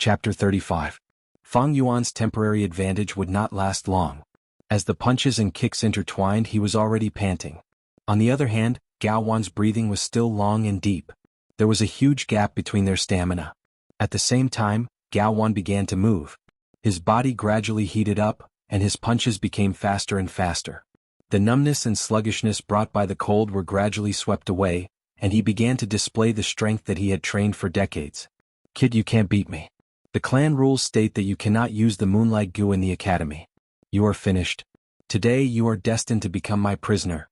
Chapter 35. Fang Yuan's temporary advantage would not last long. As the punches and kicks intertwined, he was already panting. On the other hand, Gao Wan's breathing was still long and deep. There was a huge gap between their stamina. At the same time, Gao Wan began to move. His body gradually heated up, and his punches became faster and faster. The numbness and sluggishness brought by the cold were gradually swept away, and he began to display the strength that he had trained for decades. "Kid, you can't beat me. The clan rules state that you cannot use the moonlight goo in the academy. You are finished. Today you are destined to become my prisoner."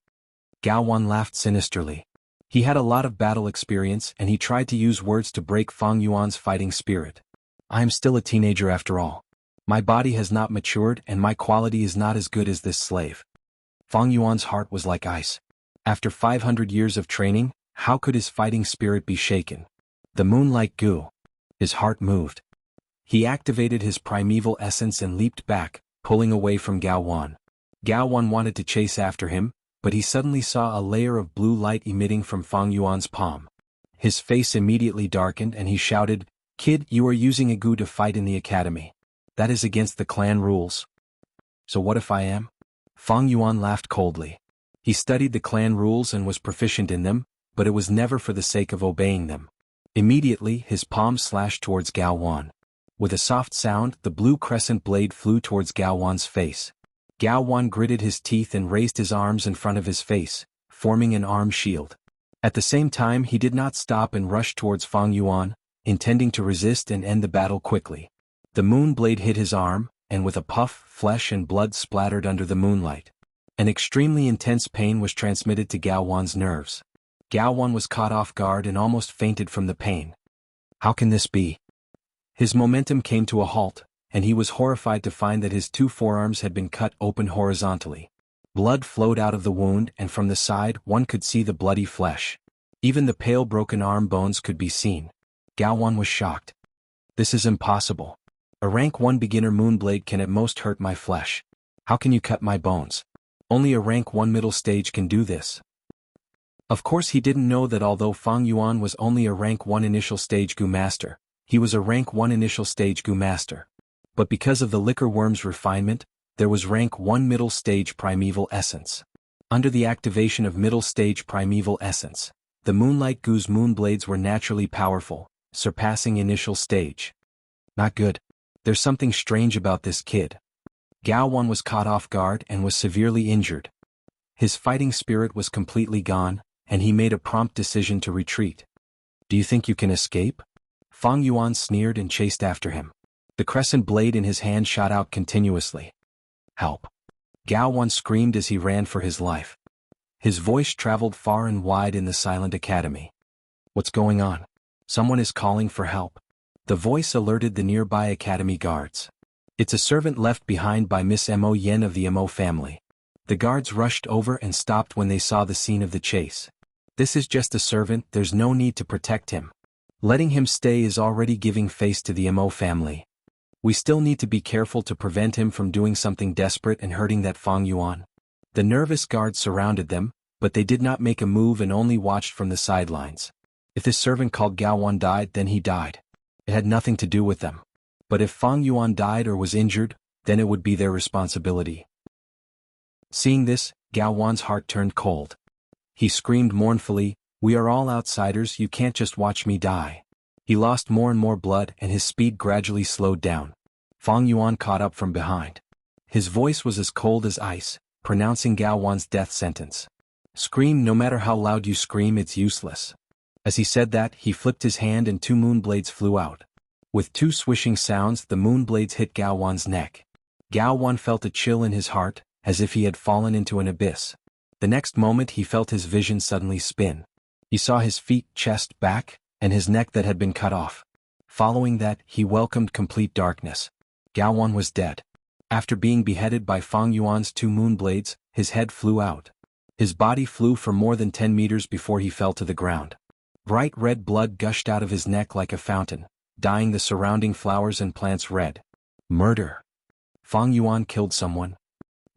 Gao Wan laughed sinisterly. He had a lot of battle experience, and he tried to use words to break Fang Yuan's fighting spirit. "I am still a teenager after all. My body has not matured, and my quality is not as good as this slave." Fang Yuan's heart was like ice. After 500 years of training, how could his fighting spirit be shaken? The moonlight goo. His heart moved. He activated his primeval essence and leaped back, pulling away from Gao Wan. Gao Wan wanted to chase after him, but he suddenly saw a layer of blue light emitting from Fang Yuan's palm. His face immediately darkened and he shouted, "Kid, you are using a goo to fight in the academy. That is against the clan rules." "So what if I am?" Fang Yuan laughed coldly. He studied the clan rules and was proficient in them, but it was never for the sake of obeying them. Immediately, his palm slashed towards Gao Wan. With a soft sound, the blue crescent blade flew towards Gao Wan's face. Gao Wan gritted his teeth and raised his arms in front of his face, forming an arm shield. At the same time, he did not stop and rushed towards Fang Yuan, intending to resist and end the battle quickly. The moon blade hit his arm, and with a puff, flesh and blood splattered under the moonlight. An extremely intense pain was transmitted to Gao Wan's nerves. Gao Wan was caught off guard and almost fainted from the pain. How can this be? His momentum came to a halt, and he was horrified to find that his two forearms had been cut open horizontally. Blood flowed out of the wound, and from the side one could see the bloody flesh. Even the pale broken arm bones could be seen. Gao Wan was shocked. "This is impossible. A rank 1 beginner moonblade can at most hurt my flesh. How can you cut my bones? Only a rank 1 middle stage can do this." Of course he didn't know that although Fang Yuan was only a rank 1 initial stage goo master, he was a rank 1 initial stage goo master. But because of the liquor worm's refinement, there was rank 1 middle stage primeval essence. Under the activation of middle stage primeval essence, the moonlight goo's moonblades were naturally powerful, surpassing initial stage. Not good. There's something strange about this kid. Gao Wan was caught off guard and was severely injured. His fighting spirit was completely gone, and he made a prompt decision to retreat. "Do you think you can escape?" Fang Yuan sneered and chased after him. The crescent blade in his hand shot out continuously. "Help!" Gao Wan screamed as he ran for his life. His voice traveled far and wide in the silent academy. "What's going on? Someone is calling for help." The voice alerted the nearby academy guards. "It's a servant left behind by Miss Mo Yen of the Mo family." The guards rushed over and stopped when they saw the scene of the chase. "This is just a servant, there's no need to protect him. Letting him stay is already giving face to the Mo family. We still need to be careful to prevent him from doing something desperate and hurting that Fang Yuan." The nervous guards surrounded them, but they did not make a move and only watched from the sidelines. If this servant called Gao Wan died, then he died. It had nothing to do with them. But if Fang Yuan died or was injured, then it would be their responsibility. Seeing this, Gao Wan's heart turned cold. He screamed mournfully, "We are all outsiders, you can't just watch me die." He lost more and more blood and his speed gradually slowed down. Fang Yuan caught up from behind. His voice was as cold as ice, pronouncing Gao Wan's death sentence. "Scream, no matter how loud you scream, it's useless." As he said that, he flipped his hand and two moonblades flew out. With two swishing sounds, the moonblades hit Gao Wan's neck. Gao Wan felt a chill in his heart, as if he had fallen into an abyss. The next moment he felt his vision suddenly spin. He saw his feet, chest, back, and his neck that had been cut off. Following that, he welcomed complete darkness. Gao Wan was dead. After being beheaded by Fang Yuan's two moonblades, his head flew out. His body flew for more than 10 meters before he fell to the ground. Bright red blood gushed out of his neck like a fountain, dyeing the surrounding flowers and plants red. Murder. Fang Yuan killed someone.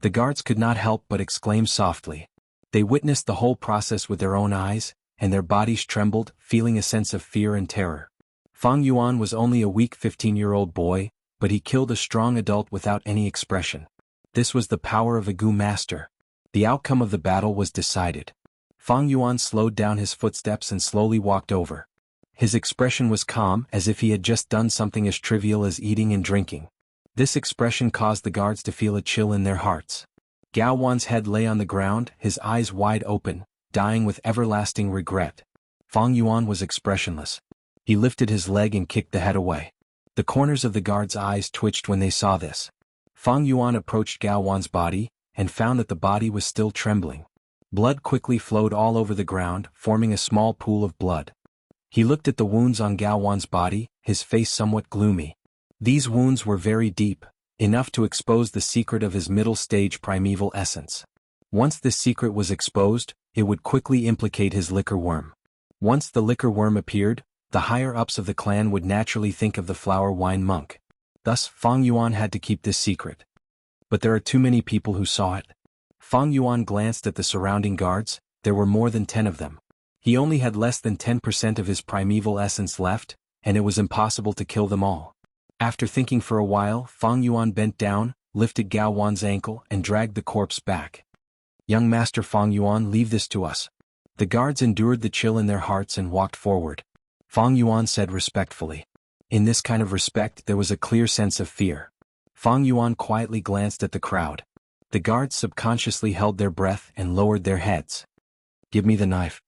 The guards could not help but exclaim softly. They witnessed the whole process with their own eyes, and their bodies trembled, feeling a sense of fear and terror. Fang Yuan was only a weak 15-year-old boy, but he killed a strong adult without any expression. This was the power of a Gu master. The outcome of the battle was decided. Fang Yuan slowed down his footsteps and slowly walked over. His expression was calm, as if he had just done something as trivial as eating and drinking. This expression caused the guards to feel a chill in their hearts. Gao Wan's head lay on the ground, his eyes wide open, dying with everlasting regret. Fang Yuan was expressionless. He lifted his leg and kicked the head away. The corners of the guards' eyes twitched when they saw this. Fang Yuan approached Gao Wan's body, and found that the body was still trembling. Blood quickly flowed all over the ground, forming a small pool of blood. He looked at the wounds on Gao Wan's body, his face somewhat gloomy. These wounds were very deep, enough to expose the secret of his middle-stage primeval essence. Once this secret was exposed, it would quickly implicate his liquor worm. Once the liquor worm appeared, the higher-ups of the clan would naturally think of the flower wine monk. Thus, Fang Yuan had to keep this secret. But there are too many people who saw it. Fang Yuan glanced at the surrounding guards. There were more than 10 of them. He only had less than 10% of his primeval essence left, and it was impossible to kill them all. After thinking for a while, Fang Yuan bent down, lifted Gao Wan's ankle, and dragged the corpse back. "Young Master Fang Yuan, leave this to us." The guards endured the chill in their hearts and walked forward. Fang Yuan said respectfully. In this kind of respect there was a clear sense of fear. Fang Yuan quietly glanced at the crowd. The guards subconsciously held their breath and lowered their heads. "Give me the knife."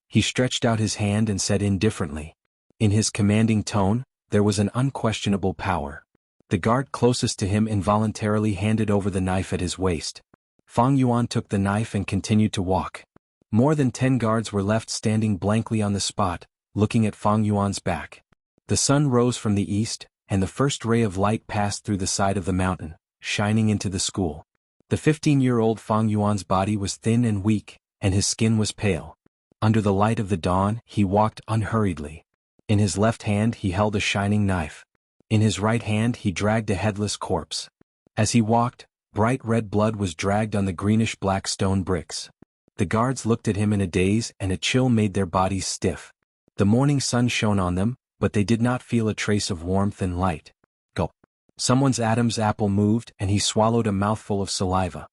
He stretched out his hand and said indifferently. In his commanding tone, there was an unquestionable power. The guard closest to him involuntarily handed over the knife at his waist. Fang Yuan took the knife and continued to walk. More than 10 guards were left standing blankly on the spot, looking at Fang Yuan's back. The sun rose from the east, and the first ray of light passed through the side of the mountain, shining into the school. The 15-year-old Fang Yuan's body was thin and weak, and his skin was pale. Under the light of the dawn, he walked unhurriedly. In his left hand he held a shining knife. In his right hand he dragged a headless corpse. As he walked, bright red blood was dragged on the greenish-black stone bricks. The guards looked at him in a daze, and a chill made their bodies stiff. The morning sun shone on them, but they did not feel a trace of warmth and light. Gulp. Someone's Adam's apple moved, and he swallowed a mouthful of saliva.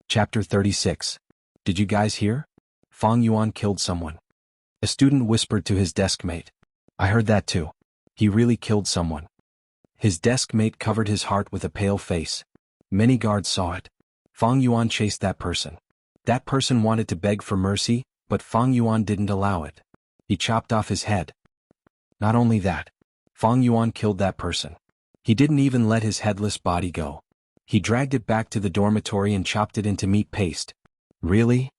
Chapter 36. Did you guys hear? Fang Yuan killed someone. A student whispered to his desk mate. I heard that too. He really killed someone. His desk mate covered his heart with a pale face. Many guards saw it. Fang Yuan chased that person. That person wanted to beg for mercy, but Fang Yuan didn't allow it. He chopped off his head. Not only that, Fang Yuan killed that person. He didn't even let his headless body go. He dragged it back to the dormitory and chopped it into meat paste. Really?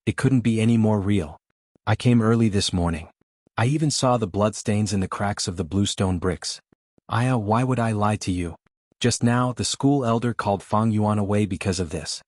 It couldn't be any more real. I came early this morning. I even saw the bloodstains in the cracks of the bluestone bricks. Aya, why would I lie to you? Just now, the school elder called Fang Yuan away because of this.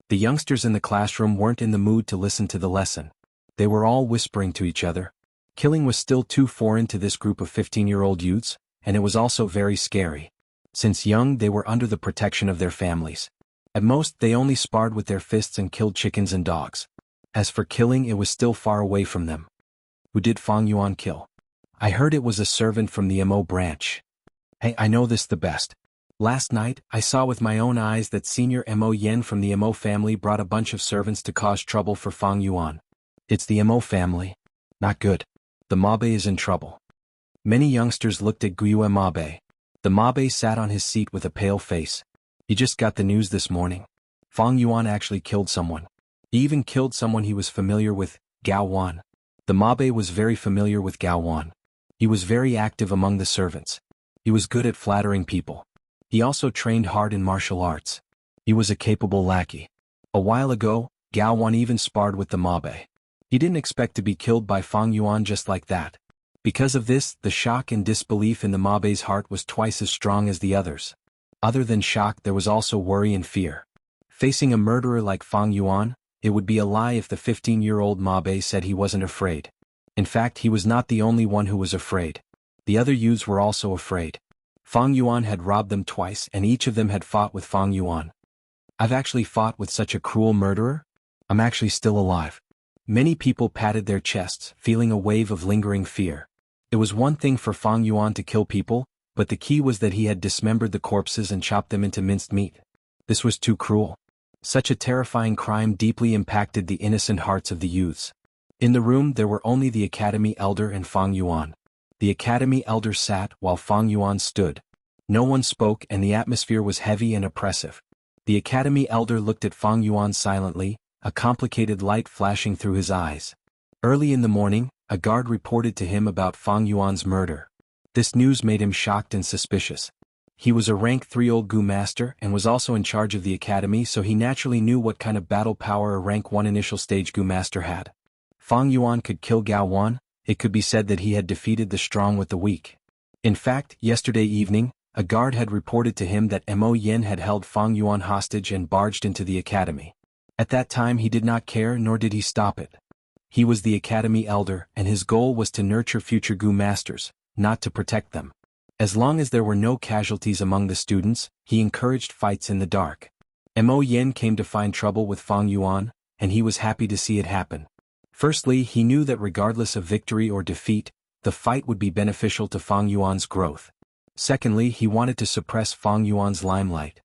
The youngsters in the classroom weren't in the mood to listen to the lesson. They were all whispering to each other. Killing was still too foreign to this group of 15-year-old youths, and it was also very scary. Since young, they were under the protection of their families. At most, they only sparred with their fists and killed chickens and dogs. As for killing, it was still far away from them. Who did Fang Yuan kill? I heard it was a servant from the Mo branch. Hey, I know this the best. Last night, I saw with my own eyes that Senior Mo Yen from the Mo family brought a bunch of servants to cause trouble for Fang Yuan. It's the Mo family. Not good. The Mabe is in trouble. Many youngsters looked at Guiyue Mabe. The Mabe sat on his seat with a pale face. He just got the news this morning. Fang Yuan actually killed someone. He even killed someone he was familiar with, Gao Wan. The Mabe was very familiar with Gao Wan. He was very active among the servants. He was good at flattering people. He also trained hard in martial arts. He was a capable lackey. A while ago, Gao Wan even sparred with the Mabe. He didn't expect to be killed by Fang Yuan just like that. Because of this, the shock and disbelief in the Mabe's heart was twice as strong as the others. Other than shock, there was also worry and fear. Facing a murderer like Fang Yuan, it would be a lie if the 15-year-old Mabe said he wasn't afraid. In fact, he was not the only one who was afraid. The other youths were also afraid. Fang Yuan had robbed them twice, and each of them had fought with Fang Yuan. I've actually fought with such a cruel murderer? I'm actually still alive. Many people patted their chests, feeling a wave of lingering fear. It was one thing for Fang Yuan to kill people, but the key was that he had dismembered the corpses and chopped them into minced meat. This was too cruel. Such a terrifying crime deeply impacted the innocent hearts of the youths. In the room there were only the Academy Elder and Fang Yuan. The Academy Elder sat while Fang Yuan stood. No one spoke and the atmosphere was heavy and oppressive. The Academy Elder looked at Fang Yuan silently, a complicated light flashing through his eyes. Early in the morning, a guard reported to him about Fang Yuan's murder. This news made him shocked and suspicious. He was a rank 3 old Gu master and was also in charge of the academy, so he naturally knew what kind of battle power a rank 1 initial stage Gu master had. Fang Yuan could kill Gao Wan. It could be said that he had defeated the strong with the weak. In fact, yesterday evening, a guard had reported to him that Mo Yin had held Fang Yuan hostage and barged into the academy. At that time he did not care, nor did he stop it. He was the academy elder, and his goal was to nurture future Gu masters, not to protect them. As long as there were no casualties among the students, he encouraged fights in the dark. Mo Yin came to find trouble with Fang Yuan, and he was happy to see it happen. Firstly, he knew that regardless of victory or defeat, the fight would be beneficial to Fang Yuan's growth. Secondly, he wanted to suppress Fang Yuan's limelight.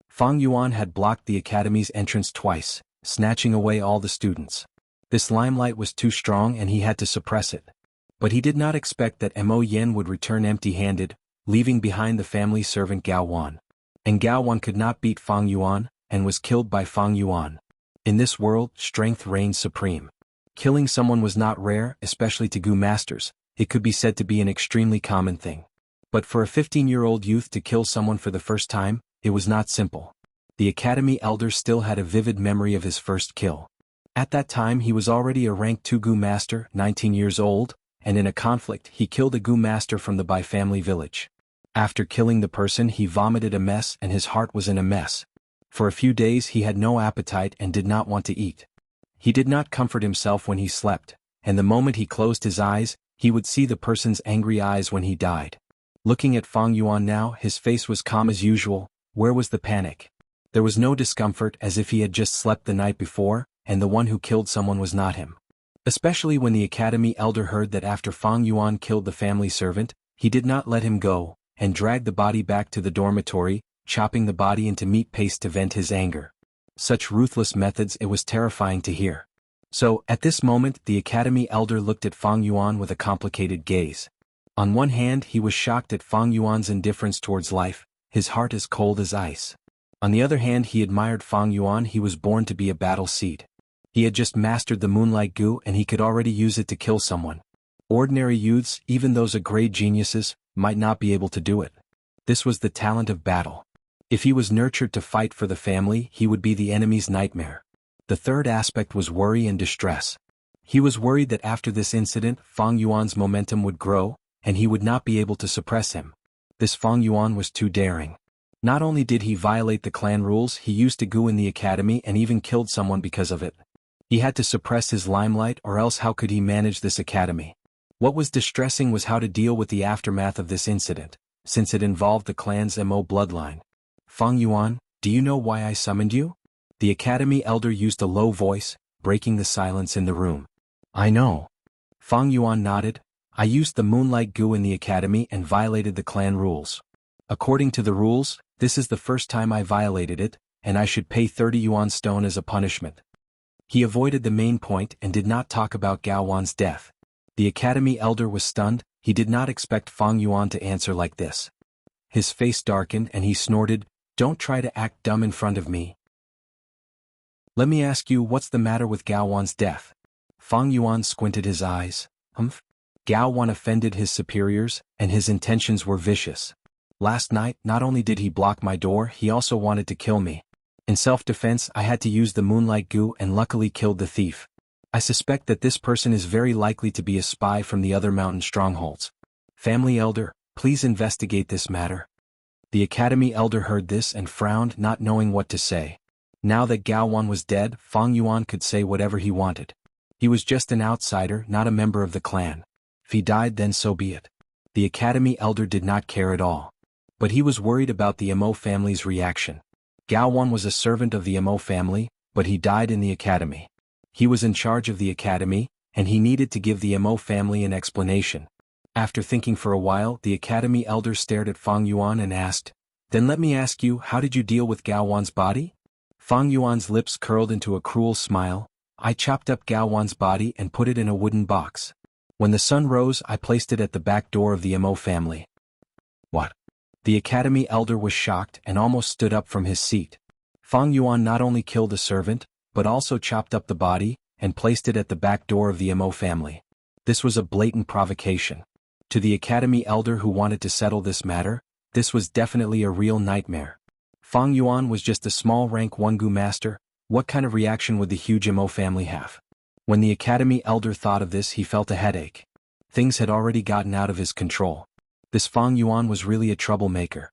Fang Yuan had blocked the academy's entrance twice, snatching away all the students. This limelight was too strong and he had to suppress it. But he did not expect that Mo Yin would return empty-handed, leaving behind the family servant Gao Wan. And Gao Wan could not beat Fang Yuan, and was killed by Fang Yuan. In this world, strength reigned supreme. Killing someone was not rare, especially to Gu masters. It could be said to be an extremely common thing. But for a 15-year-old youth to kill someone for the first time, it was not simple. The academy elder still had a vivid memory of his first kill. At that time he was already a rank 2 Gu master, 19 years old, and in a conflict he killed a Gu master from the Bai family village. After killing the person he vomited a mess and his heart was in a mess. For a few days he had no appetite and did not want to eat. He did not comfort himself when he slept, and the moment he closed his eyes, he would see the person's angry eyes when he died. Looking at Fang Yuan now, his face was calm as usual. Where was the panic? There was no discomfort, as if he had just slept the night before, and the one who killed someone was not him. Especially when the academy elder heard that after Fang Yuan killed the family servant, he did not let him go, and dragged the body back to the dormitory, chopping the body into meat paste to vent his anger. Such ruthless methods, it was terrifying to hear. So, at this moment, the academy elder looked at Fang Yuan with a complicated gaze. On one hand, he was shocked at Fang Yuan's indifference towards life, his heart as cold as ice. On the other hand, he admired Fang Yuan. He was born to be a battle seed. He had just mastered the Moonlight Gu and he could already use it to kill someone. Ordinary youths, even those great geniuses, might not be able to do it. This was the talent of battle. If he was nurtured to fight for the family, he would be the enemy's nightmare. The third aspect was worry and distress. He was worried that after this incident, Fang Yuan's momentum would grow, and he would not be able to suppress him. This Fang Yuan was too daring. Not only did he violate the clan rules, he used to Gu in the academy and even killed someone because of it. He had to suppress his limelight, or else how could he manage this academy? What was distressing was how to deal with the aftermath of this incident, since it involved the clan's Mo bloodline. Fang Yuan, do you know why I summoned you? The academy elder used a low voice, breaking the silence in the room. I know. Fang Yuan nodded. I used the Moonlight Gu in the academy and violated the clan rules. According to the rules, this is the first time I violated it, and I should pay 30 yuan stone as a punishment. He avoided the main point and did not talk about Gao Wan's death. The academy elder was stunned. He did not expect Fang Yuan to answer like this. His face darkened and he snorted, "Don't try to act dumb in front of me. Let me ask you, what's the matter with Gao Wan's death?" Fang Yuan squinted his eyes. Gao Wan offended his superiors, and his intentions were vicious. Last night, not only did he block my door, he also wanted to kill me. In self-defense, I had to use the Moonlight Gu and luckily killed the thief. I suspect that this person is very likely to be a spy from the other mountain strongholds. Family elder, please investigate this matter. The academy elder heard this and frowned, not knowing what to say. Now that Gao Wan was dead, Fang Yuan could say whatever he wanted. He was just an outsider, not a member of the clan. If he died, then so be it. The academy elder did not care at all. But he was worried about the Mo family's reaction. Gao Wan was a servant of the Mo family, but he died in the academy. He was in charge of the academy, and he needed to give the Mo family an explanation. After thinking for a while, the academy elder stared at Fang Yuan and asked, "Then let me ask you, how did you deal with Gao Wan's body?" Fang Yuan's lips curled into a cruel smile. "I chopped up Gao Wan's body and put it in a wooden box. When the sun rose, I placed it at the back door of the Mo family." What? The academy elder was shocked and almost stood up from his seat. Fang Yuan not only killed a servant, but also chopped up the body and placed it at the back door of the Mo family. This was a blatant provocation. To the academy elder who wanted to settle this matter, this was definitely a real nightmare. Fang Yuan was just a small rank Wungu master. What kind of reaction would the huge Mo family have? When the academy elder thought of this, he felt a headache. Things had already gotten out of his control. This Fang Yuan was really a troublemaker.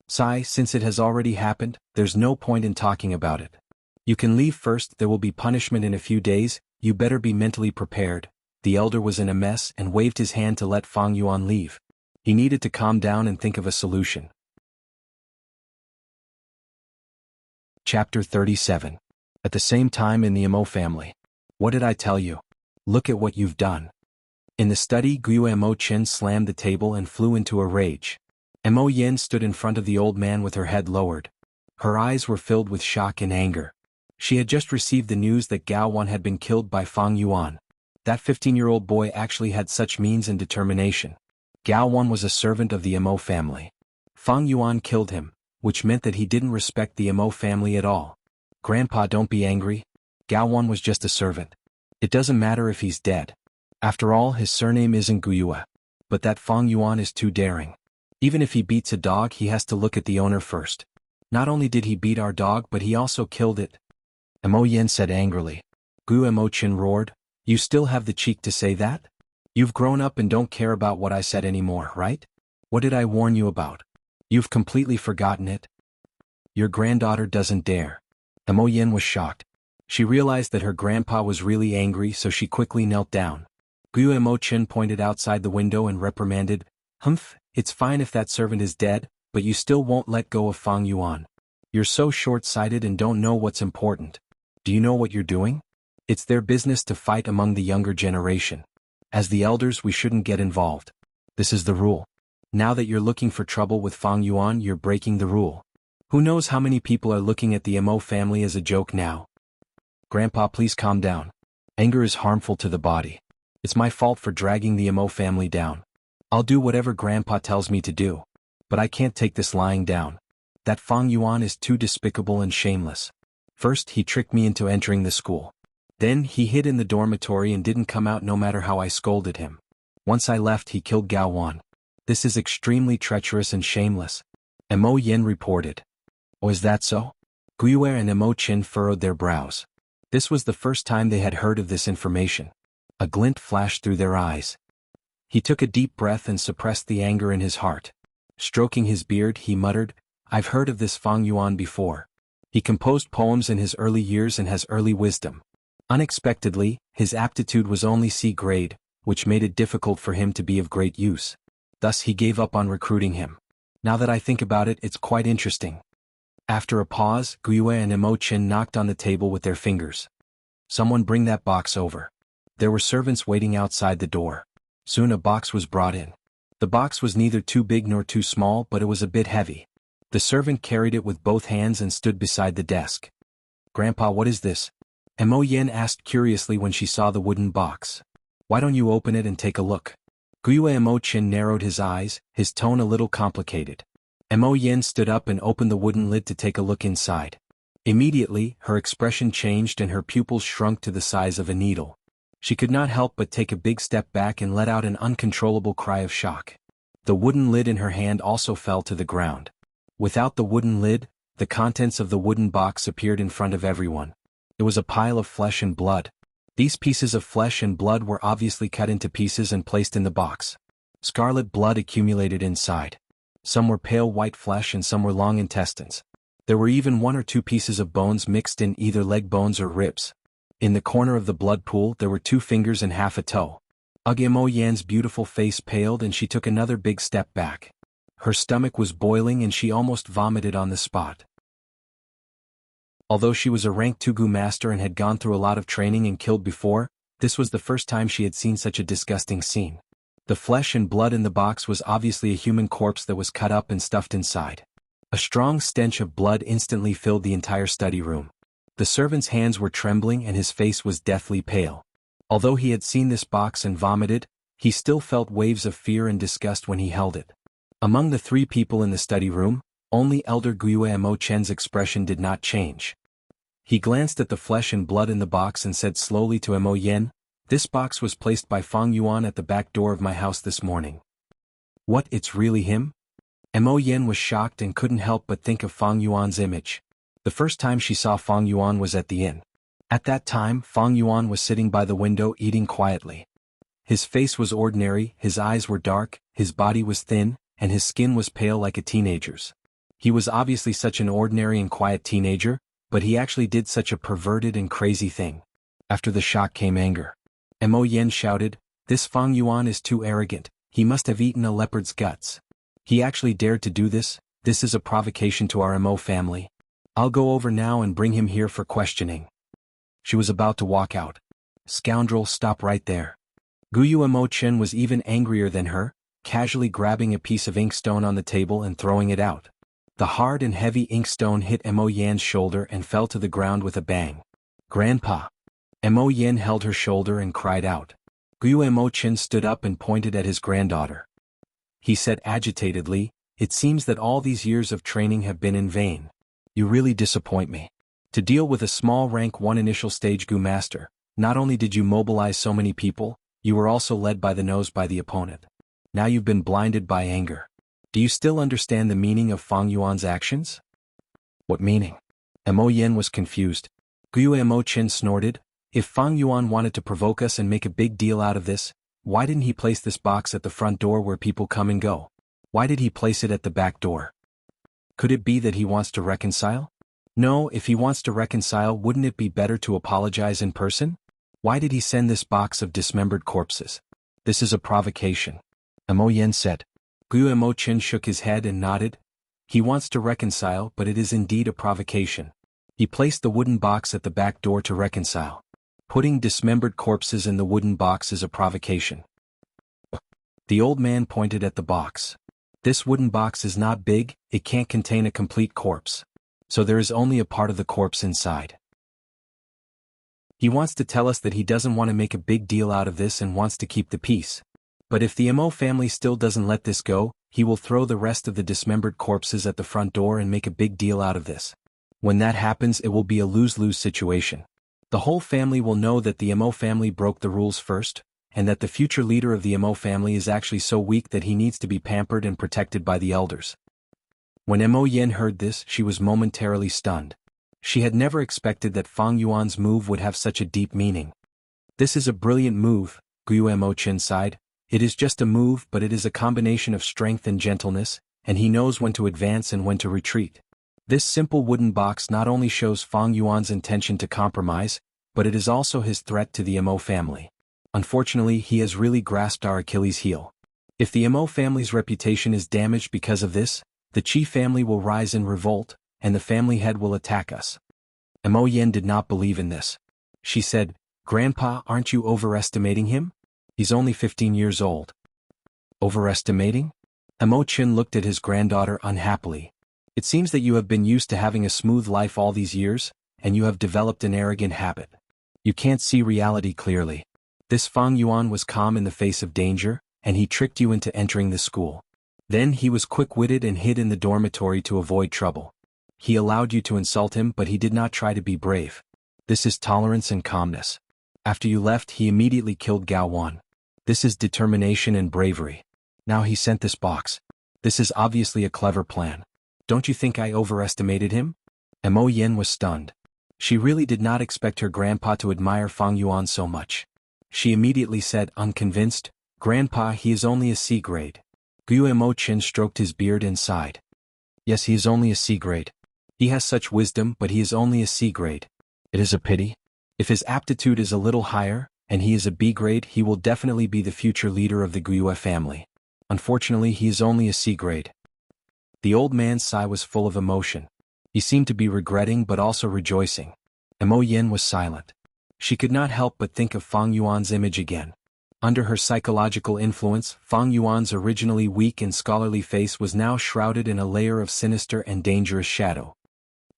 "Sai, since it has already happened, there's no point in talking about it. You can leave first, there will be punishment in a few days, you better be mentally prepared." The elder was in a mess and waved his hand to let Fang Yuan leave. He needed to calm down and think of a solution. Chapter 37. At the same time in the Mo family. "What did I tell you? Look at what you've done." In the study, Guo Mo Chen slammed the table and flew into a rage. Mo Yen stood in front of the old man with her head lowered. Her eyes were filled with shock and anger. She had just received the news that Gao Wan had been killed by Fang Yuan. That 15-year-old boy actually had such means and determination. Gao Wan was a servant of the Mo family. Fang Yuan killed him, which meant that he didn't respect the Mo family at all. "Grandpa, don't be angry. Gao Wan was just a servant. It doesn't matter if he's dead. After all, his surname isn't Guyue. But that Fang Yuan is too daring. Even if he beats a dog, he has to look at the owner first. Not only did he beat our dog, but he also killed it." Mo Yen said angrily. Guo Mo Chen roared, "You still have the cheek to say that? You've grown up and don't care about what I said anymore, right? What did I warn you about? You've completely forgotten it? Your granddaughter doesn't dare." Mo Yen was shocked. She realized that her grandpa was really angry, so she quickly knelt down. Guo Mo Chen pointed outside the window and reprimanded, "Humph, it's fine if that servant is dead, but you still won't let go of Fang Yuan. You're so short-sighted and don't know what's important. Do you know what you're doing? It's their business to fight among the younger generation. As the elders, we shouldn't get involved. This is the rule. Now that you're looking for trouble with Fang Yuan, you're breaking the rule. Who knows how many people are looking at the Mo family as a joke now?" "Grandpa, please calm down. Anger is harmful to the body. It's my fault for dragging the Mo family down. I'll do whatever Grandpa tells me to do. But I can't take this lying down. That Fang Yuan is too despicable and shameless. First, he tricked me into entering the school. Then, he hid in the dormitory and didn't come out no matter how I scolded him. Once I left, he killed Gao Wan. This is extremely treacherous and shameless." Mo Yen reported. "Oh, is that so?" Guo and Mo Chen furrowed their brows. This was the first time they had heard of this information. A glint flashed through their eyes. He took a deep breath and suppressed the anger in his heart. Stroking his beard, he muttered, "I've heard of this Fang Yuan before. He composed poems in his early years and has early wisdom. Unexpectedly, his aptitude was only C grade, which made it difficult for him to be of great use. Thus he gave up on recruiting him. Now that I think about it, it's quite interesting." After a pause, Guo and Mo Chen knocked on the table with their fingers. "Someone bring that box over." There were servants waiting outside the door. Soon a box was brought in. The box was neither too big nor too small, but it was a bit heavy. The servant carried it with both hands and stood beside the desk. "Grandpa, what is this?" Mo Yen asked curiously when she saw the wooden box. "Why don't you open it and take a look?" Guo Mo Chen narrowed his eyes, his tone a little complicated. Mo Yen stood up and opened the wooden lid to take a look inside. Immediately, her expression changed and her pupils shrunk to the size of a needle. She could not help but take a big step back and let out an uncontrollable cry of shock. The wooden lid in her hand also fell to the ground. Without the wooden lid, the contents of the wooden box appeared in front of everyone. It was a pile of flesh and blood. These pieces of flesh and blood were obviously cut into pieces and placed in the box. Scarlet blood accumulated inside. Some were pale white flesh and some were long intestines. There were even 1 or 2 pieces of bones mixed in, either leg bones or ribs. In the corner of the blood pool there were 2 fingers and half a toe. Mo Yan's beautiful face paled and she took another big step back. Her stomach was boiling and she almost vomited on the spot. Although she was a rank 2 master and had gone through a lot of training and killed before, this was the first time she had seen such a disgusting scene. The flesh and blood in the box was obviously a human corpse that was cut up and stuffed inside. A strong stench of blood instantly filled the entire study room. The servant's hands were trembling and his face was deathly pale. Although he had seen this box and vomited, he still felt waves of fear and disgust when he held it. Among the 3 people in the study room, only Elder Guiyue Mo Chen's expression did not change. He glanced at the flesh and blood in the box and said slowly to Mo Yen, "This box was placed by Fang Yuan at the back door of my house this morning." "What, it's really him?" Mo Yen was shocked and couldn't help but think of Fang Yuan's image. The first time she saw Fang Yuan was at the inn. At that time, Fang Yuan was sitting by the window eating quietly. His face was ordinary, his eyes were dark, his body was thin, and his skin was pale like a teenager's. He was obviously such an ordinary and quiet teenager, but he actually did such a perverted and crazy thing. After the shock came anger. Mo Yen shouted, "This Fang Yuan is too arrogant, he must have eaten a leopard's guts. He actually dared to do this, this is a provocation to our Mo family. I'll go over now and bring him here for questioning." She was about to walk out. "Scoundrel, stop right there." Guiyue Mo Chen was even angrier than her, casually grabbing a piece of inkstone on the table and throwing it out. The hard and heavy inkstone hit Mo Yan's shoulder and fell to the ground with a bang. "Grandpa!" Mo Yan held her shoulder and cried out. Guiyue Mo Chen stood up and pointed at his granddaughter. He said agitatedly, "It seems that all these years of training have been in vain. You really disappoint me. To deal with a small rank 1 initial stage Gu master, not only did you mobilize so many people, you were also led by the nose by the opponent. Now you've been blinded by anger. Do you still understand the meaning of Fang Yuan's actions?" "What meaning?" Mo Yen was confused. Guiyue Mo Chen snorted, "If Fang Yuan wanted to provoke us and make a big deal out of this, why didn't he place this box at the front door where people come and go? Why did he place it at the back door? Could it be that he wants to reconcile? No, if he wants to reconcile, wouldn't it be better to apologize in person? Why did he send this box of dismembered corpses? This is a provocation." Mo Yen said. Guiyue Mo Chen shook his head and nodded. "He wants to reconcile, but it is indeed a provocation. He placed the wooden box at the back door to reconcile. Putting dismembered corpses in the wooden box is a provocation." The old man pointed at the box. "This wooden box is not big, it can't contain a complete corpse. So there is only a part of the corpse inside. He wants to tell us that he doesn't want to make a big deal out of this and wants to keep the peace. But if the Mo family still doesn't let this go, he will throw the rest of the dismembered corpses at the front door and make a big deal out of this. When that happens, it will be a lose-lose situation. The whole family will know that the Mo family broke the rules first, and that the future leader of the Mo family is actually so weak that he needs to be pampered and protected by the elders." When Mo Yen heard this, she was momentarily stunned. She had never expected that Fang Yuan's move would have such a deep meaning. "This is a brilliant move," Guiyue Mo Chen sighed. "It is just a move, but it is a combination of strength and gentleness, and he knows when to advance and when to retreat. This simple wooden box not only shows Fang Yuan's intention to compromise, but it is also his threat to the Mo family. Unfortunately, he has really grasped our Achilles heel. If the Mo family's reputation is damaged because of this, the Qi family will rise in revolt, and the family head will attack us." Mo Yen did not believe in this. She said, "Grandpa, aren't you overestimating him? He's only 15 years old." "Overestimating?" Mo Chen looked at his granddaughter unhappily. "It seems that you have been used to having a smooth life all these years, and you have developed an arrogant habit. You can't see reality clearly. This Fang Yuan was calm in the face of danger, and he tricked you into entering the school. Then he was quick-witted and hid in the dormitory to avoid trouble. He allowed you to insult him, but he did not try to be brave. This is tolerance and calmness. After you left, he immediately killed Gao Wan. This is determination and bravery. Now he sent this box. This is obviously a clever plan. Don't you think I overestimated him?" Mo Yen was stunned. She really did not expect her grandpa to admire Fang Yuan so much. She immediately said, unconvinced, "Grandpa, he is only a C grade." Guiyue Mo Chen stroked his beard and sighed. "Yes, he is only a C grade. He has such wisdom, but he is only a C grade. It is a pity. If his aptitude is a little higher, and he is a B grade, he will definitely be the future leader of the Guiyue family. Unfortunately, he is only a C grade." The old man's sigh was full of emotion. He seemed to be regretting but also rejoicing. Mo Yin was silent. She could not help but think of Fang Yuan's image again. Under her psychological influence, Fang Yuan's originally weak and scholarly face was now shrouded in a layer of sinister and dangerous shadow.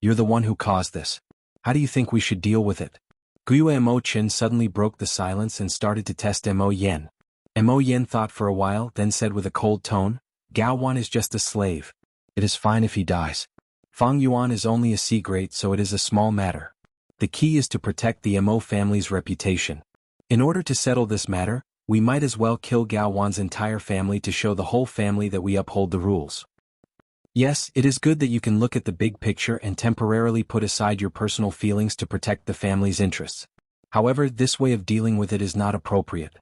"You're the one who caused this. How do you think we should deal with it?" Guiyue Mo Qin suddenly broke the silence and started to test Mo Yin. Mo Yin thought for a while, then said with a cold tone, "Gao Wan is just a slave. It is fine if he dies. Fang Yuan is only a sea-great, so it is a small matter. The key is to protect the Mo family's reputation. In order to settle this matter, we might as well kill Gao Wan's entire family to show the whole family that we uphold the rules. Yes, it is good that you can look at the big picture and temporarily put aside your personal feelings to protect the family's interests. However, this way of dealing with it is not appropriate."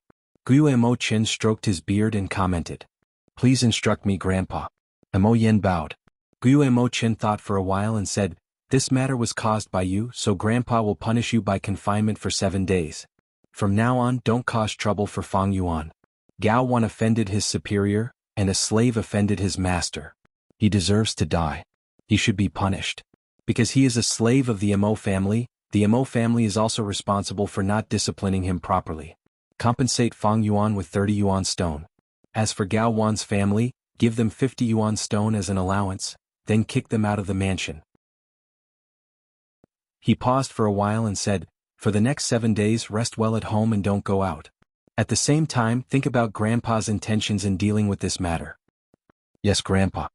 Guiyue Mo Qin stroked his beard and commented, "Please instruct me, Grandpa." Mo Yin bowed. Guiyue Mo Qin thought for a while and said, "This matter was caused by you, so Grandpa will punish you by confinement for 7 days. From now on, don't cause trouble for Fang Yuan. Gao Wan offended his superior, and a slave offended his master. He deserves to die. He should be punished. Because he is a slave of the Mo family is also responsible for not disciplining him properly. Compensate Fang Yuan with 30 yuan stone. As for Gao Wan's family, give them 50 yuan stone as an allowance, then kick them out of the mansion." He paused for a while and said, "For the next 7 days rest well at home and don't go out. At the same time, think about Grandpa's intentions in dealing with this matter." "Yes, Grandpa."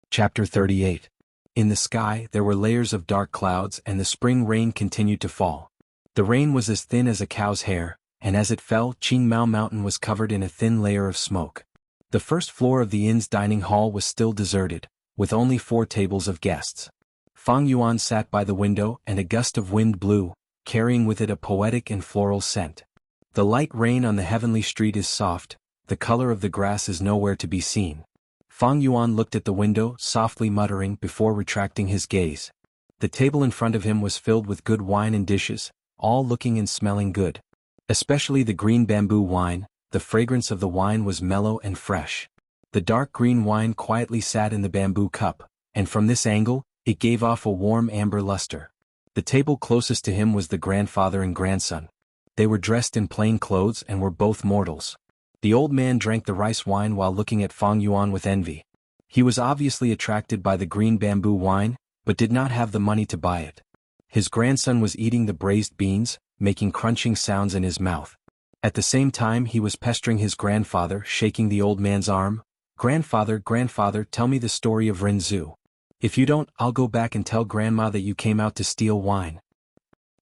Chapter 38. In the sky there were layers of dark clouds and the spring rain continued to fall. The rain was as thin as a cow's hair, and as it fell, Qingmao Mountain was covered in a thin layer of smoke. The first floor of the inn's dining hall was still deserted, with only 4 tables of guests. Fang Yuan sat by the window and a gust of wind blew, carrying with it a poetic and floral scent. The light rain on the heavenly street is soft, the color of the grass is nowhere to be seen. Fang Yuan looked at the window, softly muttering before retracting his gaze. The table in front of him was filled with good wine and dishes, all looking and smelling good. Especially the green bamboo wine, the fragrance of the wine was mellow and fresh. The dark green wine quietly sat in the bamboo cup, and from this angle, it gave off a warm amber luster. The table closest to him was the grandfather and grandson. They were dressed in plain clothes and were both mortals. The old man drank the rice wine while looking at Fang Yuan with envy. He was obviously attracted by the green bamboo wine, but did not have the money to buy it. His grandson was eating the braised beans, making crunching sounds in his mouth. At the same time he was pestering his grandfather, shaking the old man's arm. Grandfather, tell me the story of Renzu. If you don't, I'll go back and tell Grandma that you came out to steal wine.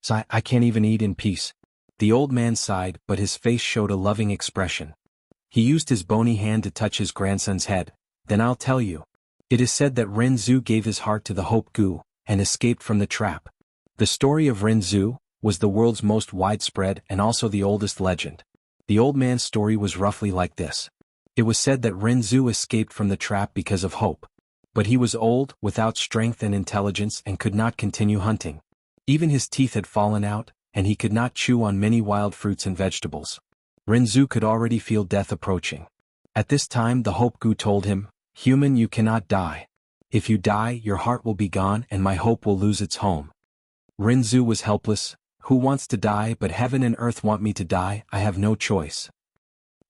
So I can't even eat in peace." The old man sighed, but his face showed a loving expression. He used his bony hand to touch his grandson's head. "Then I'll tell you. It is said that Renzu gave his heart to the Hope Gu, and escaped from the trap. The story of Renzu was the world's most widespread and also the oldest legend. The old man's story was roughly like this. It was said that Renzu escaped from the trap because of hope. But he was old, without strength and intelligence and could not continue hunting. Even his teeth had fallen out, and he could not chew on many wild fruits and vegetables. Renzu could already feel death approaching. At this time the Hope Gu told him, 'Human, you cannot die. If you die, your heart will be gone and my hope will lose its home.' Renzu was helpless. 'Who wants to die? But heaven and earth want me to die, I have no choice.'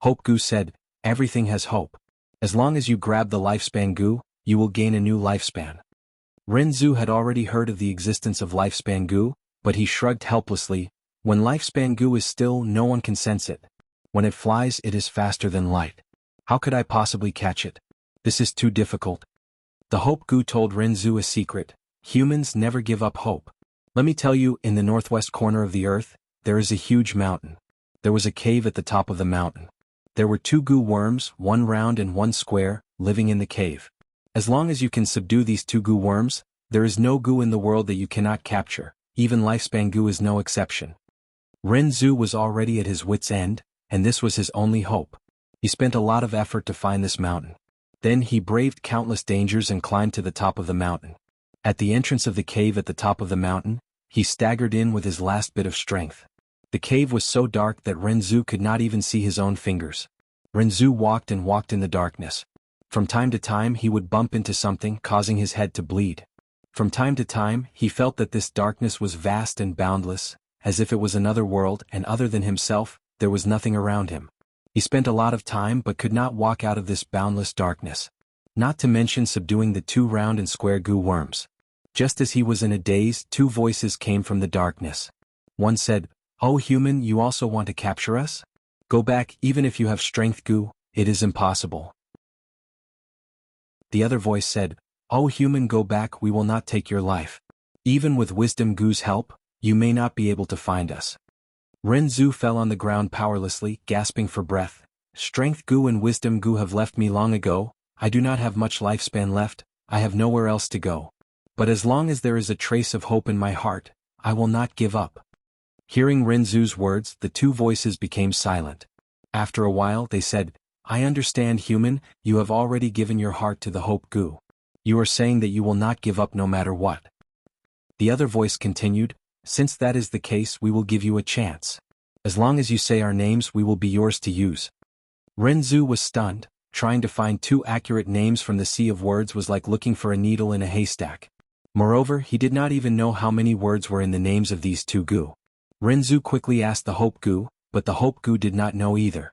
Hope Gu said, 'Everything has hope. As long as you grab the lifespan Gu, you will gain a new lifespan.' Renzu had already heard of the existence of lifespan Gu, but he shrugged helplessly. 'When lifespan Gu is still, no one can sense it. When it flies, it is faster than light. How could I possibly catch it? This is too difficult.' The Hope Gu told Renzu a secret. 'Humans never give up hope. Let me tell you, in the northwest corner of the earth, there is a huge mountain. There was a cave at the top of the mountain. There were 2 Gu worms, one round and one square, living in the cave. As long as you can subdue these 2 Gu worms, there is no Gu in the world that you cannot capture, even lifespan Gu is no exception.' Renzu was already at his wit's end, and this was his only hope. He spent a lot of effort to find this mountain. Then he braved countless dangers and climbed to the top of the mountain. At the entrance of the cave at the top of the mountain, he staggered in with his last bit of strength. The cave was so dark that Renzu could not even see his own fingers. Renzu walked and walked in the darkness. From time to time he would bump into something, causing his head to bleed. From time to time he felt that this darkness was vast and boundless, as if it was another world, and other than himself, there was nothing around him. He spent a lot of time but could not walk out of this boundless darkness. Not to mention subduing the 2 round and square goo worms. Just as he was in a daze, 2 voices came from the darkness. One said, "Oh human, you also want to capture us? Go back, even if you have strength goo, it is impossible." The other voice said, "Oh human, go back, we will not take your life. Even with wisdom goo's help, you may not be able to find us." Renzu fell on the ground powerlessly, gasping for breath. "Strength goo and wisdom goo have left me long ago, I do not have much lifespan left, I have nowhere else to go. But as long as there is a trace of hope in my heart, I will not give up." Hearing Renzu's words, the 2 voices became silent. After a while they said, "I understand human, you have already given your heart to the hope goo. You are saying that you will not give up no matter what." The other voice continued, "Since that is the case, we will give you a chance. As long as you say our names, we will be yours to use." Renzu was stunned. Trying to find 2 accurate names from the sea of words was like looking for a needle in a haystack. Moreover, he did not even know how many words were in the names of these 2 goo. Renzu quickly asked the hope goo, but the hope goo did not know either.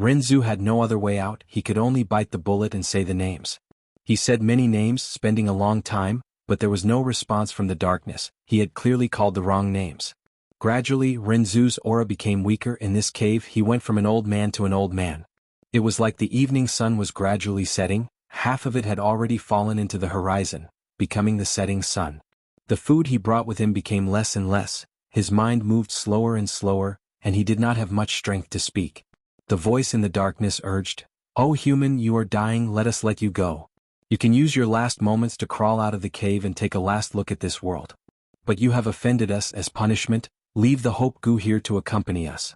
Renzu had no other way out, he could only bite the bullet and say the names. He said many names, spending a long time, but there was no response from the darkness, he had clearly called the wrong names. Gradually, Renzu's aura became weaker. In this cave he went from an old man to an old man. It was like the evening sun was gradually setting, half of it had already fallen into the horizon, becoming the setting sun. The food he brought with him became less and less, his mind moved slower and slower, and he did not have much strength to speak. The voice in the darkness urged, "Oh human, you are dying, let us let you go. You can use your last moments to crawl out of the cave and take a last look at this world. But you have offended us. As punishment, leave the hope goo here to accompany us."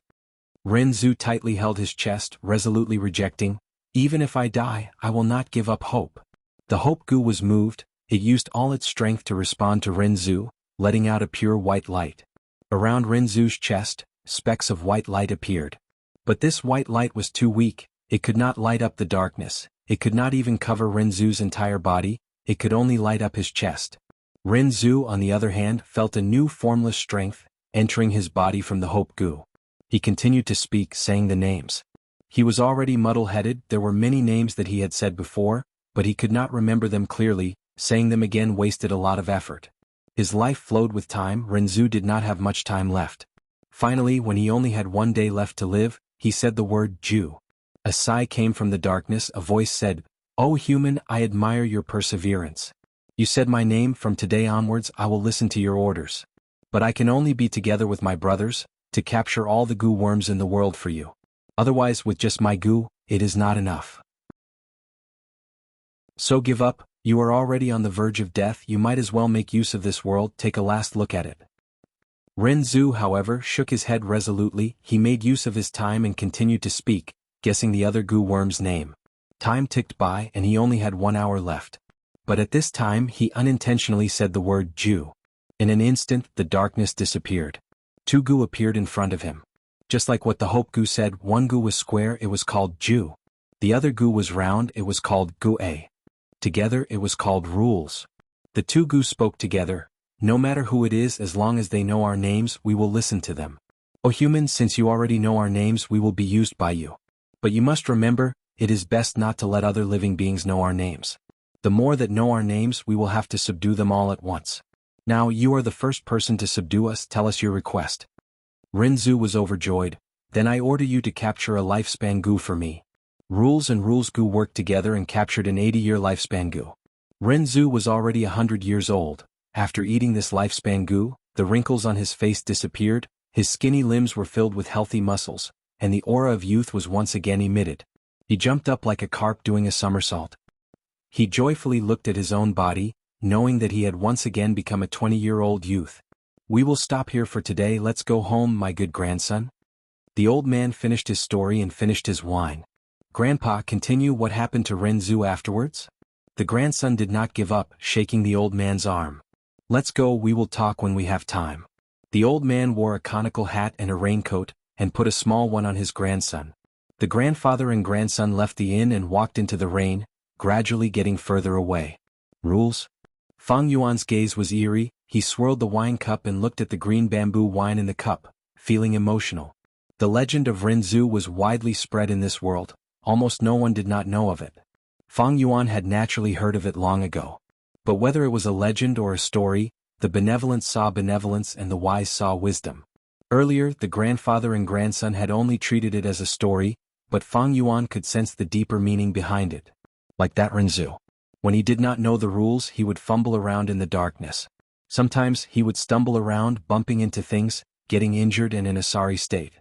Renzu tightly held his chest, resolutely rejecting, "Even if I die, I will not give up hope." The hope goo was moved, it used all its strength to respond to Renzu, letting out a pure white light. Around Renzu's chest, specks of white light appeared. But this white light was too weak, it could not light up the darkness, it could not even cover Renzu's entire body, it could only light up his chest. Renzu, on the other hand, felt a new formless strength, entering his body from the hope goo. He continued to speak, saying the names. He was already muddle-headed, there were many names that he had said before, but he could not remember them clearly, saying them again wasted a lot of effort. His life flowed with time, Renzu did not have much time left. Finally, when he only had 1 day left to live, he said the word Jew. A sigh came from the darkness, a voice said, "Oh human, I admire your perseverance. You said my name, from today onwards I will listen to your orders. But I can only be together with my brothers, to capture all the goo worms in the world for you. Otherwise, with just my goo, it is not enough. So give up, you are already on the verge of death, you might as well make use of this world, take a last look at it." Renzu, however, shook his head resolutely, he made use of his time and continued to speak, guessing the other goo worm's name. Time ticked by and he only had 1 hour left. But at this time he unintentionally said the word Jew. In an instant, the darkness disappeared. 2 goo appeared in front of him. Just like what the hope goo said, 1 goo was square, it was called Jew. The other goo was round, it was called Gu-A. Together it was called Rules. The 2 goo spoke together, "No matter who it is, as long as they know our names, we will listen to them. O human, since you already know our names, we will be used by you. But you must remember, it is best not to let other living beings know our names. The more that know our names, we will have to subdue them all at once. Now you are the first person to subdue us, tell us your request." Renzu was overjoyed. "Then I order you to capture a lifespan goo for me." Rules and Rules goo worked together and captured an 80-year lifespan goo. Renzu was already 100 years old. After eating this lifespan goo, the wrinkles on his face disappeared, his skinny limbs were filled with healthy muscles, and the aura of youth was once again emitted. He jumped up like a carp doing a somersault. He joyfully looked at his own body, knowing that he had once again become a 20-year-old youth. "We will stop here for today, let's go home, my good grandson." The old man finished his story and finished his wine. "Grandpa, continue what happened to Renzu afterwards?" The grandson did not give up, shaking the old man's arm. "Let's go, we will talk when we have time." The old man wore a conical hat and a raincoat, and put a small one on his grandson. The grandfather and grandson left the inn and walked into the rain, gradually getting further away. Rules? Fang Yuan's gaze was eerie. He swirled the wine cup and looked at the green bamboo wine in the cup, feeling emotional. The legend of Rinzhu was widely spread in this world. Almost no one did not know of it. Fang Yuan had naturally heard of it long ago. But whether it was a legend or a story, the benevolent saw benevolence and the wise saw wisdom. Earlier, the grandfather and grandson had only treated it as a story, but Fang Yuan could sense the deeper meaning behind it. Like that Rinzhu. When he did not know the rules, he would fumble around in the darkness. Sometimes he would stumble around, bumping into things, getting injured and in a sorry state.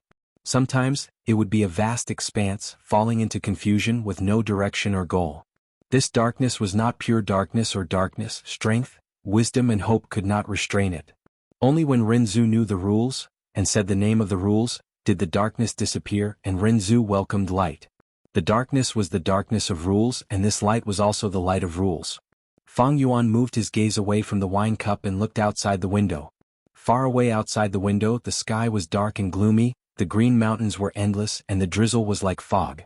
Sometimes, it would be a vast expanse, falling into confusion with no direction or goal. This darkness was not pure darkness or darkness. Strength, wisdom and hope could not restrain it. Only when Rinzhu knew the rules, and said the name of the rules, did the darkness disappear and Rinzhu welcomed light. The darkness was the darkness of rules and this light was also the light of rules. Fang Yuan moved his gaze away from the wine cup and looked outside the window. Far away outside the window, the sky was dark and gloomy, the green mountains were endless and the drizzle was like fog.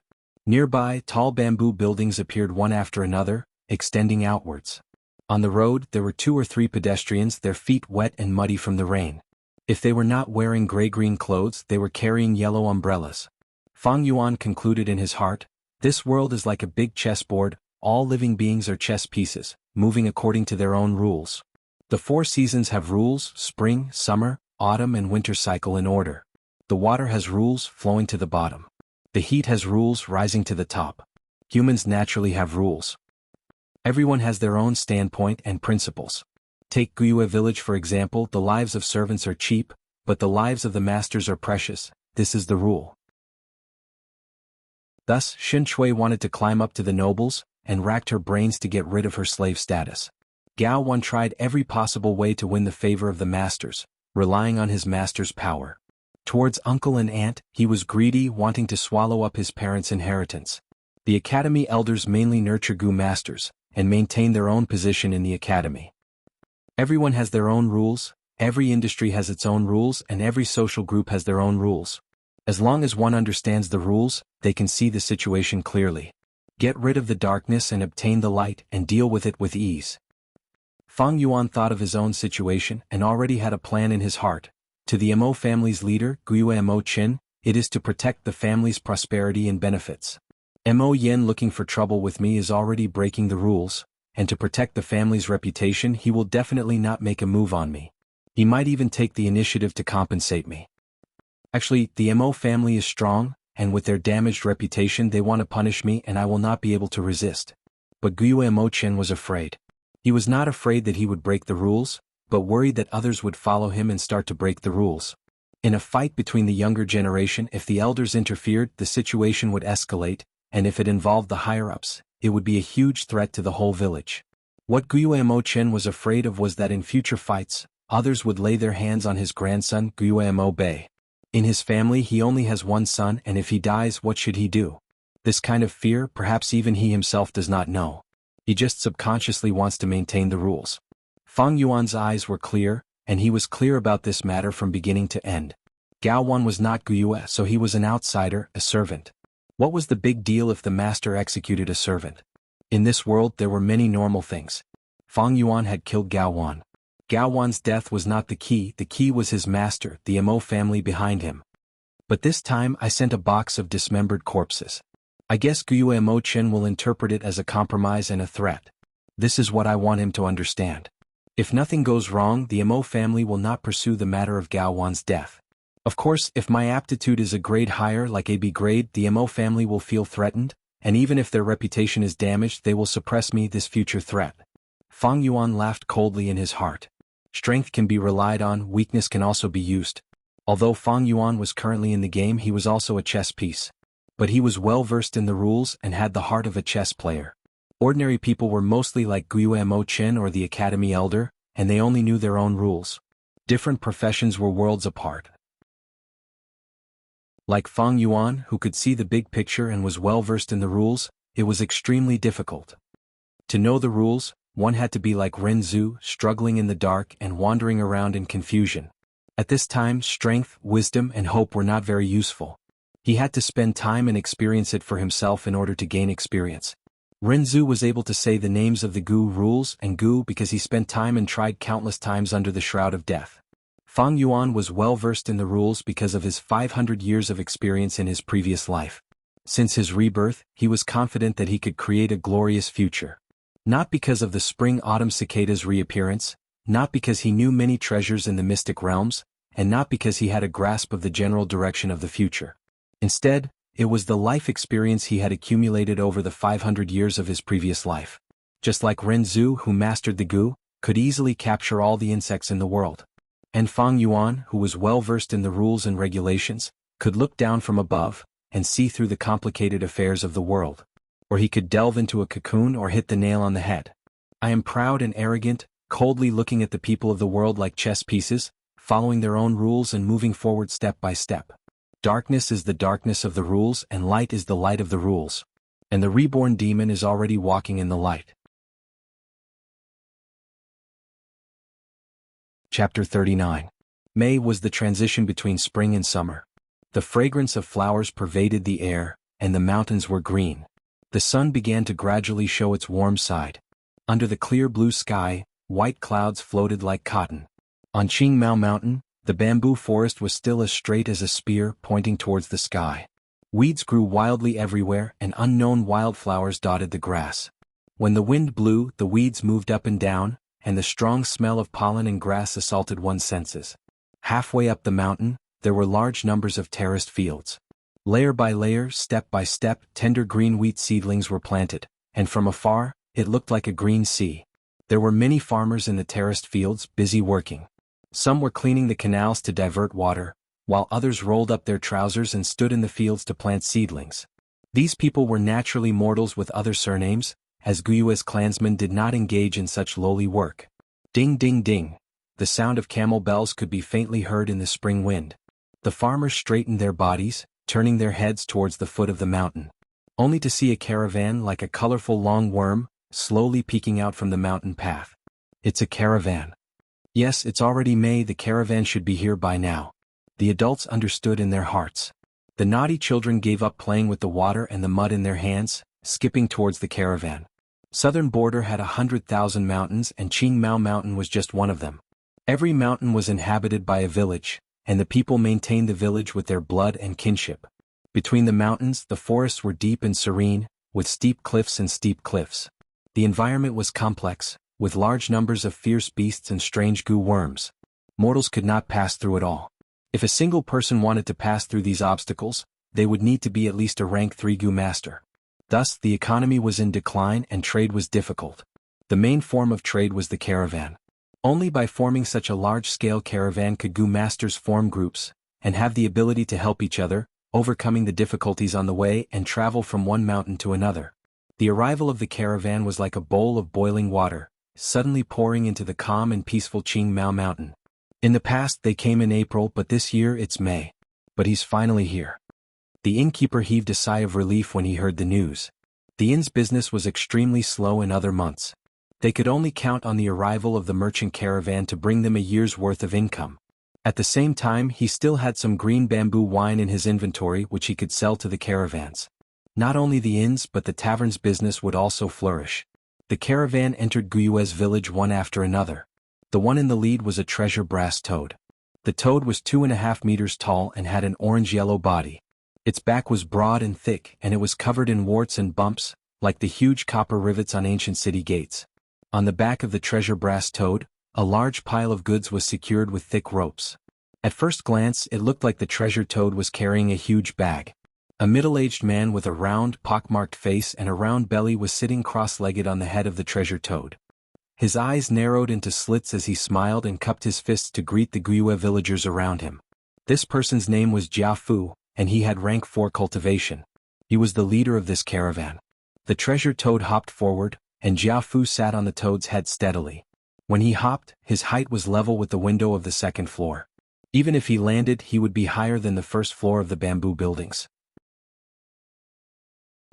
Nearby, tall bamboo buildings appeared one after another, extending outwards. On the road, there were 2 or 3 pedestrians, their feet wet and muddy from the rain. If they were not wearing gray-green clothes, they were carrying yellow umbrellas. Fang Yuan concluded in his heart, this world is like a big chessboard, all living beings are chess pieces, moving according to their own rules. The 4 seasons have rules: spring, summer, autumn and winter cycle in order. The water has rules, flowing to the bottom. The heat has rules, rising to the top. Humans naturally have rules. Everyone has their own standpoint and principles. Take Guyue village for example, the lives of servants are cheap, but the lives of the masters are precious. This is the rule. Thus, Xin Shui wanted to climb up to the nobles, and racked her brains to get rid of her slave status. Gao Wan tried every possible way to win the favor of the masters, relying on his master's power. Towards uncle and aunt, he was greedy, wanting to swallow up his parents' inheritance. The academy elders mainly nurture Gu masters, and maintain their own position in the academy. Everyone has their own rules, every industry has its own rules and every social group has their own rules. As long as one understands the rules, they can see the situation clearly. Get rid of the darkness and obtain the light and deal with it with ease. Fang Yuan thought of his own situation and already had a plan in his heart. To the Mo family's leader, Guyue Mo Qin, it is to protect the family's prosperity and benefits. Mo Yen looking for trouble with me is already breaking the rules, and to protect the family's reputation he will definitely not make a move on me. He might even take the initiative to compensate me. Actually, the Mo family is strong, and with their damaged reputation they want to punish me and I will not be able to resist. But Guyue Mo Qin was afraid. He was not afraid that he would break the rules, but worried that others would follow him and start to break the rules. In a fight between the younger generation, if the elders interfered, the situation would escalate, and if it involved the higher-ups, it would be a huge threat to the whole village. What Guyue Mo Qin was afraid of was that in future fights, others would lay their hands on his grandson Guyue Mo Bei. In his family he only has one son and if he dies what should he do? This kind of fear perhaps even he himself does not know. He just subconsciously wants to maintain the rules. Fang Yuan's eyes were clear, and he was clear about this matter from beginning to end. Gao Wan was not Guyue, so he was an outsider, a servant. What was the big deal if the master executed a servant? In this world there were many normal things. Fang Yuan had killed Gao Wan. Gao Wan's death was not the key was his master, the Mo family behind him. But this time I sent a box of dismembered corpses. I guess Guyue Mo Qin will interpret it as a compromise and a threat. This is what I want him to understand. If nothing goes wrong, the Mo family will not pursue the matter of Gao Wan's death. Of course, if my aptitude is a grade higher like AB grade, the Mo family will feel threatened, and even if their reputation is damaged they will suppress me this future threat. Fang Yuan laughed coldly in his heart. Strength can be relied on, weakness can also be used. Although Fang Yuan was currently in the game he was also a chess piece. But he was well versed in the rules and had the heart of a chess player. Ordinary people were mostly like Guyue Mo Qin or the academy elder, and they only knew their own rules. Different professions were worlds apart. Like Fang Yuan, who could see the big picture and was well versed in the rules, it was extremely difficult. To know the rules, one had to be like Rinzhu, struggling in the dark and wandering around in confusion. At this time, strength, wisdom, and hope were not very useful. He had to spend time and experience it for himself in order to gain experience. Renzu was able to say the names of the Gu rules and Gu because he spent time and tried countless times under the shroud of death. Fang Yuan was well versed in the rules because of his 500 years of experience in his previous life. Since his rebirth, he was confident that he could create a glorious future. Not because of the spring-autumn cicada's reappearance, not because he knew many treasures in the mystic realms, and not because he had a grasp of the general direction of the future. Instead, it was the life experience he had accumulated over the 500 years of his previous life. Just like Renzu, who mastered the Gu, could easily capture all the insects in the world. And Fang Yuan, who was well versed in the rules and regulations, could look down from above and see through the complicated affairs of the world. Or he could delve into a cocoon or hit the nail on the head. I am proud and arrogant, coldly looking at the people of the world like chess pieces, following their own rules and moving forward step by step. Darkness is the darkness of the rules and light is the light of the rules. And the reborn demon is already walking in the light. Chapter 39. May was the transition between spring and summer. The fragrance of flowers pervaded the air, and the mountains were green. The sun began to gradually show its warm side. Under the clear blue sky, white clouds floated like cotton. On Qingmao Mountain, the bamboo forest was still as straight as a spear pointing towards the sky. Weeds grew wildly everywhere and unknown wildflowers dotted the grass. When the wind blew, the weeds moved up and down, and the strong smell of pollen and grass assaulted one's senses. Halfway up the mountain, there were large numbers of terraced fields. Layer by layer, step by step, tender green wheat seedlings were planted, and from afar, it looked like a green sea. There were many farmers in the terraced fields, busy working. Some were cleaning the canals to divert water, while others rolled up their trousers and stood in the fields to plant seedlings. These people were naturally mortals with other surnames, as Guyue's clansmen did not engage in such lowly work. Ding ding ding. The sound of camel bells could be faintly heard in the spring wind. The farmers straightened their bodies, turning their heads towards the foot of the mountain, only to see a caravan like a colorful long worm, slowly peeking out from the mountain path. It's a caravan. Yes, it's already May, the caravan should be here by now. The adults understood in their hearts. The naughty children gave up playing with the water and the mud in their hands, skipping towards the caravan. Southern border had 100,000 mountains and Qingmao Mountain was just one of them. Every mountain was inhabited by a village, and the people maintained the village with their blood and kinship. Between the mountains, the forests were deep and serene, with steep cliffs and steep cliffs. The environment was complex, with large numbers of fierce beasts and strange Gu worms. Mortals could not pass through it all. If a single person wanted to pass through these obstacles, they would need to be at least a rank 3 Gu master. Thus, the economy was in decline and trade was difficult. The main form of trade was the caravan. Only by forming such a large-scale caravan could Gu masters form groups, and have the ability to help each other, overcoming the difficulties on the way and travel from one mountain to another. The arrival of the caravan was like a bowl of boiling water, suddenly pouring into the calm and peaceful Qingmao Mountain. In the past they came in April, but this year it's May. But he's finally here. The innkeeper heaved a sigh of relief when he heard the news. The inn's business was extremely slow in other months. They could only count on the arrival of the merchant caravan to bring them a year's worth of income. At the same time, he still had some green bamboo wine in his inventory which he could sell to the caravans. Not only the inns but the tavern's business would also flourish. The caravan entered Guyue's village one after another. The one in the lead was a treasure brass toad. The toad was 2.5 meters tall and had an orange-yellow body. Its back was broad and thick and it was covered in warts and bumps, like the huge copper rivets on ancient city gates. On the back of the treasure brass toad, a large pile of goods was secured with thick ropes. At first glance it looked like the treasure toad was carrying a huge bag. A middle-aged man with a round, pockmarked face and a round belly was sitting cross-legged on the head of the treasure toad. His eyes narrowed into slits as he smiled and cupped his fists to greet the Guyue villagers around him. This person's name was Jianghu, and he had rank 4 cultivation. He was the leader of this caravan. The treasure toad hopped forward, and Jianghu sat on the toad's head steadily. When he hopped, his height was level with the window of the second floor. Even if he landed, he would be higher than the first floor of the bamboo buildings.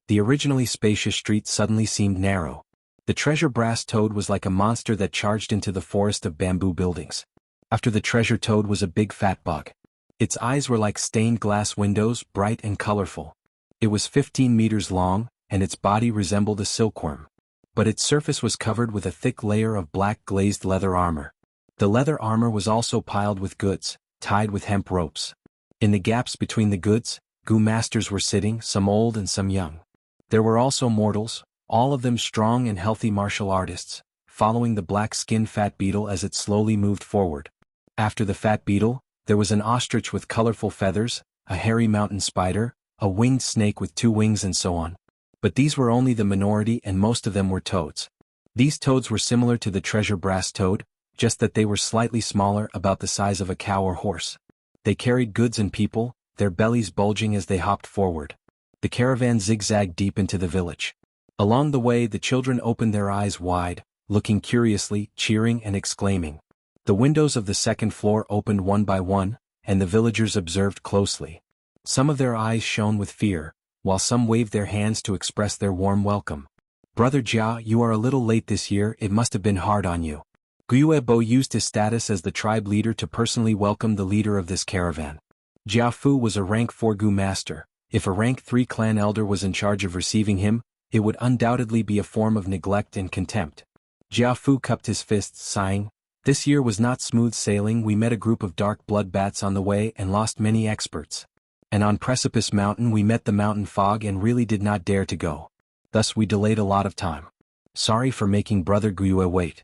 The originally spacious street suddenly seemed narrow. The treasure brass toad was like a monster that charged into the forest of bamboo buildings. After the treasure toad was a big fat bug. Its eyes were like stained glass windows, bright and colorful. It was 15 meters long, and its body resembled a silkworm. But its surface was covered with a thick layer of black glazed leather armor. The leather armor was also piled with goods, tied with hemp ropes. In the gaps between the goods, Gu masters were sitting, some old and some young. There were also mortals, all of them strong and healthy martial artists, following the black-skinned fat beetle as it slowly moved forward. After the fat beetle, there was an ostrich with colorful feathers, a hairy mountain spider, a winged snake with 2 wings and so on. But these were only the minority and most of them were toads. These toads were similar to the treasure brass toad, just that they were slightly smaller, about the size of a cow or horse. They carried goods and people, their bellies bulging as they hopped forward. The caravan zigzagged deep into the village. Along the way the children opened their eyes wide, looking curiously, cheering and exclaiming. The windows of the second floor opened one by one, and the villagers observed closely. Some of their eyes shone with fear, while some waved their hands to express their warm welcome. "Brother Jia, you are a little late this year, it must have been hard on you." Guiyuebo used his status as the tribe leader to personally welcome the leader of this caravan. Jia Fu was a rank 4 Gu master. If a rank 3 clan elder was in charge of receiving him, it would undoubtedly be a form of neglect and contempt. Jia Fu cupped his fists, sighing. "This year was not smooth sailing. We met a group of dark blood bats on the way and lost many experts. And on Precipice Mountain we met the mountain fog and really did not dare to go. Thus we delayed a lot of time. Sorry for making Brother Guyue wait."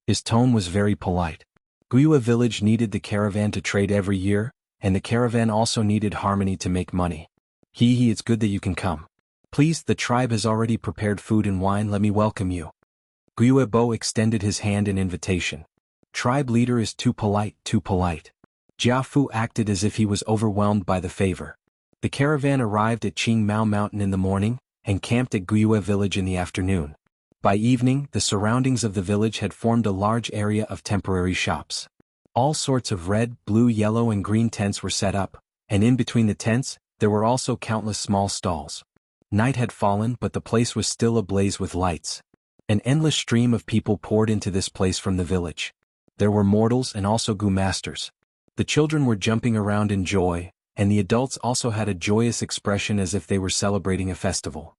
His tone was very polite. Guyue village needed the caravan to trade every year, and the caravan also needed harmony to make money. It's good that you can come. Please, the tribe has already prepared food and wine, let me welcome you." Guyuebo extended his hand in invitation. Tribe leader is too polite, too polite. Jia Fu acted as if he was overwhelmed by the favor. The caravan arrived at Qingmao Mountain in the morning, and camped at Guyue village in the afternoon. By evening, the surroundings of the village had formed a large area of temporary shops. All sorts of red, blue, yellow and green tents were set up, and in between the tents, there were also countless small stalls. Night had fallen but the place was still ablaze with lights. An endless stream of people poured into this place from the village. There were mortals and also Gu masters. The children were jumping around in joy, and the adults also had a joyous expression as if they were celebrating a festival.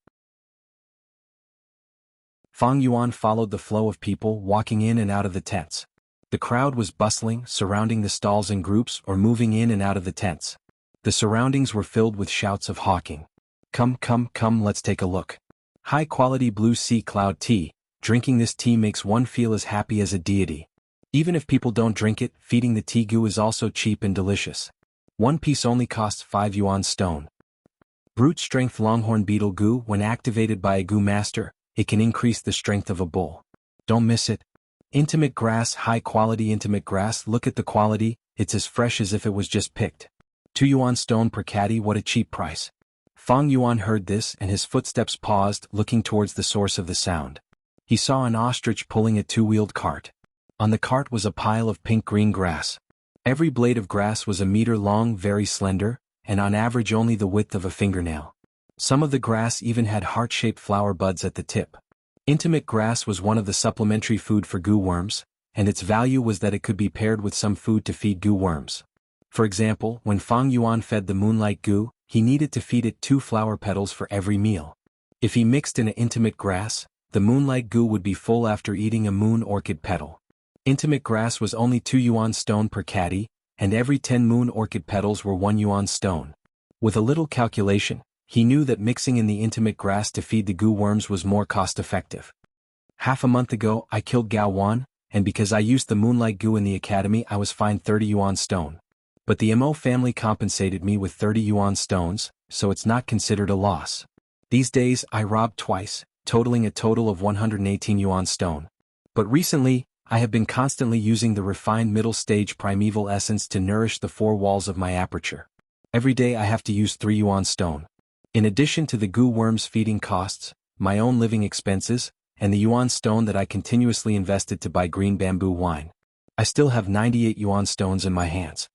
Fang Yuan followed the flow of people walking in and out of the tents. The crowd was bustling, surrounding the stalls in groups or moving in and out of the tents. The surroundings were filled with shouts of hawking. "Come, come, come, let's take a look. High-quality blue sea cloud tea. Drinking this tea makes one feel as happy as a deity. Even if people don't drink it, feeding the tea gu is also cheap and delicious. One piece only costs 5 yuan stone. Brute strength longhorn beetle gu. When activated by a gu master, it can increase the strength of a bull. Don't miss it. Intimate grass, high-quality intimate grass. Look at the quality, it's as fresh as if it was just picked. 2 yuan stone per caddy, what a cheap price." Fang Yuan heard this and his footsteps paused, looking towards the source of the sound. He saw an ostrich pulling a 2-wheeled cart. On the cart was a pile of pink-green grass. Every blade of grass was a meter long, very slender, and on average only the width of a fingernail. Some of the grass even had heart-shaped flower buds at the tip. Intimate grass was one of the supplementary food for gu worms, and its value was that it could be paired with some food to feed gu worms. For example, when Fang Yuan fed the moonlight gu, he needed to feed it 2 flower petals for every meal. If he mixed in an intimate grass, the moonlight gu would be full after eating a moon orchid petal. Intimate grass was only 2 yuan stone per caddy, and every 10 moon orchid petals were 1 yuan stone. With a little calculation, he knew that mixing in the intimate grass to feed the gu worms was more cost-effective. Half a month ago, I killed Gao Wan, and because I used the moonlight gu in the academy I was fined 30 yuan stone. But the Mo family compensated me with 30 yuan stones, so it's not considered a loss. These days I robbed twice, totaling a total of 118 yuan stone. But recently, I have been constantly using the refined middle stage primeval essence to nourish the 4 walls of my aperture. Every day I have to use 3 yuan stone. In addition to the gu worms feeding costs, my own living expenses, and the yuan stone that I continuously invested to buy green bamboo wine, I still have 98 yuan stones in my hands.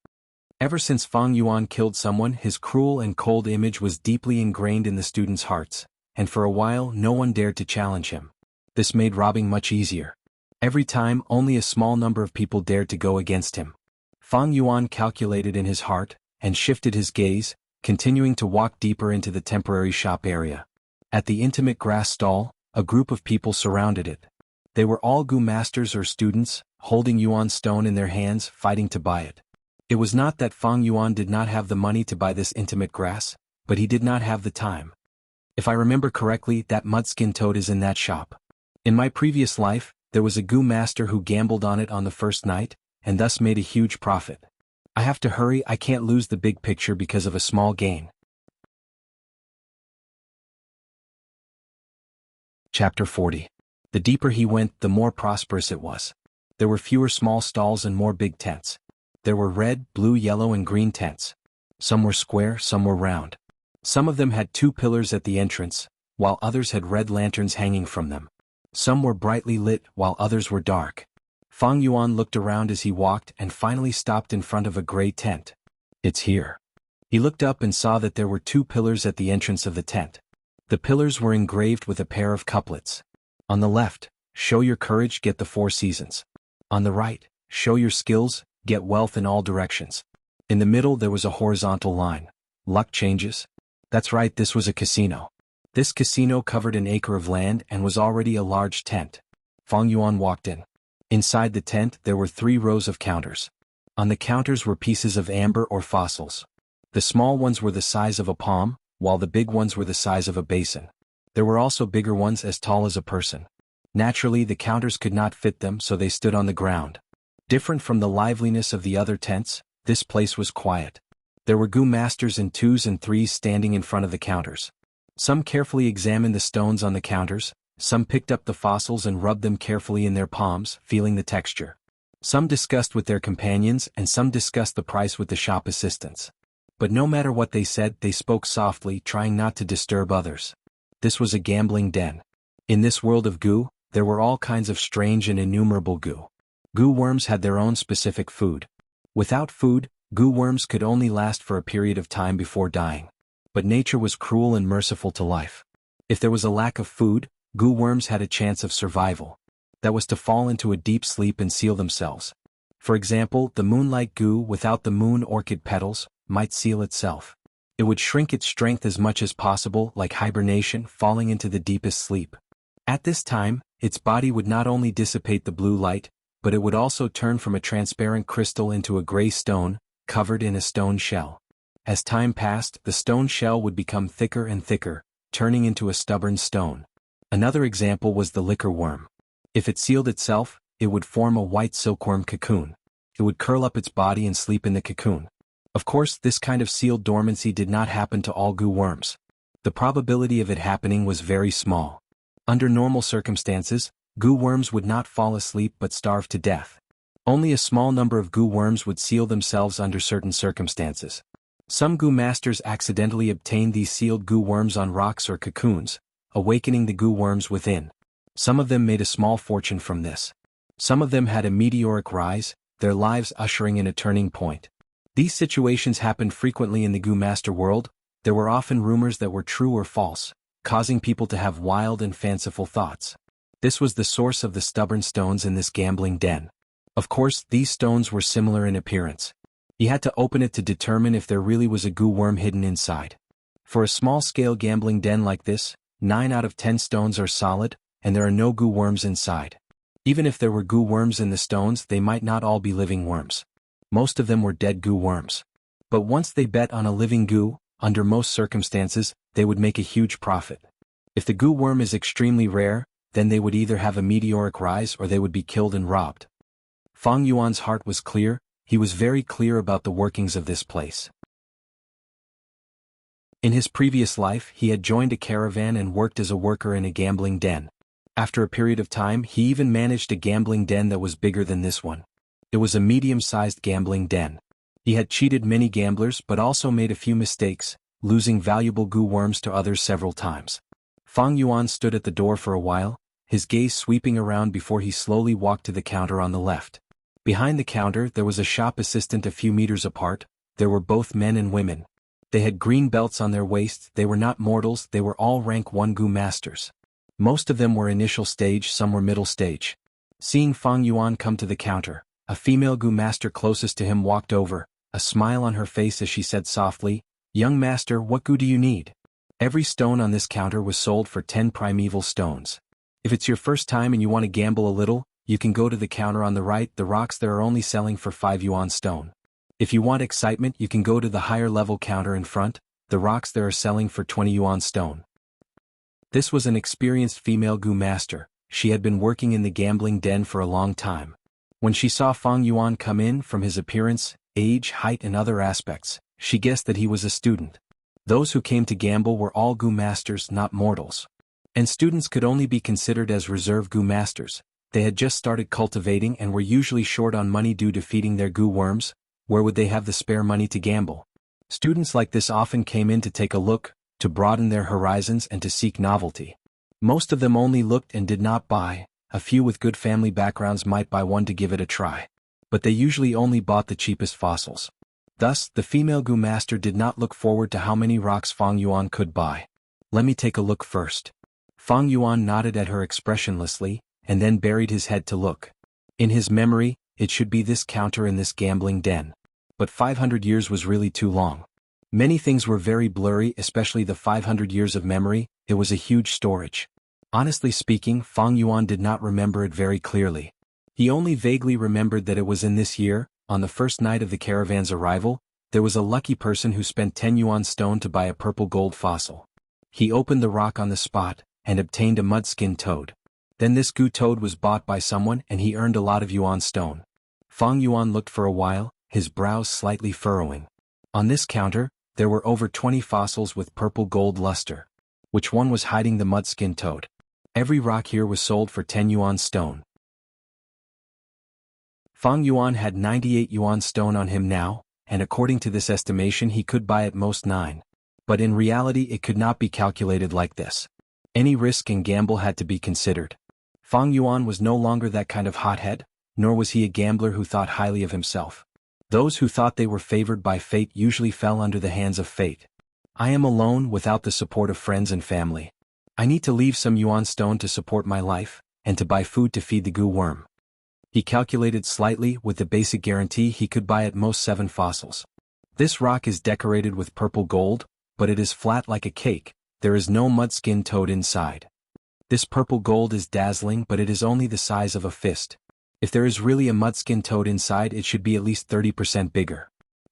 Ever since Fang Yuan killed someone, his cruel and cold image was deeply ingrained in the students' hearts, and for a while no one dared to challenge him. This made robbing much easier. Every time, only a small number of people dared to go against him. Fang Yuan calculated in his heart, and shifted his gaze, continuing to walk deeper into the temporary shop area. At the intimate grass stall, a group of people surrounded it. They were all Gu masters or students, holding yuan stone in their hands, fighting to buy it. It was not that Fang Yuan did not have the money to buy this intimate grass, but he did not have the time. If I remember correctly, that mudskin toad is in that shop. In my previous life, there was a Gu master who gambled on it on the first night, and thus made a huge profit. I have to hurry, I can't lose the big picture because of a small gain. Chapter 40. The deeper he went, the more prosperous it was. There were fewer small stalls and more big tents. There were red, blue, yellow, and green tents. Some were square, some were round. Some of them had 2 pillars at the entrance, while others had red lanterns hanging from them. Some were brightly lit, while others were dark. Fang Yuan looked around as he walked and finally stopped in front of a gray tent. It's here. He looked up and saw that there were 2 pillars at the entrance of the tent. The pillars were engraved with a pair of couplets. On the left, show your courage, get the 4 seasons. On the right, show your skills, get wealth in all directions. In the middle there was a horizontal line. Luck changes? That's right, this was a casino. This casino covered an acre of land and was already a large tent. Fang Yuan walked in. Inside the tent there were 3 rows of counters. On the counters were pieces of amber or fossils. The small ones were the size of a palm, while the big ones were the size of a basin. There were also bigger ones as tall as a person. Naturally, the counters could not fit them, so they stood on the ground. Different from the liveliness of the other tents, this place was quiet. There were Gu masters in 2s and 3s standing in front of the counters. Some carefully examined the stones on the counters, some picked up the fossils and rubbed them carefully in their palms, feeling the texture. Some discussed with their companions and some discussed the price with the shop assistants. But no matter what they said, they spoke softly, trying not to disturb others. This was a gambling den. In this world of Gu, there were all kinds of strange and innumerable Gu. Gu worms had their own specific food. Without food, Gu worms could only last for a period of time before dying. But nature was cruel and merciful to life. If there was a lack of food, Gu worms had a chance of survival. That was to fall into a deep sleep and seal themselves. For example, the moonlight Gu without the moon orchid petals might seal itself. It would shrink its strength as much as possible, like hibernation, falling into the deepest sleep. At this time, its body would not only dissipate the blue light, but it would also turn from a transparent crystal into a gray stone, covered in a stone shell. As time passed, the stone shell would become thicker and thicker, turning into a stubborn stone. Another example was the liquor worm. If it sealed itself, it would form a white silkworm cocoon. It would curl up its body and sleep in the cocoon. Of course, this kind of sealed dormancy did not happen to all Gu worms. The probability of it happening was very small. Under normal circumstances, Gu worms would not fall asleep but starve to death. Only a small number of Gu worms would seal themselves under certain circumstances. Some Gu masters accidentally obtained these sealed Gu worms on rocks or cocoons, awakening the Gu worms within. Some of them made a small fortune from this. Some of them had a meteoric rise, their lives ushering in a turning point. These situations happened frequently in the Gu master world. There were often rumors that were true or false, causing people to have wild and fanciful thoughts. This was the source of the stubborn stones in this gambling den. Of course, these stones were similar in appearance. He had to open it to determine if there really was a Gu worm hidden inside. For a small-scale gambling den like this, 9 out of 10 stones are solid, and there are no Gu worms inside. Even if there were Gu worms in the stones, they might not all be living worms. Most of them were dead Gu worms. But once they bet on a living Gu, under most circumstances, they would make a huge profit. If the Gu worm is extremely rare, then they would either have a meteoric rise or they would be killed and robbed. Fang Yuan's heart was clear. He was very clear about the workings of this place. In his previous life, he had joined a caravan and worked as a worker in a gambling den. After a period of time, he even managed a gambling den that was bigger than this one. It was a medium-sized gambling den. He had cheated many gamblers but also made a few mistakes, losing valuable Gu worms to others several times. Fang Yuan stood at the door for a while, his gaze sweeping around before he slowly walked to the counter on the left. Behind the counter there was a shop assistant a few meters apart. There were both men and women. They had green belts on their waists. They were not mortals, they were all rank 1 Gu masters. Most of them were initial stage, some were middle stage. Seeing Fang Yuan come to the counter, a female Gu master closest to him walked over, a smile on her face as she said softly, "Young master, what Gu do you need?" Every stone on this counter was sold for 10 primeval stones. If it's your first time and you want to gamble a little, you can go to the counter on the right. The rocks there are only selling for 5 yuan stone. If you want excitement, you can go to the higher level counter in front. The rocks there are selling for 20 yuan stone. This was an experienced female gu master. She had been working in the gambling den for a long time. When she saw Fang Yuan come in, from his appearance, age, height and other aspects, she guessed that he was a student. Those who came to gamble were all gu masters, not mortals. And students could only be considered as reserve gu masters. They had just started cultivating and were usually short on money due to feeding their gu worms. Where would they have the spare money to gamble? Students like this often came in to take a look, to broaden their horizons and to seek novelty. Most of them only looked and did not buy. A few with good family backgrounds might buy one to give it a try. But they usually only bought the cheapest fossils. Thus, the female gu master did not look forward to how many rocks Fang Yuan could buy. Let me take a look first. Fang Yuan nodded at her expressionlessly, and then buried his head to look. In his memory, it should be this counter in this gambling den. But 500 years was really too long. Many things were very blurry, especially the 500 years of memory. It was a huge storage. Honestly speaking, Fang Yuan did not remember it very clearly. He only vaguely remembered that it was in this year, on the first night of the caravan's arrival, there was a lucky person who spent 10 yuan stone to buy a purple gold fossil. He opened the rock on the spot, and obtained a mud-skin toad. Then this gu toad was bought by someone and he earned a lot of yuan stone. Fang Yuan looked for a while, his brows slightly furrowing. On this counter, there were over 20 fossils with purple gold luster. Which one was hiding the mud-skin toad? Every rock here was sold for 10 yuan stone. Fang Yuan had 98 yuan stone on him now, and according to this estimation he could buy at most 9. But in reality it could not be calculated like this. Any risk and gamble had to be considered. Fang Yuan was no longer that kind of hothead, nor was he a gambler who thought highly of himself. Those who thought they were favored by fate usually fell under the hands of fate. I am alone without the support of friends and family. I need to leave some yuan stone to support my life, and to buy food to feed the gu worm. He calculated slightly. With the basic guarantee he could buy at most 7 fossils. This rock is decorated with purple gold, but it is flat like a cake. There is no mud-skin toad inside. This purple gold is dazzling, but it is only the size of a fist. If there is really a mud-skin toad inside, it should be at least 30% bigger.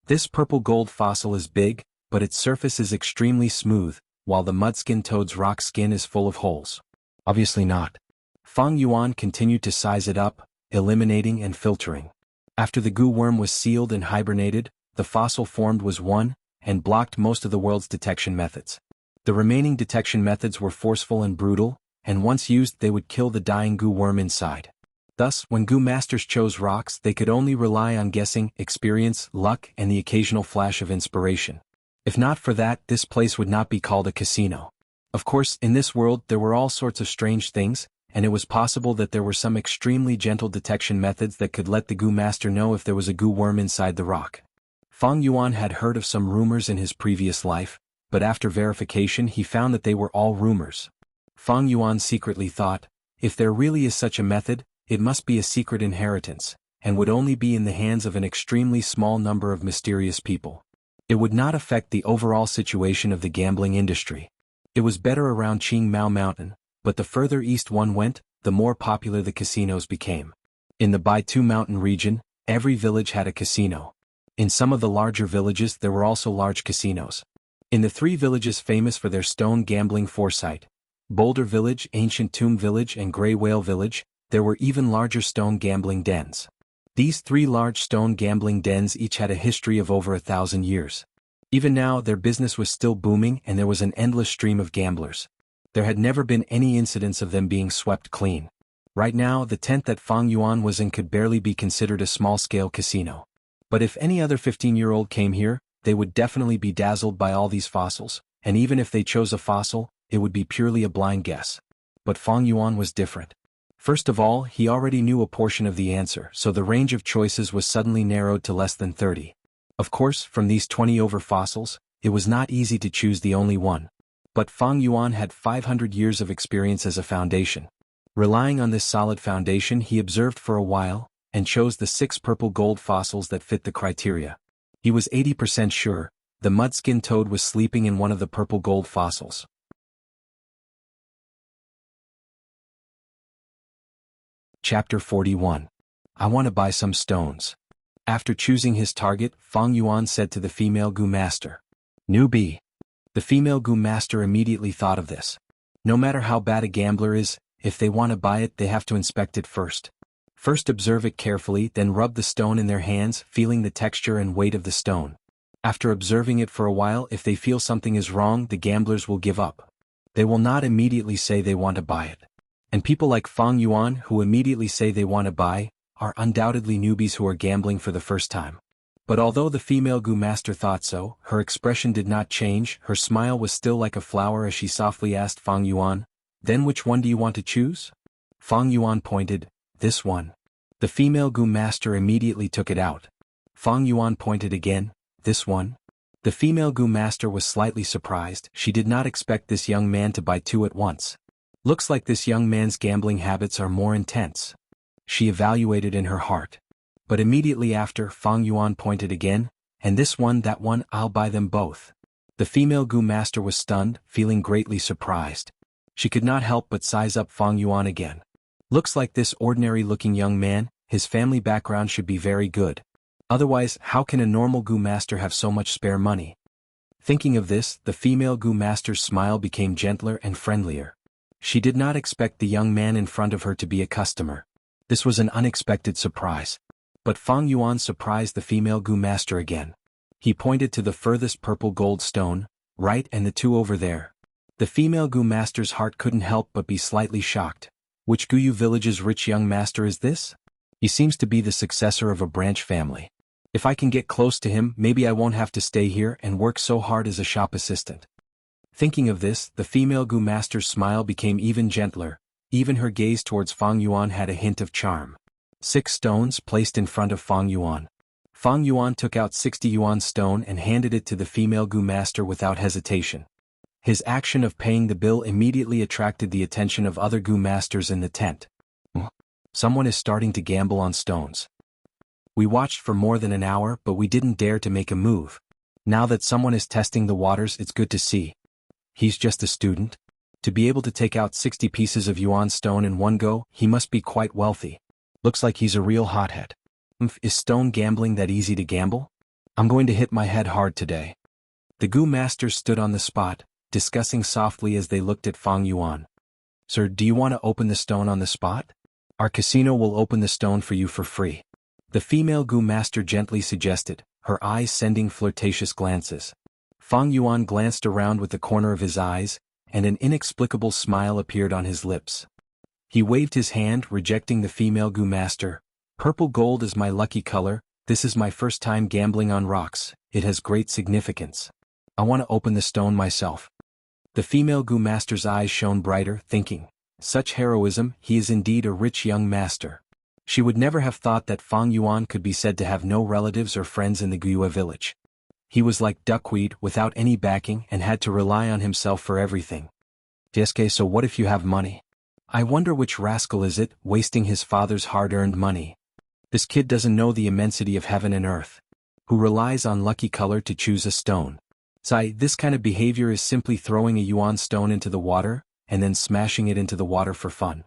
This purple gold fossil is big, but its surface is extremely smooth, while the mud-skin toad's rock skin is full of holes. Obviously not. Fang Yuan continued to size it up, eliminating and filtering. After the gu worm was sealed and hibernated, the fossil formed was 1, and blocked most of the world's detection methods. The remaining detection methods were forceful and brutal, and once used they would kill the dying gu worm inside. Thus, when gu masters chose rocks, they could only rely on guessing, experience, luck, and the occasional flash of inspiration. If not for that, this place would not be called a casino. Of course, in this world there were all sorts of strange things, and it was possible that there were some extremely gentle detection methods that could let the gu master know if there was a gu worm inside the rock. Fang Yuan had heard of some rumors in his previous life, but after verification he found that they were all rumors. Fang Yuan secretly thought, if there really is such a method, it must be a secret inheritance, and would only be in the hands of an extremely small number of mysterious people. It would not affect the overall situation of the gambling industry. It was better around Qingmao Mountain, but the further east one went, the more popular the casinos became. In the Baitu Mountain region, every village had a casino. In some of the larger villages there were also large casinos. In the 3 villages famous for their stone gambling foresight, Boulder Village, Ancient Tomb Village and Grey Whale Village, there were even larger stone gambling dens. These 3 large stone gambling dens each had a history of over 1,000 years. Even now their business was still booming and there was an endless stream of gamblers. There had never been any incidents of them being swept clean. Right now the tent that Fang Yuan was in could barely be considered a small-scale casino. But if any other 15-year-old came here, they would definitely be dazzled by all these fossils, and even if they chose a fossil, it would be purely a blind guess. But Fang Yuan was different. First of all, he already knew a portion of the answer, so the range of choices was suddenly narrowed to less than 30. Of course, from these 20 over fossils, it was not easy to choose the only one. But Fang Yuan had 500 years of experience as a foundation. Relying on this solid foundation he observed for a while, and chose the 6 purple gold fossils that fit the criteria. He was 80% sure, The mudskin toad was sleeping in one of the purple gold fossils. Chapter 41. I want to buy some stones. After choosing his target, Fang Yuan said to the female Gu master. Newbie. The female Gu master immediately thought of this. No matter how bad a gambler is, if they want to buy it they have to inspect it first. First observe it carefully, then rub the stone in their hands, feeling the texture and weight of the stone. After observing it for a while, if they feel something is wrong, the gamblers will give up. They will not immediately say they want to buy it. And people like Fang Yuan who immediately say they want to buy, are undoubtedly newbies who are gambling for the first time. But although the female Gu master thought so, her expression did not change, her smile was still like a flower as she softly asked Fang Yuan, "Then which one do you want to choose?" Fang Yuan pointed, "This one." The female Gu master immediately took it out. Fang Yuan pointed again, "This one?" The female Gu master was slightly surprised, she did not expect this young man to buy two at once. Looks like this young man's gambling habits are more intense. She evaluated in her heart. But immediately after, Fang Yuan pointed again, "And this one, that one, I'll buy them both." The female Gu master was stunned, feeling greatly surprised. She could not help but size up Fang Yuan again. Looks like this ordinary-looking young man, his family background should be very good. Otherwise, how can a normal Gu master have so much spare money? Thinking of this, the female Gu master's smile became gentler and friendlier. She did not expect the young man in front of her to be a customer. This was an unexpected surprise. But Fang Yuan surprised the female Gu master again. He pointed to the furthest purple gold stone, "Right, and the two over there." The female Gu master's heart couldn't help but be slightly shocked. Which Guyu village's rich young master is this? He seems to be the successor of a branch family. If I can get close to him, maybe I won't have to stay here and work so hard as a shop assistant. Thinking of this, the female Gu master's smile became even gentler, even her gaze towards Fang Yuan had a hint of charm. 6 stones placed in front of Fang Yuan. Fang Yuan took out 60 yuan stone and handed it to the female Gu master without hesitation. His action of paying the bill immediately attracted the attention of other Gu masters in the tent. Someone is starting to gamble on stones. We watched for more than an hour but we didn't dare to make a move. Now that someone is testing the waters, it's good to see. He's just a student. To be able to take out 60 pieces of yuan stone in one go, he must be quite wealthy. Looks like he's a real hothead. Is stone gambling that easy to gamble? I'm going to hit my head hard today. The Gu masters stood on the spot, discussing softly as they looked at Fang Yuan. "Sir, do you want to open the stone on the spot? Our casino will open the stone for you for free." The female Gu master gently suggested, her eyes sending flirtatious glances. Fang Yuan glanced around with the corner of his eyes, and an inexplicable smile appeared on his lips. He waved his hand, rejecting the female Gu master. "Purple gold is my lucky color, this is my first time gambling on rocks, it has great significance. I want to open the stone myself." The female Gu master's eyes shone brighter, thinking, "Such heroism, he is indeed a rich young master." She would never have thought that Fang Yuan could be said to have no relatives or friends in the Guiyue village. He was like duckweed, without any backing, and had to rely on himself for everything. "Deske, so what if you have money? I wonder which rascal is it, wasting his father's hard-earned money. This kid doesn't know the immensity of heaven and earth. Who relies on lucky color to choose a stone. Sai, this kind of behavior is simply throwing a yuan stone into the water, and then smashing it into the water for fun."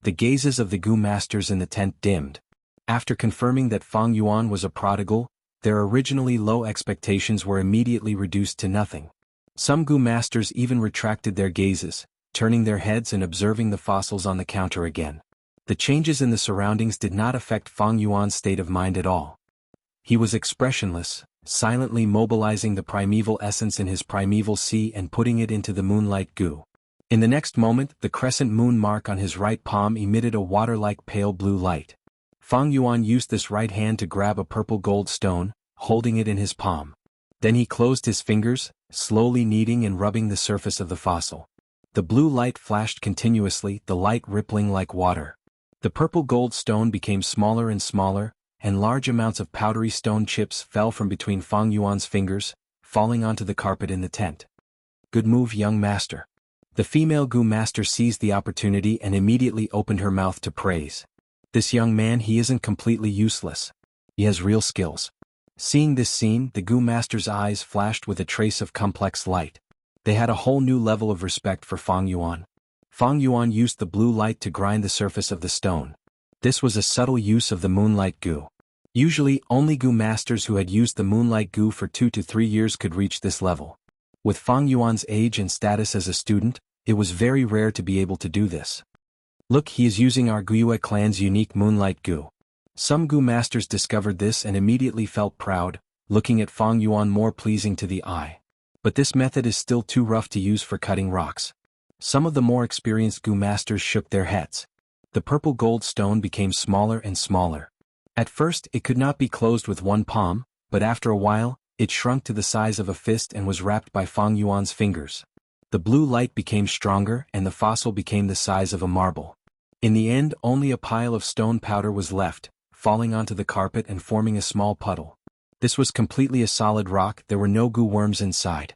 The gazes of the Gu masters in the tent dimmed. After confirming that Fang Yuan was a prodigal, their originally low expectations were immediately reduced to nothing. Some Gu masters even retracted their gazes, turning their heads and observing the fossils on the counter again. The changes in the surroundings did not affect Fang Yuan's state of mind at all. He was expressionless, silently mobilizing the primeval essence in his primeval sea and putting it into the moonlight Gu. In the next moment, the crescent moon mark on his right palm emitted a water-like pale blue light. Fang Yuan used this right hand to grab a purple gold stone, holding it in his palm. Then he closed his fingers, slowly kneading and rubbing the surface of the fossil. The blue light flashed continuously, the light rippling like water. The purple gold stone became smaller and smaller, and large amounts of powdery stone chips fell from between Fang Yuan's fingers, falling onto the carpet in the tent. "Good move, young master." The female Gu master seized the opportunity and immediately opened her mouth to praise. "This young man, he isn't completely useless. He has real skills. Seeing this scene, the Gu Master's eyes flashed with a trace of complex light. They had a whole new level of respect for Fang Yuan. Fang Yuan used the blue light to grind the surface of the stone. This was a subtle use of the moonlight Gu. Usually, only Gu Masters who had used the moonlight Gu for 2 to 3 years could reach this level. With Fang Yuan's age and status as a student, it was very rare to be able to do this. Look, he is using our Guyue clan's unique moonlight Gu. Some Gu Masters discovered this and immediately felt proud, looking at Fang Yuan more pleasing to the eye. But this method is still too rough to use for cutting rocks. Some of the more experienced Gu Masters shook their heads. The purple gold stone became smaller and smaller. At first, it could not be closed with one palm, but after a while, it shrunk to the size of a fist and was wrapped by Fang Yuan's fingers. The blue light became stronger and the fossil became the size of a marble. In the end, only a pile of stone powder was left, falling onto the carpet and forming a small puddle. This was completely a solid rock, there were no Gu worms inside.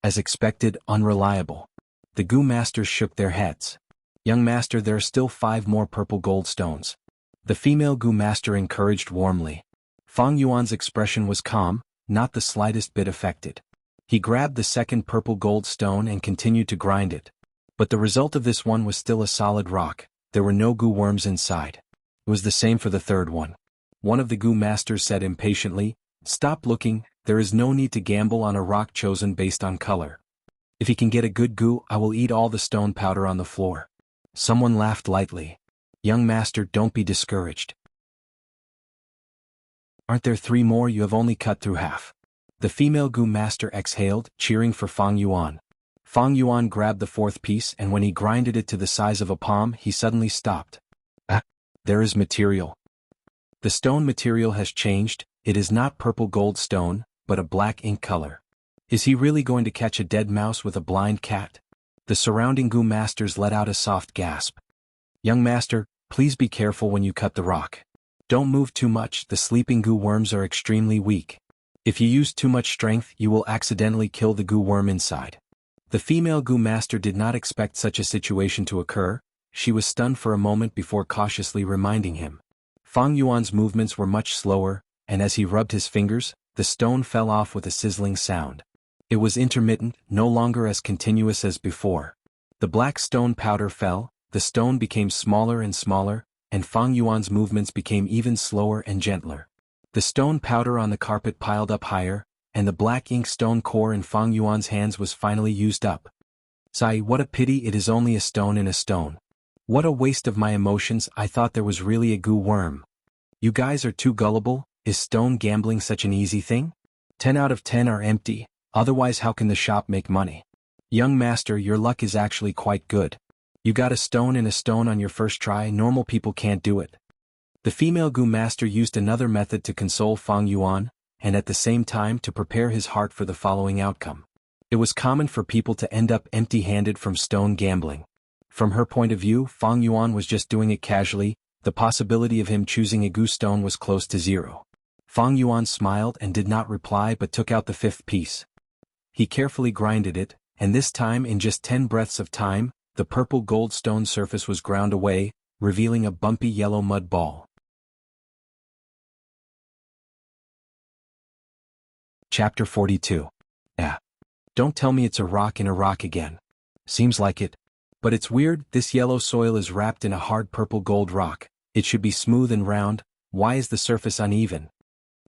As expected, unreliable. The Gu Masters shook their heads. Young Master, there are still 5 more purple gold stones. The female Gu Master encouraged warmly. Fang Yuan's expression was calm, not the slightest bit affected. He grabbed the second purple gold stone and continued to grind it. But the result of this one was still a solid rock, there were no Gu worms inside. It was the same for the third one. One of the Gu Masters said impatiently, "Stop looking, there is no need to gamble on a rock chosen based on color. If he can get a good Gu, I will eat all the stone powder on the floor." Someone laughed lightly. "Young Master, don't be discouraged. Aren't there 3 more? You have only cut through half." The female Gu Master exhaled, cheering for Fang Yuan. Fang Yuan grabbed the 4th piece and when he grinded it to the size of a palm, he suddenly stopped. "Ah, there is material. The stone material has changed, it is not purple gold stone, but a black ink color. Is he really going to catch a dead mouse with a blind cat?" The surrounding Gu Masters let out a soft gasp. "Young Master, please be careful when you cut the rock. Don't move too much, the sleeping Gu worms are extremely weak. If you use too much strength, you will accidentally kill the Gu worm inside." The female Gu Master did not expect such a situation to occur, she was stunned for a moment before cautiously reminding him. Fang Yuan's movements were much slower, and as he rubbed his fingers, the stone fell off with a sizzling sound. It was intermittent, no longer as continuous as before. The black stone powder fell, the stone became smaller and smaller, and Fang Yuan's movements became even slower and gentler. The stone powder on the carpet piled up higher, and the black ink stone core in Fang Yuan's hands was finally used up. "Sigh, what a pity it is only a stone in a stone. What a waste of my emotions, I thought there was really a Gu worm. You guys are too gullible, is stone gambling such an easy thing? 10 out of 10 are empty. Otherwise how can the shop make money? Young Master, your luck is actually quite good. You got a stone in a stone on your first try, normal people can't do it." The female Gu Master used another method to console Fang Yuan, and at the same time to prepare his heart for the following outcome. It was common for people to end up empty-handed from stone gambling. From her point of view, Fang Yuan was just doing it casually, the possibility of him choosing a Gu stone was close to 0. Fang Yuan smiled and did not reply but took out the 5th piece. He carefully grinded it, and this time in just 10 breaths of time, the purple gold stone surface was ground away, revealing a bumpy yellow mud ball. Chapter 42. Ah. Don't tell me it's a rock in a rock again. Seems like it. But it's weird, this yellow soil is wrapped in a hard purple gold rock, it should be smooth and round, why is the surface uneven?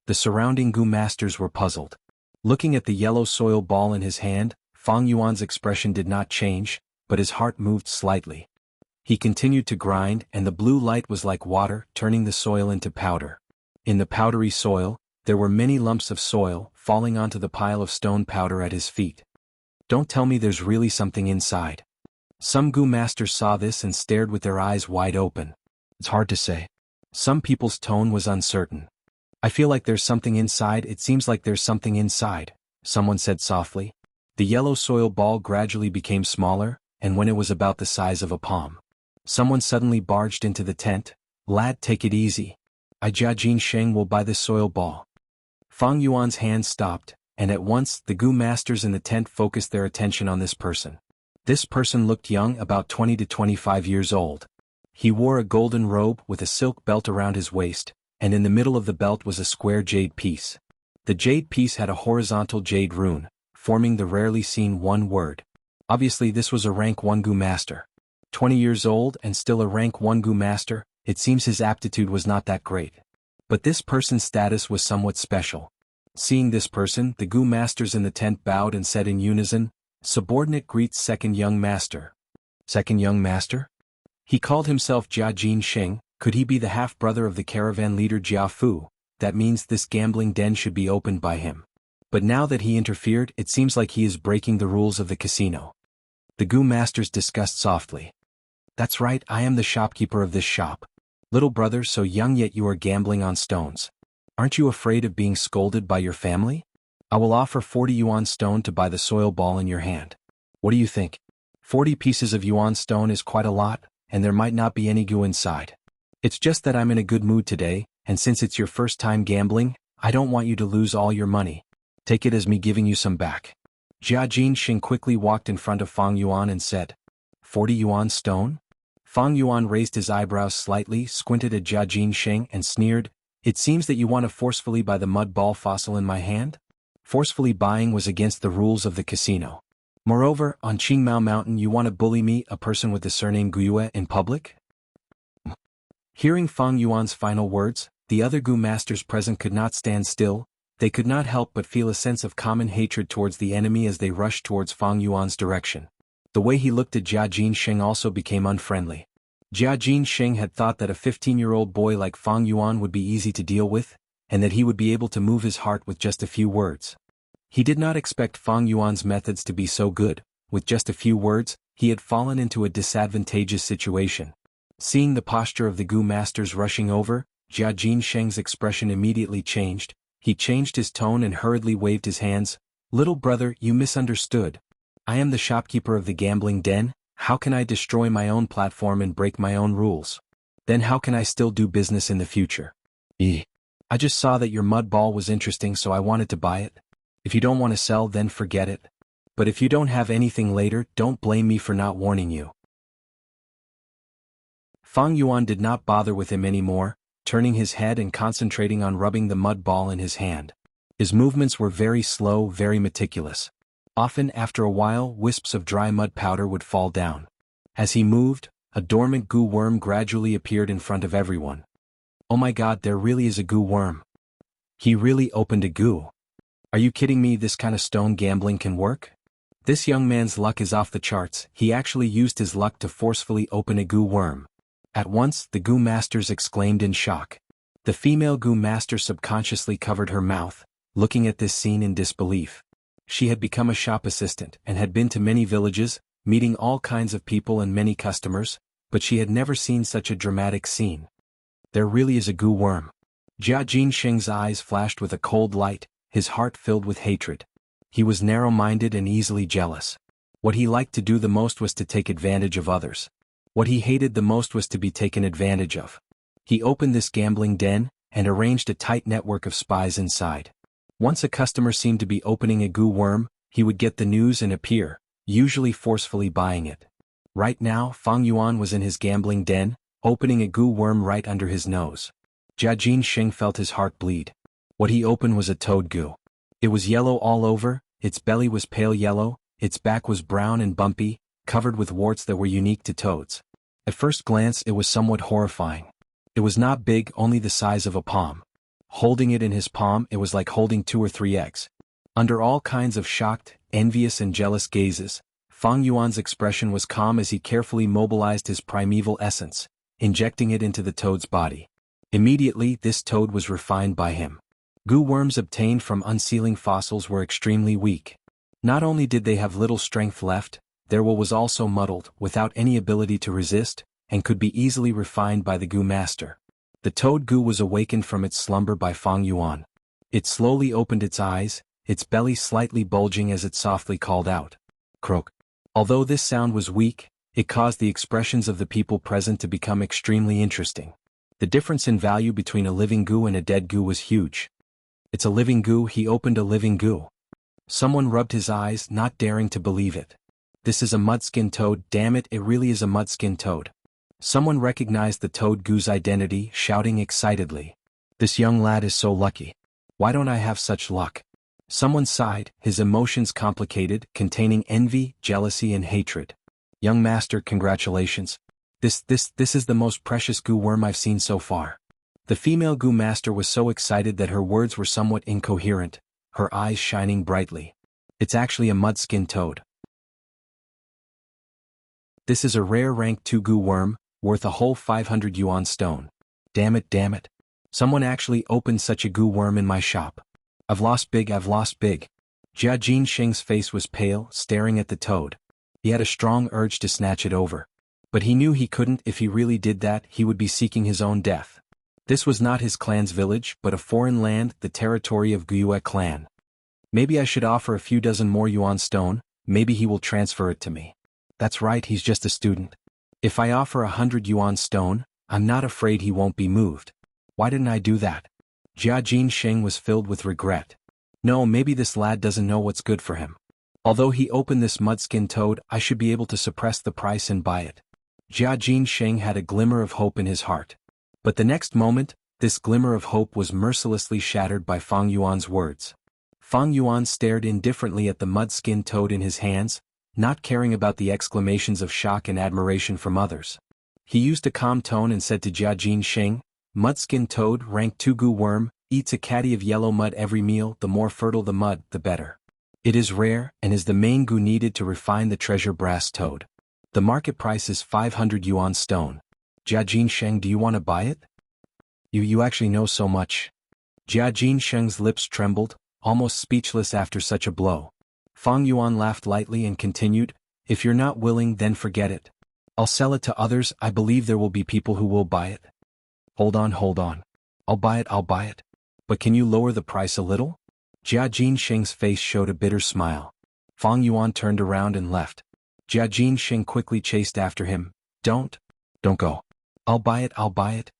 The surrounding Gu Masters were puzzled. Looking at the yellow soil ball in his hand, Fang Yuan's expression did not change, but his heart moved slightly. He continued to grind and the blue light was like water, turning the soil into powder. In the powdery soil, there were many lumps of soil, falling onto the pile of stone powder at his feet. Don't tell me there's really something inside. Some Gu Masters saw this and stared with their eyes wide open. It's hard to say. Some people's tone was uncertain. I feel like there's something inside, it seems like there's something inside, someone said softly. The yellow soil ball gradually became smaller, and when it was about the size of a palm, someone suddenly barged into the tent. Lad, take it easy. I Jia Sheng will buy this soil ball. Fang Yuan's hand stopped, and at once the Gu Masters in the tent focused their attention on this person. This person looked young, about 20 to 25 years old. He wore a golden robe with a silk belt around his waist, and in the middle of the belt was a square jade piece. The jade piece had a horizontal jade rune, forming the rarely seen one word. Obviously this was a rank 1 Gu master. 20 years old and still a rank 1 Gu master, it seems his aptitude was not that great. But this person's status was somewhat special. Seeing this person, the Gu masters in the tent bowed and said in unison, "Subordinate greets second young master." Second young master? He called himself Jia Sheng. Could he be the half-brother of the caravan leader Jia Fu? That means this gambling den should be opened by him. But now that he interfered, it seems like he is breaking the rules of the casino. The Gu masters discussed softly. "That's right, I am the shopkeeper of this shop. Little brother, so young yet you are gambling on stones. Aren't you afraid of being scolded by your family? I will offer 40 yuan stone to buy the soil ball in your hand. What do you think? 40 pieces of yuan stone is quite a lot, and there might not be any Gu inside. It's just that I'm in a good mood today, and since it's your first time gambling, I don't want you to lose all your money. Take it as me giving you some back." Jia Jinxing quickly walked in front of Fang Yuan and said, 40 yuan stone? Fang Yuan raised his eyebrows slightly, squinted at Jia Jinxing and sneered, "It seems that you want to forcefully buy the mud ball fossil in my hand?" Forcefully buying was against the rules of the casino. Moreover, on Qingmao Mountain you want to bully me, a person with the surname Guyue, in public? Hearing Fang Yuan's final words, the other Gu masters present could not stand still. They could not help but feel a sense of common hatred towards the enemy as they rushed towards Fang Yuan's direction. The way he looked at Jia Jinxing also became unfriendly. Jia Jinxing had thought that a 15-year-old boy like Fang Yuan would be easy to deal with, and that he would be able to move his heart with just a few words. He did not expect Fang Yuan's methods to be so good. With just a few words, he had fallen into a disadvantageous situation. Seeing the posture of the Gu masters rushing over, Jia Jinxing's expression immediately changed. He changed his tone and hurriedly waved his hands. "Little brother, you misunderstood. I am the shopkeeper of the gambling den. How can I destroy my own platform and break my own rules? Then how can I still do business in the future? I just saw that your mud ball was interesting, so I wanted to buy it. If you don't want to sell, then forget it. But if you don't have anything later, don't blame me for not warning you." Fang Yuan did not bother with him anymore, turning his head and concentrating on rubbing the mud ball in his hand. His movements were very slow, very meticulous. Often after a while, wisps of dry mud powder would fall down. As he moved, a dormant Gu worm gradually appeared in front of everyone. "Oh my god, there really is a Gu worm. He really opened a Gu. Are you kidding me? This kind of stone gambling can work? This young man's luck is off the charts. He actually used his luck to forcefully open a Gu worm." At once, the Gu masters exclaimed in shock. The female Gu master subconsciously covered her mouth, looking at this scene in disbelief. She had become a shop assistant and had been to many villages, meeting all kinds of people and many customers, but she had never seen such a dramatic scene. There really is a Gu worm. Jia Jinxing's eyes flashed with a cold light, his heart filled with hatred. He was narrow-minded and easily jealous. What he liked to do the most was to take advantage of others. What he hated the most was to be taken advantage of. He opened this gambling den, and arranged a tight network of spies inside. Once a customer seemed to be opening a Gu worm, he would get the news and appear, usually forcefully buying it. Right now, Fang Yuan was in his gambling den, opening a Gu worm right under his nose. Jia Jinxing felt his heart bleed. What he opened was a toad Gu. It was yellow all over, its belly was pale yellow, its back was brown and bumpy, covered with warts that were unique to toads. At first glance it was somewhat horrifying. It was not big, only the size of a palm. Holding it in his palm, it was like holding 2 or 3 eggs. Under all kinds of shocked, envious and jealous gazes, Fang Yuan's expression was calm as he carefully mobilized his primeval essence, injecting it into the toad's body. Immediately, this toad was refined by him. Gu worms obtained from unsealing fossils were extremely weak. Not only did they have little strength left, their will was also muddled, without any ability to resist, and could be easily refined by the Gu master. The toad Gu was awakened from its slumber by Fang Yuan. It slowly opened its eyes, its belly slightly bulging as it softly called out, "Croak." Although this sound was weak, it caused the expressions of the people present to become extremely interesting. The difference in value between a living Gu and a dead Gu was huge. "It's a living Gu, he opened a living Gu." Someone rubbed his eyes, not daring to believe it. "This is a mudskin toad, damn it, it really is a mudskin toad." Someone recognized the toad Gu's identity, shouting excitedly, "This young lad is so lucky. Why don't I have such luck? Someone sighed, his emotions complicated, containing envy, jealousy and hatred. Young master, congratulations. This is the most precious goo worm I've seen so far. The female goo master was so excited that her words were somewhat incoherent, her eyes shining brightly. It's actually a mudskin toad. This is a rare rank 2 goo worm, worth a whole 500 yuan stone. Damn it. Someone actually opened such a goo worm in my shop. I've lost big. Jia Jinsheng's face was pale, staring at the toad. He had a strong urge to snatch it over. But he knew he couldn't. If he really did that, he would be seeking his own death. This was not his clan's village, but a foreign land, the territory of Guyue clan. Maybe I should offer a few dozen more yuan stone, maybe he will transfer it to me. That's right, he's just a student. If I offer 100 yuan stone, I'm not afraid he won't be moved. Why didn't I do that? Jia Jinsheng was filled with regret. No, maybe this lad doesn't know what's good for him. Although he opened this mudskin toad, I should be able to suppress the price and buy it. Jia Jinsheng had a glimmer of hope in his heart. But the next moment, this glimmer of hope was mercilessly shattered by Fang Yuan's words. Fang Yuan stared indifferently at the mudskin toad in his hands, not caring about the exclamations of shock and admiration from others. He used a calm tone and said to Jia Jinsheng, "Mudskin toad, rank 2 goo worm, eats a caddy of yellow mud every meal. The more fertile the mud, the better. It is rare and is the main goo needed to refine the treasure brass toad. The market price is 500 yuan stone. Jia Jinsheng, do you want to buy it? You actually know so much." Jia Jinsheng's lips trembled, almost speechless after such a blow. Fang Yuan laughed lightly and continued, "If you're not willing, then forget it. I'll sell it to others. I believe there will be people who will buy it." Hold on. I'll buy it. But can you lower the price a little? Jia Jinsheng's face showed a bitter smile. Fang Yuan turned around and left. Jia Jinsheng quickly chased after him. Don't go. I'll buy it.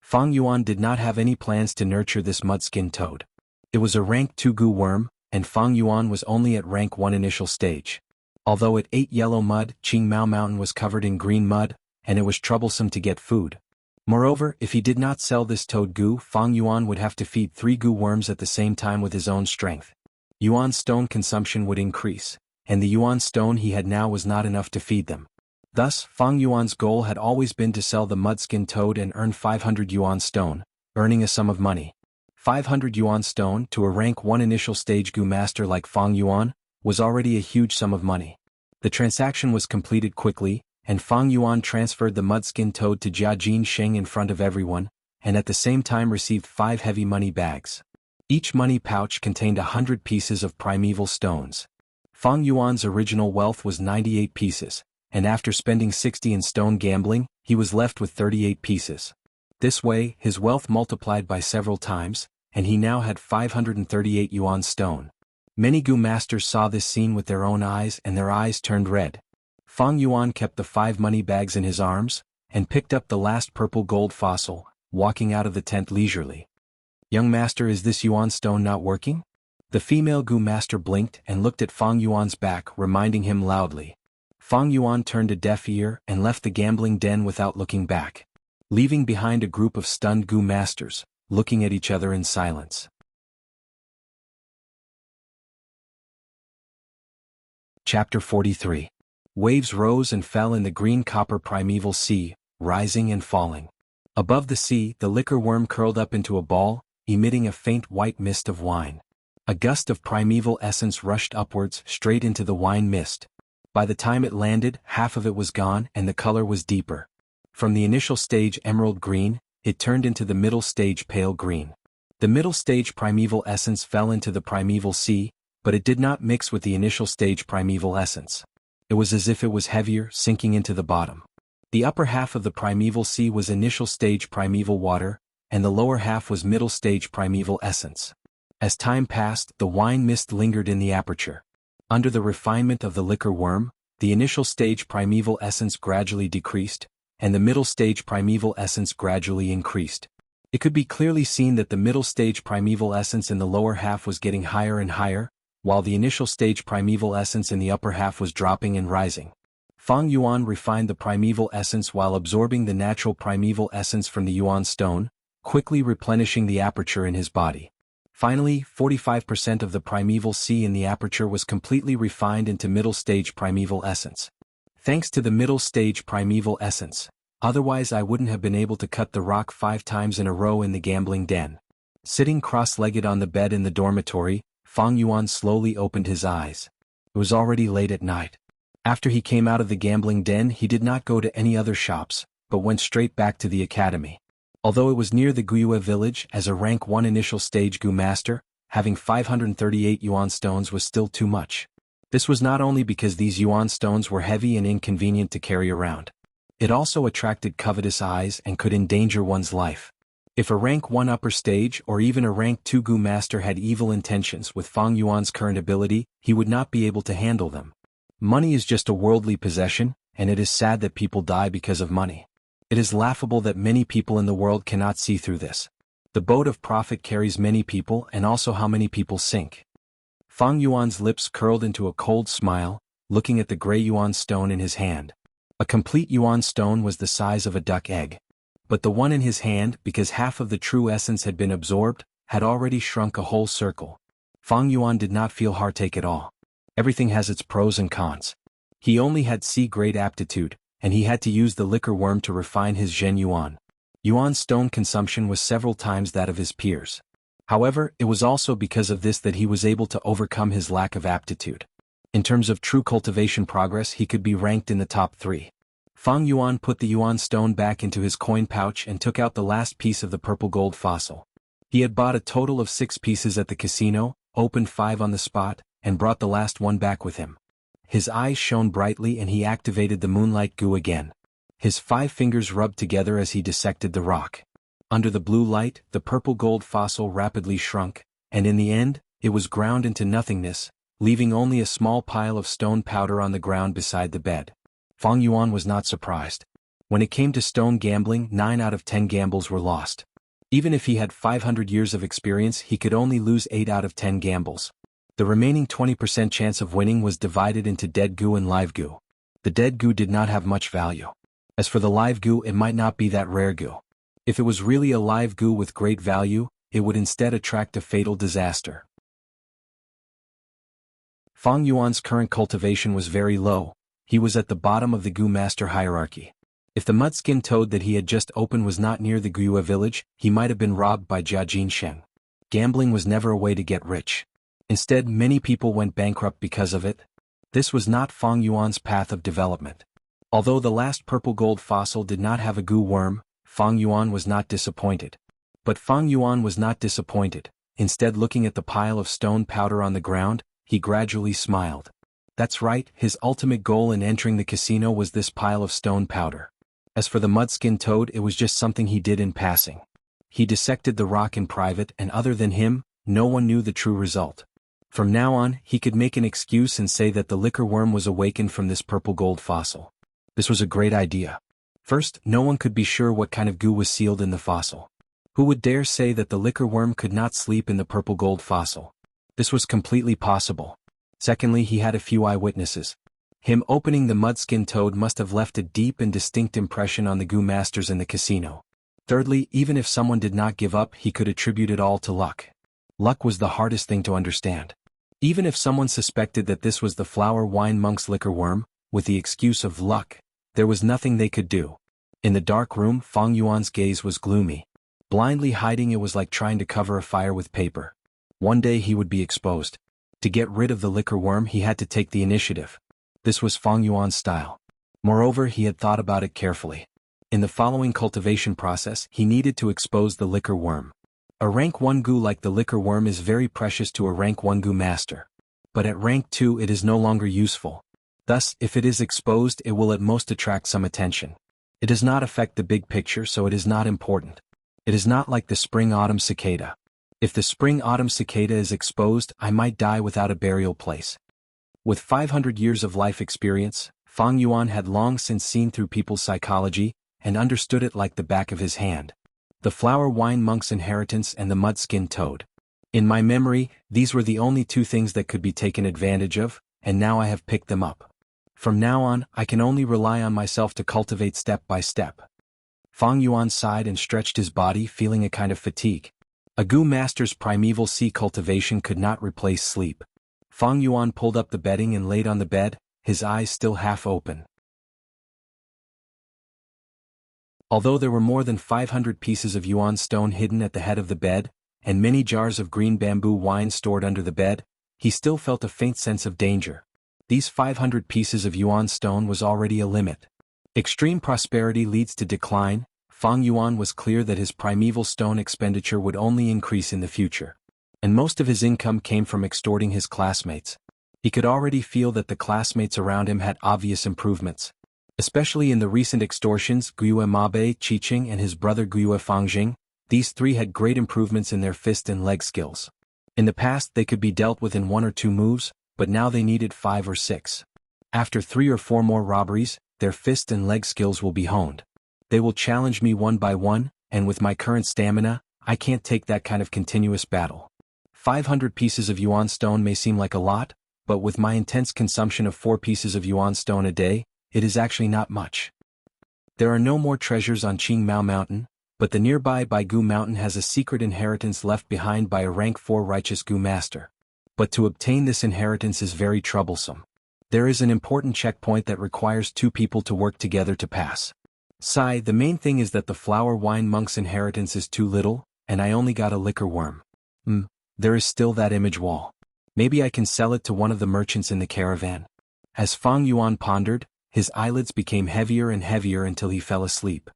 Fang Yuan did not have any plans to nurture this mudskin toad. It was a rank 2 goo worm, and Fang Yuan was only at rank 1 initial stage. Although it ate yellow mud, Qingmao Mountain was covered in green mud, and it was troublesome to get food. Moreover, if he did not sell this toad goo, Fang Yuan would have to feed 3 goo worms at the same time with his own strength. Yuan stone consumption would increase, and the yuan stone he had now was not enough to feed them. Thus, Fang Yuan's goal had always been to sell the mudskin toad and earn 500 yuan stone, earning a sum of money. 500 yuan stone to a rank 1 initial stage goo master like Fang Yuan was already a huge sum of money. The transaction was completed quickly, and Fang Yuan transferred the mudskin toad to Jia Jinsheng in front of everyone, and at the same time received 5 heavy money bags. Each money pouch contained 100 pieces of primeval stones. Fang Yuan's original wealth was 98 pieces, and after spending 60 in stone gambling, he was left with 38 pieces. This way, his wealth multiplied by several times, and he now had 538 yuan stone. Many goo masters saw this scene with their own eyes and their eyes turned red. Fang Yuan kept the 5 money bags in his arms, and picked up the last purple gold fossil, walking out of the tent leisurely. "Young master, is this yuan stone not working?" The female goo master blinked and looked at Fang Yuan's back, reminding him loudly. Fang Yuan turned a deaf ear and left the gambling den without looking back, leaving behind a group of stunned goo masters, looking at each other in silence. Chapter 43. Waves rose and fell in the green copper primeval sea, rising and falling. Above the sea, the liquor worm curled up into a ball, emitting a faint white mist of wine. A gust of primeval essence rushed upwards, straight into the wine mist. By the time it landed, half of it was gone and the color was deeper. From the initial stage emerald green, it turned into the middle stage pale green. The middle stage primeval essence fell into the primeval sea, but it did not mix with the initial stage primeval essence. It was as if it was heavier, sinking into the bottom. The upper half of the primeval sea was initial stage primeval water, and the lower half was middle stage primeval essence. As time passed, the wine mist lingered in the aperture. Under the refinement of the liquor worm, the initial stage primeval essence gradually decreased, and the middle stage primeval essence gradually increased. It could be clearly seen that the middle stage primeval essence in the lower half was getting higher and higher, while the initial stage primeval essence in the upper half was dropping and rising. Fang Yuan refined the primeval essence while absorbing the natural primeval essence from the yuan stone, quickly replenishing the aperture in his body. Finally, 45% of the primeval sea in the aperture was completely refined into middle-stage primeval essence. Thanks to the middle-stage primeval essence, otherwise I wouldn't have been able to cut the rock 5 times in a row in the gambling den. Sitting cross-legged on the bed in the dormitory, Fang Yuan slowly opened his eyes. It was already late at night. After he came out of the gambling den, he did not go to any other shops, but went straight back to the academy. Although it was near the Guiyue village, as a rank 1 initial stage Gu master, having 538 yuan stones was still too much. This was not only because these yuan stones were heavy and inconvenient to carry around. It also attracted covetous eyes and could endanger one's life. If a rank 1 upper stage or even a rank 2 Gu master had evil intentions with Fang Yuan's current ability, he would not be able to handle them. Money is just a worldly possession, and it is sad that people die because of money. It is laughable that many people in the world cannot see through this. The boat of profit carries many people and also how many people sink. Fang Yuan's lips curled into a cold smile, looking at the gray yuan stone in his hand. A complete yuan stone was the size of a duck egg. But the one in his hand, because half of the true essence had been absorbed, had already shrunk a whole circle. Fang Yuan did not feel heartache at all. Everything has its pros and cons. He only had C-grade aptitude, and he had to use the liquor worm to refine his Zhen Yuan. Yuan stone consumption was several times that of his peers. However, it was also because of this that he was able to overcome his lack of aptitude. In terms of true cultivation progress, he could be ranked in the top 3. Fang Yuan put the yuan stone back into his coin pouch and took out the last piece of the purple gold fossil. He had bought a total of 6 pieces at the casino, opened 5 on the spot, and brought the last one back with him. His eyes shone brightly and he activated the moonlight goo again. His 5 fingers rubbed together as he dissected the rock. Under the blue light, the purple gold fossil rapidly shrunk, and in the end, it was ground into nothingness, leaving only a small pile of stone powder on the ground beside the bed. Fang Yuan was not surprised. When it came to stone gambling, 9 out of 10 gambles were lost. Even if he had 500 years of experience, he could only lose 8 out of 10 gambles. The remaining 20% chance of winning was divided into dead goo and live goo. The dead goo did not have much value. As for the live goo, it might not be that rare goo. If it was really a live goo with great value, it would instead attract a fatal disaster. Fang Yuan's current cultivation was very low. He was at the bottom of the Gu master hierarchy. If the mud-skin toad that he had just opened was not near the Guiyue village, he might have been robbed by Jia Jinsheng. Gambling was never a way to get rich. Instead, many people went bankrupt because of it. This was not Fang Yuan's path of development. Although the last purple gold fossil did not have a Gu worm, Fang Yuan was not disappointed. But Fang Yuan was not disappointed. Instead, looking at the pile of stone powder on the ground, he gradually smiled. That's right, his ultimate goal in entering the casino was this pile of stone powder. As for the mud-skin toad, it was just something he did in passing. He dissected the rock in private, and other than him, no one knew the true result. From now on, he could make an excuse and say that the liquor worm was awakened from this purple gold fossil. This was a great idea. First, no one could be sure what kind of goo was sealed in the fossil. Who would dare say that the liquor worm could not sleep in the purple gold fossil? This was completely possible. Secondly, he had a few eyewitnesses. Him opening the mud-skin toad must have left a deep and distinct impression on the Gu masters in the casino. Thirdly, even if someone did not give up, he could attribute it all to luck. Luck was the hardest thing to understand. Even if someone suspected that this was the flower wine monk's liquor worm, with the excuse of luck, there was nothing they could do. In the dark room, Fang Yuan's gaze was gloomy. Blindly hiding it was like trying to cover a fire with paper. One day he would be exposed. To get rid of the liquor worm, he had to take the initiative. This was Fang Yuan's style. Moreover, he had thought about it carefully. In the following cultivation process, he needed to expose the liquor worm. A rank 1 Gu like the liquor worm is very precious to a rank 1 Gu master. But at rank 2 it is no longer useful. Thus, if it is exposed, it will at most attract some attention. It does not affect the big picture, so it is not important. It is not like the spring-autumn cicada. If the spring-autumn cicada is exposed, I might die without a burial place. With 500 years of life experience, Fang Yuan had long since seen through people's psychology, and understood it like the back of his hand. The flower wine monk's inheritance and the mud-skin toad. In my memory, these were the only 2 things that could be taken advantage of, and now I have picked them up. From now on, I can only rely on myself to cultivate step by step. Fang Yuan sighed and stretched his body, feeling a kind of fatigue. A Gu master's primeval sea cultivation could not replace sleep. Fang Yuan pulled up the bedding and laid on the bed, his eyes still half open. Although there were more than 500 pieces of yuan stone hidden at the head of the bed, and many jars of green bamboo wine stored under the bed, he still felt a faint sense of danger. These 500 pieces of yuan stone was already a limit. Extreme prosperity leads to decline. Fang Yuan was clear that his primeval stone expenditure would only increase in the future. And most of his income came from extorting his classmates. He could already feel that the classmates around him had obvious improvements. Especially in the recent extortions, Guiyue Mabe, Qiqing and his brother Guiyue Fangjing, these three had great improvements in their fist and leg skills. In the past they could be dealt with in 1 or 2 moves, but now they needed 5 or 6. After 3 or 4 more robberies, their fist and leg skills will be honed. They will challenge me one by one, and with my current stamina, I can't take that kind of continuous battle. 500 pieces of yuan stone may seem like a lot, but with my intense consumption of 4 pieces of yuan stone a day, it is actually not much. There are no more treasures on Qingmao Mountain, but the nearby Baigu Mountain has a secret inheritance left behind by a rank 4 righteous Gu master. But to obtain this inheritance is very troublesome. There is an important checkpoint that requires 2 people to work together to pass. Sai, the main thing is that the flower wine monk's inheritance is too little, and I only got a liquor worm. There is still that image wall. Maybe I can sell it to one of the merchants in the caravan. As Fang Yuan pondered, his eyelids became heavier and heavier until he fell asleep.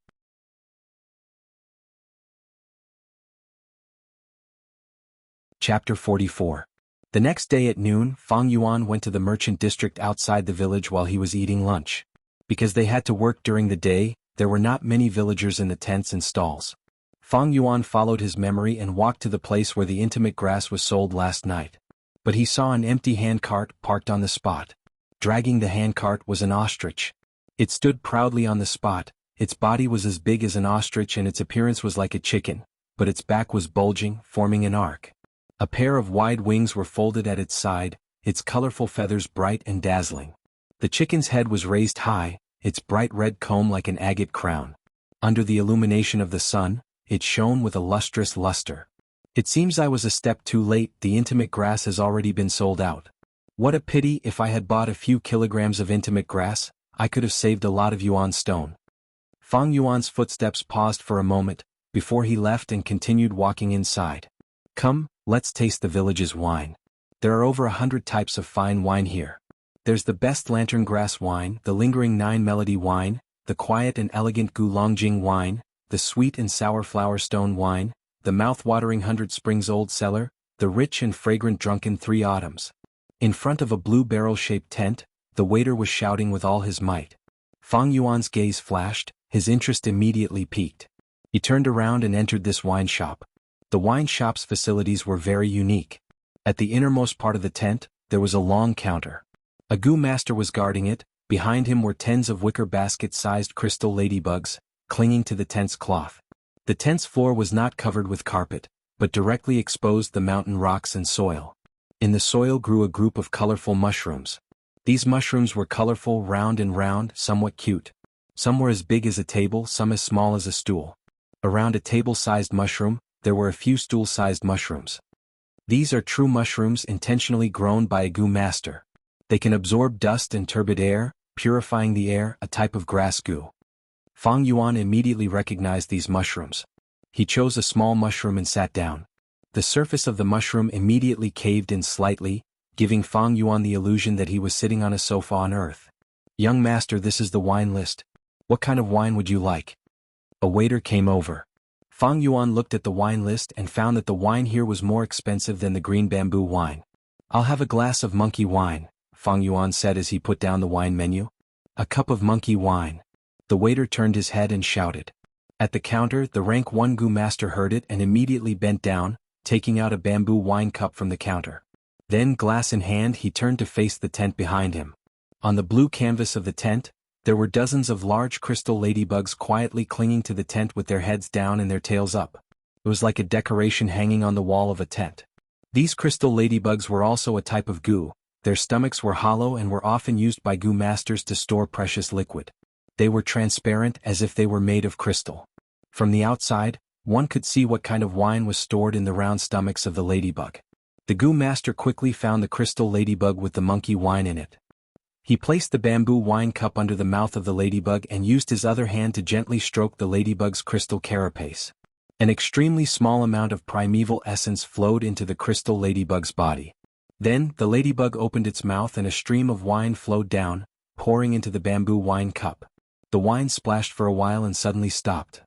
Chapter 44. The next day at noon, Fang Yuan went to the merchant district outside the village while he was eating lunch. Because they had to work during the day, there were not many villagers in the tents and stalls. Fang Yuan followed his memory and walked to the place where the intimate grass was sold last night. But he saw an empty handcart parked on the spot. Dragging the handcart was an ostrich. It stood proudly on the spot. Its body was as big as an ostrich and its appearance was like a chicken, but its back was bulging, forming an arc. A pair of wide wings were folded at its side, its colorful feathers bright and dazzling. The chicken's head was raised high, its bright red comb like an agate crown. Under the illumination of the sun, it shone with a lustrous luster. It seems I was a step too late, the intimate grass has already been sold out. What a pity, if I had bought a few kilograms of intimate grass, I could have saved a lot of yuan stone. Fang Yuan's footsteps paused for a moment, before he left and continued walking inside. Come, let's taste the village's wine. There are over 100 types of fine wine here. There's the best lantern grass wine, the lingering 9 melody wine, the quiet and elegant Gulongjing wine, the sweet and sour flower stone wine, the mouth-watering 100 springs old cellar, the rich and fragrant drunken 3 autumns. In front of a blue barrel-shaped tent, the waiter was shouting with all his might. Fang Yuan's gaze flashed, his interest immediately piqued. He turned around and entered this wine shop. The wine shop's facilities were very unique. At the innermost part of the tent, there was a long counter. A Gu master was guarding it, behind him were tens of wicker basket-sized crystal ladybugs, clinging to the tent's cloth. The tent's floor was not covered with carpet, but directly exposed the mountain rocks and soil. In the soil grew a group of colorful mushrooms. These mushrooms were colorful, round and round, somewhat cute. Some were as big as a table, some as small as a stool. Around a table-sized mushroom, there were a few stool-sized mushrooms. These are true mushrooms intentionally grown by a Gu master. They can absorb dust and turbid air, purifying the air, a type of grass Gu. Fang Yuan immediately recognized these mushrooms. He chose a small mushroom and sat down. The surface of the mushroom immediately caved in slightly, giving Fang Yuan the illusion that he was sitting on a sofa on earth. Young master, this is the wine list. What kind of wine would you like? A waiter came over. Fang Yuan looked at the wine list and found that the wine here was more expensive than the green bamboo wine. I'll have a glass of monkey wine, Fang Yuan said as he put down the wine menu. A cup of monkey wine. The waiter turned his head and shouted. At the counter, the rank 1 Gu master heard it and immediately bent down, taking out a bamboo wine cup from the counter. Then, glass in hand, he turned to face the tent behind him. On the blue canvas of the tent, there were dozens of large crystal ladybugs quietly clinging to the tent with their heads down and their tails up. It was like a decoration hanging on the wall of a tent. These crystal ladybugs were also a type of Gu. Their stomachs were hollow and were often used by Gu masters to store precious liquid. They were transparent as if they were made of crystal. From the outside, one could see what kind of wine was stored in the round stomachs of the ladybug. The goo master quickly found the crystal ladybug with the monkey wine in it. He placed the bamboo wine cup under the mouth of the ladybug and used his other hand to gently stroke the ladybug's crystal carapace. An extremely small amount of primeval essence flowed into the crystal ladybug's body. Then, the ladybug opened its mouth and a stream of wine flowed down, pouring into the bamboo wine cup. The wine splashed for a while and suddenly stopped.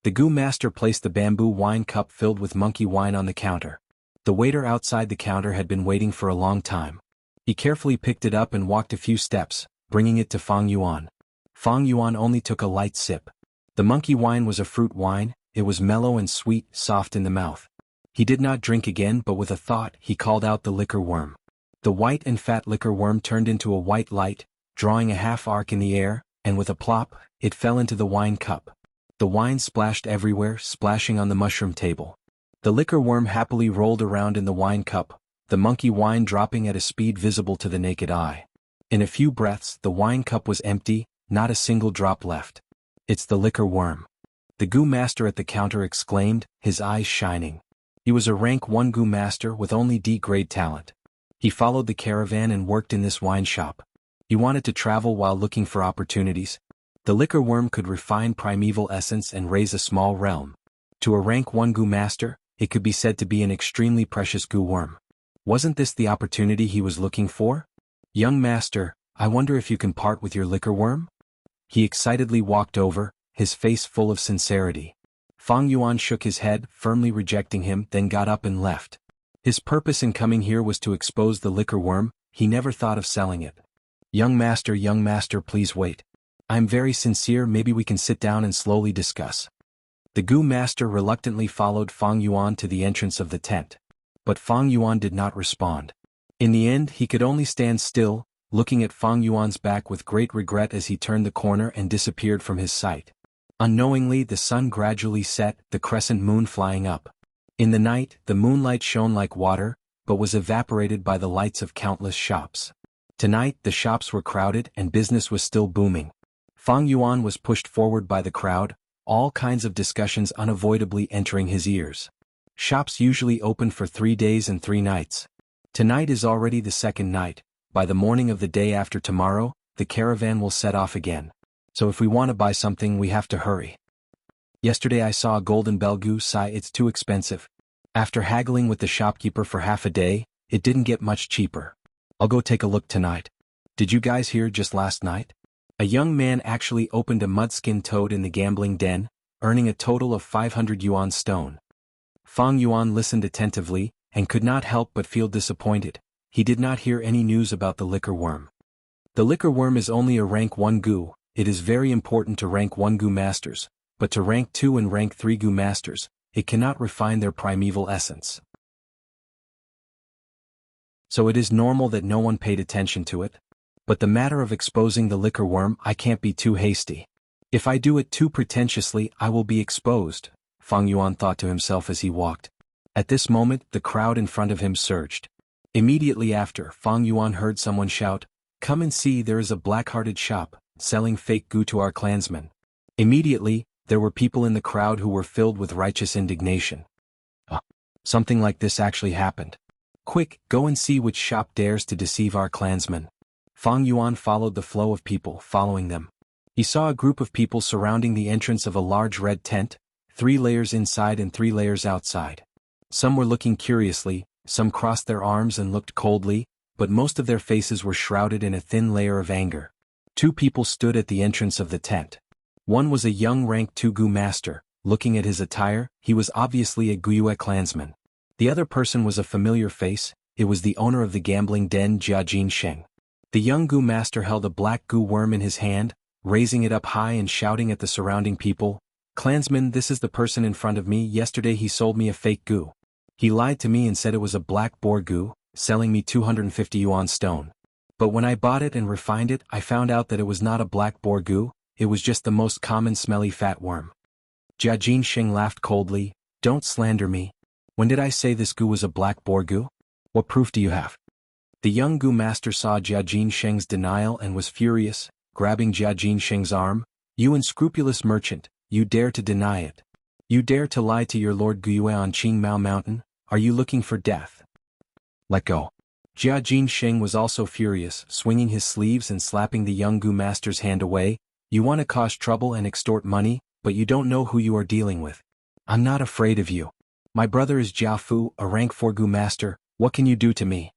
The goo master placed the bamboo wine cup filled with monkey wine on the counter. The waiter outside the counter had been waiting for a long time. He carefully picked it up and walked a few steps, bringing it to Fang Yuan. Fang Yuan only took a light sip. The monkey wine was a fruit wine, it was mellow and sweet, soft in the mouth. He did not drink again, but with a thought, he called out the liquor worm. The white and fat liquor worm turned into a white light, drawing a half arc in the air, and with a plop, it fell into the wine cup. The wine splashed everywhere, splashing on the mushroom table. The liquor worm happily rolled around in the wine cup, the monkey wine dropping at a speed visible to the naked eye. In a few breaths, the wine cup was empty, not a single drop left. It's the liquor worm. The goo master at the counter exclaimed, his eyes shining. He was a rank 1 goo master with only D-grade talent. He followed the caravan and worked in this wine shop. He wanted to travel while looking for opportunities. The liquor worm could refine primeval essence and raise a small realm. To a rank 1 goo master, it could be said to be an extremely precious goo worm. Wasn't this the opportunity he was looking for? Young master, I wonder if you can part with your liquor worm? He excitedly walked over, his face full of sincerity. Fang Yuan shook his head, firmly rejecting him, then got up and left. His purpose in coming here was to expose the liquor worm, he never thought of selling it. Young master, please wait. I'm very sincere, maybe we can sit down and slowly discuss. The goo master reluctantly followed Fang Yuan to the entrance of the tent. But Fang Yuan did not respond. In the end, he could only stand still, looking at Fang Yuan's back with great regret as he turned the corner and disappeared from his sight. Unknowingly, the sun gradually set, the crescent moon flying up. In the night, the moonlight shone like water, but was evaporated by the lights of countless shops. Tonight, the shops were crowded and business was still booming. Fang Yuan was pushed forward by the crowd, all kinds of discussions unavoidably entering his ears. Shops usually open for 3 days and 3 nights. Tonight is already the second night. By the morning of the day after tomorrow, the caravan will set off again. So if we want to buy something, we have to hurry. Yesterday I saw a golden belgu, it's too expensive. After haggling with the shopkeeper for half a day, it didn't get much cheaper. I'll go take a look tonight. Did you guys hear just last night? A young man actually opened a mudskin toad in the gambling den, earning a total of 500 yuan stone. Fang Yuan listened attentively, and could not help but feel disappointed. He did not hear any news about the liquor worm. The liquor worm is only a rank 1 goo, it is very important to rank 1 goo masters, but to rank 2 and rank 3 goo masters, it cannot refine their primeval essence. So it is normal that no one paid attention to it. But the matter of exposing the liquor worm, I can't be too hasty. If I do it too pretentiously, I will be exposed, Fang Yuan thought to himself as he walked. At this moment, the crowd in front of him surged. Immediately after, Fang Yuan heard someone shout, "Come and see, there is a black-hearted shop, selling fake goo to our clansmen." Immediately, there were people in the crowd who were filled with righteous indignation. Something like this actually happened. Quick, go and see which shop dares to deceive our clansmen. Fang Yuan followed the flow of people, following them. He saw a group of people surrounding the entrance of a large red tent, 3 layers inside and 3 layers outside. Some were looking curiously, some crossed their arms and looked coldly, but most of their faces were shrouded in a thin layer of anger. 2 people stood at the entrance of the tent. One was a young rank 2 goo master. Looking at his attire, he was obviously a Guiyue clansman. The other person was a familiar face, it was the owner of the gambling den, Jianghu. The young goo master held a black goo worm in his hand, raising it up high and shouting at the surrounding people, "Clansmen, this is the person in front of me. Yesterday he sold me a fake goo. He lied to me and said it was a black boar goo, selling me 250 yuan stone. But when I bought it and refined it, I found out that it was not a black boar goo, it was just the most common smelly fat worm." Jianghu laughed coldly, "Don't slander me. When did I say this goo was a black boar goo? What proof do you have?" The young goo master saw Jianghu's denial and was furious, grabbing Jianghu's arm, "You unscrupulous merchant, You dare to deny it. You dare to lie to your Lord Guyue on Qingmao Mountain? Are you looking for death? Let go. Jia Jinsheng was also furious, swinging his sleeves and slapping the young Gu master's hand away. You want to cause trouble and extort money, but you don't know who you are dealing with. I'm not afraid of you. My brother is Jiafu, a rank 4 Gu master. What can you do to me?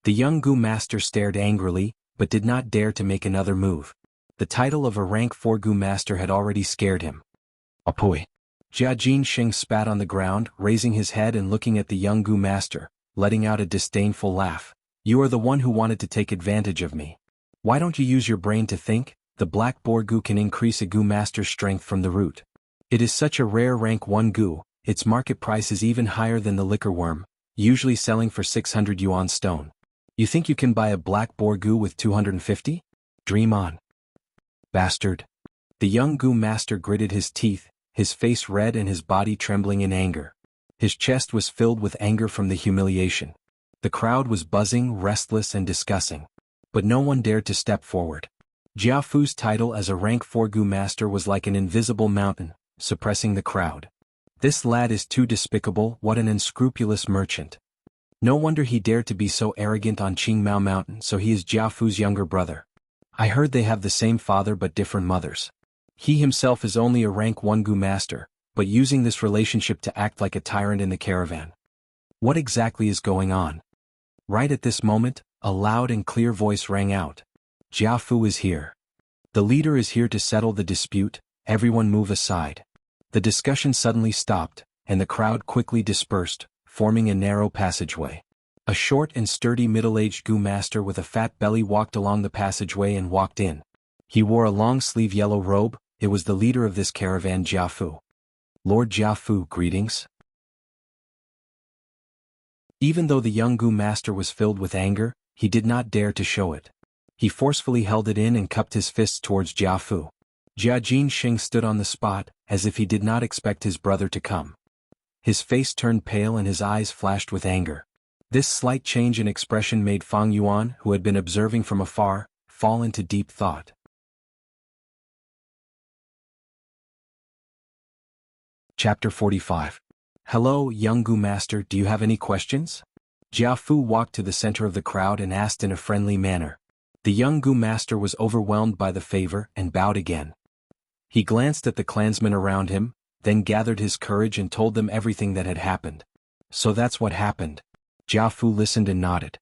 The young Gu master stared angrily, but did not dare to make another move. The title of a rank 4 Gu master had already scared him. Apoi. Jia Jinsheng spat on the ground, raising his head and looking at the young Gu master, letting out a disdainful laugh. You are the one who wanted to take advantage of me. Why don't you use your brain to think? The black boar Gu can increase a Gu master's strength from the root. It is such a rare rank 1 Gu, its market price is even higher than the liquor worm, usually selling for 600 yuan stone. You think you can buy a black boar Gu with 250? Dream on. Bastard. The young Gu master gritted his teeth, his face red and his body trembling in anger. His chest was filled with anger from the humiliation. The crowd was buzzing, restless and discussing. But no one dared to step forward. Jiafu's title as a rank 4 Gu master was like an invisible mountain, suppressing the crowd. This lad is too despicable, what an unscrupulous merchant. No wonder he dared to be so arrogant on Qingmao Mountain, so he is Jiafu's younger brother. I heard they have the same father but different mothers. He himself is only a rank 1 Gu master, but using this relationship to act like a tyrant in the caravan. What exactly is going on? Right at this moment, a loud and clear voice rang out. Jiafu is here. The leader is here to settle the dispute, everyone move aside. The discussion suddenly stopped, and the crowd quickly dispersed, forming a narrow passageway. A short and sturdy middle-aged Gu master with a fat belly walked along the passageway and walked in. He wore a long-sleeve yellow robe. It was the leader of this caravan, Jiafu. Lord Jiafu, greetings. Even though the young Gu master was filled with anger, he did not dare to show it. He forcefully held it in and cupped his fists towards Jiafu. Jia Jinsheng stood on the spot, as if he did not expect his brother to come. His face turned pale and his eyes flashed with anger. This slight change in expression made Fang Yuan, who had been observing from afar, fall into deep thought. Chapter 45. Hello, young Gu master, do you have any questions? Jiafu walked to the center of the crowd and asked in a friendly manner. The young Gu master was overwhelmed by the favor and bowed again. He glanced at the clansmen around him, then gathered his courage and told them everything that had happened. So that's what happened. Jiafu listened and nodded.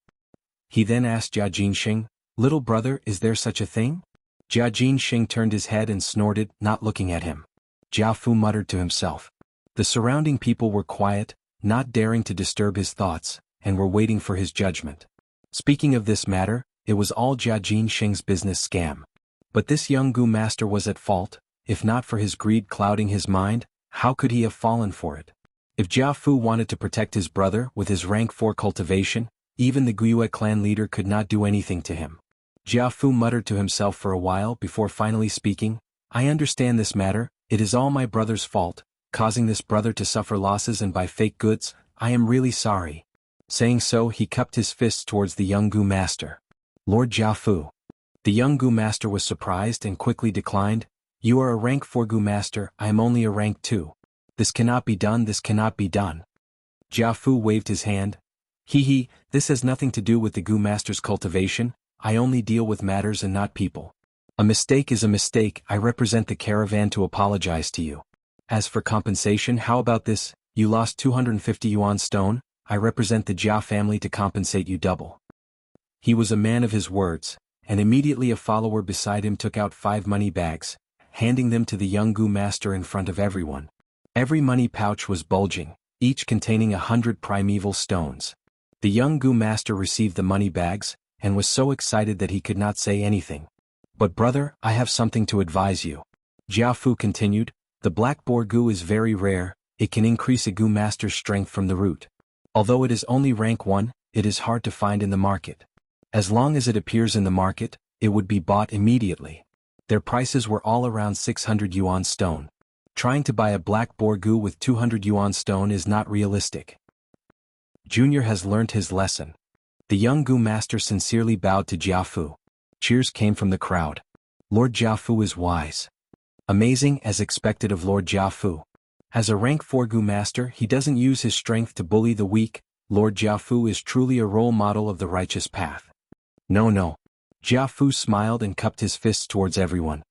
He then asked Jia Jinsheng, little brother, is there such a thing? Jia Jinsheng turned his head and snorted, not looking at him. Jiafu muttered to himself. The surrounding people were quiet, not daring to disturb his thoughts, and were waiting for his judgment. Speaking of this matter, it was all Jia Jinsheng's business scam. But this young Gu master was at fault. If not for his greed clouding his mind, how could he have fallen for it? If Jiafu wanted to protect his brother with his rank 4 cultivation, even the Guyue clan leader could not do anything to him. Jiafu muttered to himself for a while before finally speaking, I understand this matter, it is all my brother's fault, causing this brother to suffer losses and buy fake goods, I am really sorry. Saying so, he cupped his fists towards the young Gu master. Lord Jiafu. The young Gu master was surprised and quickly declined, You are a rank 4 Gu master, I am only a rank 2. This cannot be done, this cannot be done. Jiafu waved his hand. This has nothing to do with the Gu master's cultivation, I only deal with matters and not people. A mistake is a mistake, I represent the caravan to apologize to you. As for compensation, how about this, you lost 250 yuan stone, I represent the Jia family to compensate you double. He was a man of his words, and immediately a follower beside him took out 5 money bags, handing them to the young Gu master in front of everyone. Every money pouch was bulging, each containing 100 primeval stones. The young Gu master received the money bags, and was so excited that he could not say anything. But brother, I have something to advise you. Jiafu continued, the black boar Gu is very rare, it can increase a Gu master's strength from the root. Although it is only rank 1, it is hard to find in the market. As long as it appears in the market, it would be bought immediately. Their prices were all around 600 yuan stone. Trying to buy a black boar Gu with 200 yuan stone is not realistic. Junior has learnt his lesson. The young Gu master sincerely bowed to Jiafu. Cheers came from the crowd. Lord Jiafu is wise. Amazing as expected of Lord Jiafu. As a rank 4 Gu master, he doesn't use his strength to bully the weak. Lord Jiafu is truly a role model of the righteous path. No. Jiafu smiled and cupped his fists towards everyone.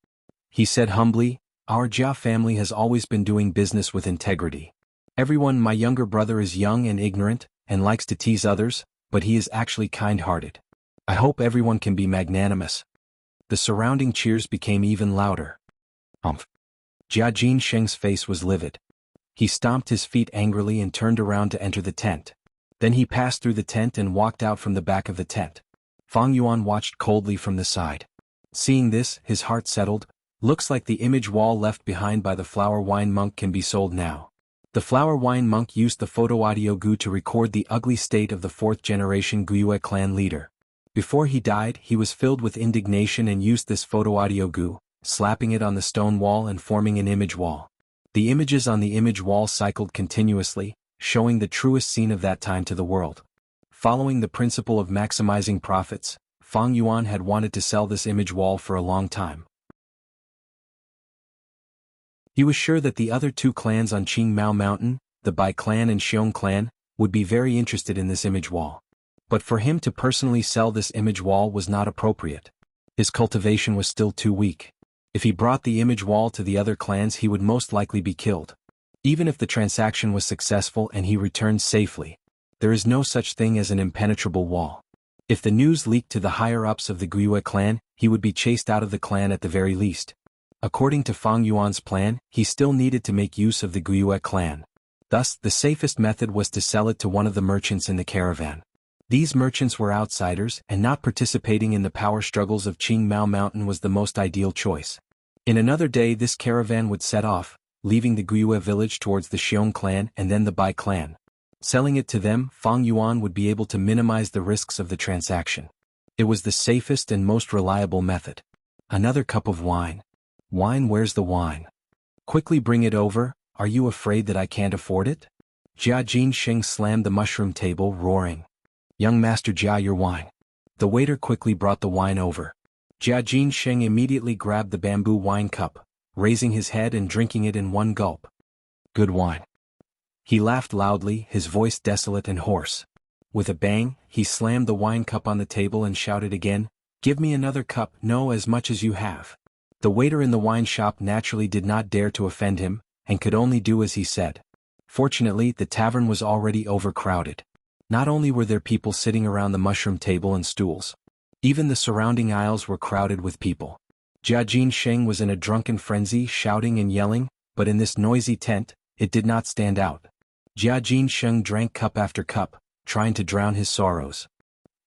He said humbly, "Our Jia family has always been doing business with integrity. Everyone, my younger brother is young and ignorant, and likes to tease others, but he is actually kind-hearted. I hope everyone can be magnanimous." The surrounding cheers became even louder. Jia Jinsheng's face was livid. He stomped his feet angrily and turned around to enter the tent. Then he passed through the tent and walked out from the back of the tent. Fang Yuan watched coldly from the side. Seeing this, his heart settled. Looks like the image wall left behind by the flower wine monk can be sold now. The flower wine monk used the photo audio gu to record the ugly state of the 4th generation Guyue clan leader. Before he died, he was filled with indignation and used this photo audio gu, slapping it on the stone wall and forming an image wall. The images on the image wall cycled continuously, showing the truest scene of that time to the world. Following the principle of maximizing profits, Fang Yuan had wanted to sell this image wall for a long time. He was sure that the other 2 clans on Qingmao Mountain, the Bai clan and Xiong clan, would be very interested in this image wall. But for him to personally sell this image wall was not appropriate. His cultivation was still too weak. If he brought the image wall to the other clans, he would most likely be killed. Even if the transaction was successful and he returned safely, there is no such thing as an impenetrable wall. If the news leaked to the higher-ups of the Guyue clan, he would be chased out of the clan at the very least. According to Fang Yuan's plan, he still needed to make use of the Guyue clan. Thus, the safest method was to sell it to one of the merchants in the caravan. These merchants were outsiders, and not participating in the power struggles of Qingmao Mountain was the most ideal choice. In another day this caravan would set off, leaving the Guyue village towards the Xiong clan and then the Bai clan. Selling it to them, Fang Yuan would be able to minimize the risks of the transaction. It was the safest and most reliable method. Another cup of wine. Wine, where's the wine? Quickly bring it over. Are you afraid that I can't afford it? Jia Jinsheng slammed the mushroom table, roaring, "Young Master Jia, your wine." The waiter quickly brought the wine over. Jia Jinsheng immediately grabbed the bamboo wine cup, raising his head and drinking it in one gulp. "Good wine." He laughed loudly, his voice desolate and hoarse. With a bang, he slammed the wine cup on the table and shouted again, "Give me another cup, no, as much as you have." The waiter in the wine shop naturally did not dare to offend him, and could only do as he said. Fortunately, the tavern was already overcrowded. Not only were there people sitting around the mushroom table and stools, even the surrounding aisles were crowded with people. Jia Jinsheng was in a drunken frenzy, shouting and yelling, but in this noisy tent, it did not stand out. Jia Jinsheng drank cup after cup, trying to drown his sorrows.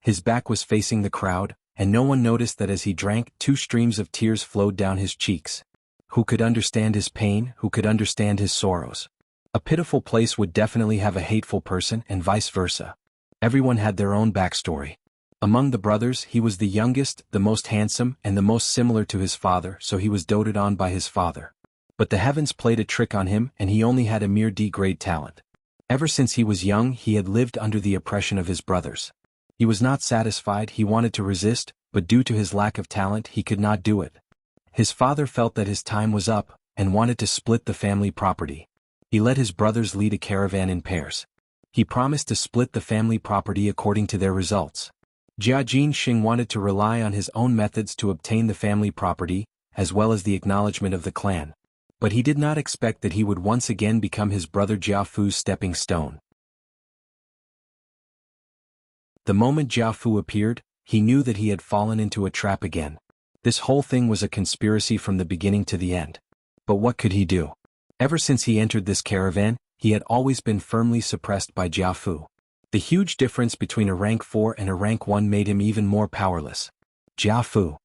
His back was facing the crowd, and no one noticed that as he drank, 2 streams of tears flowed down his cheeks. Who could understand his pain? Who could understand his sorrows? A pitiful place would definitely have a hateful person, and vice versa. Everyone had their own backstory. Among the brothers, he was the youngest, the most handsome, and the most similar to his father, so he was doted on by his father. But the heavens played a trick on him, and he only had a mere D-grade talent. Ever since he was young, he had lived under the oppression of his brothers. He was not satisfied, he wanted to resist, but due to his lack of talent he could not do it. His father felt that his time was up, and wanted to split the family property. He let his brothers lead a caravan in pairs. He promised to split the family property according to their results. Jia Jinsheng wanted to rely on his own methods to obtain the family property, as well as the acknowledgement of the clan. But he did not expect that he would once again become his brother Jiafu's stepping stone. The moment Jiafu appeared, he knew that he had fallen into a trap again. This whole thing was a conspiracy from the beginning to the end. But what could he do? Ever since he entered this caravan, he had always been firmly suppressed by Jiafu. The huge difference between a rank 4 and a rank 1 made him even more powerless. Jiafu.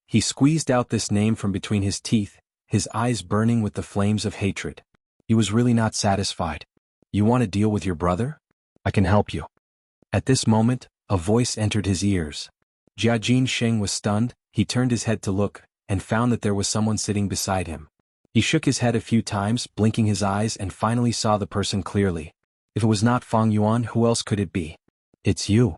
He squeezed out this name from between his teeth, his eyes burning with the flames of hatred. He was really not satisfied. "You want to deal with your brother? I can help you." At this moment, a voice entered his ears. Jia Jinsheng was stunned. He turned his head to look, and found that there was someone sitting beside him. He shook his head a few times, blinking his eyes, and finally saw the person clearly. If it was not Fang Yuan, who else could it be? "It's you."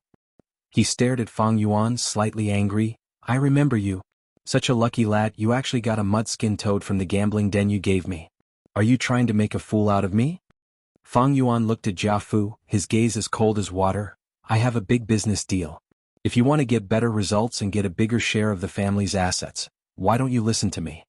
He stared at Fang Yuan, slightly angry. "I remember you. Such a lucky lad, you actually got a mud-skin toad from the gambling den you gave me. Are you trying to make a fool out of me? Fang Yuan looked at Jiafu, his gaze as cold as water. I have a big business deal. If you want to get better results and get a bigger share of the family's assets, why don't you listen to me?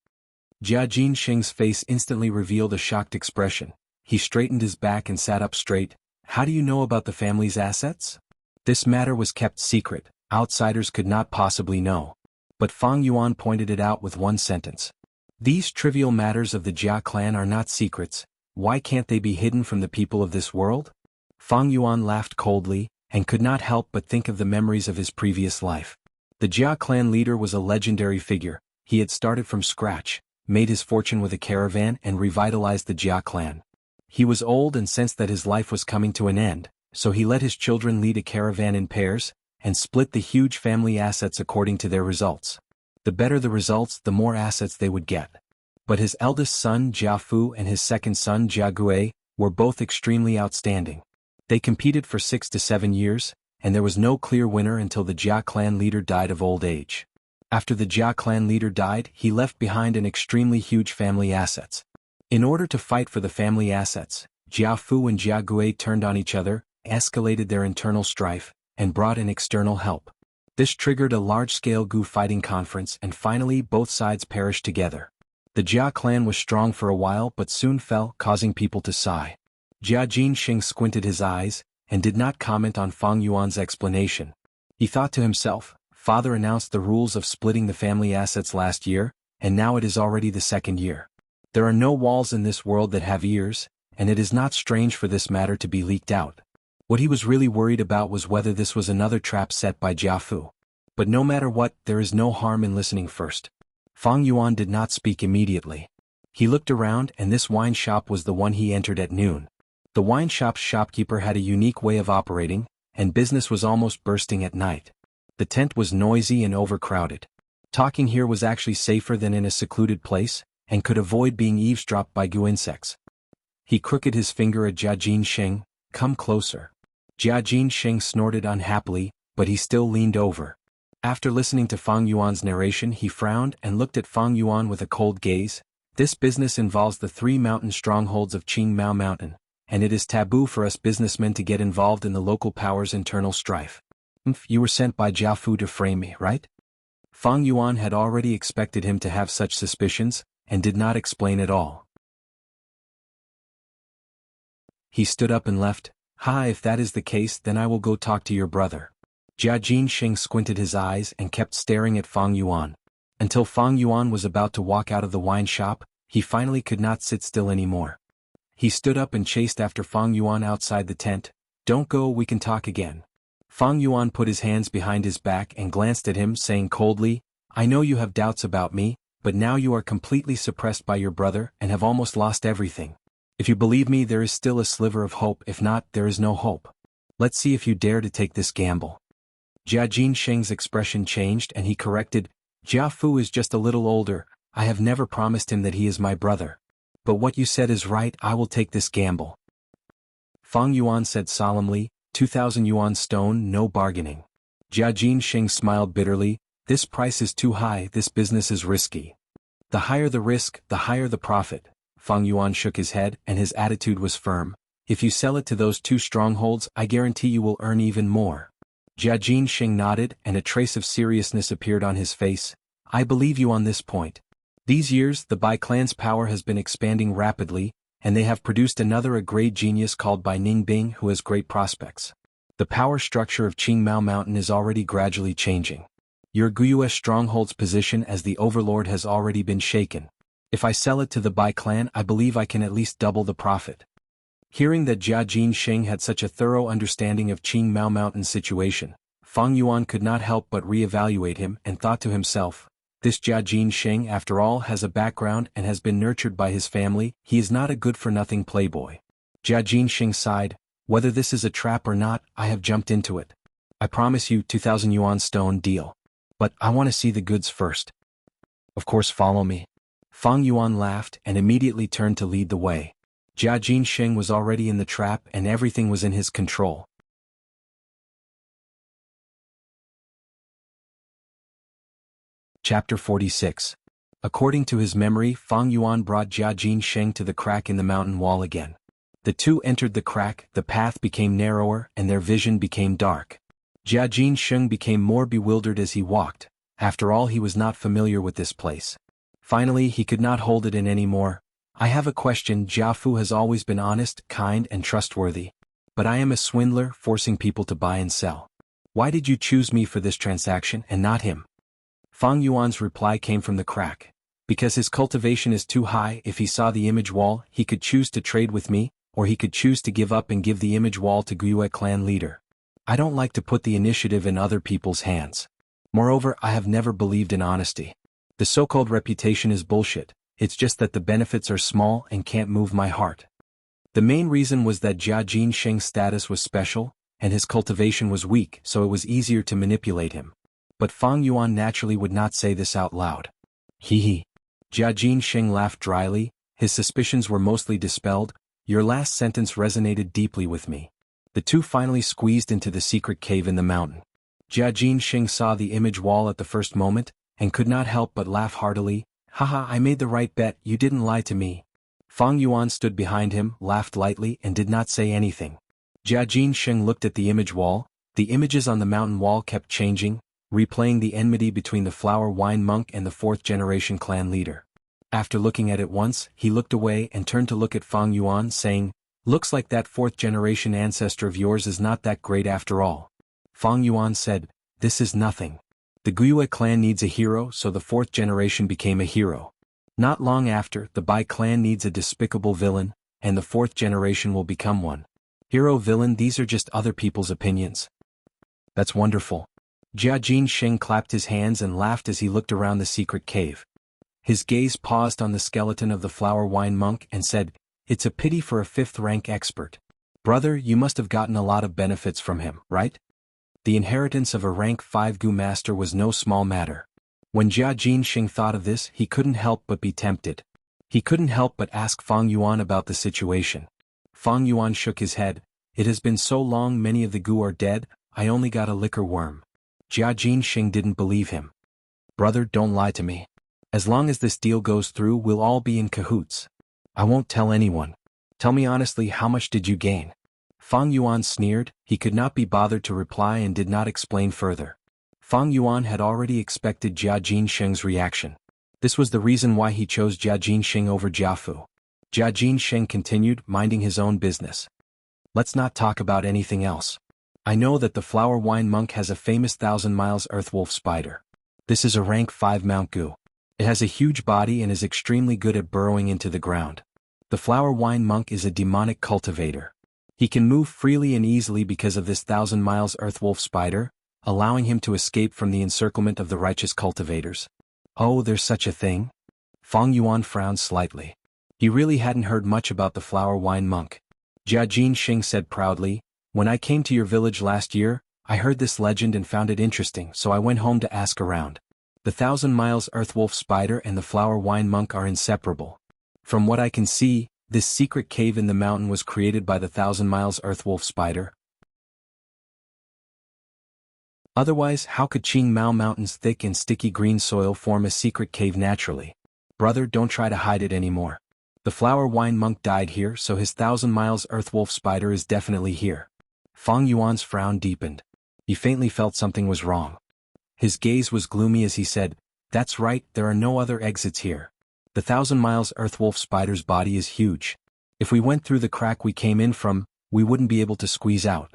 Jia Jinxing's face instantly revealed a shocked expression. He straightened his back and sat up straight. How do you know about the family's assets? This matter was kept secret, outsiders could not possibly know. But Fang Yuan pointed it out with one sentence. These trivial matters of the Jia clan are not secrets, why can't they be hidden from the people of this world? Fang Yuan laughed coldly, and could not help but think of the memories of his previous life. The Jia clan leader was a legendary figure. He had started from scratch, made his fortune with a caravan and revitalized the Jia clan. He was old and sensed that his life was coming to an end, so he let his children lead a caravan in pairs, and split the huge family assets according to their results. The better the results, the more assets they would get. But his eldest son Jiafu and his second son Jianghu were both extremely outstanding. They competed for 6 to 7 years, and there was no clear winner until the Jia clan leader died of old age. After the Jia clan leader died, he left behind an extremely huge family assets. In order to fight for the family assets, Jiafu and Jianghu turned on each other, escalated their internal strife, and brought in external help. This triggered a large-scale Gu fighting conference and finally both sides perished together. The Jia clan was strong for a while but soon fell, causing people to sigh. Jia Jinxing squinted his eyes, and did not comment on Fang Yuan's explanation. He thought to himself, Father announced the rules of splitting the family assets last year, and now it is already the second year. There are no walls in this world that have ears, and it is not strange for this matter to be leaked out. What he was really worried about was whether this was another trap set by Jiafu. But no matter what, there is no harm in listening first. Fang Yuan did not speak immediately. He looked around and this wine shop was the one he entered at noon. The wine shop's shopkeeper had a unique way of operating, and business was almost bursting at night. The tent was noisy and overcrowded. Talking here was actually safer than in a secluded place, and could avoid being eavesdropped by Gu insects. He crooked his finger at Jia Jinxing, come closer. Jia Jinxing snorted unhappily, but he still leaned over. After listening to Fang Yuan's narration, he frowned and looked at Fang Yuan with a cold gaze. This business involves the 3 mountain strongholds of Qingmao Mountain, and it is taboo for us businessmen to get involved in the local power's internal strife. You were sent by Jiafu to frame me, right? Fang Yuan had already expected him to have such suspicions, and did not explain at all. He stood up and left. If that is the case, then I will go talk to your brother. Jia Jinxing squinted his eyes and kept staring at Fang Yuan. Until Fang Yuan was about to walk out of the wine shop, he finally could not sit still anymore. He stood up and chased after Fang Yuan outside the tent. Don't go, we can talk again. Fang Yuan put his hands behind his back and glanced at him, saying coldly, I know you have doubts about me, but now you are completely suppressed by your brother and have almost lost everything. If you believe me, there is still a sliver of hope. If not, there is no hope. Let's see if you dare to take this gamble. Jia Jinxing's expression changed and he corrected, Jiafu is just a little older, I have never promised him that he is my brother. But what you said is right, I will take this gamble. Fang Yuan said solemnly, 2,000 yuan stone, no bargaining. Jia Jinxing smiled bitterly, this price is too high, this business is risky. The higher the risk, the higher the profit. Fang Yuan shook his head and his attitude was firm. If you sell it to those 2 strongholds, I guarantee you will earn even more. Jia Jinxing nodded and a trace of seriousness appeared on his face. I believe you on this point. These years, the Bai clan's power has been expanding rapidly, and they have produced a great genius called Bai Ningbing who has great prospects. The power structure of Qingmao Mountain is already gradually changing. Your Guyue stronghold's position as the overlord has already been shaken. If I sell it to the Bai clan, I believe I can at least double the profit. Hearing that Jia Jinxing had such a thorough understanding of Qingmao Mountain's situation, Fang Yuan could not help but re-evaluate him and thought to himself, this Jia Jinxing after all has a background and has been nurtured by his family, he is not a good-for-nothing playboy. Jia Jinxing sighed, whether this is a trap or not, I have jumped into it. I promise you 2,000 yuan stone deal. But I want to see the goods first. Of course, follow me. Fang Yuan laughed and immediately turned to lead the way. Jia Jinxing was already in the trap and everything was in his control. Chapter 46. According to his memory, Fang Yuan brought Jia Jinsheng to the crack in the mountain wall again. The two entered the crack, the path became narrower, and their vision became dark. Jia Jinsheng became more bewildered as he walked. After all, he was not familiar with this place. Finally, he could not hold it in anymore. I have a question. Jiafu has always been honest, kind, and trustworthy. But I am a swindler, forcing people to buy and sell. Why did you choose me for this transaction and not him? Fang Yuan's reply came from the crack. Because his cultivation is too high. If he saw the image wall, he could choose to trade with me, or he could choose to give up and give the image wall to Guiyue clan leader. I don't like to put the initiative in other people's hands. Moreover, I have never believed in honesty. The so-called reputation is bullshit. It's just that the benefits are small and can't move my heart. The main reason was that Jia Jinsheng's status was special, and his cultivation was weak, so it was easier to manipulate him. But Fang Yuan naturally would not say this out loud. Hee. Jia Jinsheng laughed dryly. His suspicions were mostly dispelled. Your last sentence resonated deeply with me. The two finally squeezed into the secret cave in the mountain. Jia Jinsheng saw the image wall at the first moment, and could not help but laugh heartily. Haha, I made the right bet, you didn't lie to me. Fang Yuan stood behind him, laughed lightly, and did not say anything. Jia Jinsheng looked at the image wall. The images on the mountain wall kept changing, replaying the enmity between the flower wine monk and the fourth-generation clan leader. After looking at it once, he looked away and turned to look at Fang Yuan, saying, Looks like that fourth-generation ancestor of yours is not that great after all. Fang Yuan said, This is nothing. The Guiyue clan needs a hero, so the fourth generation became a hero. Not long after, the Bai clan needs a despicable villain, and the fourth generation will become one. Hero-villain, these are just other people's opinions. That's wonderful. Jia Jinsheng clapped his hands and laughed as he looked around the secret cave. His gaze paused on the skeleton of the flower wine monk and said, It's a pity for a fifth-rank expert. Brother, you must have gotten a lot of benefits from him, right? The inheritance of a rank 5 Gu master was no small matter. When Jia Jinsheng thought of this, he couldn't help but be tempted. He couldn't help but ask Fang Yuan about the situation. Fang Yuan shook his head. It has been so long, many of the Gu are dead, I only got a liquor worm. Jia Jinsheng didn't believe him. Brother, don't lie to me. As long as this deal goes through, we'll all be in cahoots. I won't tell anyone. Tell me honestly, how much did you gain? Fang Yuan sneered. He could not be bothered to reply and did not explain further. Fang Yuan had already expected Jia Jinsheng's reaction. This was the reason why he chose Jia Jinsheng over Jiafu. Jia Jinsheng continued, minding his own business. Let's not talk about anything else. I know that the flower wine monk has a famous 1,000 miles earthwolf spider. This is a rank 5 Mount Gu. It has a huge body and is extremely good at burrowing into the ground. The flower wine monk is a demonic cultivator. He can move freely and easily because of this 1,000 miles earthwolf spider, allowing him to escape from the encirclement of the righteous cultivators. Oh, there's such a thing? Fang Yuan frowned slightly. He really hadn't heard much about the flower wine monk. Jia Jinsheng said proudly, When I came to your village last year, I heard this legend and found it interesting, so I went home to ask around. The 1,000 miles earthwolf spider and the flower wine monk are inseparable. From what I can see, this secret cave in the mountain was created by the 1,000 miles earthwolf spider. Otherwise, how could Qing Mao Mountain's thick and sticky green soil form a secret cave naturally? Brother, don't try to hide it anymore. The flower wine monk died here, so his 1,000 miles earthwolf spider is definitely here. Fang Yuan's frown deepened. He faintly felt something was wrong. His gaze was gloomy as he said, That's right, there are no other exits here. The 1,000 miles earthwolf spider's body is huge. If we went through the crack we came in from, we wouldn't be able to squeeze out.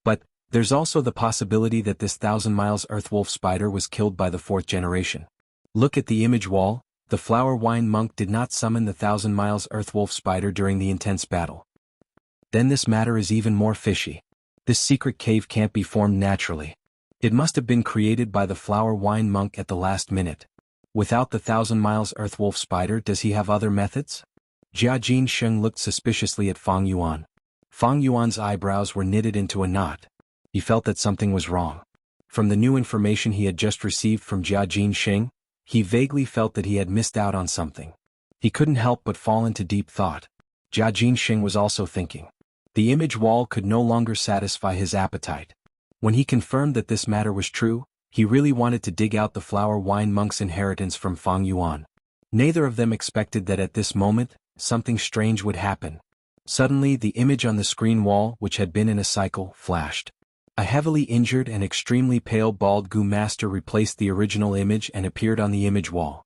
But there's also the possibility that this 1,000 miles earthwolf spider was killed by the fourth generation. Look at the image wall. The flower wine monk did not summon the 1,000 miles earthwolf spider during the intense battle. Then this matter is even more fishy. This secret cave can't be formed naturally. It must have been created by the flower wine monk at the last minute. Without the 1,000 miles earthwolf spider, does he have other methods? Jia Jinsheng looked suspiciously at Fang Yuan. Fang Yuan's eyebrows were knitted into a knot. He felt that something was wrong. From the new information he had just received from Jia Jinsheng, he vaguely felt that he had missed out on something. He couldn't help but fall into deep thought. Jia Jinsheng was also thinking. The image wall could no longer satisfy his appetite. When he confirmed that this matter was true, He really wanted to dig out the flower wine monk's inheritance from Fang Yuan. Neither of them expected that at this moment, something strange would happen. Suddenly the image on the screen wall, which had been in a cycle, flashed. A heavily injured and extremely pale bald Gu master replaced the original image and appeared on the image wall.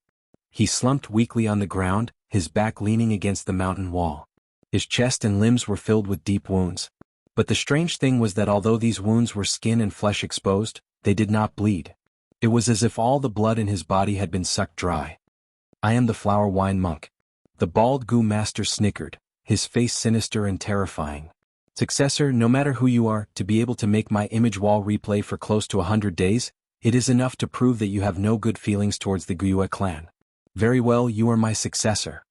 He slumped weakly on the ground, his back leaning against the mountain wall. His chest and limbs were filled with deep wounds. But the strange thing was that although these wounds were skin and flesh exposed, they did not bleed. It was as if all the blood in his body had been sucked dry. "I am the flower wine monk." The bald Gu master snickered, his face sinister and terrifying. "Successor, no matter who you are, to be able to make my image wall replay for close to 100 days, it is enough to prove that you have no good feelings towards the Guiyue clan. Very well, you are my successor.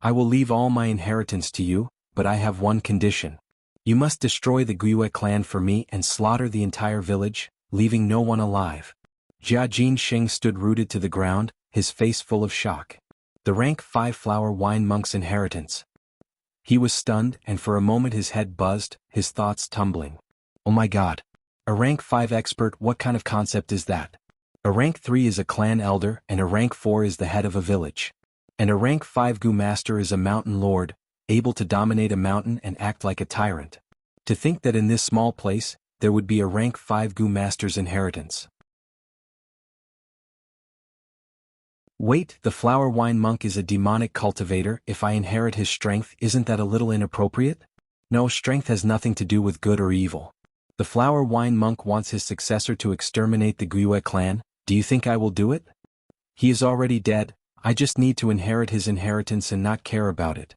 I will leave all my inheritance to you, but I have one condition. You must destroy the Guiyue clan for me and slaughter the entire village, leaving no one alive." Jia Jinxing stood rooted to the ground, his face full of shock. The rank 5 flower wine monk's inheritance. He was stunned, and for a moment his head buzzed, his thoughts tumbling. Oh my god. A rank 5 expert, what kind of concept is that? A rank 3 is a clan elder, and a rank 4 is the head of a village. And a rank 5 Gu master is a mountain lord, able to dominate a mountain and act like a tyrant. To think that in this small place, there would be a rank 5 Gu master's inheritance. Wait, the flower wine monk is a demonic cultivator. If I inherit his strength, isn't that a little inappropriate? No, strength has nothing to do with good or evil. The flower wine monk wants his successor to exterminate the Guiyue clan. Do you think I will do it? He is already dead. I just need to inherit his inheritance and not care about it.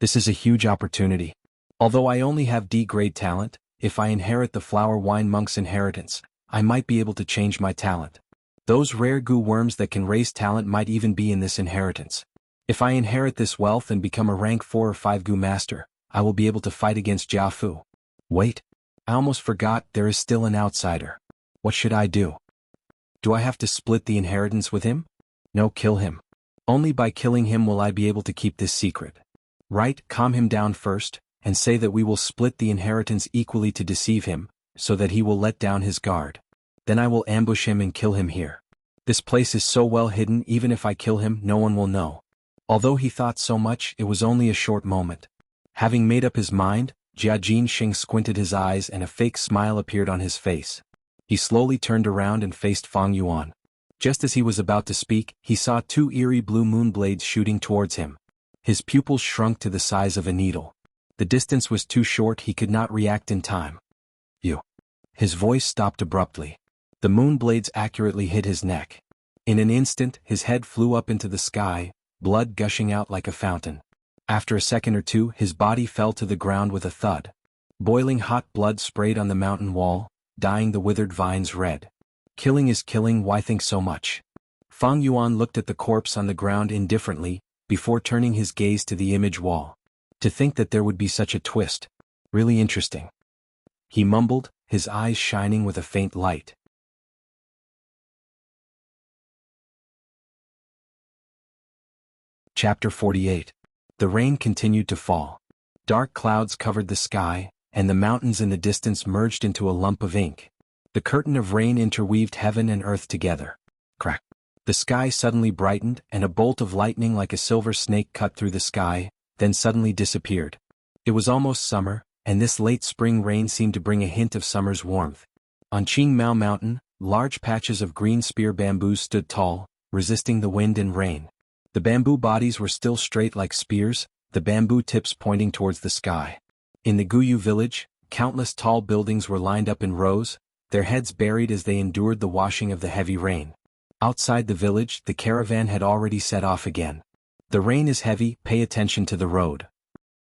This is a huge opportunity. Although I only have D-grade talent, if I inherit the flower wine monk's inheritance, I might be able to change my talent. Those rare Gu worms that can raise talent might even be in this inheritance. If I inherit this wealth and become a rank 4 or 5 Gu master, I will be able to fight against Jianghu. Wait, I almost forgot, there is still an outsider. What should I do? Do I have to split the inheritance with him? No, kill him. Only by killing him will I be able to keep this secret. Right, calm him down first, and say that we will split the inheritance equally to deceive him, so that he will let down his guard. Then I will ambush him and kill him here. This place is so well hidden, even if I kill him, no one will know. Although he thought so much, it was only a short moment. Having made up his mind, Jia Jinxing squinted his eyes and a fake smile appeared on his face. He slowly turned around and faced Fang Yuan. Just as he was about to speak, he saw 2 eerie blue moon blades shooting towards him. His pupils shrunk to the size of a needle. The distance was too short, he could not react in time. You. His voice stopped abruptly. The moon blades accurately hit his neck. In an instant, his head flew up into the sky, blood gushing out like a fountain. After a second or two, his body fell to the ground with a thud. Boiling hot blood sprayed on the mountain wall, dyeing the withered vines red. Killing is killing, why think so much? Fang Yuan looked at the corpse on the ground indifferently, before turning his gaze to the image wall. To think that there would be such a twist. Really interesting. He mumbled, his eyes shining with a faint light. Chapter 48. The rain continued to fall. Dark clouds covered the sky, and the mountains in the distance merged into a lump of ink. The curtain of rain interweaved heaven and earth together. Crack. The sky suddenly brightened, and a bolt of lightning like a silver snake cut through the sky, then suddenly disappeared. It was almost summer, and this late spring rain seemed to bring a hint of summer's warmth. On Qingmao Mountain, large patches of green spear bamboos stood tall, resisting the wind and rain. The bamboo bodies were still straight like spears, the bamboo tips pointing towards the sky. In the Guyu village, countless tall buildings were lined up in rows, their heads buried as they endured the washing of the heavy rain. Outside the village, the caravan had already set off again. The rain is heavy, pay attention to the road.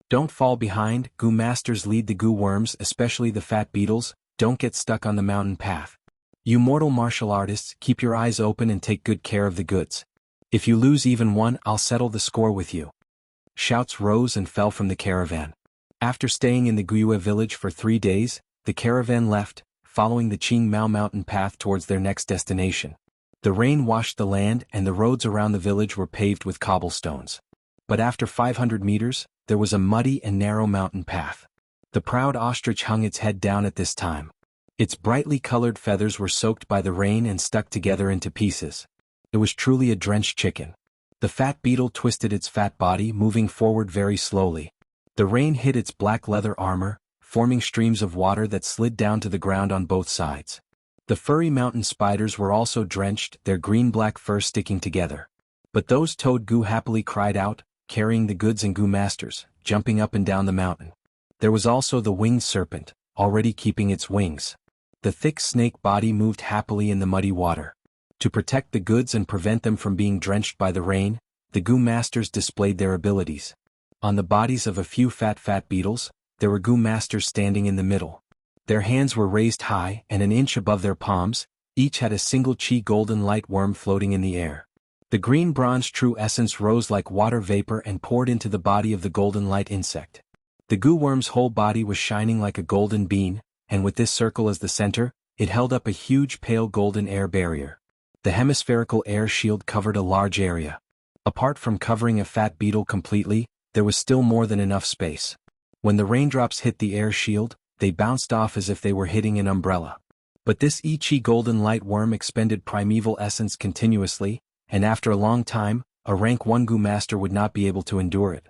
Don't fall behind, Gu masters lead the Gu worms, especially the fat beetles, don't get stuck on the mountain path. You mortal martial artists, keep your eyes open and take good care of the goods. If you lose even one, I'll settle the score with you. Shouts rose and fell from the caravan. After staying in the Guiyue village for 3 days, the caravan left, following the Qingmao mountain path towards their next destination. The rain washed the land and the roads around the village were paved with cobblestones. But after 500 meters, there was a muddy and narrow mountain path. The proud ostrich hung its head down at this time. Its brightly colored feathers were soaked by the rain and stuck together into pieces. It was truly a drenched chicken. The fat beetle twisted its fat body, moving forward very slowly. The rain hit its black leather armor, forming streams of water that slid down to the ground on both sides. The furry mountain spiders were also drenched, their green-black fur sticking together. But those toad goo happily cried out, carrying the goods and goo masters, jumping up and down the mountain. There was also the winged serpent, already keeping its wings. The thick snake body moved happily in the muddy water. To protect the goods and prevent them from being drenched by the rain, the goo masters displayed their abilities. On the bodies of a few fat beetles, there were goo masters standing in the middle. Their hands were raised high and an inch above their palms, each had a single chi golden light worm floating in the air. The green bronze true essence rose like water vapor and poured into the body of the golden light insect. The goo worm's whole body was shining like a golden bean, and with this circle as the center, it held up a huge pale golden air barrier. The hemispherical air shield covered a large area. Apart from covering a fat beetle completely, there was still more than enough space. When the raindrops hit the air shield, they bounced off as if they were hitting an umbrella. But this Ichi golden light worm expended primeval essence continuously, and after a long time, a rank 1 goo master would not be able to endure it.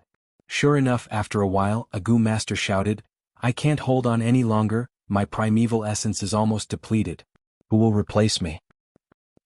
Sure enough, after a while, a goo master shouted, "I can't hold on any longer, my primeval essence is almost depleted. Who will replace me?"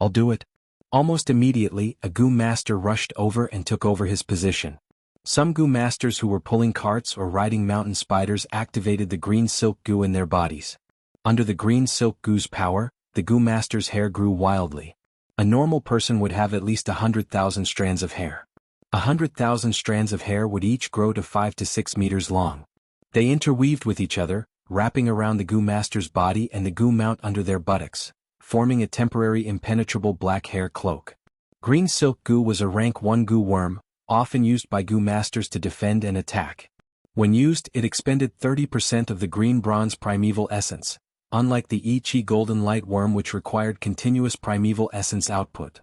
"I'll do it." Almost immediately, a goo master rushed over and took over his position. Some goo masters who were pulling carts or riding mountain spiders activated the green silk goo in their bodies. Under the green silk goo's power, the goo master's hair grew wildly. A normal person would have at least 100,000 strands of hair. 100,000 strands of hair would each grow to 5 to 6 meters long. They interweaved with each other, wrapping around the goo master's body and the goo mount under their buttocks, forming a temporary impenetrable black hair cloak. Green silk goo was a rank 1 goo worm, often used by goo masters to defend and attack. When used, it expended 30% of the green bronze primeval essence, unlike the Ichi golden light worm which required continuous primeval essence output.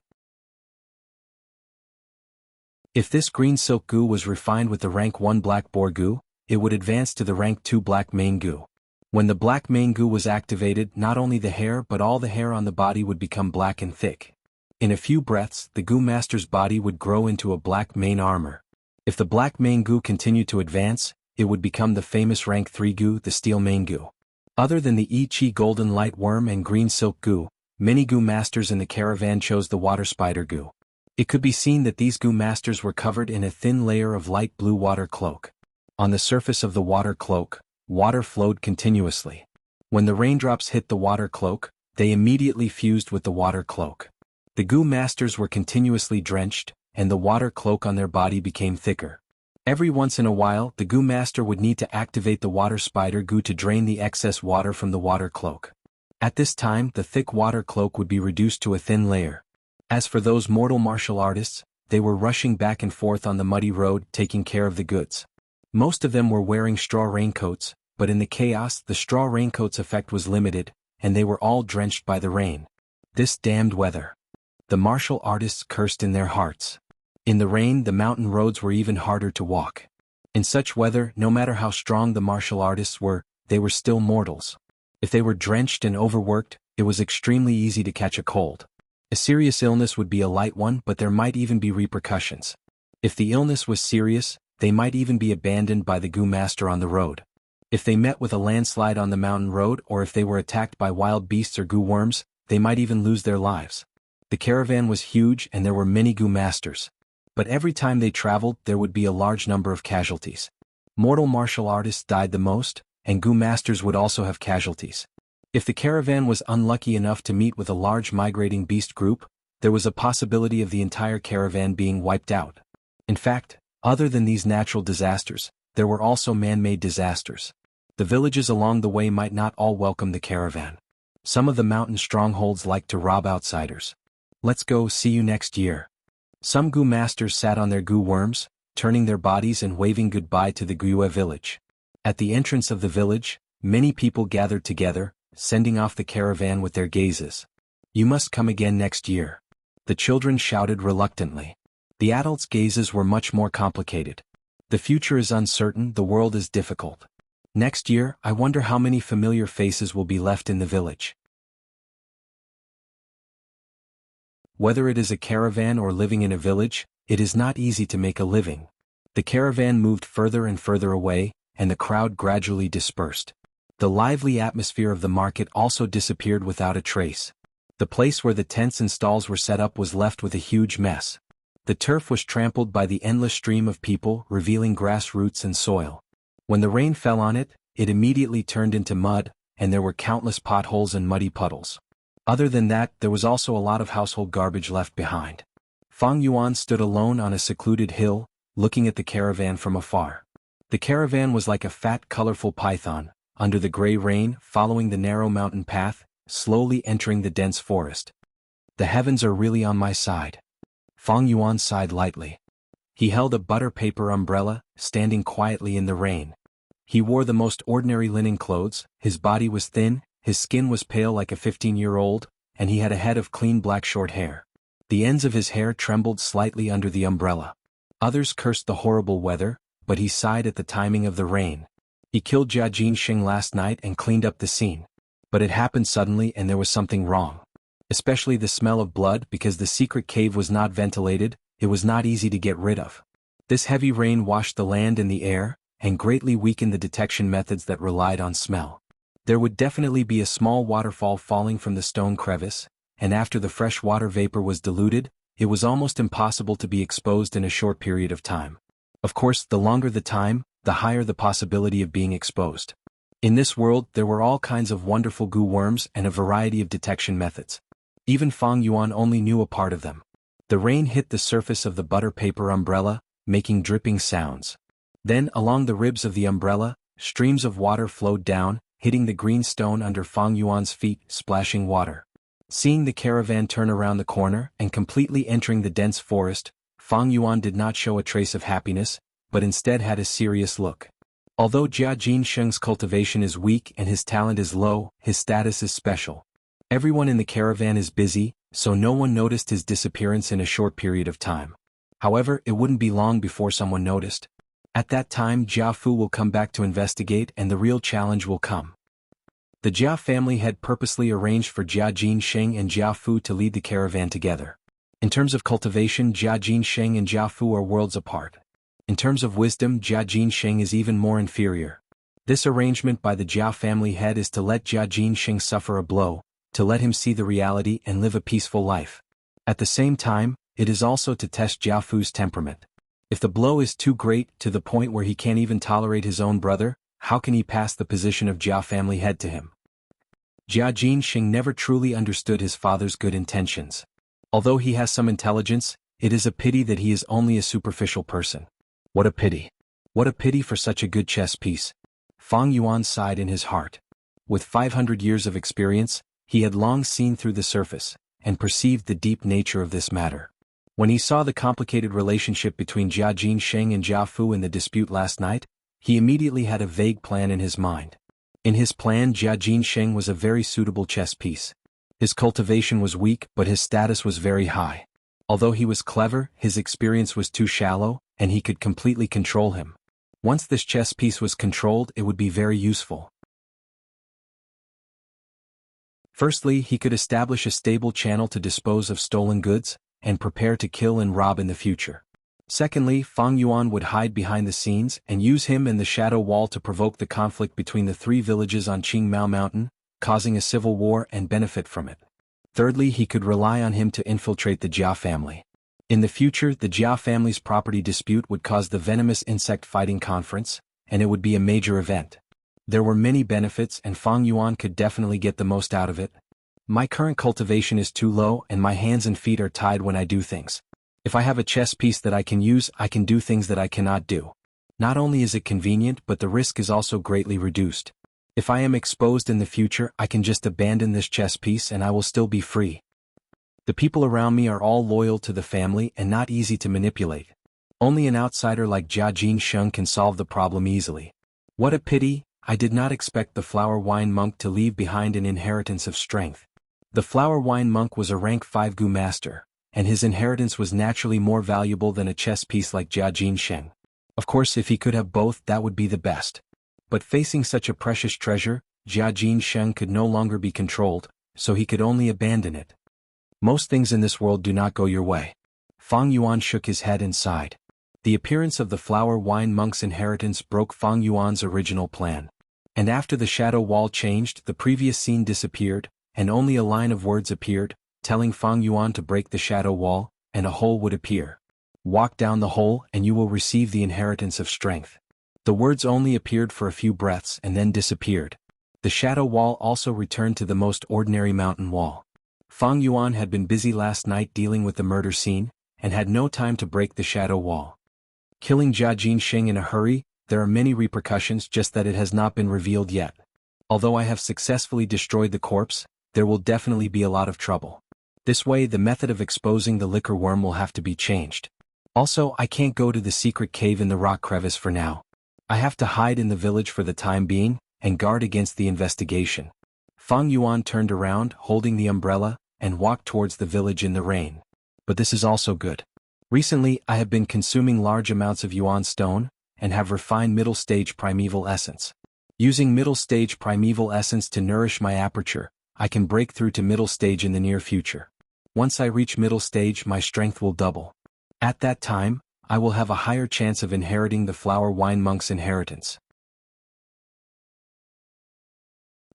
If this green silk goo was refined with the rank 1 black boar goo, it would advance to the rank 2 black mane goo. When the black mane goo was activated, not only the hair but all the hair on the body would become black and thick. In a few breaths, the goo master's body would grow into a black mane armor. If the black mane goo continued to advance, it would become the famous rank 3 goo, the steel mane goo. Other than the Ichi golden light worm and green silk goo, many goo masters in the caravan chose the water spider goo. It could be seen that these goo masters were covered in a thin layer of light blue water cloak. On the surface of the water cloak, water flowed continuously. When the raindrops hit the water cloak, they immediately fused with the water cloak. The goo masters were continuously drenched, and the water cloak on their body became thicker. Every once in a while, the goo master would need to activate the water spider goo to drain the excess water from the water cloak. At this time, the thick water cloak would be reduced to a thin layer. As for those mortal martial artists, they were rushing back and forth on the muddy road, taking care of the goods. Most of them were wearing straw raincoats, but in the chaos, the straw raincoat's effect was limited, and they were all drenched by the rain. This damned weather. The martial artists cursed in their hearts. In the rain, the mountain roads were even harder to walk. In such weather, no matter how strong the martial artists were, they were still mortals. If they were drenched and overworked, it was extremely easy to catch a cold. A serious illness would be a light one, but there might even be repercussions. If the illness was serious, they might even be abandoned by the goo master on the road. If they met with a landslide on the mountain road, or if they were attacked by wild beasts or goo worms, they might even lose their lives. The caravan was huge and there were many goo masters. But every time they traveled, there would be a large number of casualties. Mortal martial artists died the most, and goo masters would also have casualties. If the caravan was unlucky enough to meet with a large migrating beast group, there was a possibility of the entire caravan being wiped out. In fact, other than these natural disasters, there were also man-made disasters. The villages along the way might not all welcome the caravan. Some of the mountain strongholds liked to rob outsiders. Let's go, see you next year. Some goo masters sat on their goo worms, turning their bodies and waving goodbye to the Guiyue village. At the entrance of the village, many people gathered together, sending off the caravan with their gazes. You must come again next year. The children shouted reluctantly. The adults' gazes were much more complicated. The future is uncertain, the world is difficult. Next year, I wonder how many familiar faces will be left in the village. Whether it is a caravan or living in a village, it is not easy to make a living. The caravan moved further and further away, and the crowd gradually dispersed. The lively atmosphere of the market also disappeared without a trace. The place where the tents and stalls were set up was left with a huge mess. The turf was trampled by the endless stream of people, revealing grass roots and soil. When the rain fell on it, it immediately turned into mud, and there were countless potholes and muddy puddles. Other than that, there was also a lot of household garbage left behind. Fang Yuan stood alone on a secluded hill, looking at the caravan from afar. The caravan was like a fat, colorful python, under the gray rain, following the narrow mountain path, slowly entering the dense forest. The heavens are really on my side. Fang Yuan sighed lightly. He held a butter paper umbrella, standing quietly in the rain. He wore the most ordinary linen clothes, his body was thin, his skin was pale like a 15-year-old, and he had a head of clean black short hair. The ends of his hair trembled slightly under the umbrella. Others cursed the horrible weather, but he sighed at the timing of the rain. He killed Jia Jinsheng last night and cleaned up the scene. But it happened suddenly and there was something wrong. Especially the smell of blood, because the secret cave was not ventilated, it was not easy to get rid of. This heavy rain washed the land and the air, and greatly weakened the detection methods that relied on smell. There would definitely be a small waterfall falling from the stone crevice, and after the fresh water vapor was diluted, it was almost impossible to be exposed in a short period of time. Of course, the longer the time, the higher the possibility of being exposed. In this world, there were all kinds of wonderful goo worms and a variety of detection methods. Even Fang Yuan only knew a part of them. The rain hit the surface of the butter paper umbrella, making dripping sounds. Then, along the ribs of the umbrella, streams of water flowed down, hitting the green stone under Fang Yuan's feet, splashing water. Seeing the caravan turn around the corner and completely entering the dense forest, Fang Yuan did not show a trace of happiness, but instead had a serious look. Although Jia Jinsheng's cultivation is weak and his talent is low, his status is special. Everyone in the caravan is busy, so no one noticed his disappearance in a short period of time. However, it wouldn't be long before someone noticed. At that time, Jia Fu will come back to investigate and the real challenge will come. The Jia family had purposely arranged for Jia Jinsheng and Jia Fu to lead the caravan together. In terms of cultivation, Jia Jinsheng and Jia Fu are worlds apart. In terms of wisdom, Jia Jinsheng is even more inferior. This arrangement by the Jia family head is to let Jia Jinsheng suffer a blow, to let him see the reality and live a peaceful life. At the same time, it is also to test Jia Fu's temperament. If the blow is too great, to the point where he can't even tolerate his own brother, how can he pass the position of Jia family head to him? Jia Jinsheng never truly understood his father's good intentions. Although he has some intelligence, it is a pity that he is only a superficial person. What a pity. What a pity for such a good chess piece. Fang Yuan sighed in his heart. With 500 years of experience, he had long seen through the surface, and perceived the deep nature of this matter. When he saw the complicated relationship between Jia Jinsheng and Jia Fu in the dispute last night, he immediately had a vague plan in his mind. In his plan, Jia Jinsheng was a very suitable chess piece. His cultivation was weak, but his status was very high. Although he was clever, his experience was too shallow, and he could completely control him. Once this chess piece was controlled, it would be very useful. Firstly, he could establish a stable channel to dispose of stolen goods, and prepare to kill and rob in the future. Secondly, Fang Yuan would hide behind the scenes and use him and the shadow wall to provoke the conflict between the three villages on Qingmao Mountain, causing a civil war and benefit from it. Thirdly, he could rely on him to infiltrate the Jia family. In the future, the Jia family's property dispute would cause the venomous insect fighting conference, and it would be a major event. There were many benefits and Fang Yuan could definitely get the most out of it. My current cultivation is too low and my hands and feet are tied when I do things. If I have a chess piece that I can use, I can do things that I cannot do. Not only is it convenient, but the risk is also greatly reduced. If I am exposed in the future, I can just abandon this chess piece and I will still be free. The people around me are all loyal to the family and not easy to manipulate. Only an outsider like Jia Jinsheng can solve the problem easily. What a pity, I did not expect the flower wine monk to leave behind an inheritance of strength. The flower wine monk was a rank 5 Gu master, and his inheritance was naturally more valuable than a chess piece like Jia Jinsheng. Of course, if he could have both, that would be the best. But facing such a precious treasure, Jia Sheng could no longer be controlled, so he could only abandon it. Most things in this world do not go your way. Fang Yuan shook his head and sighed. The appearance of the flower wine monk's inheritance broke Fang Yuan's original plan. And after the shadow wall changed, the previous scene disappeared, and only a line of words appeared, telling Fang Yuan to break the shadow wall, and a hole would appear. Walk down the hole and you will receive the inheritance of strength. The words only appeared for a few breaths and then disappeared. The shadow wall also returned to the most ordinary mountain wall. Fang Yuan had been busy last night dealing with the murder scene, and had no time to break the shadow wall. Killing Jia Sheng in a hurry, there are many repercussions, just that it has not been revealed yet. Although I have successfully destroyed the corpse, there will definitely be a lot of trouble. This way the method of exposing the liquor worm will have to be changed. Also, I can't go to the secret cave in the rock crevice for now. I have to hide in the village for the time being, and guard against the investigation. Fang Yuan turned around, holding the umbrella, and walked towards the village in the rain. But this is also good. Recently, I have been consuming large amounts of Yuan stone, and have refined middle stage primeval essence. Using middle stage primeval essence to nourish my aperture, I can break through to middle stage in the near future. Once I reach middle stage, my strength will double. At that time, I will have a higher chance of inheriting the flower wine monk's inheritance.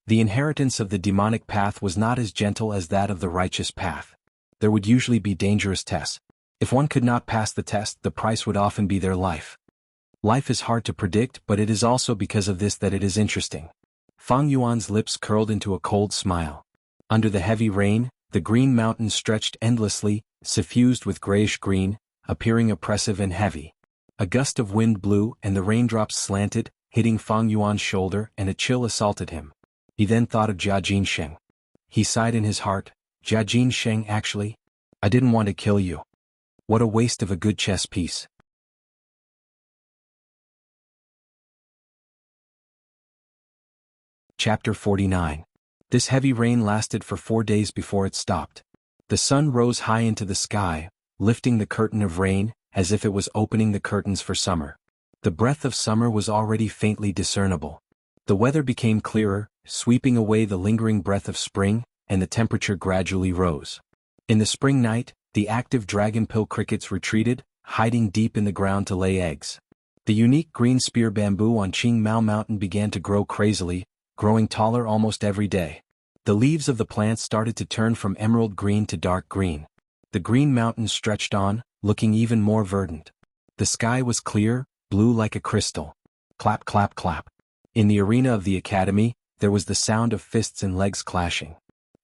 The inheritance of the demonic path was not as gentle as that of the righteous path. There would usually be dangerous tests. If one could not pass the test, the price would often be their life. Life is hard to predict, but it is also because of this that it is interesting. Fang Yuan's lips curled into a cold smile. Under the heavy rain, the green mountains stretched endlessly, suffused with grayish-green, appearing oppressive and heavy. A gust of wind blew and the raindrops slanted, hitting Fang Yuan's shoulder, and a chill assaulted him. He then thought of Jia Sheng. He sighed in his heart. Jia Sheng, actually? I didn't want to kill you. What a waste of a good chess piece. Chapter 49. This heavy rain lasted for 4 days before it stopped. The sun rose high into the sky, lifting the curtain of rain, as if it was opening the curtains for summer. The breath of summer was already faintly discernible. The weather became clearer, sweeping away the lingering breath of spring, and the temperature gradually rose. In the spring night, the active dragonpill crickets retreated, hiding deep in the ground to lay eggs. The unique green spear bamboo on Qingmao Mountain began to grow crazily, growing taller almost every day. The leaves of the plants started to turn from emerald green to dark green. The green mountains stretched on, looking even more verdant. The sky was clear, blue like a crystal. Clap, clap, clap. In the arena of the academy, there was the sound of fists and legs clashing.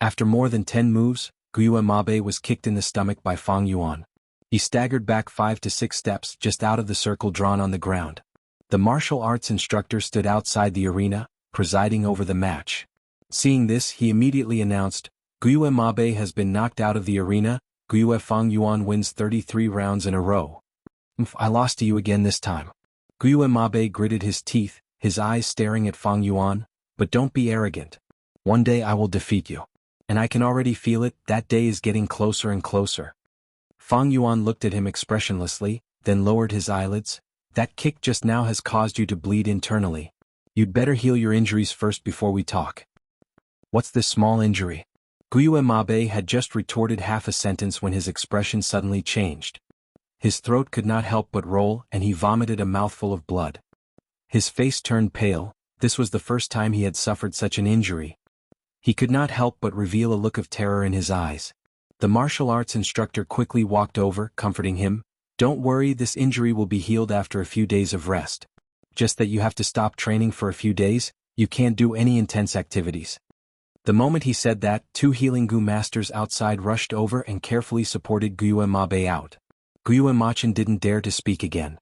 After more than 10 moves, Guiyue Mabe was kicked in the stomach by Fang Yuan. He staggered back 5 to 6 steps just out of the circle drawn on the ground. The martial arts instructor stood outside the arena, presiding over the match. Seeing this, he immediately announced, Guiyue Mabe has been knocked out of the arena. Guiyue Fang Yuan wins 33 rounds in a row. I lost to you again this time. Guiyue Mabe gritted his teeth, his eyes staring at Fang Yuan. But don't be arrogant. One day I will defeat you. And I can already feel it, that day is getting closer and closer. Fang Yuan looked at him expressionlessly, then lowered his eyelids. That kick just now has caused you to bleed internally. You'd better heal your injuries first before we talk. What's this small injury? Guiyue Mabe had just retorted half a sentence when his expression suddenly changed. His throat could not help but roll and he vomited a mouthful of blood. His face turned pale. This was the first time he had suffered such an injury. He could not help but reveal a look of terror in his eyes. The martial arts instructor quickly walked over, comforting him. Don't worry, this injury will be healed after a few days of rest. Just that you have to stop training for a few days, you can't do any intense activities. The moment he said that, 2 healing Gu masters outside rushed over and carefully supported Guiyue Mabe out. Guiyue Machen didn't dare to speak again.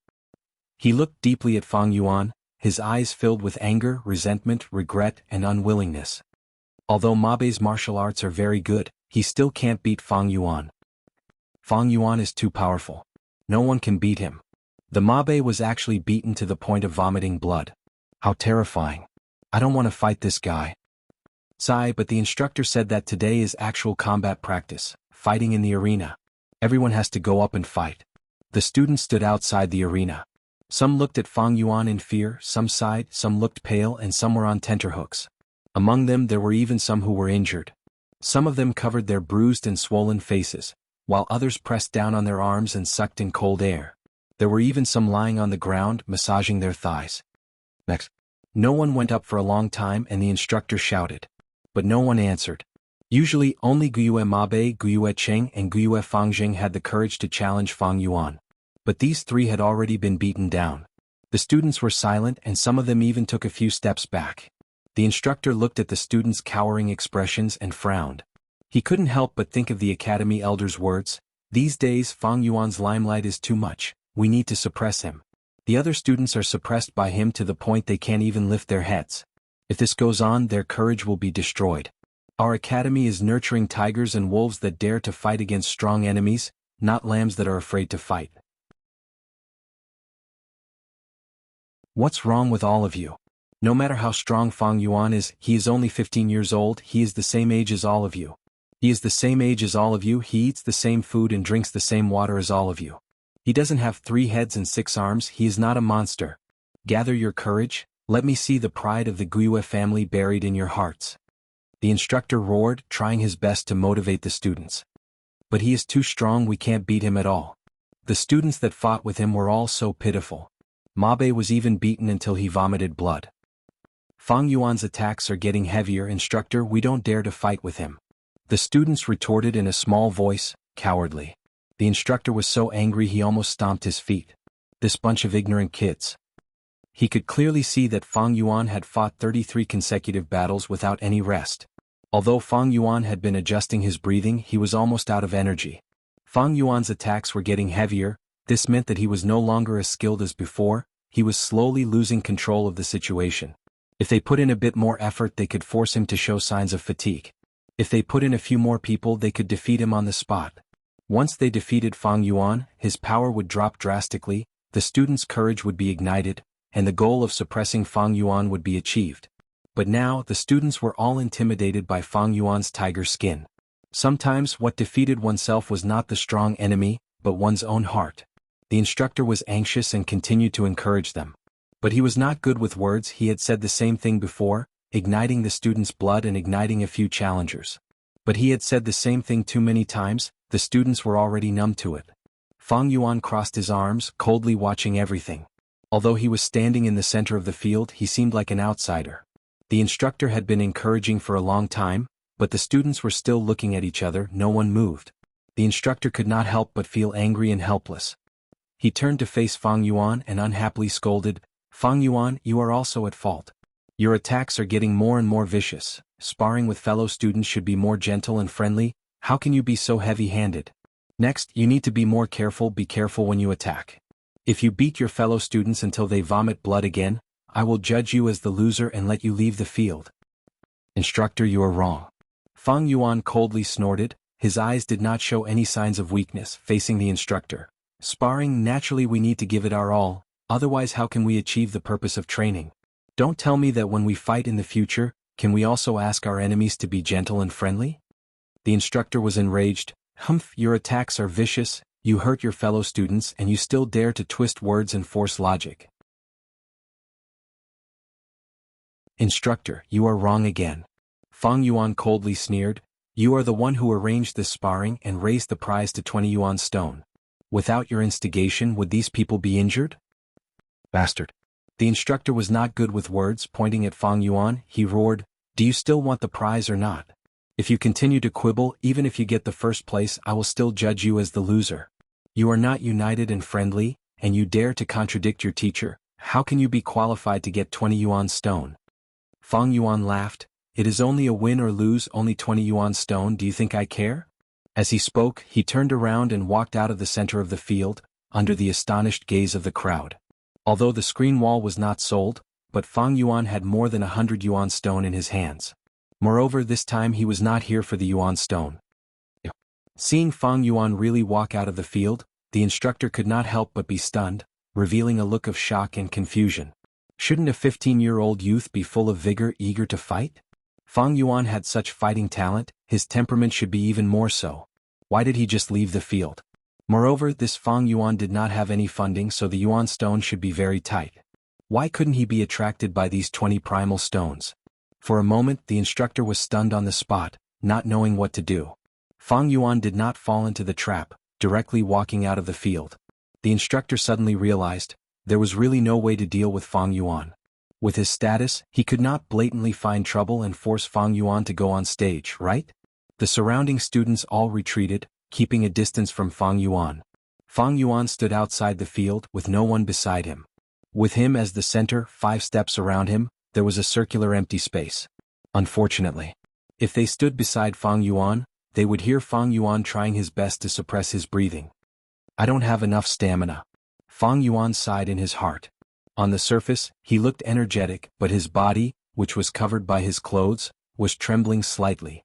He looked deeply at Fang Yuan, his eyes filled with anger, resentment, regret, and unwillingness. Although Mabe's martial arts are very good, he still can't beat Fang Yuan. Fang Yuan is too powerful. No one can beat him. The Mabe was actually beaten to the point of vomiting blood. How terrifying. I don't want to fight this guy. Sigh, but the instructor said that today is actual combat practice, fighting in the arena. Everyone has to go up and fight. The students stood outside the arena. Some looked at Fang Yuan in fear, some sighed, some looked pale, and some were on tenterhooks. Among them there were even some who were injured. Some of them covered their bruised and swollen faces, while others pressed down on their arms and sucked in cold air. There were even some lying on the ground, massaging their thighs. Next. No one went up for a long time and the instructor shouted. But no one answered. Usually only Guyue Mabe, Guyue Cheng, and Guyue Fangjing had the courage to challenge Fang Yuan. But these three had already been beaten down. The students were silent and some of them even took a few steps back. The instructor looked at the students' cowering expressions and frowned. He couldn't help but think of the academy elder's words, "These days Fang Yuan's limelight is too much, we need to suppress him." The other students are suppressed by him to the point they can't even lift their heads. If this goes on, their courage will be destroyed. Our academy is nurturing tigers and wolves that dare to fight against strong enemies, not lambs that are afraid to fight. What's wrong with all of you? No matter how strong Fang Yuan is, he is only 15 years old, he is the same age as all of you. He is the same age as all of you, he eats the same food and drinks the same water as all of you. He doesn't have 3 heads and 6 arms, he is not a monster. Gather your courage, let me see the pride of the Guyue family buried in your hearts. The instructor roared, trying his best to motivate the students. But he is too strong, we can't beat him at all. The students that fought with him were all so pitiful. Mabe was even beaten until he vomited blood. Fang Yuan's attacks are getting heavier, instructor, we don't dare to fight with him. The students retorted in a small voice, cowardly. The instructor was so angry he almost stomped his feet. This bunch of ignorant kids. He could clearly see that Fang Yuan had fought 33 consecutive battles without any rest. Although Fang Yuan had been adjusting his breathing, he was almost out of energy. Fang Yuan's attacks were getting heavier, this meant that he was no longer as skilled as before, he was slowly losing control of the situation. If they put in a bit more effort, they could force him to show signs of fatigue. If they put in a few more people, they could defeat him on the spot. Once they defeated Fang Yuan, his power would drop drastically, the students' courage would be ignited, and the goal of suppressing Fang Yuan would be achieved. But now, the students were all intimidated by Fang Yuan's tiger skin. Sometimes what defeated oneself was not the strong enemy, but one's own heart. The instructor was anxious and continued to encourage them. But he was not good with words, he had said the same thing before, igniting the students' blood and igniting a few challengers. But he had said the same thing too many times, the students were already numb to it. Fang Yuan crossed his arms, coldly watching everything. Although he was standing in the center of the field, he seemed like an outsider. The instructor had been encouraging for a long time, but the students were still looking at each other, no one moved. The instructor could not help but feel angry and helpless. He turned to face Fang Yuan and unhappily scolded, "Fang Yuan, you are also at fault. Your attacks are getting more and more vicious. Sparring with fellow students should be more gentle and friendly. How can you be so heavy-handed? Next, you need to be more careful, be careful when you attack. If you beat your fellow students until they vomit blood again, I will judge you as the loser and let you leave the field." "Instructor, you are wrong." Fang Yuan coldly snorted, his eyes did not show any signs of weakness, facing the instructor. "Sparring, naturally we need to give it our all, otherwise how can we achieve the purpose of training? Don't tell me that when we fight in the future, can we also ask our enemies to be gentle and friendly?" The instructor was enraged. "Humph, your attacks are vicious, you hurt your fellow students and you still dare to twist words and force logic." "Instructor, you are wrong again." Fang Yuan coldly sneered, "You are the one who arranged this sparring and raised the prize to 20 yuan stone. Without your instigation, would these people be injured?" "Bastard." The instructor was not good with words, pointing at Fang Yuan, he roared, "Do you still want the prize or not? If you continue to quibble, even if you get the first place, I will still judge you as the loser. You are not united and friendly, and you dare to contradict your teacher, how can you be qualified to get 20 yuan stone?" Fang Yuan laughed, "It is only a win or lose, only 20 yuan stone, do you think I care?" As he spoke, he turned around and walked out of the center of the field, under the astonished gaze of the crowd. Although the screen wall was not sold, but Fang Yuan had more than 100 yuan stone in his hands. Moreover, this time he was not here for the yuan stone. Seeing Fang Yuan really walk out of the field, the instructor could not help but be stunned, revealing a look of shock and confusion. Shouldn't a 15-year-old youth be full of vigor, eager to fight? Fang Yuan had such fighting talent, his temperament should be even more so. Why did he just leave the field? Moreover, this Fang Yuan did not have any funding, so the Yuan stone should be very tight. Why couldn't he be attracted by these 20 primal stones? For a moment, the instructor was stunned on the spot, not knowing what to do. Fang Yuan did not fall into the trap, directly walking out of the field. The instructor suddenly realized there was really no way to deal with Fang Yuan. With his status, he could not blatantly find trouble and force Fang Yuan to go on stage, right? The surrounding students all retreated, keeping a distance from Fang Yuan. Fang Yuan stood outside the field with no one beside him. With him as the center, 5 steps around him, there was a circular empty space. Unfortunately, if they stood beside Fang Yuan, they would hear Fang Yuan trying his best to suppress his breathing. I don't have enough stamina. Fang Yuan sighed in his heart. On the surface, he looked energetic, but his body, which was covered by his clothes, was trembling slightly.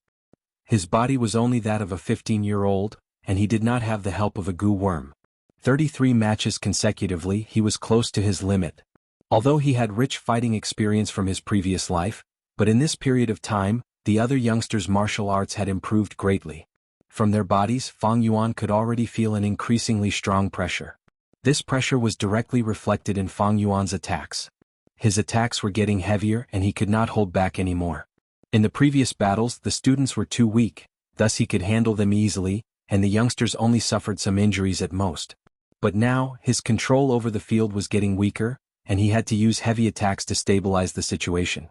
His body was only that of a 15-year-old, and he did not have the help of a goo worm. 33 matches consecutively, he was close to his limit. Although he had rich fighting experience from his previous life, but in this period of time, the other youngsters' martial arts had improved greatly. From their bodies, Fang Yuan could already feel an increasingly strong pressure. This pressure was directly reflected in Fang Yuan's attacks. His attacks were getting heavier and he could not hold back anymore. In the previous battles, the students were too weak, thus he could handle them easily, and the youngsters only suffered some injuries at most. But now, his control over the field was getting weaker, and he had to use heavy attacks to stabilize the situation.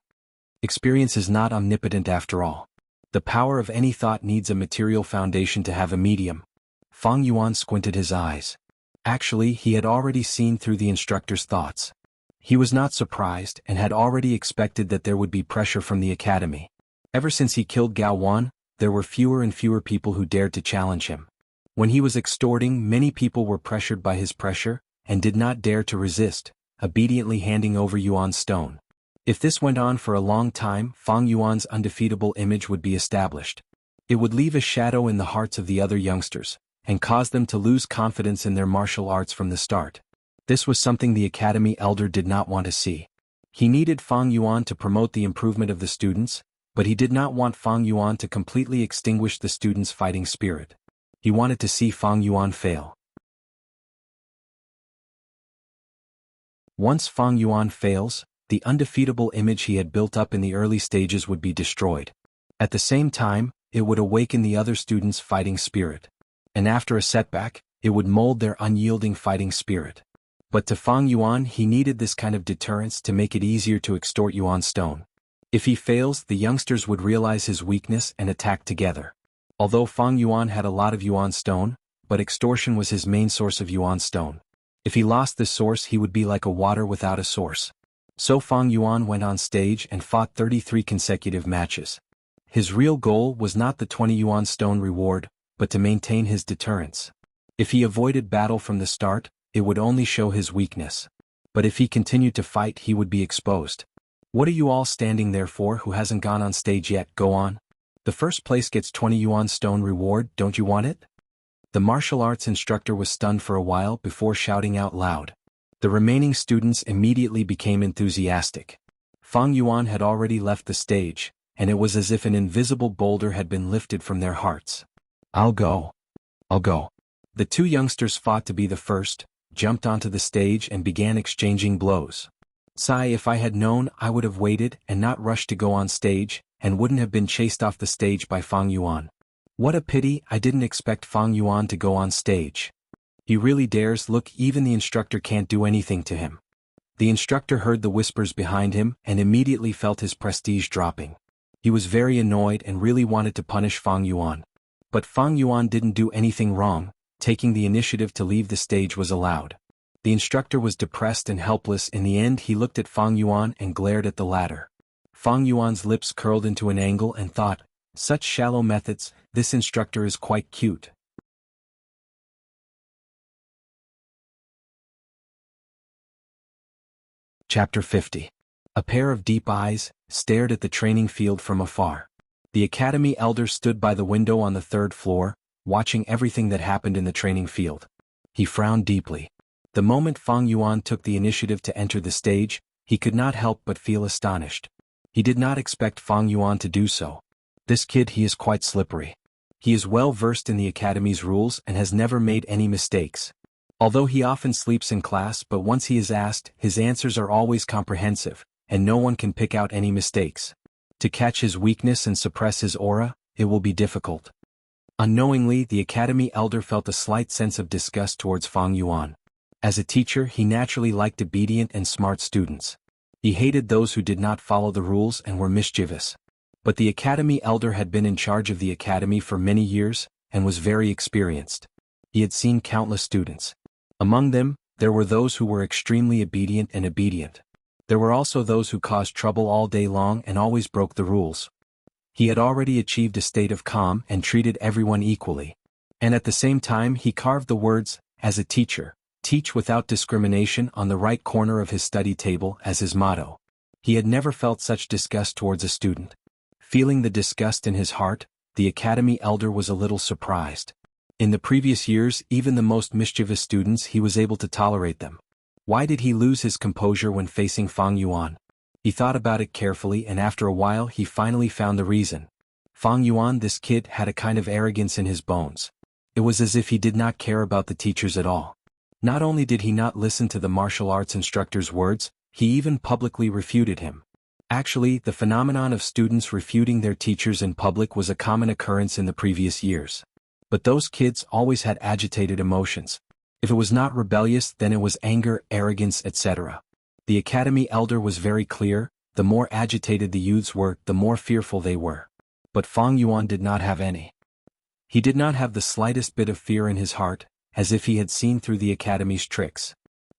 Experience is not omnipotent after all. The power of any thought needs a material foundation to have a medium. Fang Yuan squinted his eyes. Actually, he had already seen through the instructor's thoughts. He was not surprised and had already expected that there would be pressure from the academy. Ever since he killed Gao Wan, there were fewer and fewer people who dared to challenge him. When he was extorting, many people were pressured by his pressure, and did not dare to resist, obediently handing over Yuan's stone. If this went on for a long time, Fang Yuan's undefeatable image would be established. It would leave a shadow in the hearts of the other youngsters, and cause them to lose confidence in their martial arts from the start. This was something the academy elder did not want to see. He needed Fang Yuan to promote the improvement of the students, but he did not want Fang Yuan to completely extinguish the students' fighting spirit. He wanted to see Fang Yuan fail. Once Fang Yuan fails, the undefeatable image he had built up in the early stages would be destroyed. At the same time, it would awaken the other students' fighting spirit. And after a setback, it would mold their unyielding fighting spirit. But to Fang Yuan, he needed this kind of deterrence to make it easier to extort Yuan's stone. If he fails, the youngsters would realize his weakness and attack together. Although Fang Yuan had a lot of Yuan stone, but extortion was his main source of Yuan stone. If he lost this source, he would be like a water without a source. So Fang Yuan went on stage and fought 33 consecutive matches. His real goal was not the 20 Yuan stone reward, but to maintain his deterrence. If he avoided battle from the start, it would only show his weakness. But if he continued to fight, he would be exposed. What are you all standing there for? Who hasn't gone on stage yet? Go on. The first place gets 20 Yuan stone reward, don't you want it? The martial arts instructor was stunned for a while before shouting out loud. The remaining students immediately became enthusiastic. Fang Yuan had already left the stage, and it was as if an invisible boulder had been lifted from their hearts. I'll go. I'll go. The 2 youngsters fought to be the first, jumped onto the stage and began exchanging blows. Sigh, if I had known, I would have waited and not rushed to go on stage, and wouldn't have been chased off the stage by Fang Yuan. What a pity, I didn't expect Fang Yuan to go on stage. He really dares. Look, even the instructor can't do anything to him. The instructor heard the whispers behind him and immediately felt his prestige dropping. He was very annoyed and really wanted to punish Fang Yuan. But Fang Yuan didn't do anything wrong. Taking the initiative to leave the stage was allowed. The instructor was depressed and helpless. In the end, he looked at Fang Yuan and glared at the latter. Fang Yuan's lips curled into an angle and thought, such shallow methods, this instructor is quite cute. Chapter 50. A pair of deep eyes stared at the training field from afar. The academy elder stood by the window on the 3rd floor, watching everything that happened in the training field. He frowned deeply. The moment Fang Yuan took the initiative to enter the stage, he could not help but feel astonished. He did not expect Fang Yuan to do so. This kid, he is quite slippery. He is well versed in the academy's rules and has never made any mistakes. Although he often sleeps in class, but once he is asked, his answers are always comprehensive, and no one can pick out any mistakes. To catch his weakness and suppress his aura, it will be difficult. Unknowingly, the academy elder felt a slight sense of disgust towards Fang Yuan. As a teacher, he naturally liked obedient and smart students. He hated those who did not follow the rules and were mischievous. But the academy elder had been in charge of the academy for many years, and was very experienced. He had seen countless students. Among them, there were those who were extremely obedient and obedient. There were also those who caused trouble all day long and always broke the rules. He had already achieved a state of calm and treated everyone equally. And at the same time he carved the words, "As a teacher, teach without discrimination" on the right corner of his study table as his motto. He had never felt such disgust towards a student. Feeling the disgust in his heart, the academy elder was a little surprised. In the previous years, even the most mischievous students, he was able to tolerate them. Why did he lose his composure when facing Fang Yuan? He thought about it carefully, and after a while he finally found the reason. Fang Yuan, this kid, had a kind of arrogance in his bones. It was as if he did not care about the teachers at all. Not only did he not listen to the martial arts instructor's words, he even publicly refuted him. Actually, the phenomenon of students refuting their teachers in public was a common occurrence in the previous years. But those kids always had agitated emotions. If it was not rebellious, then it was anger, arrogance, etc. The academy elder was very clear: the more agitated the youths were, the more fearful they were. But Fang Yuan did not have any. He did not have the slightest bit of fear in his heart, as if he had seen through the academy's tricks.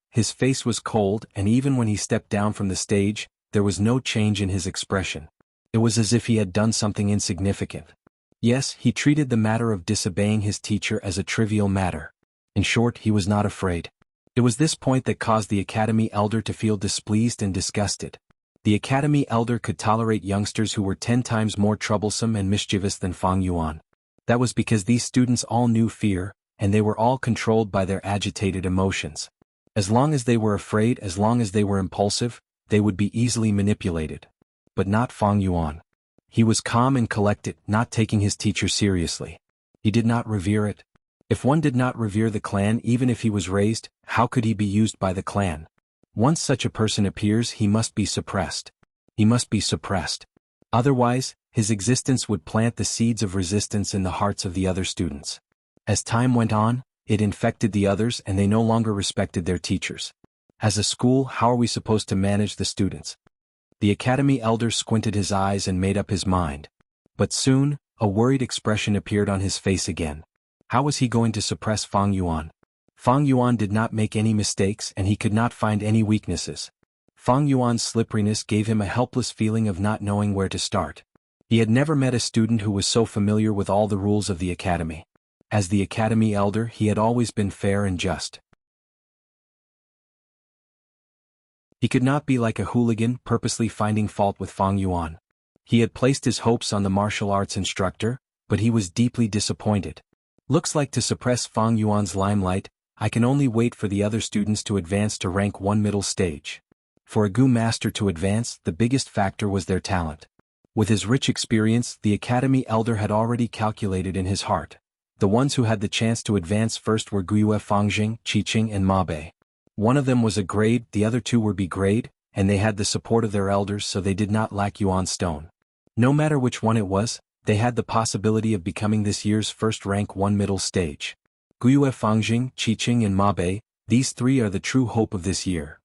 His face was cold, and even when he stepped down from the stage, there was no change in his expression. It was as if he had done something insignificant. Yes, he treated the matter of disobeying his teacher as a trivial matter. In short, he was not afraid. It was this point that caused the academy elder to feel displeased and disgusted. The academy elder could tolerate youngsters who were 10 times more troublesome and mischievous than Fang Yuan. That was because these students all knew fear, and they were all controlled by their agitated emotions. As long as they were afraid, as long as they were impulsive, they would be easily manipulated. But not Fang Yuan. He was calm and collected, not taking his teacher seriously. He did not revere it. If one did not revere the clan, even if he was raised, how could he be used by the clan? Once such a person appears, he must be suppressed. He must be suppressed. Otherwise, his existence would plant the seeds of resistance in the hearts of the other students. As time went on, it infected the others, and they no longer respected their teachers. As a school, how are we supposed to manage the students? The academy elder squinted his eyes and made up his mind. But soon, a worried expression appeared on his face again. How was he going to suppress Fang Yuan? Fang Yuan did not make any mistakes, and he could not find any weaknesses. Fang Yuan's slipperiness gave him a helpless feeling of not knowing where to start. He had never met a student who was so familiar with all the rules of the academy. As the academy elder, he had always been fair and just. He could not be like a hooligan, purposely finding fault with Fang Yuan. He had placed his hopes on the martial arts instructor, but he was deeply disappointed. Looks like to suppress Fang Yuan's limelight, I can only wait for the other students to advance to rank 1 middle stage. For a Gu master to advance, the biggest factor was their talent. With his rich experience, the academy elder had already calculated in his heart. The ones who had the chance to advance first were Guiyue Fangjing, Qiqing, and Ma Bei. One of them was a grade, the other 2 were B grade, and they had the support of their elders, so they did not lack Yuan stone. No matter which one it was, they had the possibility of becoming this year's first rank 1 middle stage. Guiyue Fangjing, Qiqing, and Ma Bei, these 3 are the true hope of this year.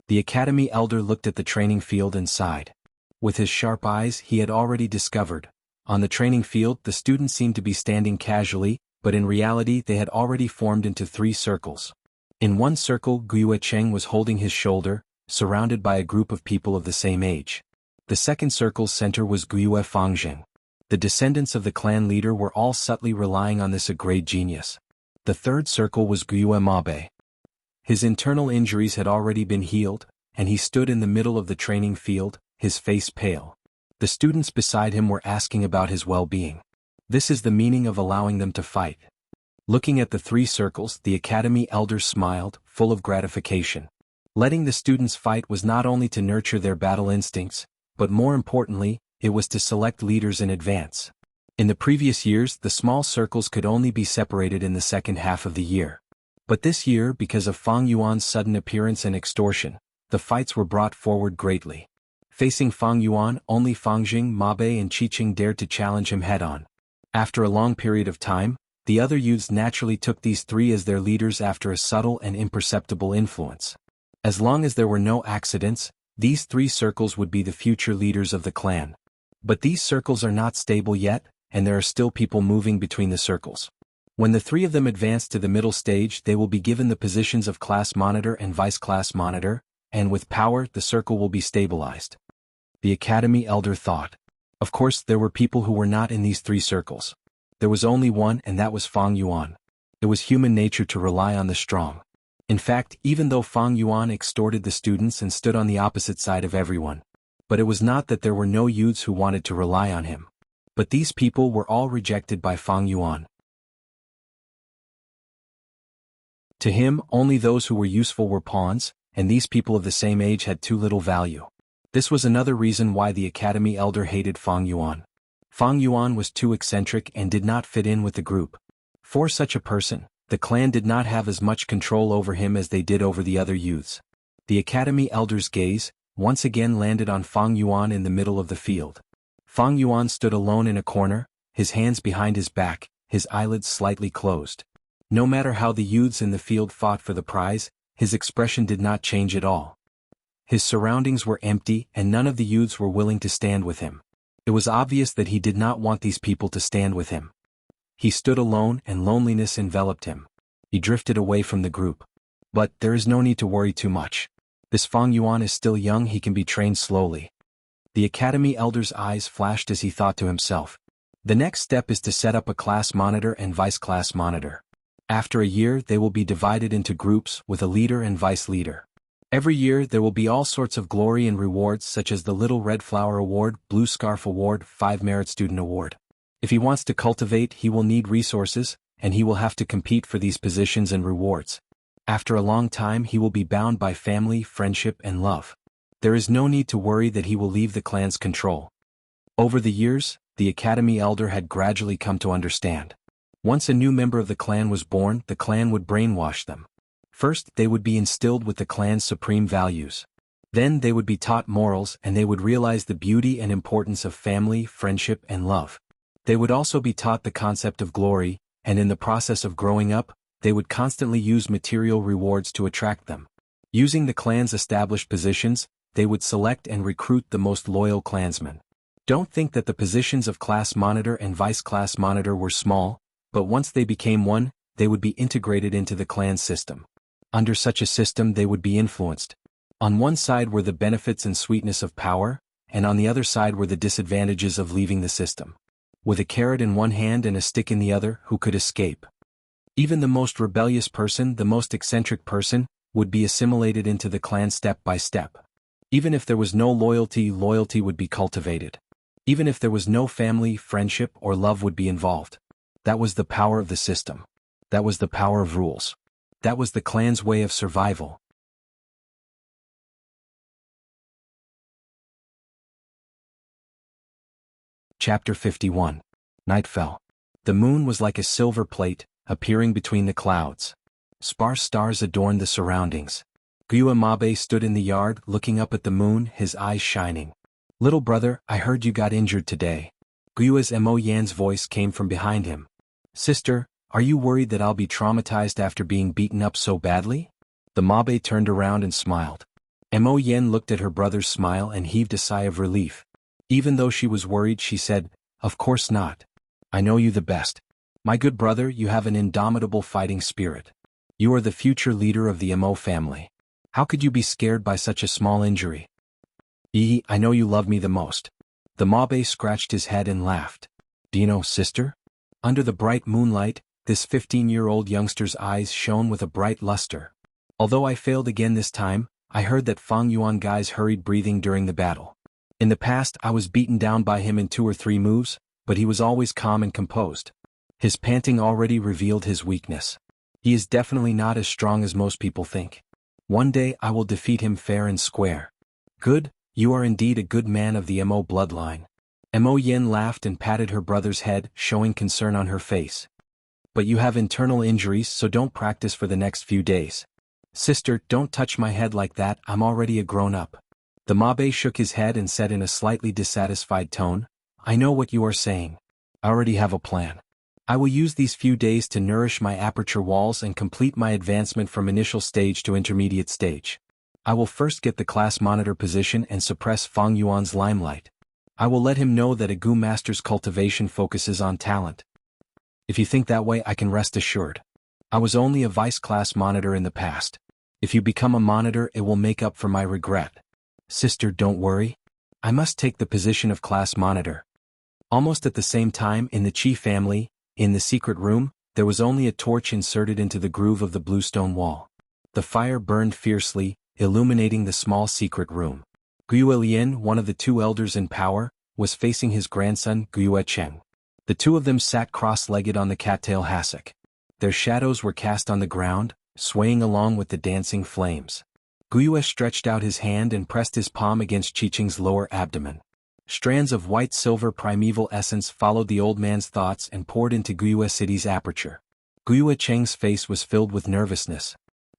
The academy elder looked at the training field and sighed. With his sharp eyes, he had already discovered. On the training field, the students seemed to be standing casually, but in reality they had already formed into 3 circles. In one circle, Guiyue Cheng was holding his shoulder, surrounded by a group of people of the same age. The second circle's center was Guiyue Fangjing. The descendants of the clan leader were all subtly relying on this a great genius. The third circle was Guiyue Ma Bei. His internal injuries had already been healed, and he stood in the middle of the training field, his face pale. The students beside him were asking about his well-being. This is the meaning of allowing them to fight. Looking at the 3 circles, the academy elder smiled, full of gratification. Letting the students fight was not only to nurture their battle instincts, but more importantly, it was to select leaders in advance. In the previous years, the small circles could only be separated in the second half of the year. But this year, because of Fang Yuan's sudden appearance and extortion, the fights were brought forward greatly. Facing Fang Yuan, only Fang Jing, Ma Bei and Qi Qing dared to challenge him head-on. After a long period of time, the other youths naturally took these three as their leaders after a subtle and imperceptible influence. As long as there were no accidents, these three circles would be the future leaders of the clan. But these circles are not stable yet, and there are still people moving between the circles. When the three of them advance to the middle stage, they will be given the positions of class monitor and vice class monitor, and with power, the circle will be stabilized. The Academy elder thought. Of course, there were people who were not in these three circles. There was only one, and that was Fang Yuan. It was human nature to rely on the strong. In fact, even though Fang Yuan extorted the students and stood on the opposite side of everyone. But it was not that there were no youths who wanted to rely on him. But these people were all rejected by Fang Yuan. To him, only those who were useful were pawns, and these people of the same age had too little value. This was another reason why the Academy elder hated Fang Yuan. Fang Yuan was too eccentric and did not fit in with the group. For such a person, the clan did not have as much control over him as they did over the other youths. The Academy elder's gaze, once again landed on Fang Yuan in the middle of the field. Fang Yuan stood alone in a corner, his hands behind his back, his eyelids slightly closed. No matter how the youths in the field fought for the prize, his expression did not change at all. His surroundings were empty and none of the youths were willing to stand with him. It was obvious that he did not want these people to stand with him. He stood alone and loneliness enveloped him. He drifted away from the group. But there is no need to worry too much. This Fang Yuan is still young, he can be trained slowly. The Academy elder's eyes flashed as he thought to himself. The next step is to set up a class monitor and vice class monitor. After a year, they will be divided into groups with a leader and vice leader. Every year, there will be all sorts of glory and rewards such as the Little Red Flower Award, Blue Scarf Award, 5 Merit Student Award. If he wants to cultivate, he will need resources, and he will have to compete for these positions and rewards. After a long time, he will be bound by family, friendship, and love. There is no need to worry that he will leave the clan's control. Over the years, the Academy elder had gradually come to understand. Once a new member of the clan was born, the clan would brainwash them. First, they would be instilled with the clan's supreme values. Then they would be taught morals and they would realize the beauty and importance of family, friendship, and love. They would also be taught the concept of glory, and in the process of growing up, they would constantly use material rewards to attract them. Using the clan's established positions, they would select and recruit the most loyal clansmen. Don't think that the positions of class monitor and vice class monitor were small, but once they became one, they would be integrated into the clan's system. Under such a system they would be influenced. On one side were the benefits and sweetness of power, and on the other side were the disadvantages of leaving the system. With a carrot in one hand and a stick in the other, who could escape? Even the most rebellious person, the most eccentric person, would be assimilated into the clan step by step. Even if there was no loyalty, loyalty would be cultivated. Even if there was no family, friendship, or love would be involved. That was the power of the system. That was the power of rules. That was the clan's way of survival. Chapter 51. Night fell. The moon was like a silver plate, appearing between the clouds. Sparse stars adorned the surroundings. Guo Mabe stood in the yard, looking up at the moon, his eyes shining. "Little brother, I heard you got injured today." Guo's Mo Yan's voice came from behind him. "Sister, are you worried that I'll be traumatized after being beaten up so badly?" The Mabe turned around and smiled. Mo Yan looked at her brother's smile and heaved a sigh of relief. Even though she was worried, she said, "Of course not. I know you the best. My good brother, you have an indomitable fighting spirit. You are the future leader of the Mo family. How could you be scared by such a small injury?" I know you love me the most." The Mabe scratched his head and laughed. "Do you know, sister?" Under the bright moonlight, this 15-year-old youngster's eyes shone with a bright luster. "Although I failed again this time, I heard that Fang Yuan guy's hurried breathing during the battle. In the past I was beaten down by him in 2 or 3 moves, but he was always calm and composed. His panting already revealed his weakness. He is definitely not as strong as most people think. One day I will defeat him fair and square." "Good, you are indeed a good man of the Mo bloodline. Mo Yin laughed and patted her brother's head, showing concern on her face. But you have internal injuries, so don't practice for the next few days. Sister, don't touch my head like that, I'm already a grown-up. The Mabe shook his head and said in a slightly dissatisfied tone, I know what you are saying. I already have a plan. I will use these few days to nourish my aperture walls and complete my advancement from initial stage to intermediate stage. I will first get the class monitor position and suppress Fang Yuan's limelight. I will let him know that a Gu Master's cultivation focuses on talent. If you think that way, I can rest assured. I was only a vice class monitor in the past. If you become a monitor, it will make up for my regret. Sister, don't worry. I must take the position of class monitor. Almost at the same time, in the Qi family, in the secret room, there was only a torch inserted into the groove of the bluestone wall. The fire burned fiercely, illuminating the small secret room. Guiyue Lian, one of the two elders in power, was facing his grandson, Guiyue Cheng. The two of them sat cross-legged on the cattail hassock. Their shadows were cast on the ground, swaying along with the dancing flames. Guiyue stretched out his hand and pressed his palm against Qiqing's lower abdomen. Strands of white-silver primeval essence followed the old man's thoughts and poured into Guiyue City's aperture. Guiyue Cheng's face was filled with nervousness.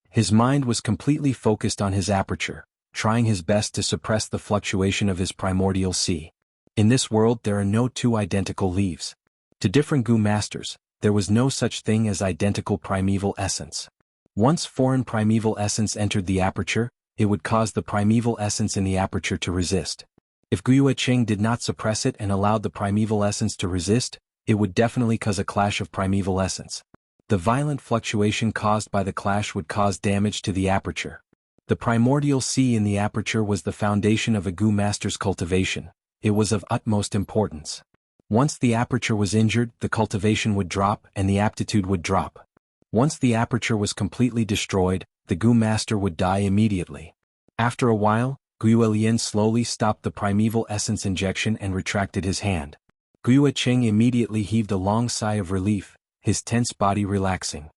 His mind was completely focused on his aperture, trying his best to suppress the fluctuation of his primordial sea. In this world there are no two identical leaves. To different Gu Masters, there was no such thing as identical primeval essence. Once foreign primeval essence entered the aperture, it would cause the primeval essence in the aperture to resist. If Guiyue Cheng did not suppress it and allowed the primeval essence to resist, it would definitely cause a clash of primeval essence. The violent fluctuation caused by the clash would cause damage to the aperture. The primordial sea in the aperture was the foundation of a Gu Master's cultivation. It was of utmost importance. Once the aperture was injured, the cultivation would drop and the aptitude would drop. Once the aperture was completely destroyed, the Gu Master would die immediately. After a while, Guiyue Lian slowly stopped the primeval essence injection and retracted his hand. Guiyue Cheng immediately heaved a long sigh of relief, his tense body relaxing.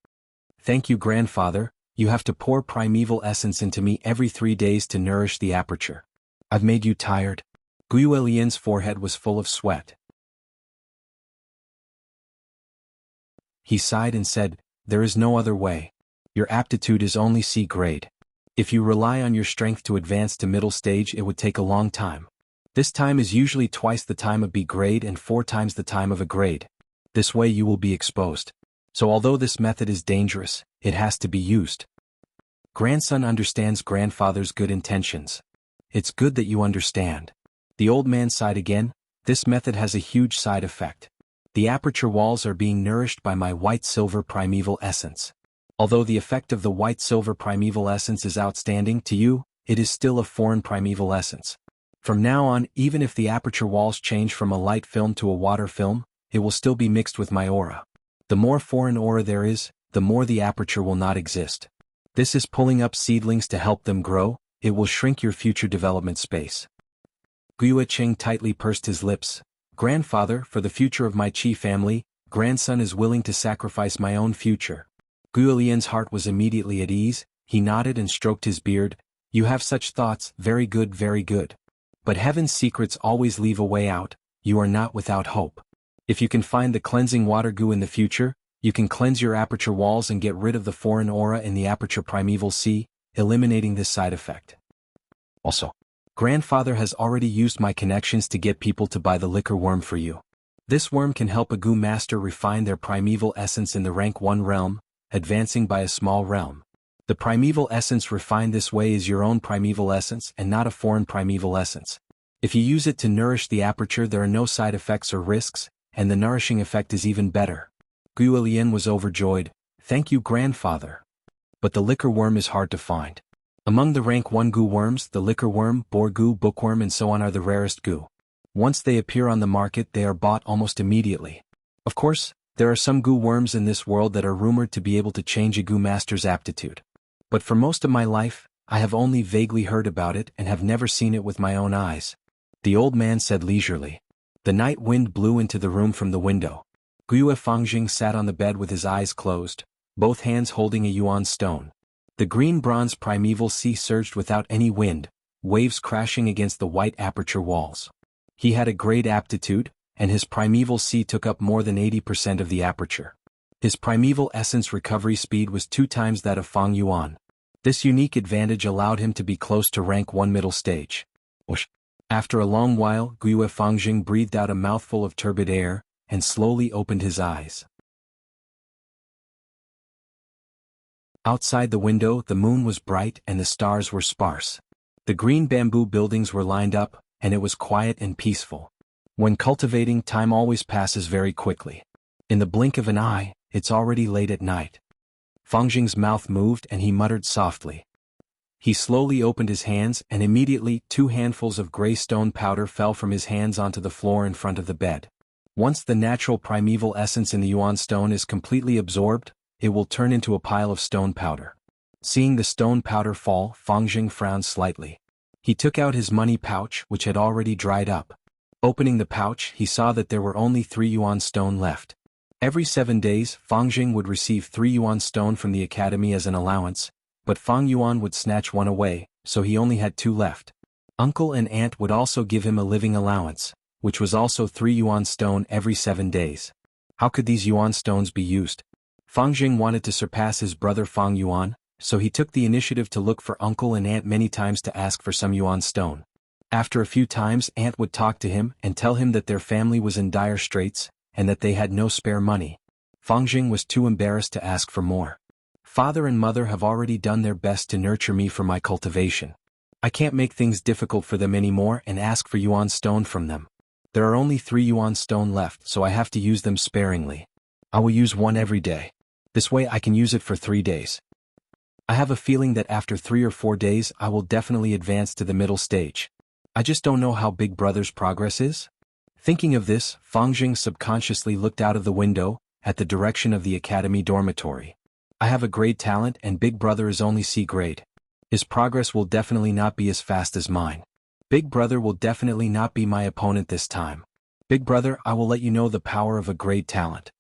Thank you, grandfather, you have to pour primeval essence into me every 3 days to nourish the aperture. I've made you tired. Guiyue Lian's forehead was full of sweat. He sighed and said, there is no other way. Your aptitude is only C grade. If you rely on your strength to advance to middle stage, it would take a long time. This time is usually twice the time of B grade and 4 times the time of A grade. This way you will be exposed. So although this method is dangerous, it has to be used. Grandson understands grandfather's good intentions. It's good that you understand. The old man sighed again. This method has a huge side effect. The aperture walls are being nourished by my white-silver primeval essence. Although the effect of the white-silver primeval essence is outstanding to you, it is still a foreign primeval essence. From now on, even if the aperture walls change from a light film to a water film, it will still be mixed with my aura. The more foreign aura there is, the more the aperture will not exist. This is pulling up seedlings to help them grow. It will shrink your future development space. Guiyue Cheng tightly pursed his lips. Grandfather, for the future of my Qi family, grandson is willing to sacrifice my own future. Guiyue Lian's heart was immediately at ease. He nodded and stroked his beard. You have such thoughts, very good, very good. But heaven's secrets always leave a way out. You are not without hope. If you can find the cleansing water Gu in the future, you can cleanse your aperture walls and get rid of the foreign aura in the aperture primeval sea, eliminating this side effect. Also, grandfather has already used my connections to get people to buy the liquor worm for you. This worm can help a Gu master refine their primeval essence in the rank 1 realm, advancing by a small realm. The primeval essence refined this way is your own primeval essence and not a foreign primeval essence. If you use it to nourish the aperture, there are no side effects or risks, and the nourishing effect is even better. Guiyue Lian was overjoyed. Thank you, grandfather. But the liquor worm is hard to find. Among the rank 1 Gu worms, the liquor worm, boar Gu, bookworm and so on are the rarest Gu. Once they appear on the market, they are bought almost immediately. Of course, there are some Gu worms in this world that are rumored to be able to change a Gu master's aptitude. But for most of my life, I have only vaguely heard about it and have never seen it with my own eyes. The old man said leisurely. The night wind blew into the room from the window. Guiyue Fangjing sat on the bed with his eyes closed, both hands holding a yuan stone. The green-bronze primeval sea surged without any wind, waves crashing against the white aperture walls. He had a great aptitude, and his primeval C took up more than 80% of the aperture. His primeval essence recovery speed was 2 times that of Fang Yuan. This unique advantage allowed him to be close to rank 1 middle stage. After a long while, Guiyue Fangjing breathed out a mouthful of turbid air, and slowly opened his eyes. Outside the window, the moon was bright and the stars were sparse. The green bamboo buildings were lined up, and it was quiet and peaceful. When cultivating, time always passes very quickly. In the blink of an eye, it's already late at night. Fangjing's mouth moved and he muttered softly. He slowly opened his hands and immediately 2 handfuls of gray stone powder fell from his hands onto the floor in front of the bed. Once the natural primeval essence in the Yuan stone is completely absorbed, it will turn into a pile of stone powder. Seeing the stone powder fall, Fangjing frowned slightly. He took out his money pouch, which had already dried up. Opening the pouch, he saw that there were only 3 Yuan stone left. Every 7 days, Fangjing would receive 3 Yuan stone from the academy as an allowance, but Fang Yuan would snatch 1 away, so he only had 2 left. Uncle and aunt would also give him a living allowance, which was also 3 Yuan stone every 7 days. How could these Yuan stones be used? Fangjing wanted to surpass his brother Fang Yuan, so he took the initiative to look for uncle and aunt many times to ask for some Yuan stone. After a few times, aunt would talk to him and tell him that their family was in dire straits, and that they had no spare money. Fangjing was too embarrassed to ask for more. Father and mother have already done their best to nurture me for my cultivation. I can't make things difficult for them anymore and ask for Yuan stone from them. There are only 3 Yuan stone left, so I have to use them sparingly. I will use 1 every day. This way I can use it for 3 days. I have a feeling that after 3 or 4 days I will definitely advance to the middle stage. I just don't know how Big Brother's progress is. Thinking of this, Fangjing subconsciously looked out of the window, at the direction of the academy dormitory. I have a grade talent and Big Brother is only C grade. His progress will definitely not be as fast as mine. Big Brother will definitely not be my opponent this time. Big Brother, I will let you know the power of a grade talent.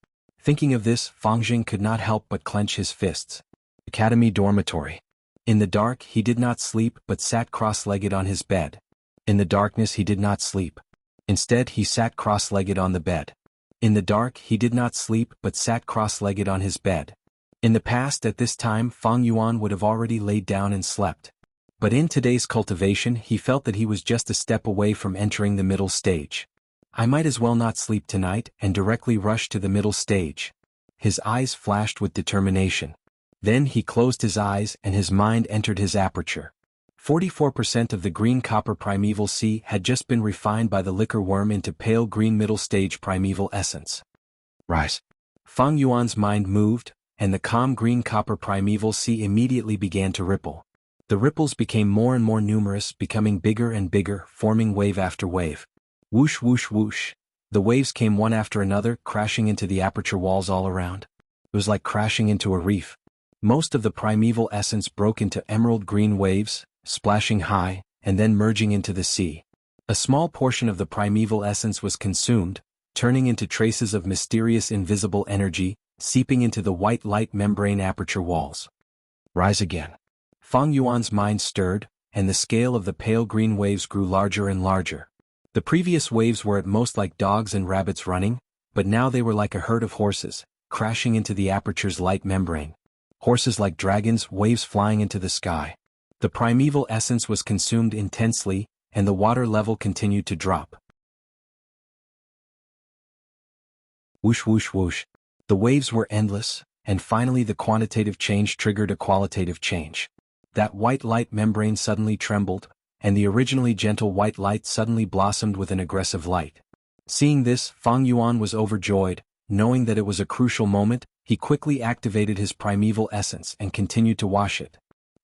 Thinking of this, Fangjing could not help but clench his fists. Academy dormitory. In the dark, he did not sleep but sat cross-legged on his bed. In the darkness he did not sleep. Instead he sat cross-legged on the bed. In the dark he did not sleep but sat cross-legged on his bed. In the past at this time Fang Yuan would have already laid down and slept. But in today's cultivation he felt that he was just a step away from entering the middle stage. I might as well not sleep tonight and directly rush to the middle stage. His eyes flashed with determination. Then he closed his eyes and his mind entered his aperture. 44% of the green copper primeval C had just been refined by the liquor worm into pale green middle stage primeval essence. Rise. Fang Yuan's mind moved, and the calm green copper primeval C immediately began to ripple. The ripples became more and more numerous, becoming bigger and bigger, forming wave after wave. Whoosh whoosh whoosh. The waves came one after another, crashing into the aperture walls all around. It was like crashing into a reef. Most of the primeval essence broke into emerald green waves, splashing high, and then merging into the sea. A small portion of the primeval essence was consumed, turning into traces of mysterious invisible energy, seeping into the white light membrane aperture walls. Rise again. Fang Yuan's mind stirred, and the scale of the pale green waves grew larger and larger. The previous waves were at most like dogs and rabbits running, but now they were like a herd of horses, crashing into the aperture's light membrane. Horses like dragons, waves flying into the sky. The primeval essence was consumed intensely, and the water level continued to drop. Whoosh whoosh whoosh. The waves were endless, and finally the quantitative change triggered a qualitative change. That white light membrane suddenly trembled, and the originally gentle white light suddenly blossomed with an aggressive light. Seeing this, Fang Yuan was overjoyed. Knowing that it was a crucial moment, he quickly activated his primeval essence and continued to wash it.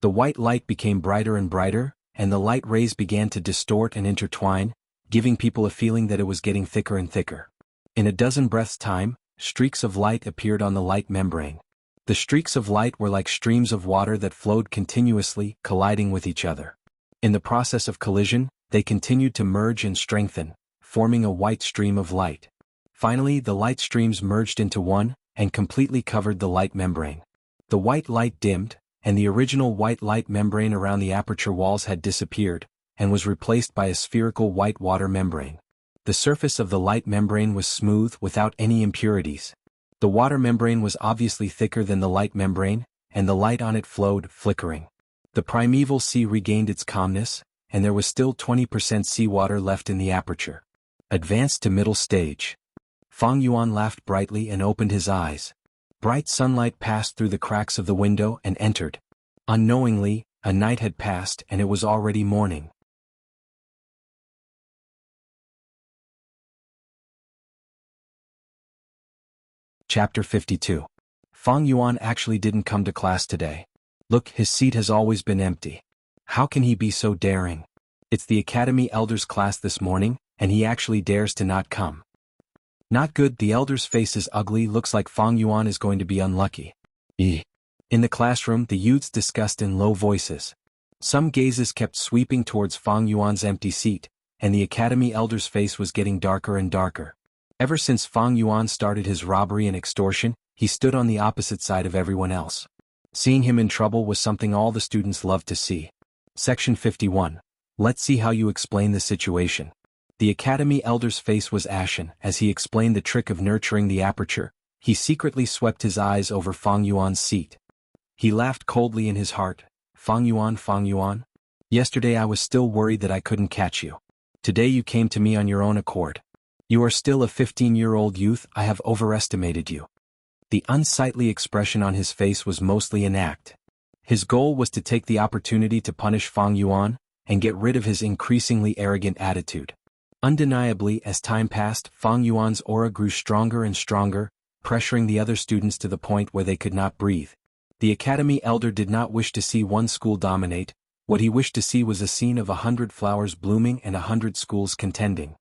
The white light became brighter and brighter, and the light rays began to distort and intertwine, giving people a feeling that it was getting thicker and thicker. In a dozen breaths' time, streaks of light appeared on the light membrane. The streaks of light were like streams of water that flowed continuously, colliding with each other. In the process of collision, they continued to merge and strengthen, forming a white stream of light. Finally, the light streams merged into one, and completely covered the light membrane. The white light dimmed, and the original white light membrane around the aperture walls had disappeared, and was replaced by a spherical white water membrane. The surface of the light membrane was smooth without any impurities. The water membrane was obviously thicker than the light membrane, and the light on it flowed, flickering. The primeval sea regained its calmness, and there was still 20% seawater left in the aperture. Advanced to middle stage. Fang Yuan laughed brightly and opened his eyes. Bright sunlight passed through the cracks of the window and entered. Unknowingly, a night had passed and it was already morning. Chapter 52. Fang Yuan actually didn't come to class today. Look, his seat has always been empty. How can he be so daring? It's the Academy Elders class this morning, and he actually dares to not come. Not good. The elder's face is ugly. Looks like Fang Yuan is going to be unlucky. In the classroom, the youths discussed in low voices. Some gazes kept sweeping towards Fang Yuan's empty seat, and the Academy Elder's face was getting darker and darker. Ever since Fang Yuan started his robbery and extortion, he stood on the opposite side of everyone else. Seeing him in trouble was something all the students loved to see. Section 51. Let's see how you explain the situation. The Academy Elder's face was ashen as he explained the trick of nurturing the aperture. He secretly swept his eyes over Fang Yuan's seat. He laughed coldly in his heart. Fang Yuan. Yesterday I was still worried that I couldn't catch you. Today you came to me on your own accord. You are still a 15-year-old youth. I have overestimated you. The unsightly expression on his face was mostly an act. His goal was to take the opportunity to punish Fang Yuan and get rid of his increasingly arrogant attitude. Undeniably, as time passed, Fang Yuan's aura grew stronger and stronger, pressuring the other students to the point where they could not breathe. The Academy Elder did not wish to see one school dominate. What he wished to see was a scene of 100 flowers blooming and 100 schools contending.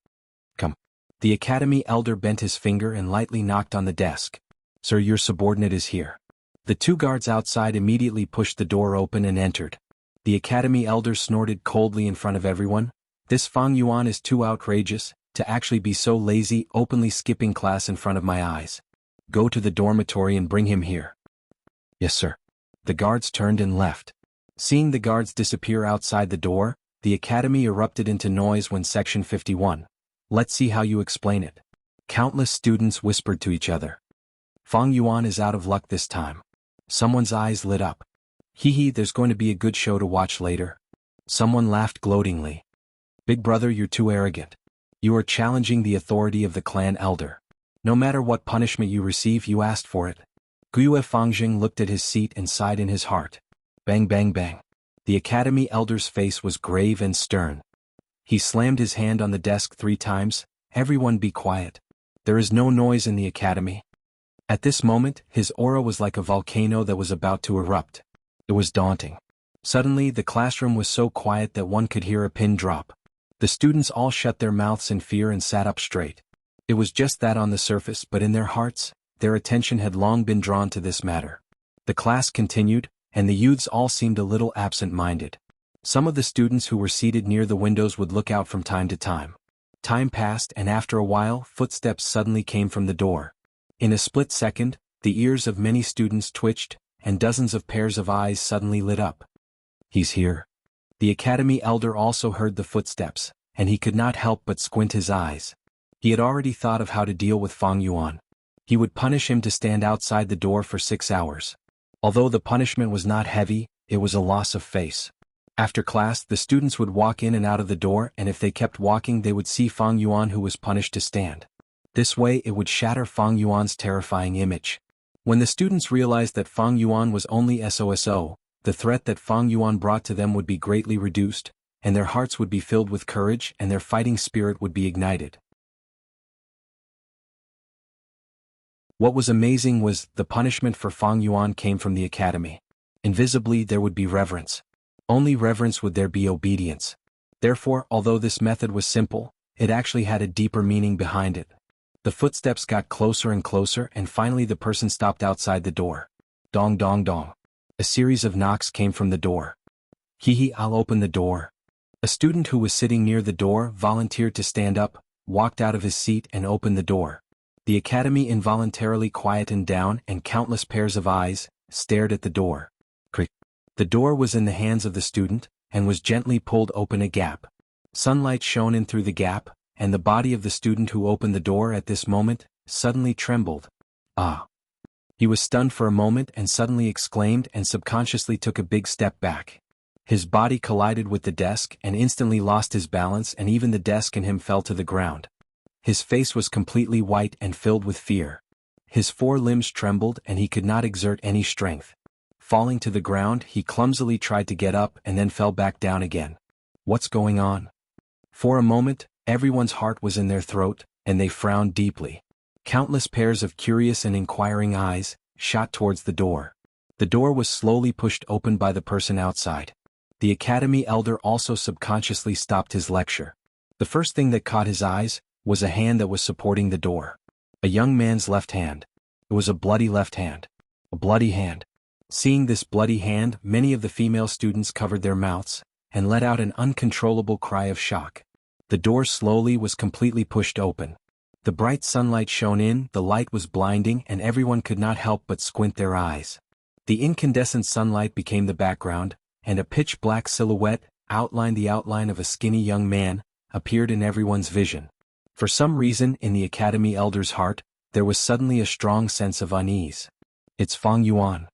Come. The Academy Elder bent his finger and lightly knocked on the desk. Sir, your subordinate is here. The two guards outside immediately pushed the door open and entered. The Academy Elder snorted coldly in front of everyone. This Fang Yuan is too outrageous, to actually be so lazy, openly skipping class in front of my eyes. Go to the dormitory and bring him here. Yes, sir. The guards turned and left. Seeing the guards disappear outside the door, the Academy erupted into noise when Section 51. Let's see how you explain it. Countless students whispered to each other. Fang Yuan is out of luck this time. Someone's eyes lit up. There's going to be a good show to watch later. Someone laughed gloatingly. Big brother, you're too arrogant. You are challenging the authority of the clan elder. No matter what punishment you receive, you asked for it. Guyue Fangjing looked at his seat and sighed in his heart. Bang bang bang. The Academy Elder's face was grave and stern. He slammed his hand on the desk 3 times. Everyone be quiet. There is no noise in the Academy. At this moment, his aura was like a volcano that was about to erupt. It was daunting. Suddenly, the classroom was so quiet that one could hear a pin drop. The students all shut their mouths in fear and sat up straight. It was just that on the surface, but in their hearts, their attention had long been drawn to this matter. The class continued, and the youths all seemed a little absent-minded. Some of the students who were seated near the windows would look out from time to time. Time passed, and after a while, footsteps suddenly came from the door. In a split second, the ears of many students twitched, and dozens of pairs of eyes suddenly lit up. He's here. The Academy Elder also heard the footsteps, and he could not help but squint his eyes. He had already thought of how to deal with Fang Yuan. He would punish him to stand outside the door for 6 hours. Although the punishment was not heavy, it was a loss of face. After class, the students would walk in and out of the door, and if they kept walking they would see Fang Yuan, who was punished, to stand. This way it would shatter Fang Yuan's terrifying image. When the students realized that Fang Yuan was only SOSO, the threat that Fang Yuan brought to them would be greatly reduced, and their hearts would be filled with courage and their fighting spirit would be ignited. What was amazing was, the punishment for Fang Yuan came from the Academy. Invisibly there would be reverence. Only reverence would there be obedience. Therefore, although this method was simple, it actually had a deeper meaning behind it. The footsteps got closer and closer, and finally the person stopped outside the door. Dong dong dong. A series of knocks came from the door. I'll open the door. A student who was sitting near the door volunteered to stand up, walked out of his seat and opened the door. The Academy involuntarily quietened down, and countless pairs of eyes stared at the door. Crick. The door was in the hands of the student, and was gently pulled open a gap. Sunlight shone in through the gap, and the body of the student who opened the door at this moment suddenly trembled. Ah! He was stunned for a moment and suddenly exclaimed and subconsciously took a big step back. His body collided with the desk and instantly lost his balance, and even the desk and him fell to the ground. His face was completely white and filled with fear. His 4 limbs trembled and he could not exert any strength. Falling to the ground, he clumsily tried to get up and then fell back down again. What's going on? For a moment, everyone's heart was in their throat, and they frowned deeply. Countless pairs of curious and inquiring eyes shot towards the door. The door was slowly pushed open by the person outside. The academy elder also subconsciously stopped his lecture. The first thing that caught his eyes was a hand that was supporting the door. A young man's left hand. It was a bloody left hand. A bloody hand. Seeing this bloody hand, many of the female students covered their mouths and let out an uncontrollable cry of shock. The door slowly was completely pushed open. The bright sunlight shone in, the light was blinding, and everyone could not help but squint their eyes. The incandescent sunlight became the background, and a pitch-black silhouette, outlined the outline of a skinny young man, appeared in everyone's vision. For some reason in the academy elder's heart, there was suddenly a strong sense of unease. It's Fang Yuan.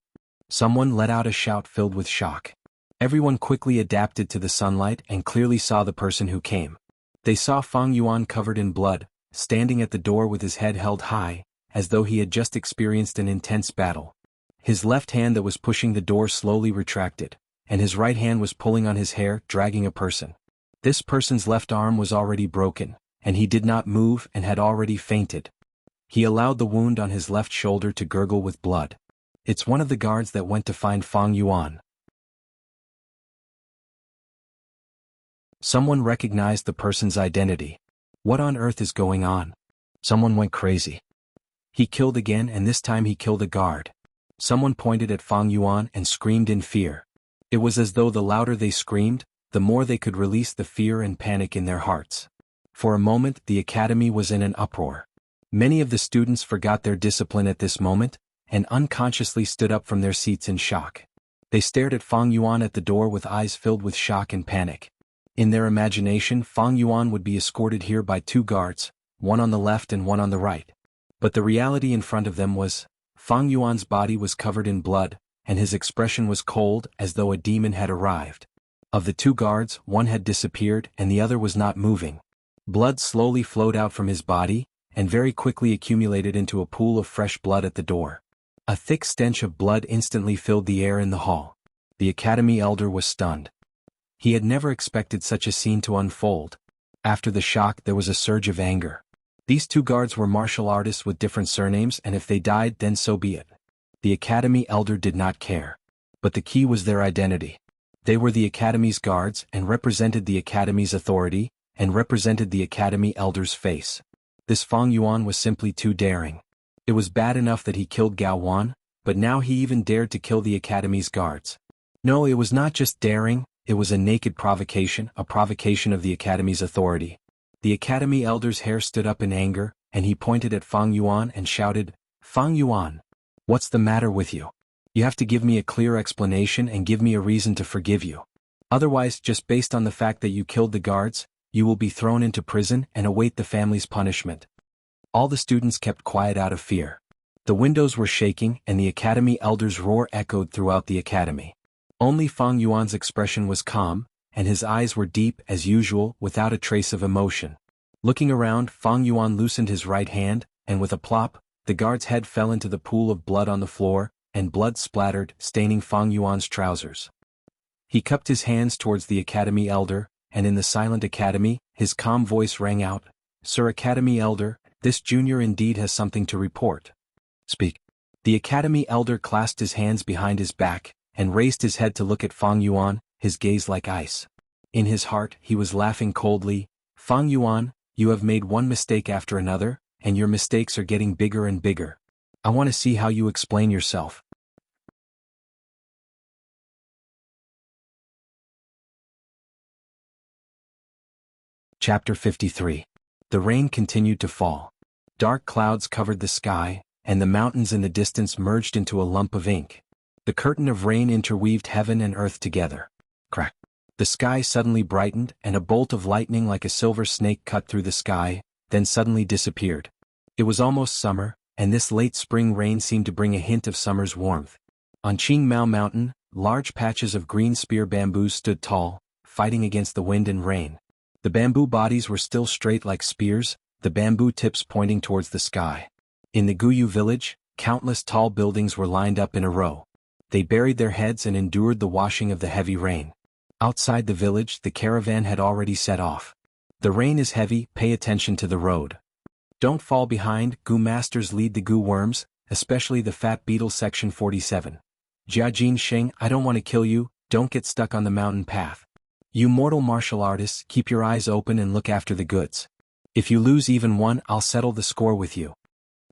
Someone let out a shout filled with shock. Everyone quickly adapted to the sunlight and clearly saw the person who came. They saw Fang Yuan covered in blood, standing at the door with his head held high, as though he had just experienced an intense battle. His left hand that was pushing the door slowly retracted, and his right hand was pulling on his hair, dragging a person. This person's left arm was already broken, and he did not move and had already fainted. He allowed the wound on his left shoulder to gurgle with blood. It's one of the guards that went to find Fang Yuan. Someone recognized the person's identity. What on earth is going on? Someone went crazy. He killed again, and this time he killed a guard. Someone pointed at Fang Yuan and screamed in fear. It was as though the louder they screamed, the more they could release the fear and panic in their hearts. For a moment, the academy was in an uproar. Many of the students forgot their discipline at this moment, and unconsciously stood up from their seats in shock. They stared at Fang Yuan at the door with eyes filled with shock and panic. In their imagination, Fang Yuan would be escorted here by 2 guards, one on the left and one on the right. But the reality in front of them was, Fang Yuan's body was covered in blood, and his expression was cold as though a demon had arrived. Of the 2 guards, one had disappeared and the other was not moving. Blood slowly flowed out from his body, and very quickly accumulated into a pool of fresh blood at the door. A thick stench of blood instantly filled the air in the hall. The academy elder was stunned. He had never expected such a scene to unfold. After the shock, there was a surge of anger. These 2 guards were martial artists with different surnames, and if they died, then so be it. The academy elder did not care. But the key was their identity. They were the academy's guards and represented the academy's authority, and represented the academy elder's face. This Fang Yuan was simply too daring. It was bad enough that he killed Gao Wan, but now he even dared to kill the academy's guards. No, it was not just daring, it was a naked provocation, a provocation of the academy's authority. The academy elder's hair stood up in anger, and he pointed at Fang Yuan and shouted, "Fang Yuan, what's the matter with you? You have to give me a clear explanation and give me a reason to forgive you. Otherwise, just based on the fact that you killed the guards, you will be thrown into prison and await the family's punishment." All the students kept quiet out of fear. The windows were shaking and the academy elder's roar echoed throughout the academy. Only Fang Yuan's expression was calm, and his eyes were deep as usual, without a trace of emotion. Looking around, Fang Yuan loosened his right hand, and with a plop, the guard's head fell into the pool of blood on the floor, and blood splattered, staining Fang Yuan's trousers. He cupped his hands towards the academy elder, and in the silent academy, his calm voice rang out, "Sir Academy Elder, this junior indeed has something to report. Speak." The academy elder clasped his hands behind his back, and raised his head to look at Fang Yuan, his gaze like ice. In his heart, he was laughing coldly. "Fang Yuan, you have made one mistake after another, and your mistakes are getting bigger and bigger. I want to see how you explain yourself." Chapter 53. The rain continued to fall. Dark clouds covered the sky, and the mountains in the distance merged into a lump of ink. The curtain of rain interweaved heaven and earth together. Crack. The sky suddenly brightened, and a bolt of lightning like a silver snake cut through the sky, then suddenly disappeared. It was almost summer, and this late spring rain seemed to bring a hint of summer's warmth. On Qingmao Mountain, large patches of green spear bamboos stood tall, fighting against the wind and rain. The bamboo bodies were still straight like spears, the bamboo tips pointing towards the sky. In the Guyu village, countless tall buildings were lined up in a row. They buried their heads and endured the washing of the heavy rain. Outside the village, the caravan had already set off. The rain is heavy, pay attention to the road. Don't fall behind, Gu masters lead the Gu worms, especially the fat beetle. Section 47. Jiajin Sheng, I don't want to kill you, don't get stuck on the mountain path. You mortal martial artists, keep your eyes open and look after the goods. If you lose even one, I'll settle the score with you.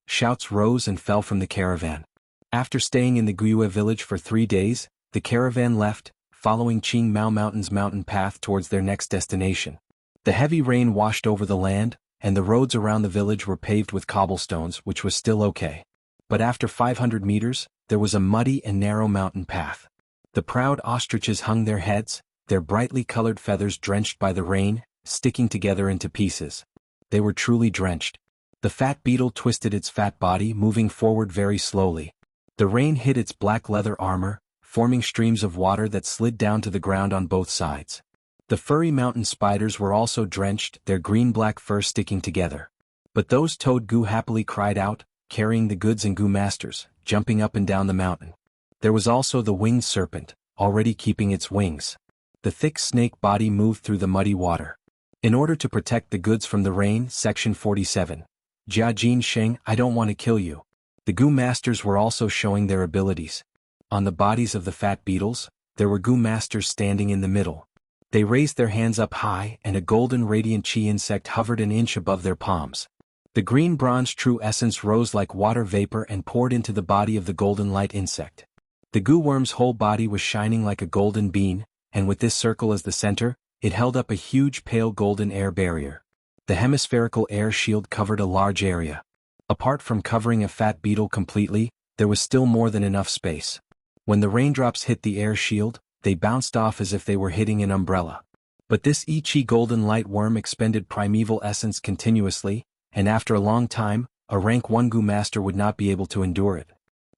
Shouts rose and fell from the caravan. After staying in the Guyue village for 3 days, the caravan left, following Qingmao Mountain's mountain path towards their next destination. The heavy rain washed over the land, and the roads around the village were paved with cobblestones, which was still okay. But after 500 meters, there was a muddy and narrow mountain path. The proud ostriches hung their heads, their brightly colored feathers drenched by the rain, sticking together into pieces. They were truly drenched. The fat beetle twisted its fat body, moving forward very slowly. The rain hit its black leather armor, forming streams of water that slid down to the ground on both sides. The furry mountain spiders were also drenched, their green-black fur sticking together. But those toad Gu happily cried out, carrying the goods and Gu masters, jumping up and down the mountain. There was also the winged serpent, already keeping its wings. The thick snake body moved through the muddy water. In order to protect the goods from the rain. Section 47. Jiajin Sheng, I don't want to kill you. The Gu masters were also showing their abilities. On the bodies of the fat beetles, there were Gu masters standing in the middle. They raised their hands up high, and a golden radiant chi insect hovered an inch above their palms. The green bronze true essence rose like water vapor and poured into the body of the golden light insect. The Gu worm's whole body was shining like a golden bean, and with this circle as the center, it held up a huge pale golden air barrier. The hemispherical air shield covered a large area. Apart from covering a fat beetle completely, there was still more than enough space. When the raindrops hit the air shield, they bounced off as if they were hitting an umbrella. But this Ichi golden light worm expended primeval essence continuously, and after a long time, a rank 1 Gu master would not be able to endure it.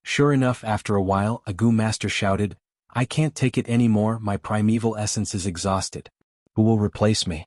Sure enough, after a while, a Gu master shouted, I can't take it anymore, my primeval essence is exhausted. Who will replace me?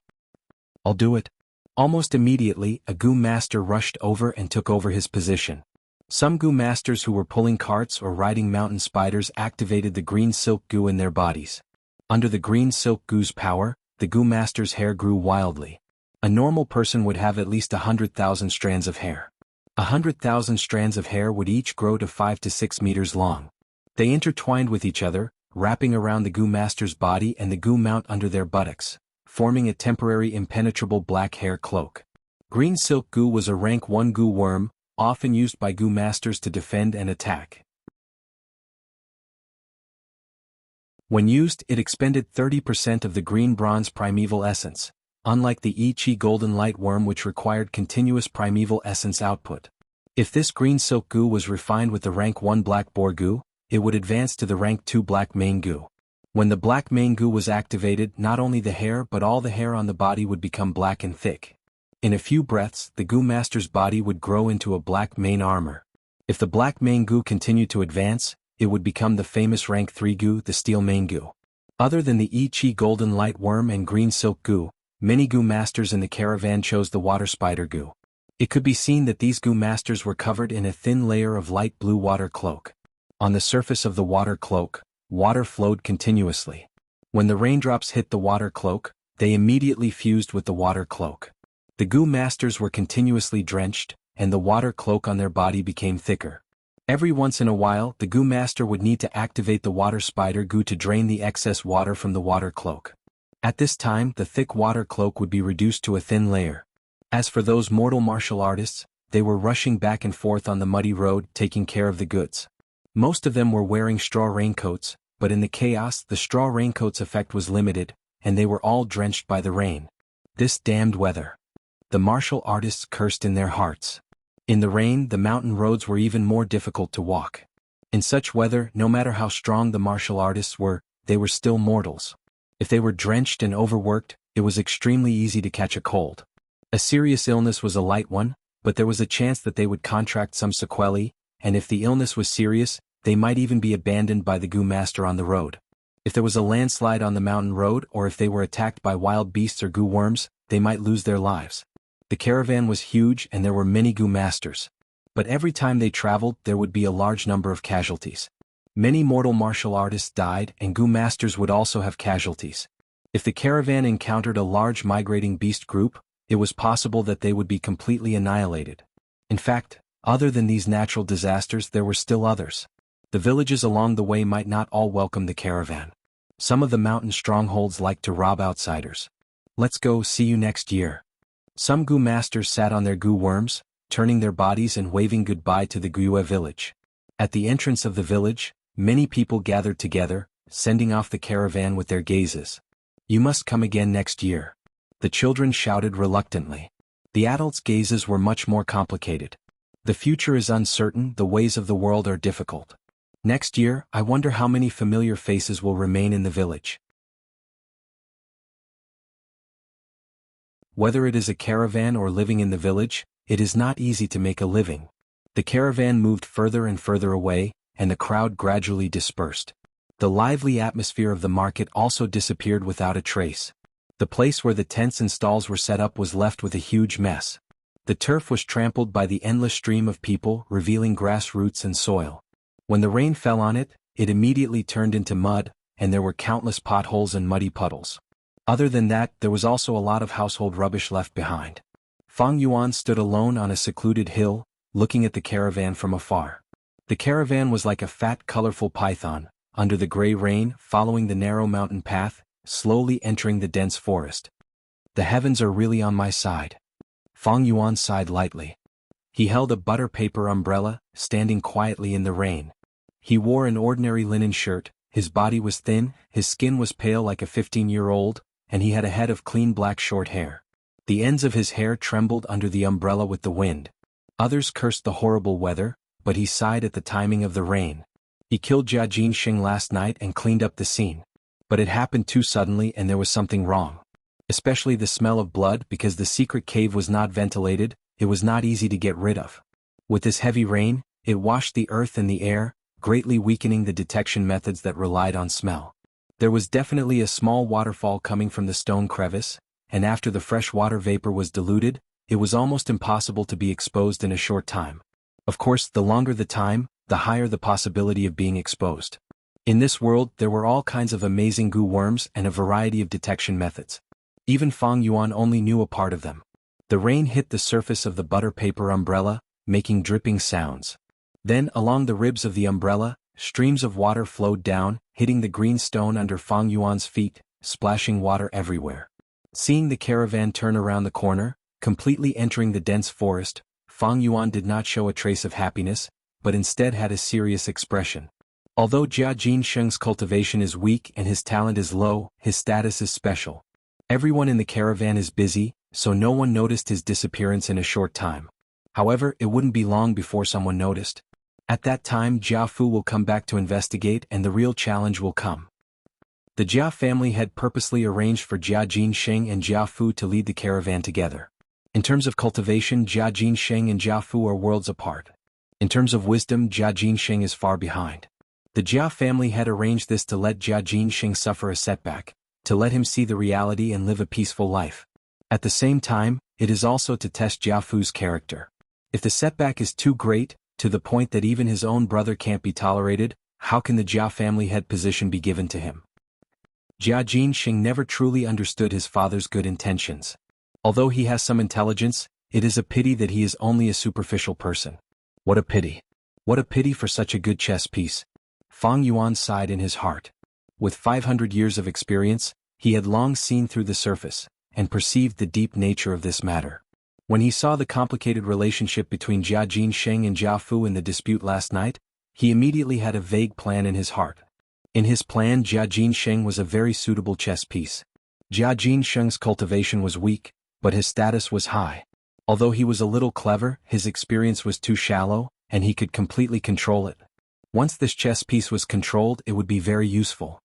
I'll do it. Almost immediately, a Gu master rushed over and took over his position. Some Gu masters who were pulling carts or riding mountain spiders activated the green silk Gu in their bodies. Under the green silk Gu's power, the Gu master's hair grew wildly. A normal person would have at least 100,000 strands of hair. 100,000 strands of hair would each grow to 5 to 6 meters long. They intertwined with each other, wrapping around the Gu master's body and the Gu mount under their buttocks, forming a temporary impenetrable black hair cloak. Green silk Gu was a rank 1 Gu worm, often used by Gu masters to defend and attack. When used, it expended 30% of the green bronze primeval essence, unlike the Ichi golden light worm which required continuous primeval essence output. If this green silk Gu was refined with the rank 1 black boar Gu, it would advance to the rank 2 black mane Gu. When the black mane Gu was activated, not only the hair but all the hair on the body would become black and thick. In a few breaths, the Gu master's body would grow into a black mane armor. If the black mane Gu continued to advance, it would become the famous rank 3 Gu, the steel mane Gu. Other than the Ichi golden light worm and green silk Gu, many Gu masters in the caravan chose the water spider Gu. It could be seen that these Gu masters were covered in a thin layer of light blue water cloak. On the surface of the water cloak, water flowed continuously. When the raindrops hit the water cloak, they immediately fused with the water cloak. The Gu masters were continuously drenched, and the water cloak on their body became thicker. Every once in a while, the Gu master would need to activate the water spider Gu to drain the excess water from the water cloak. At this time, the thick water cloak would be reduced to a thin layer. As for those mortal martial artists, they were rushing back and forth on the muddy road, taking care of the goods. Most of them were wearing straw raincoats, but in the chaos, the straw raincoat's effect was limited, and they were all drenched by the rain. This damned weather. The martial artists cursed in their hearts. In the rain, the mountain roads were even more difficult to walk. In such weather, no matter how strong the martial artists were, they were still mortals. If they were drenched and overworked, it was extremely easy to catch a cold. A serious illness was a light one, but there was a chance that they would contract some sequelae, and if the illness was serious, they might even be abandoned by the Gu master on the road. If there was a landslide on the mountain road or if they were attacked by wild beasts or Gu worms, they might lose their lives. The caravan was huge and there were many Gu masters. But every time they traveled there would be a large number of casualties. Many mortal martial artists died and Gu masters would also have casualties. If the caravan encountered a large migrating beast group, it was possible that they would be completely annihilated. In fact, other than these natural disasters there were still others. The villages along the way might not all welcome the caravan. Some of the mountain strongholds liked to rob outsiders. Let's go, see you next year. Some Gu masters sat on their Gu worms, turning their bodies and waving goodbye to the Gue village. At the entrance of the village, many people gathered together, sending off the caravan with their gazes. You must come again next year. The children shouted reluctantly. The adults' gazes were much more complicated. The future is uncertain, the ways of the world are difficult. Next year, I wonder how many familiar faces will remain in the village. Whether it is a caravan or living in the village, it is not easy to make a living. The caravan moved further and further away, and the crowd gradually dispersed. The lively atmosphere of the market also disappeared without a trace. The place where the tents and stalls were set up was left with a huge mess. The turf was trampled by the endless stream of people, revealing grass roots and soil. When the rain fell on it, it immediately turned into mud, and there were countless potholes and muddy puddles. Other than that, there was also a lot of household rubbish left behind. Fang Yuan stood alone on a secluded hill, looking at the caravan from afar. The caravan was like a fat, colorful python, under the gray rain, following the narrow mountain path, slowly entering the dense forest. The heavens are really on my side. Fang Yuan sighed lightly. He held a butter paper umbrella, standing quietly in the rain. He wore an ordinary linen shirt, his body was thin, his skin was pale like a 15-year-old, and he had a head of clean black short hair. The ends of his hair trembled under the umbrella with the wind. Others cursed the horrible weather, but he sighed at the timing of the rain. He killed Jia Jinsheng last night and cleaned up the scene. But it happened too suddenly and there was something wrong. Especially the smell of blood, because the secret cave was not ventilated, it was not easy to get rid of. With this heavy rain, it washed the earth and the air, greatly weakening the detection methods that relied on smell. There was definitely a small waterfall coming from the stone crevice, and after the fresh water vapor was diluted, it was almost impossible to be exposed in a short time. Of course, the longer the time, the higher the possibility of being exposed. In this world, there were all kinds of amazing Gu worms and a variety of detection methods. Even Fang Yuan only knew a part of them. The rain hit the surface of the butter paper umbrella, making dripping sounds. Then, along the ribs of the umbrella, streams of water flowed down, hitting the green stone under Fang Yuan's feet, splashing water everywhere. Seeing the caravan turn around the corner, completely entering the dense forest, Fang Yuan did not show a trace of happiness, but instead had a serious expression. Although Jia Jinsheng's cultivation is weak and his talent is low, his status is special. Everyone in the caravan is busy, so no one noticed his disappearance in a short time. However, it wouldn't be long before someone noticed. At that time, Jia Fu will come back to investigate and the real challenge will come. The Jia family had purposely arranged for Jia Jinsheng and Jia Fu to lead the caravan together. In terms of cultivation, Jia Jinsheng and Jia Fu are worlds apart. In terms of wisdom, Jia Jinsheng is far behind. The Jia family had arranged this to let Jia Jinsheng suffer a setback, to let him see the reality and live a peaceful life. At the same time, it is also to test Jia Fu's character. If the setback is too great, to the point that even his own brother can't be tolerated, how can the Jia family head position be given to him? Jia Jinsheng never truly understood his father's good intentions. Although he has some intelligence, it is a pity that he is only a superficial person. What a pity. What a pity for such a good chess piece. Fang Yuan sighed in his heart. With 500 years of experience, he had long seen through the surface, and perceived the deep nature of this matter. When he saw the complicated relationship between Jia Jinsheng and Jia Fu in the dispute last night, he immediately had a vague plan in his heart. In his plan, Jia Jinsheng was a very suitable chess piece. Jia Jinsheng's cultivation was weak, but his status was high. Although he was a little clever, his experience was too shallow, and he could completely control it. Once this chess piece was controlled, it would be very useful.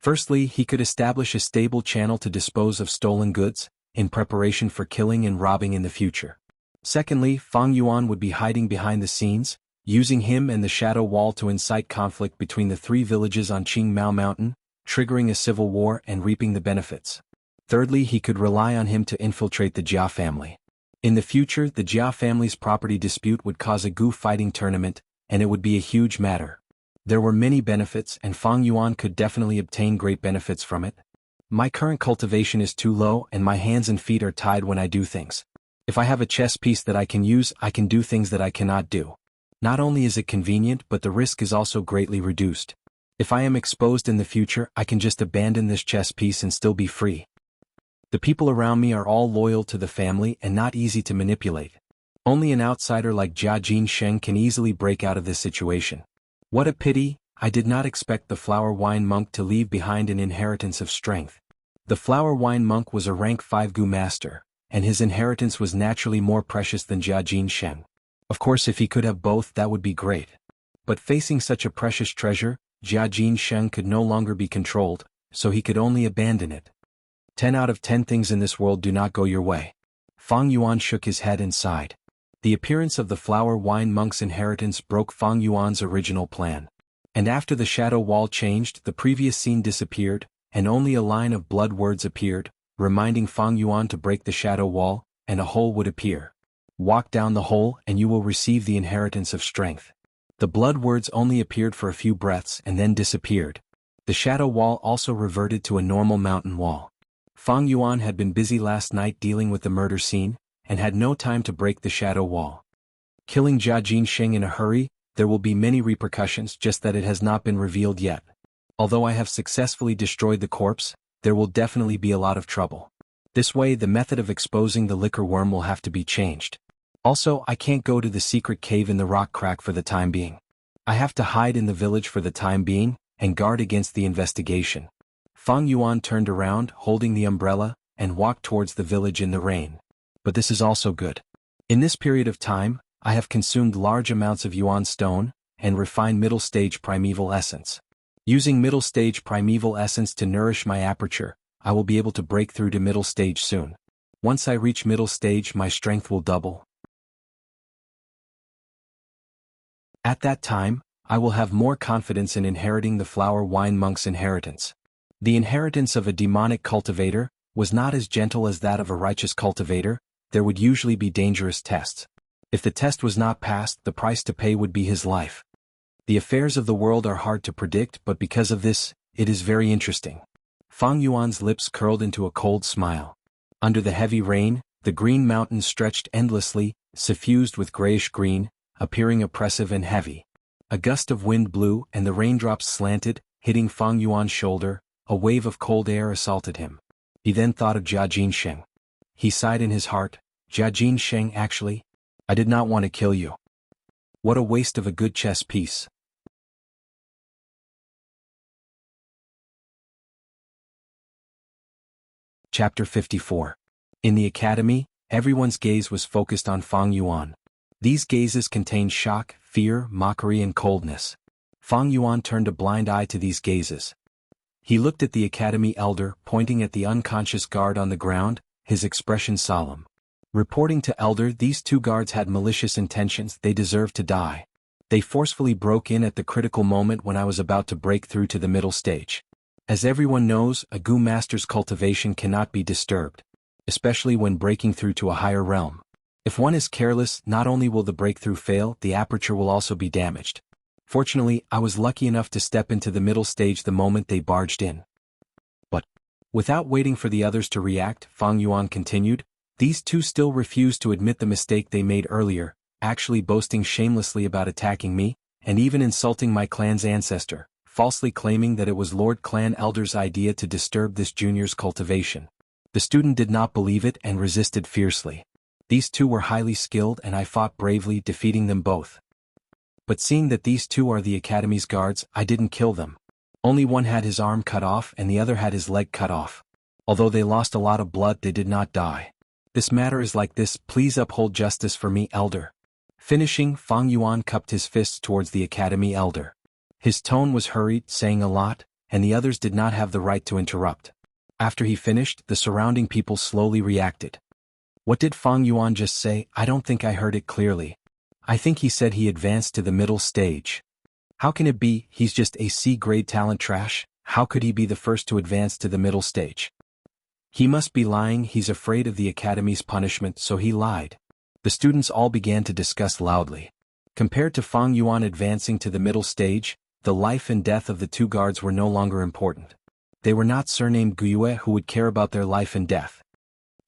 Firstly, he could establish a stable channel to dispose of stolen goods, in preparation for killing and robbing in the future. Secondly, Fang Yuan would be hiding behind the scenes, using him and the Shadow Wall to incite conflict between the three villages on Qingmao Mountain, triggering a civil war and reaping the benefits. Thirdly, he could rely on him to infiltrate the Jia family. In the future, the Jia family's property dispute would cause a Gu fighting tournament, and it would be a huge matter. There were many benefits, and Fang Yuan could definitely obtain great benefits from it. My current cultivation is too low and my hands and feet are tied when I do things. If I have a chess piece that I can use, I can do things that I cannot do. Not only is it convenient, but the risk is also greatly reduced. If I am exposed in the future, I can just abandon this chess piece and still be free. The people around me are all loyal to the family and not easy to manipulate. Only an outsider like Jia Jinsheng can easily break out of this situation. What a pity, I did not expect the flower wine monk to leave behind an inheritance of strength. The flower wine monk was a rank 5 Gu master, and his inheritance was naturally more precious than Jia Jinsheng. Of course, if he could have both, that would be great. But facing such a precious treasure, Jia Jinsheng could no longer be controlled, so he could only abandon it. 10 out of 10 things in this world do not go your way. Fang Yuan shook his head and sighed. The appearance of the flower wine monk's inheritance broke Fang Yuan's original plan. And after the shadow wall changed, the previous scene disappeared, and only a line of blood words appeared, reminding Fang Yuan to break the shadow wall, and a hole would appear. Walk down the hole and you will receive the inheritance of strength. The blood words only appeared for a few breaths and then disappeared. The shadow wall also reverted to a normal mountain wall. Fang Yuan had been busy last night dealing with the murder scene, and had no time to break the shadow wall. Killing Jia Jinsheng in a hurry, there will be many repercussions, just that it has not been revealed yet. Although I have successfully destroyed the corpse, there will definitely be a lot of trouble. This way, the method of exposing the liquor worm will have to be changed. Also, I can't go to the secret cave in the rock crack for the time being. I have to hide in the village for the time being, and guard against the investigation. Fang Yuan turned around, holding the umbrella, and walked towards the village in the rain. But this is also good. In this period of time, I have consumed large amounts of Yuan stone, and refined middle stage primeval essence. Using middle stage primeval essence to nourish my aperture, I will be able to break through to middle stage soon. Once I reach middle stage, my strength will double. At that time, I will have more confidence in inheriting the flower wine monk's inheritance. The inheritance of a demonic cultivator was not as gentle as that of a righteous cultivator. There would usually be dangerous tests. If the test was not passed, the price to pay would be his life. The affairs of the world are hard to predict, but because of this, it is very interesting. Fang Yuan's lips curled into a cold smile. Under the heavy rain, the green mountains stretched endlessly, suffused with grayish-green, appearing oppressive and heavy. A gust of wind blew, and the raindrops slanted, hitting Fang Yuan's shoulder. A wave of cold air assaulted him. He then thought of Jia Jinsheng. He sighed in his heart. Jia Jinsheng, actually, I did not want to kill you. What a waste of a good chess piece. Chapter 54. In the academy, everyone's gaze was focused on Fang Yuan. These gazes contained shock, fear, mockery, and coldness. Fang Yuan turned a blind eye to these gazes. He looked at the academy elder, pointing at the unconscious guard on the ground, his expression solemn. Reporting to elder, these two guards had malicious intentions, they deserved to die. They forcefully broke in at the critical moment when I was about to break through to the middle stage. As everyone knows, a Gu master's cultivation cannot be disturbed, especially when breaking through to a higher realm. If one is careless, not only will the breakthrough fail, the aperture will also be damaged. Fortunately, I was lucky enough to step into the middle stage the moment they barged in. But, without waiting for the others to react, Fang Yuan continued, these two still refused to admit the mistake they made earlier, actually boasting shamelessly about attacking me, and even insulting my clan's ancestor, falsely claiming that it was Lord Clan Elder's idea to disturb this junior's cultivation. The student did not believe it and resisted fiercely. These two were highly skilled and I fought bravely, defeating them both. But seeing that these two are the academy's guards, I didn't kill them. Only one had his arm cut off and the other had his leg cut off. Although they lost a lot of blood, they did not die. This matter is like this, please uphold justice for me, elder. Finishing, Fang Yuan cupped his fists towards the academy elder. His tone was hurried, saying a lot, and the others did not have the right to interrupt. After he finished, the surrounding people slowly reacted. What did Fang Yuan just say? I don't think I heard it clearly. I think he said he advanced to the middle stage. How can it be? He's just a C-grade talent trash. How could he be the first to advance to the middle stage? He must be lying. He's afraid of the academy's punishment, so he lied. The students all began to discuss loudly. Compared to Fang Yuan advancing to the middle stage, the life and death of the two guards were no longer important. They were not surnamed Guyue who would care about their life and death.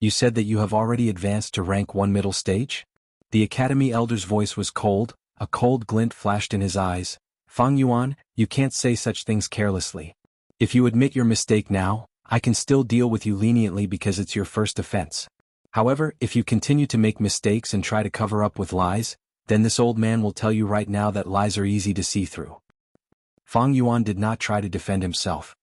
You said that you have already advanced to rank 1 middle stage? The academy elder's voice was cold, a cold glint flashed in his eyes. Fang Yuan, you can't say such things carelessly. If you admit your mistake now, I can still deal with you leniently because it's your first offense. However, if you continue to make mistakes and try to cover up with lies, then this old man will tell you right now that lies are easy to see through. Fang Yuan did not try to defend himself.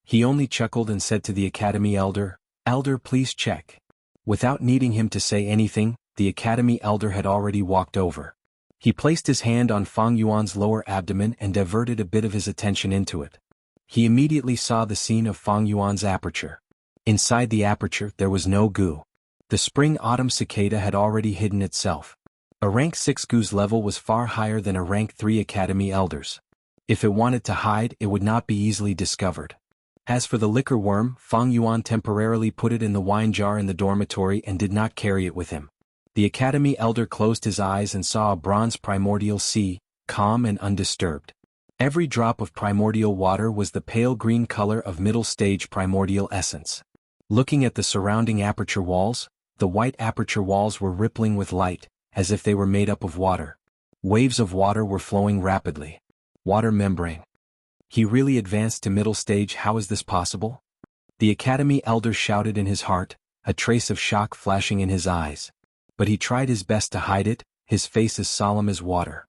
He only chuckled and said to the academy elder, "Elder, please check." Without needing him to say anything, the academy elder had already walked over. He placed his hand on Fang Yuan's lower abdomen and diverted a bit of his attention into it. He immediately saw the scene of Fang Yuan's aperture. Inside the aperture there was no goo. The spring-autumn cicada had already hidden itself. A rank 6 goo's level was far higher than a rank 3 academy elder's. If it wanted to hide, it would not be easily discovered. As for the liquor worm, Fang Yuan temporarily put it in the wine jar in the dormitory and did not carry it with him. The academy elder closed his eyes and saw a bronze primordial sea, calm and undisturbed. Every drop of primordial water was the pale green color of middle-stage primordial essence. Looking at the surrounding aperture walls, the white aperture walls were rippling with light, as if they were made up of water. Waves of water were flowing rapidly. Water membrane. He really advanced to middle stage. How is this possible? The academy elder shouted in his heart, a trace of shock flashing in his eyes. But he tried his best to hide it, his face as solemn as water.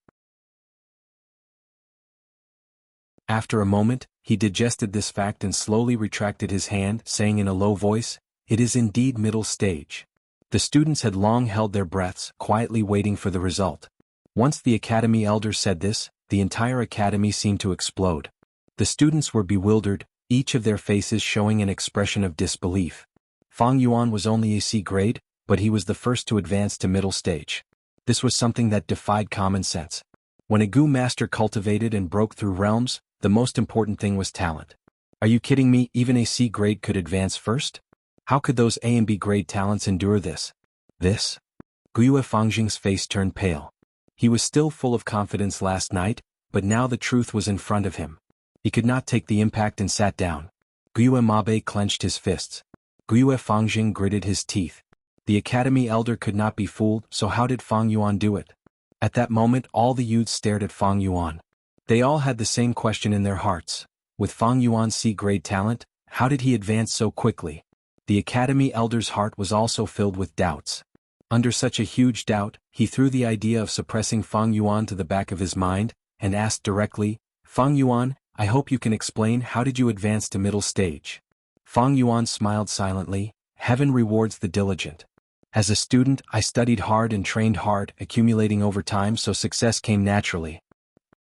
After a moment, he digested this fact and slowly retracted his hand, saying in a low voice, "It is indeed middle stage." The students had long held their breaths, quietly waiting for the result. Once the academy elder said this, the entire academy seemed to explode. The students were bewildered, each of their faces showing an expression of disbelief. Fang Yuan was only a C grade, but he was the first to advance to middle stage. This was something that defied common sense. When a Gu master cultivated and broke through realms, the most important thing was talent. Are you kidding me? Even a C grade could advance first? How could those A and B grade talents endure this? Guyue Fangjing's face turned pale. He was still full of confidence last night, but now the truth was in front of him. He could not take the impact and sat down. Guyue Mabe clenched his fists. Guyue Fangjing gritted his teeth. The academy elder could not be fooled, so how did Fang Yuan do it? At that moment all the youths stared at Fang Yuan. They all had the same question in their hearts. With Fang Yuan's C-grade talent, how did he advance so quickly? The academy elder's heart was also filled with doubts. Under such a huge doubt, he threw the idea of suppressing Fang Yuan to the back of his mind, and asked directly, "Fang Yuan, I hope you can explain how did you advance to middle stage?" Fang Yuan smiled silently. "Heaven rewards the diligent. As a student, I studied hard and trained hard, accumulating over time so success came naturally."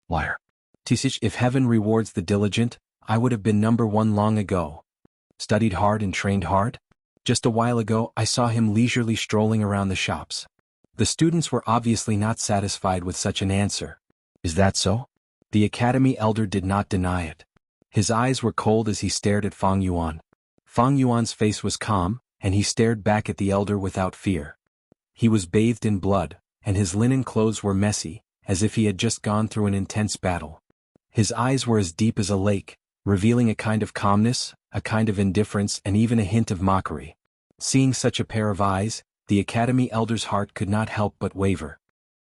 Liar. Tisich, if heaven rewards the diligent, I would have been number 1 long ago. Studied hard and trained hard? Just a while ago, I saw him leisurely strolling around the shops. The students were obviously not satisfied with such an answer. Is that so? The academy elder did not deny it. His eyes were cold as he stared at Fang Yuan. Fang Yuan's face was calm, and he stared back at the elder without fear. He was bathed in blood, and his linen clothes were messy, as if he had just gone through an intense battle. His eyes were as deep as a lake, revealing a kind of calmness, a kind of indifference and even a hint of mockery. Seeing such a pair of eyes, the academy elder's heart could not help but waver.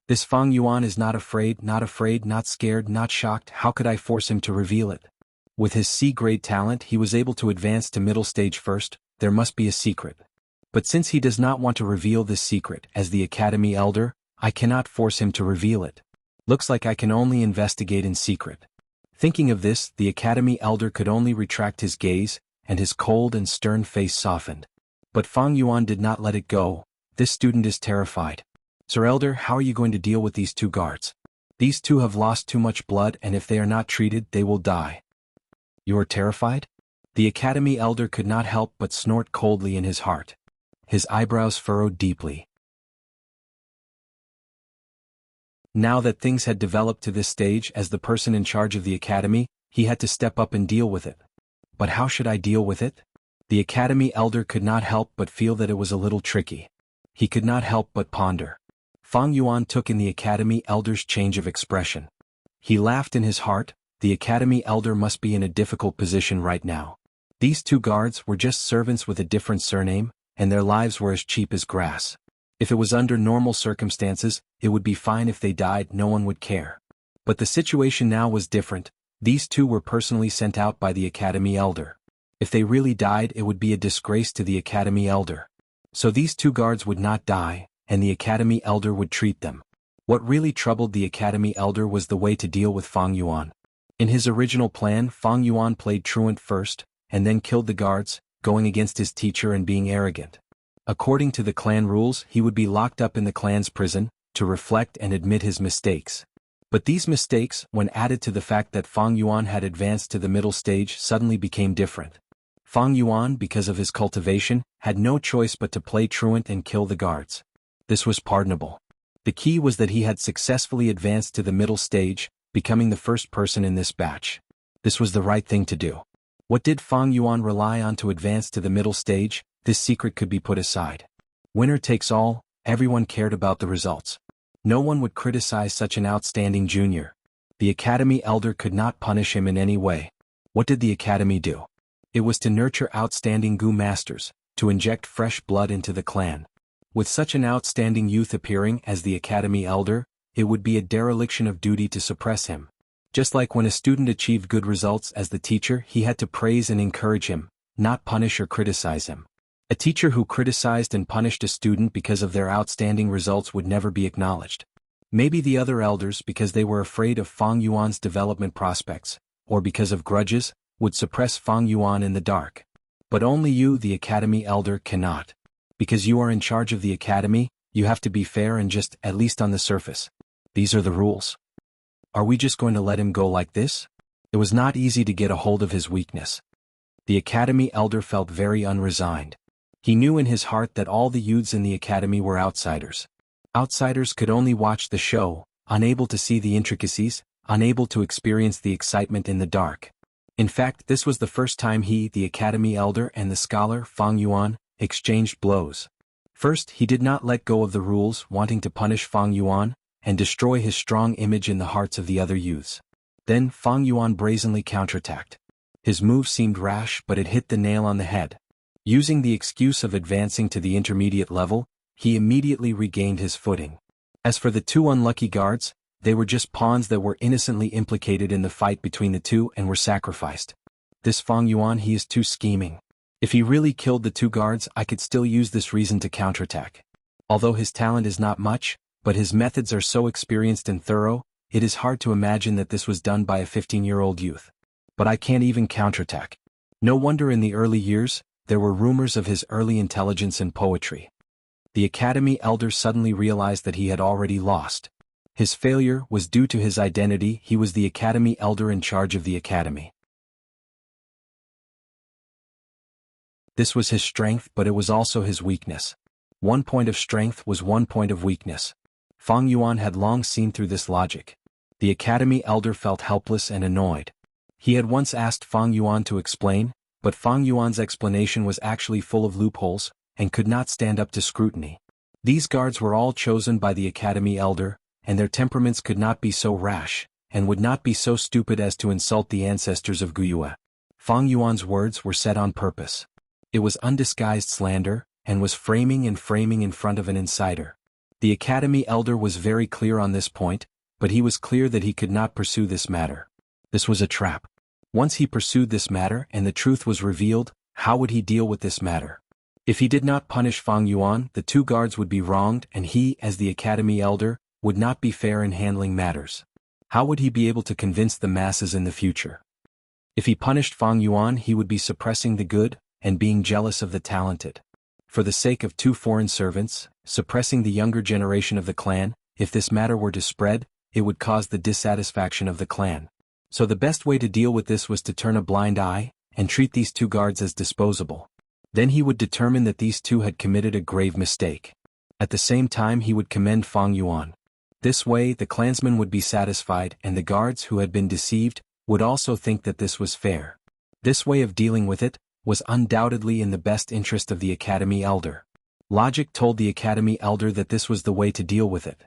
This Fang Yuan is not afraid, not scared, not shocked. How could I force him to reveal it? With his C-grade talent he was able to advance to middle stage first. There must be a secret. But since he does not want to reveal this secret as the academy elder, I cannot force him to reveal it. Looks like I can only investigate in secret. Thinking of this, the academy elder could only retract his gaze, and his cold and stern face softened. But Fang Yuan did not let it go. This student is terrified. Sir Elder, how are you going to deal with these 2 guards? These 2 have lost too much blood, and if they are not treated, they will die. You are terrified? The academy elder could not help but snort coldly in his heart. His eyebrows furrowed deeply. Now that things had developed to this stage, as the person in charge of the academy, he had to step up and deal with it. But how should I deal with it? The academy elder could not help but feel that it was a little tricky. He could not help but ponder. Fang Yuan took in the academy elder's change of expression. He laughed in his heart. The academy elder must be in a difficult position right now. These two guards were just servants with a different surname, and their lives were as cheap as grass. If it was under normal circumstances, it would be fine. If they died, no one would care. But the situation now was different. These two were personally sent out by the academy elder. If they really died, it would be a disgrace to the academy elder. So these two guards would not die, and the academy elder would treat them. What really troubled the academy elder was the way to deal with Fang Yuan. In his original plan, Fang Yuan played truant first, and then killed the guards, going against his teacher and being arrogant. According to the clan rules, he would be locked up in the clan's prison, to reflect and admit his mistakes. But these mistakes, when added to the fact that Fang Yuan had advanced to the middle stage, suddenly became different. Fang Yuan, because of his cultivation, had no choice but to play truant and kill the guards. This was pardonable. The key was that he had successfully advanced to the middle stage, becoming the first person in this batch. This was the right thing to do. What did Fang Yuan rely on to advance to the middle stage? This secret could be put aside. Winner takes all. Everyone cared about the results. No one would criticize such an outstanding junior. The academy elder could not punish him in any way. What did the academy do? It was to nurture outstanding Gu masters, to inject fresh blood into the clan. With such an outstanding youth appearing as the academy elder, it would be a dereliction of duty to suppress him. Just like when a student achieved good results as the teacher, he had to praise and encourage him, not punish or criticize him. A teacher who criticized and punished a student because of their outstanding results would never be acknowledged. Maybe the other elders, because they were afraid of Fang Yuan's development prospects, or because of grudges, would suppress Fang Yuan in the dark. But only you, the academy elder, cannot. Because you are in charge of the academy, you have to be fair and just, at least on the surface. These are the rules. Are we just going to let him go like this? It was not easy to get a hold of his weakness. The academy elder felt very unresigned. He knew in his heart that all the youths in the academy were outsiders. Outsiders could only watch the show, unable to see the intricacies, unable to experience the excitement in the dark. In fact, this was the first time he, the academy elder, and the scholar, Fang Yuan, exchanged blows. First, he did not let go of the rules, wanting to punish Fang Yuan and destroy his strong image in the hearts of the other youths. Then, Fang Yuan brazenly counterattacked. His move seemed rash, but it hit the nail on the head. Using the excuse of advancing to the intermediate level, he immediately regained his footing. As for the two unlucky guards, they were just pawns that were innocently implicated in the fight between the two and were sacrificed. This Fang Yuan, he is too scheming. If he really killed the two guards, I could still use this reason to counterattack. Although his talent is not much, but his methods are so experienced and thorough, it is hard to imagine that this was done by a 15-year-old youth. But I can't even counterattack. No wonder in the early years, there were rumors of his early intelligence and poetry. The academy elder suddenly realized that he had already lost. His failure was due to his identity. He was the academy elder in charge of the academy. This was his strength, but it was also his weakness. One point of strength was one point of weakness. Fang Yuan had long seen through this logic. The academy elder felt helpless and annoyed. He had once asked Fang Yuan to explain, but Fang Yuan's explanation was actually full of loopholes, and could not stand up to scrutiny. These guards were all chosen by the academy elder, and their temperaments could not be so rash, and would not be so stupid as to insult the ancestors of Guyue. Fang Yuan's words were said on purpose. It was undisguised slander, and was framing in front of an insider. The academy elder was very clear on this point, but he was clear that he could not pursue this matter. This was a trap. Once he pursued this matter and the truth was revealed, how would he deal with this matter? If he did not punish Fang Yuan, the two guards would be wronged, and he, as the academy elder, would not be fair in handling matters. How would he be able to convince the masses in the future? If he punished Fang Yuan, he would be suppressing the good, and being jealous of the talented. For the sake of two foreign servants, suppressing the younger generation of the clan, if this matter were to spread, it would cause the dissatisfaction of the clan. So the best way to deal with this was to turn a blind eye, and treat these two guards as disposable. Then he would determine that these two had committed a grave mistake. At the same time he would commend Fang Yuan. This way the clansmen would be satisfied and the guards who had been deceived would also think that this was fair. This way of dealing with it was undoubtedly in the best interest of the Academy Elder. Logic told the Academy Elder that this was the way to deal with it.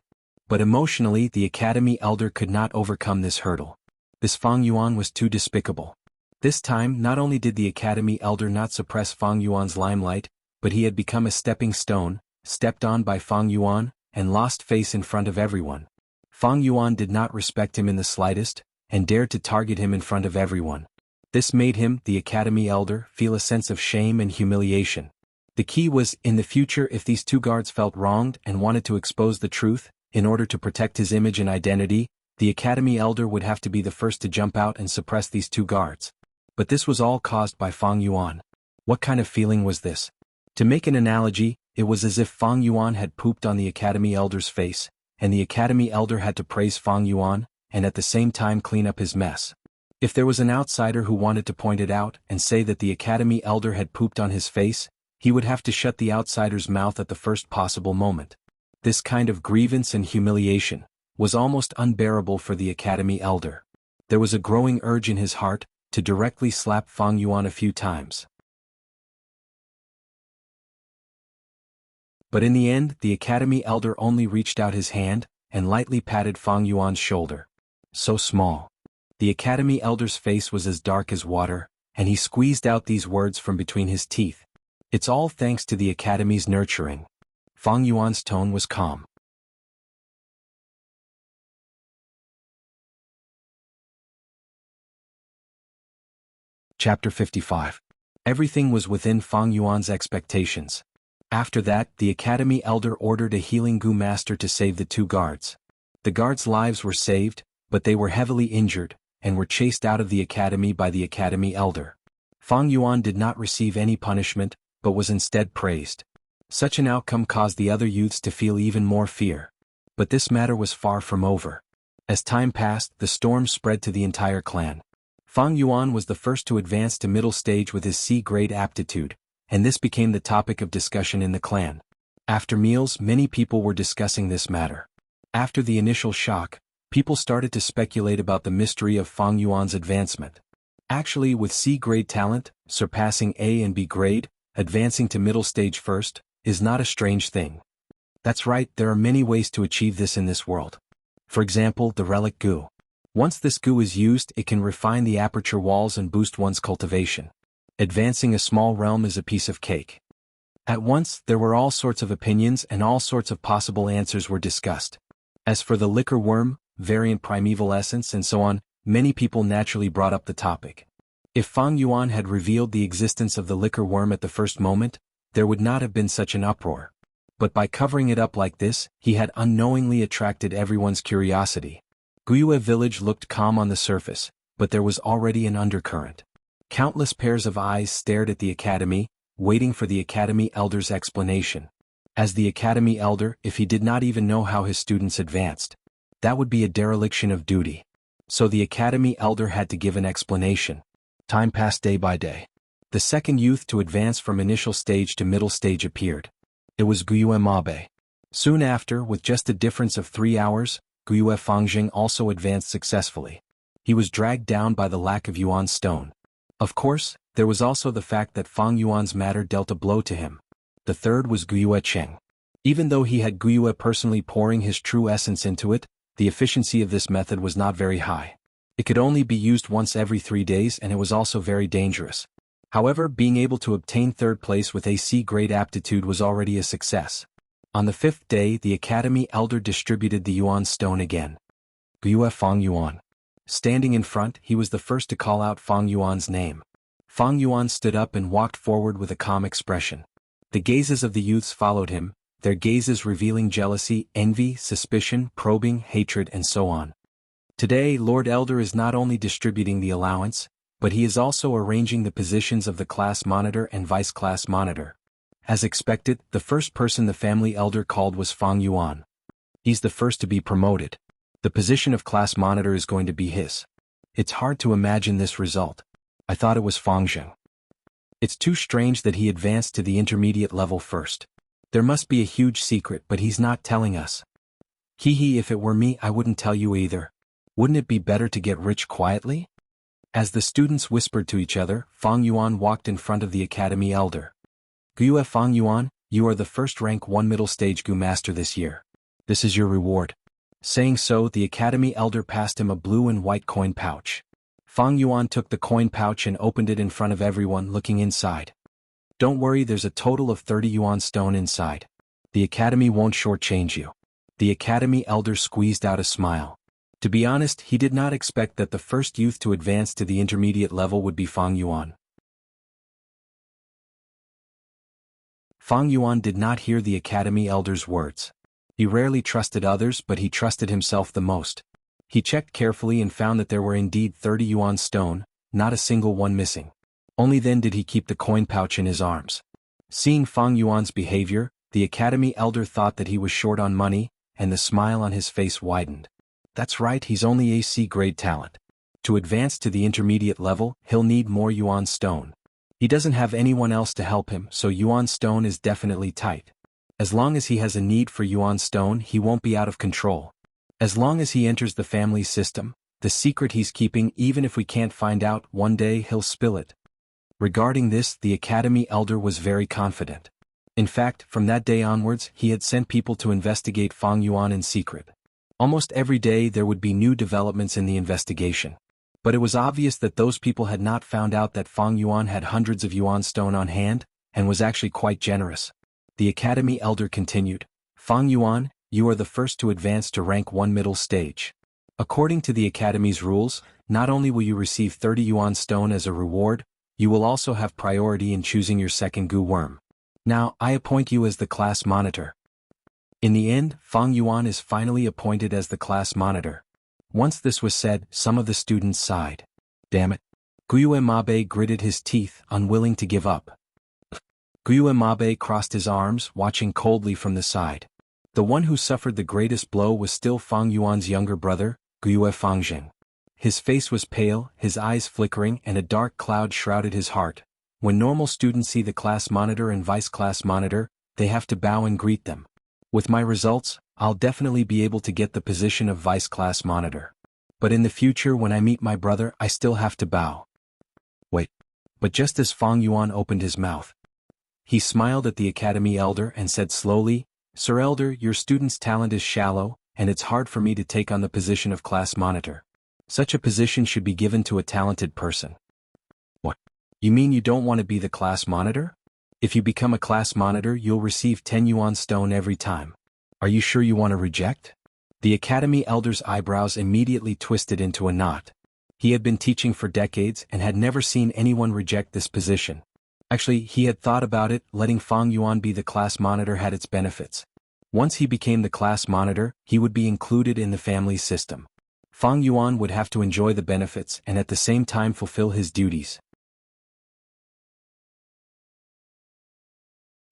But emotionally the Academy Elder could not overcome this hurdle. This Fang Yuan was too despicable. This time not only did the Academy Elder not suppress Fang Yuan's limelight, but he had become a stepping stone, stepped on by Fang Yuan, and lost face in front of everyone. Fang Yuan did not respect him in the slightest, and dared to target him in front of everyone. This made him, the Academy Elder, feel a sense of shame and humiliation. The key was, in the future if these two guards felt wronged and wanted to expose the truth, in order to protect his image and identity, the Academy Elder would have to be the first to jump out and suppress these two guards. But this was all caused by Fang Yuan. What kind of feeling was this? To make an analogy, it was as if Fang Yuan had pooped on the Academy Elder's face, and the Academy Elder had to praise Fang Yuan, and at the same time clean up his mess. If there was an outsider who wanted to point it out and say that the Academy Elder had pooped on his face, he would have to shut the outsider's mouth at the first possible moment. This kind of grievance and humiliation was almost unbearable for the Academy Elder. There was a growing urge in his heart to directly slap Fang Yuan a few times. But in the end the Academy Elder only reached out his hand and lightly patted Fang Yuan's shoulder. So small. The Academy Elder's face was as dark as water, and he squeezed out these words from between his teeth. It's all thanks to the Academy's nurturing. Fang Yuan's tone was calm. Chapter 55. Everything was within Fang Yuan's expectations. After that, the Academy Elder ordered a healing Gu master to save the two guards. The guards' lives were saved, but they were heavily injured, and were chased out of the academy by the Academy Elder. Fang Yuan did not receive any punishment, but was instead praised. Such an outcome caused the other youths to feel even more fear. But this matter was far from over. As time passed, the storm spread to the entire clan. Fang Yuan was the first to advance to middle stage with his C-grade aptitude, and this became the topic of discussion in the clan. After meals, many people were discussing this matter. After the initial shock, people started to speculate about the mystery of Fang Yuan's advancement. Actually, with C-grade talent, surpassing A and B grade, advancing to middle stage first, is not a strange thing. That's right, there are many ways to achieve this in this world. For example, the relic Gu. Once this Gu is used, it can refine the aperture walls and boost one's cultivation. Advancing a small realm is a piece of cake. At once, there were all sorts of opinions and all sorts of possible answers were discussed. As for the liquor worm, variant primeval essence and so on, many people naturally brought up the topic. If Fang Yuan had revealed the existence of the liquor worm at the first moment, there would not have been such an uproar. But by covering it up like this, he had unknowingly attracted everyone's curiosity. Guyue village looked calm on the surface, but there was already an undercurrent. Countless pairs of eyes stared at the academy, waiting for the Academy Elder's explanation. As the Academy Elder, if he did not even know how his students advanced, that would be a dereliction of duty. So the Academy Elder had to give an explanation. Time passed day by day. The second youth to advance from initial stage to middle stage appeared. It was Guyue Mabe. Soon after, with just a difference of 3 hours, Guyue Fangjing also advanced successfully. He was dragged down by the lack of Yuan stone. Of course, there was also the fact that Fang Yuan's matter dealt a blow to him. The third was Guyue Cheng. Even though he had Guyue personally pouring his true essence into it, the efficiency of this method was not very high. It could only be used once every 3 days and it was also very dangerous. However, being able to obtain third place with a C-grade aptitude was already a success. On the 5th day, the Academy Elder distributed the Yuan stone again. Guyue Fang Yuan. Standing in front, he was the first to call out Fang Yuan's name. Fang Yuan stood up and walked forward with a calm expression. The gazes of the youths followed him, their gazes revealing jealousy, envy, suspicion, probing, hatred and so on. Today, Lord Elder is not only distributing the allowance, but he is also arranging the positions of the class monitor and vice class monitor. As expected, the first person the family elder called was Fang Yuan. He's the first to be promoted. The position of class monitor is going to be his. It's hard to imagine this result. I thought it was Fangzheng. It's too strange that he advanced to the intermediate level first. There must be a huge secret, but he's not telling us. Hee, if it were me I wouldn't tell you either. Wouldn't it be better to get rich quietly? As the students whispered to each other, Fang Yuan walked in front of the academy elder. Gue Fang Yuan, you are the first rank 1 middle stage Gu master this year. This is your reward. Saying so, the academy elder passed him a blue and white coin pouch. Fang Yuan took the coin pouch and opened it in front of everyone, looking inside. Don't worry, there's a total of 30 yuan stone inside. The academy won't shortchange you. The academy elder squeezed out a smile. To be honest, he did not expect that the first youth to advance to the intermediate level would be Fang Yuan. Fang Yuan did not hear the academy elder's words. He rarely trusted others, but he trusted himself the most. He checked carefully and found that there were indeed 30 yuan stone, not a single one missing. Only then did he keep the coin pouch in his arms. Seeing Fang Yuan's behavior, the academy elder thought that he was short on money, and the smile on his face widened. That's right, he's only a C-grade talent. To advance to the intermediate level, he'll need more yuan stone. He doesn't have anyone else to help him, so yuan stone is definitely tight. As long as he has a need for yuan stone, he won't be out of control. As long as he enters the family system, the secret he's keeping, even if we can't find out, one day he'll spill it. Regarding this, the academy elder was very confident. In fact, from that day onwards, he had sent people to investigate Fang Yuan in secret. Almost every day there would be new developments in the investigation. But it was obvious that those people had not found out that Fang Yuan had hundreds of yuan stone on hand, and was actually quite generous. The academy elder continued, Fang Yuan, you are the first to advance to rank 1 middle stage. According to the academy's rules, not only will you receive 30 yuan stone as a reward, you will also have priority in choosing your second Gu worm. Now, I appoint you as the class monitor. In the end, Fang Yuan is finally appointed as the class monitor. Once this was said, some of the students sighed. Damn it. Guiyue Mabe gritted his teeth, unwilling to give up. Guiyue Mabe crossed his arms, watching coldly from the side. The one who suffered the greatest blow was still Fang Yuan's younger brother, Guiyue Fangzheng. His face was pale, his eyes flickering, and a dark cloud shrouded his heart. When normal students see the class monitor and vice class monitor, they have to bow and greet them. With my results, I'll definitely be able to get the position of vice class monitor. But in the future, when I meet my brother, I still have to bow. Wait. But just as Fang Yuan opened his mouth, he smiled at the academy elder and said slowly, Sir Elder, your student's talent is shallow, and it's hard for me to take on the position of class monitor. Such a position should be given to a talented person. What? You mean you don't want to be the class monitor? If you become a class monitor, you'll receive 10 yuan stone every time. Are you sure you want to reject? The academy elder's eyebrows immediately twisted into a knot. He had been teaching for decades and had never seen anyone reject this position. Actually, he had thought about it. Letting Fang Yuan be the class monitor had its benefits. Once he became the class monitor, he would be included in the family system. Fang Yuan would have to enjoy the benefits and at the same time fulfill his duties.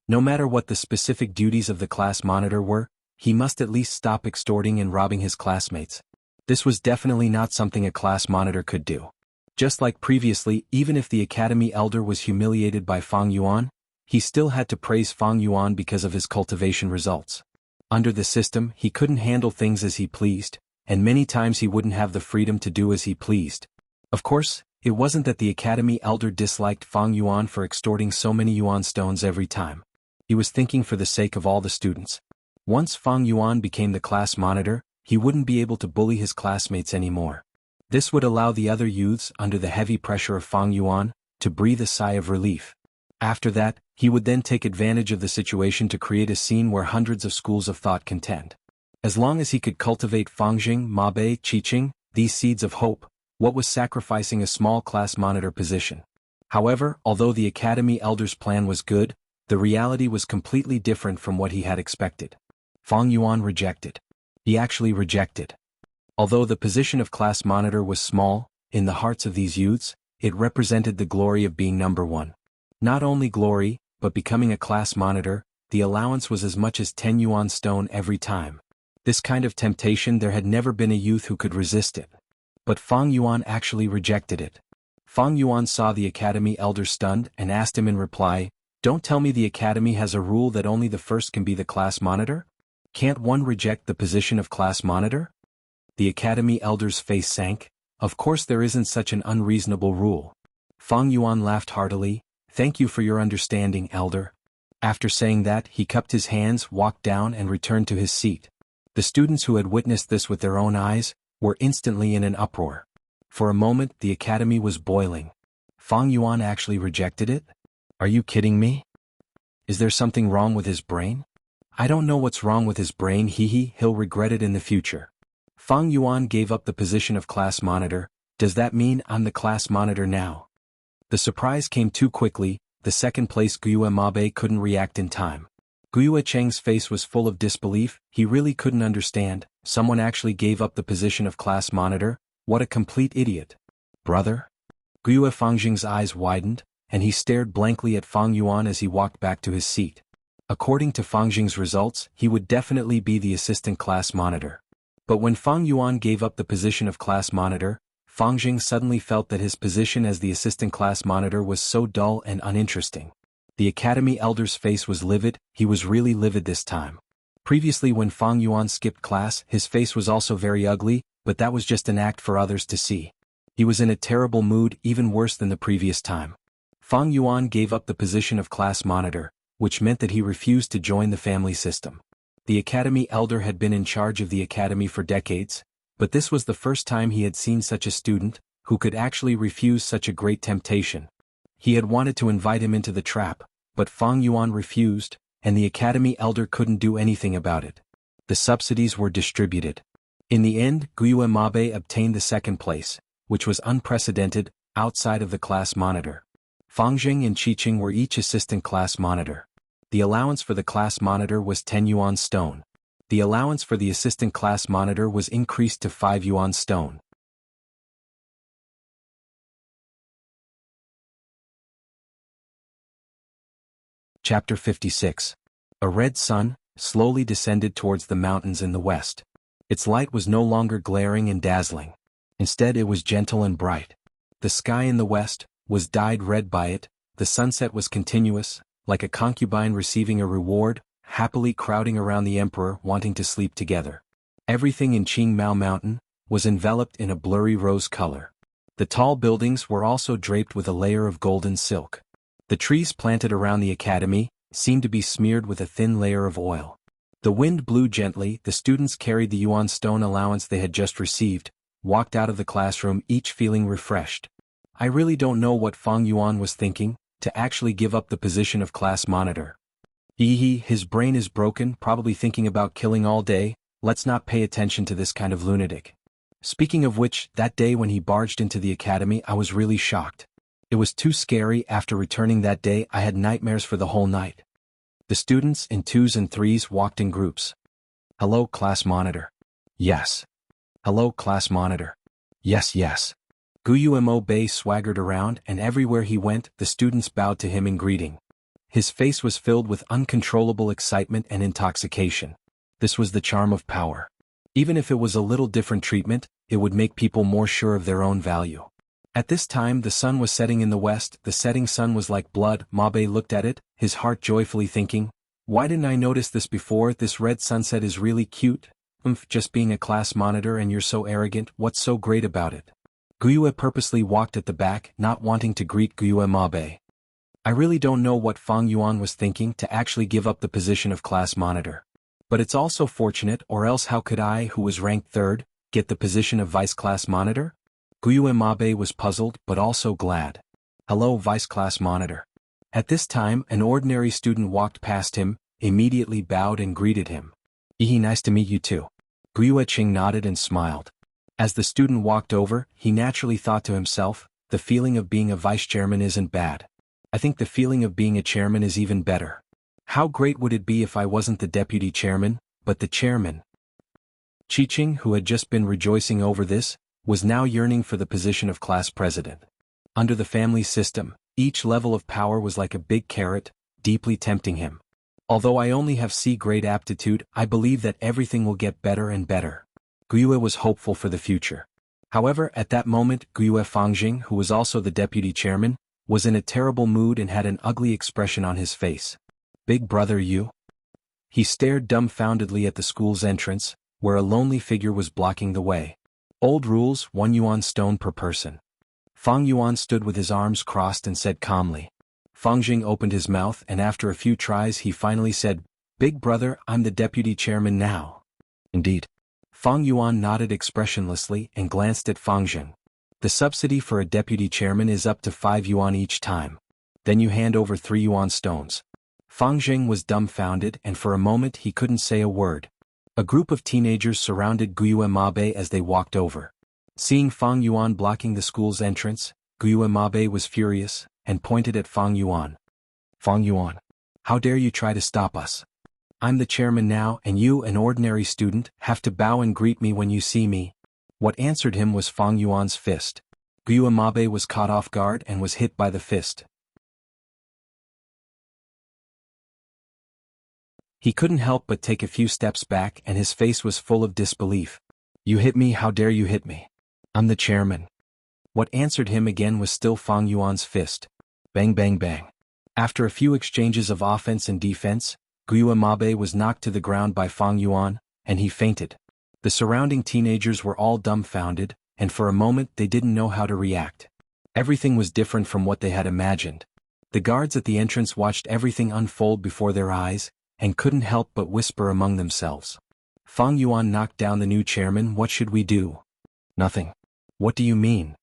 No matter what the specific duties of the class monitor were, he must at least stop extorting and robbing his classmates. This was definitely not something a class monitor could do. Just like previously, even if the academy elder was humiliated by Fang Yuan, he still had to praise Fang Yuan because of his cultivation results. Under the system, he couldn't handle things as he pleased, and many times he wouldn't have the freedom to do as he pleased. Of course, it wasn't that the academy elder disliked Fang Yuan for extorting so many yuan stones every time. He was thinking for the sake of all the students. Once Fang Yuan became the class monitor, he wouldn't be able to bully his classmates anymore. This would allow the other youths, under the heavy pressure of Fang Yuan, to breathe a sigh of relief. After that, he would then take advantage of the situation to create a scene where hundreds of schools of thought contend. As long as he could cultivate Fangxing, Mabe, Qiqing, these seeds of hope, what was sacrificing a small class monitor position? However, although the academy elder's plan was good, the reality was completely different from what he had expected. Fang Yuan rejected. He actually rejected. Although the position of class monitor was small, in the hearts of these youths, it represented the glory of being number one. Not only glory, but becoming a class monitor, the allowance was as much as 10 yuan stone every time. This kind of temptation, there had never been a youth who could resist it. But Fang Yuan actually rejected it. Fang Yuan saw the academy elder stunned and asked him in reply, "Don't tell me the academy has a rule that only the first can be the class monitor? Can't one reject the position of class monitor?" The academy elder's face sank. Of course there isn't such an unreasonable rule. Fang Yuan laughed heartily. "Thank you for your understanding, elder." After saying that, he cupped his hands, walked down and returned to his seat. The students who had witnessed this with their own eyes were instantly in an uproar. For a moment the academy was boiling. Fang Yuan actually rejected it? Are you kidding me? Is there something wrong with his brain? I don't know what's wrong with his brain, he'll regret it in the future. Fang Yuan gave up the position of class monitor. Does that mean I'm the class monitor now? The surprise came too quickly. The second place Guiyue Mabe couldn't react in time. Guiyue Cheng's face was full of disbelief. He really couldn't understand. Someone actually gave up the position of class monitor? What a complete idiot. Brother? Guiyue Fangjing's eyes widened, and he stared blankly at Fang Yuan as he walked back to his seat. According to Fangjing's results, he would definitely be the assistant class monitor. But when Fang Yuan gave up the position of class monitor, Fangjing suddenly felt that his position as the assistant class monitor was so dull and uninteresting. The academy elder's face was livid. He was really livid this time. Previously when Fang Yuan skipped class, his face was also very ugly, but that was just an act for others to see. He was in a terrible mood, even worse than the previous time. Fang Yuan gave up the position of class monitor, which meant that he refused to join the family system. The academy elder had been in charge of the academy for decades, but this was the first time he had seen such a student, who could actually refuse such a great temptation. He had wanted to invite him into the trap, but Fang Yuan refused, and the academy elder couldn't do anything about it. The subsidies were distributed. In the end, Guiyue Mabe obtained the second place, which was unprecedented, outside of the class monitor. Fangjing and Qiqing were each assistant class monitor. The allowance for the class monitor was 10 yuan stone. The allowance for the assistant class monitor was increased to 5 yuan stone. Chapter 56. A red sun slowly descended towards the mountains in the west. Its light was no longer glaring and dazzling. Instead it was gentle and bright. The sky in the west was dyed red by it. The sunset was continuous, like a concubine receiving a reward, happily crowding around the emperor wanting to sleep together. Everything in Qingmao Mountain was enveloped in a blurry rose color. The tall buildings were also draped with a layer of golden silk. The trees planted around the academy seemed to be smeared with a thin layer of oil. The wind blew gently. The students carried the yuan stone allowance they had just received, walked out of the classroom each feeling refreshed. I really don't know what Fang Yuan was thinking, to actually give up the position of class monitor. His brain is broken, probably thinking about killing all day. Let's not pay attention to this kind of lunatic. Speaking of which, that day when he barged into the academy I was really shocked. It was too scary. After returning that day I had nightmares for the whole night. The students in 2s and 3s walked in groups. Hello, class monitor. Yes. Hello, class monitor. Yes, yes. Guiyue Mabe swaggered around, and everywhere he went, the students bowed to him in greeting. His face was filled with uncontrollable excitement and intoxication. This was the charm of power. Even if it was a little different treatment, it would make people more sure of their own value. At this time the sun was setting in the west. The setting sun was like blood. Mabe looked at it, his heart joyfully thinking, why didn't I notice this before? This red sunset is really cute. Just being a class monitor and you're so arrogant, what's so great about it? Guiyue purposely walked at the back, not wanting to greet Guiyue Mabe. I really don't know what Fang Yuan was thinking to actually give up the position of class monitor. But it's also fortunate, or else how could I, who was ranked 3rd, get the position of vice class monitor? Guiyue Mabe was puzzled but also glad. Hello, vice class monitor. At this time an ordinary student walked past him, immediately bowed and greeted him. Nice to meet you too. Guiyue Qing nodded and smiled. As the student walked over, he naturally thought to himself, the feeling of being a vice chairman isn't bad. I think the feeling of being a chairman is even better. How great would it be if I wasn't the deputy chairman, but the chairman? Qiqing, who had just been rejoicing over this, was now yearning for the position of class president. Under the family system, each level of power was like a big carrot, deeply tempting him. Although I only have C-grade aptitude, I believe that everything will get better and better. Guiyue was hopeful for the future. However, at that moment, Guiyue Fangjing, who was also the deputy chairman, was in a terrible mood and had an ugly expression on his face. Big brother, you? He stared dumbfoundedly at the school's entrance, where a lonely figure was blocking the way. Old rules, 1 yuan stone per person. Fang Yuan stood with his arms crossed and said calmly. Fangjing opened his mouth and after a few tries he finally said, Big brother, I'm the deputy chairman now. Indeed. Fang Yuan nodded expressionlessly and glanced at Fangjing. The subsidy for a deputy chairman is up to 5 yuan each time. Then you hand over 3 yuan stones. Fangjing was dumbfounded and for a moment he couldn't say a word. A group of teenagers surrounded Guiyue Mabe as they walked over. Seeing Fang Yuan blocking the school's entrance, Guiyue Mabe was furious and pointed at Fang Yuan. Fang Yuan, how dare you try to stop us? I'm the chairman now and you, an ordinary student, have to bow and greet me when you see me. What answered him was Fang Yuan's fist. Guiyue Mabe was caught off guard and was hit by the fist. He couldn't help but take a few steps back and his face was full of disbelief. You hit me, how dare you hit me? I'm the chairman. What answered him again was still Fang Yuan's fist. Bang bang bang. After a few exchanges of offense and defense, Guiyue Mabe was knocked to the ground by Fang Yuan, and he fainted. The surrounding teenagers were all dumbfounded, and for a moment they didn't know how to react. Everything was different from what they had imagined. The guards at the entrance watched everything unfold before their eyes, and couldn't help but whisper among themselves. Fang Yuan knocked down the new chairman. What should we do? Nothing. What do you mean?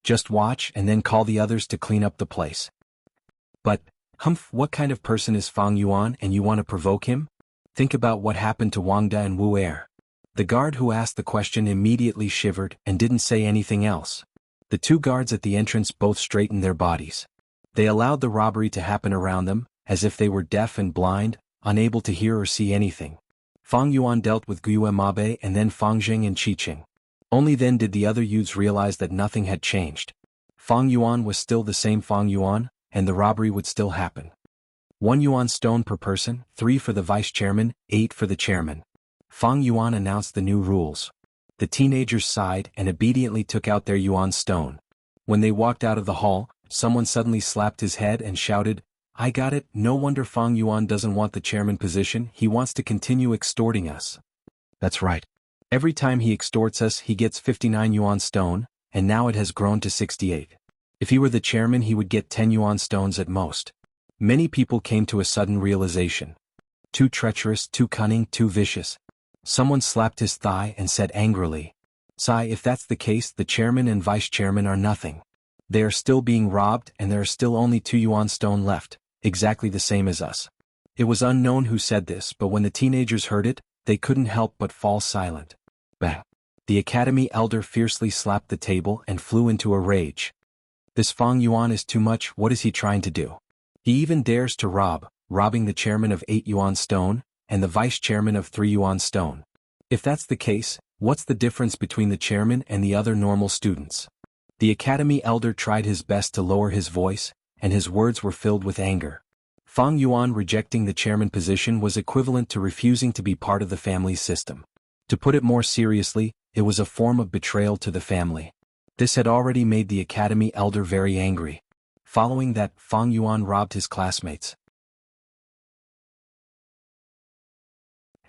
Just watch and then call the others to clean up the place. But, humph, what kind of person is Fang Yuan and you want to provoke him? Think about what happened to Wang Da and Wu Er. The guard who asked the question immediately shivered and didn't say anything else. The 2 guards at the entrance both straightened their bodies. They allowed the robbery to happen around them, as if they were deaf and blind, unable to hear or see anything. Fang Yuan dealt with Guiyue Mabe and then Fangjing and Qiqing. Only then did the other youths realize that nothing had changed. Fang Yuan was still the same Fang Yuan, and the robbery would still happen. 1 yuan stone per person, 3 for the vice chairman, 8 for the chairman. Fang Yuan announced the new rules. The teenagers sighed and obediently took out their yuan stone. When they walked out of the hall, someone suddenly slapped his head and shouted, I got it, no wonder Fang Yuan doesn't want the chairman position, he wants to continue extorting us. That's right. Every time he extorts us he gets 59 yuan stone, and now it has grown to 68. If he were the chairman he would get 10 yuan stones at most. Many people came to a sudden realization. Too treacherous, too cunning, too vicious. Someone slapped his thigh and said angrily, Sai, if that's the case the chairman and vice chairman are nothing. They are still being robbed and there are still only 2 yuan stone left, exactly the same as us. It was unknown who said this, but when the teenagers heard it, they couldn't help but fall silent. Bang! The academy elder fiercely slapped the table and flew into a rage. This Fang Yuan is too much, what is he trying to do? He even dares to robbing the chairman of 8 yuan stone, and the vice chairman of 3 yuan stone. If that's the case, what's the difference between the chairman and the other normal students? The academy elder tried his best to lower his voice, and his words were filled with anger. Fang Yuan rejecting the chairman position was equivalent to refusing to be part of the family's system. To put it more seriously, it was a form of betrayal to the family. This had already made the academy elder very angry. Following that, Fang Yuan robbed his classmates.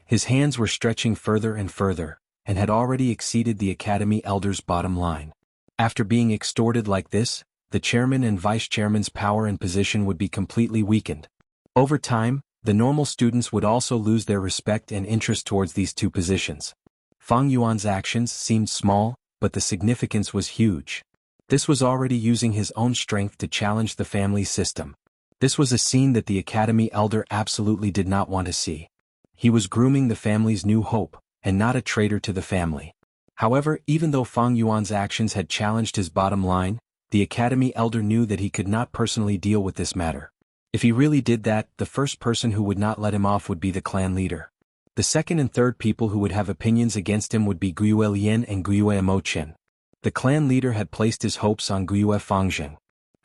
His hands were stretching further and further, and had already exceeded the academy elder's bottom line. After being extorted like this, the chairman and vice chairman's power and position would be completely weakened. Over time, the normal students would also lose their respect and interest towards these 2 positions. Fang Yuan's actions seemed small, but the significance was huge. This was already using his own strength to challenge the family system. This was a scene that the academy elder absolutely did not want to see. He was grooming the family's new hope, and not a traitor to the family. However, even though Fang Yuan's actions had challenged his bottom line, the academy elder knew that he could not personally deal with this matter. If he really did that, the first person who would not let him off would be the clan leader. The second and third people who would have opinions against him would be Guiyue Lian and Guiyue Mochen. The clan leader had placed his hopes on Guiyue Fangjing.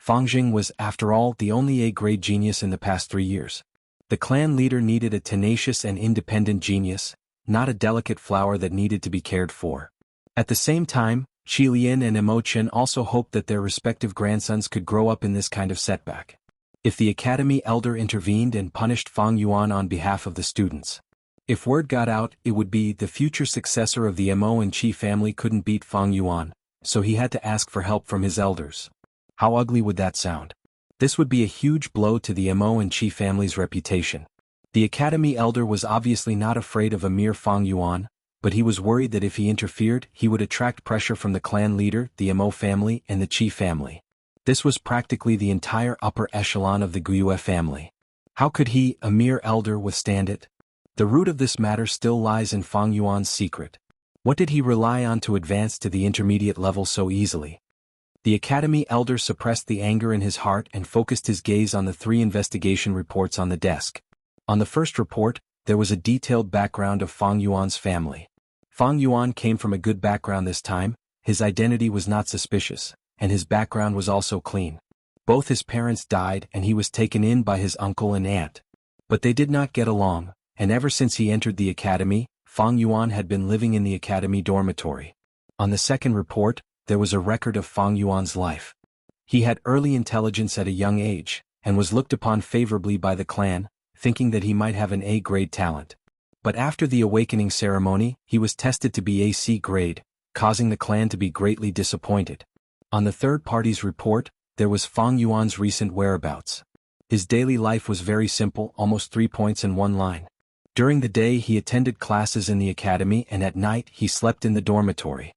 Fangjing was, after all, the only A-grade genius in the past 3 years. The clan leader needed a tenacious and independent genius, not a delicate flower that needed to be cared for. At the same time, Qi Lian and Imo Chen also hoped that their respective grandsons could grow up in this kind of setback. If the academy elder intervened and punished Fang Yuan on behalf of the students. If word got out, it would be the future successor of the Imo and Qi family couldn't beat Fang Yuan, so he had to ask for help from his elders. How ugly would that sound? This would be a huge blow to the Imo and Qi family's reputation. The academy elder was obviously not afraid of a mere Fang Yuan, but he was worried that if he interfered, he would attract pressure from the clan leader, the Imo family, and the Qi family. This was practically the entire upper echelon of the Guiyue family. How could he, a mere elder, withstand it? The root of this matter still lies in Fang Yuan's secret. What did he rely on to advance to the intermediate level so easily? The academy elder suppressed the anger in his heart and focused his gaze on the 3 investigation reports on the desk. On the first report, there was a detailed background of Fang Yuan's family. Fang Yuan came from a good background this time, his identity was not suspicious, and his background was also clean. Both his parents died and he was taken in by his uncle and aunt. But they did not get along, and ever since he entered the academy, Fang Yuan had been living in the academy dormitory. On the second report, there was a record of Fang Yuan's life. He had early intelligence at a young age, and was looked upon favorably by the clan, thinking that he might have an A-grade talent. But after the awakening ceremony, he was tested to be a C grade, causing the clan to be greatly disappointed. On the third party's report, there was Fang Yuan's recent whereabouts. His daily life was very simple, almost 3 points in one line. During the day he attended classes in the academy and at night he slept in the dormitory.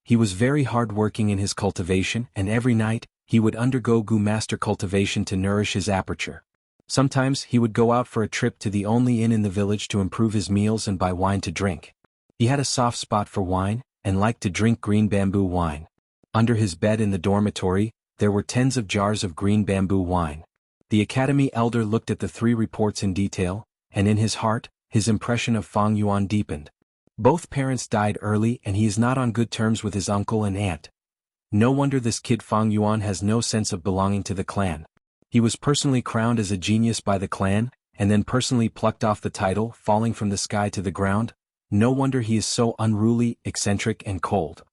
He was very hard-working in his cultivation and every night, he would undergo Gu Master cultivation to nourish his aperture. Sometimes he would go out for a trip to the only inn in the village to improve his meals and buy wine to drink. He had a soft spot for wine, and liked to drink green bamboo wine. Under his bed in the dormitory, there were tens of jars of green bamboo wine. The academy elder looked at the 3 reports in detail, and in his heart, his impression of Fang Yuan deepened. Both parents died early and he is not on good terms with his uncle and aunt. No wonder this kid Fang Yuan has no sense of belonging to the clan. He was personally crowned as a genius by the clan, and then personally plucked off the title, falling from the sky to the ground. No wonder he is so unruly, eccentric and cold.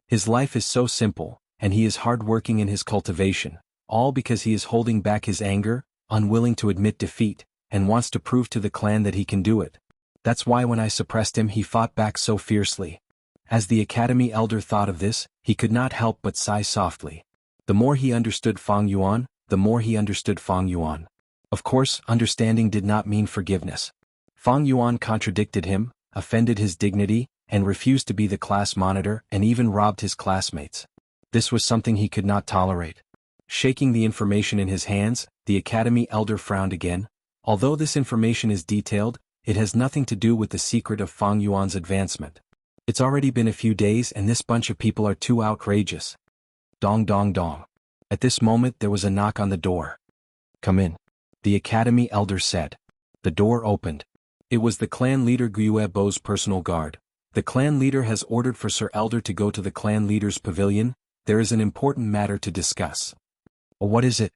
His life is so simple, and he is hard-working in his cultivation, all because he is holding back his anger, unwilling to admit defeat, and wants to prove to the clan that he can do it. That's why when I suppressed him he fought back so fiercely. As the academy elder thought of this, he could not help but sigh softly. The more he understood Fang Yuan, the more he understood Fang Yuan. Of course, understanding did not mean forgiveness. Fang Yuan contradicted him, offended his dignity, and refused to be the class monitor and even robbed his classmates. This was something he could not tolerate. Shaking the information in his hands, the academy elder frowned again. Although this information is detailed, it has nothing to do with the secret of Fang Yuan's advancement. It's already been a few days and this bunch of people are too outrageous. Dong dong dong. At this moment there was a knock on the door. Come in. The academy elder said. The door opened. It was the clan leader Guiyue Bo's personal guard. The clan leader has ordered for Sir Elder to go to the clan leader's pavilion. There is an important matter to discuss. What is it?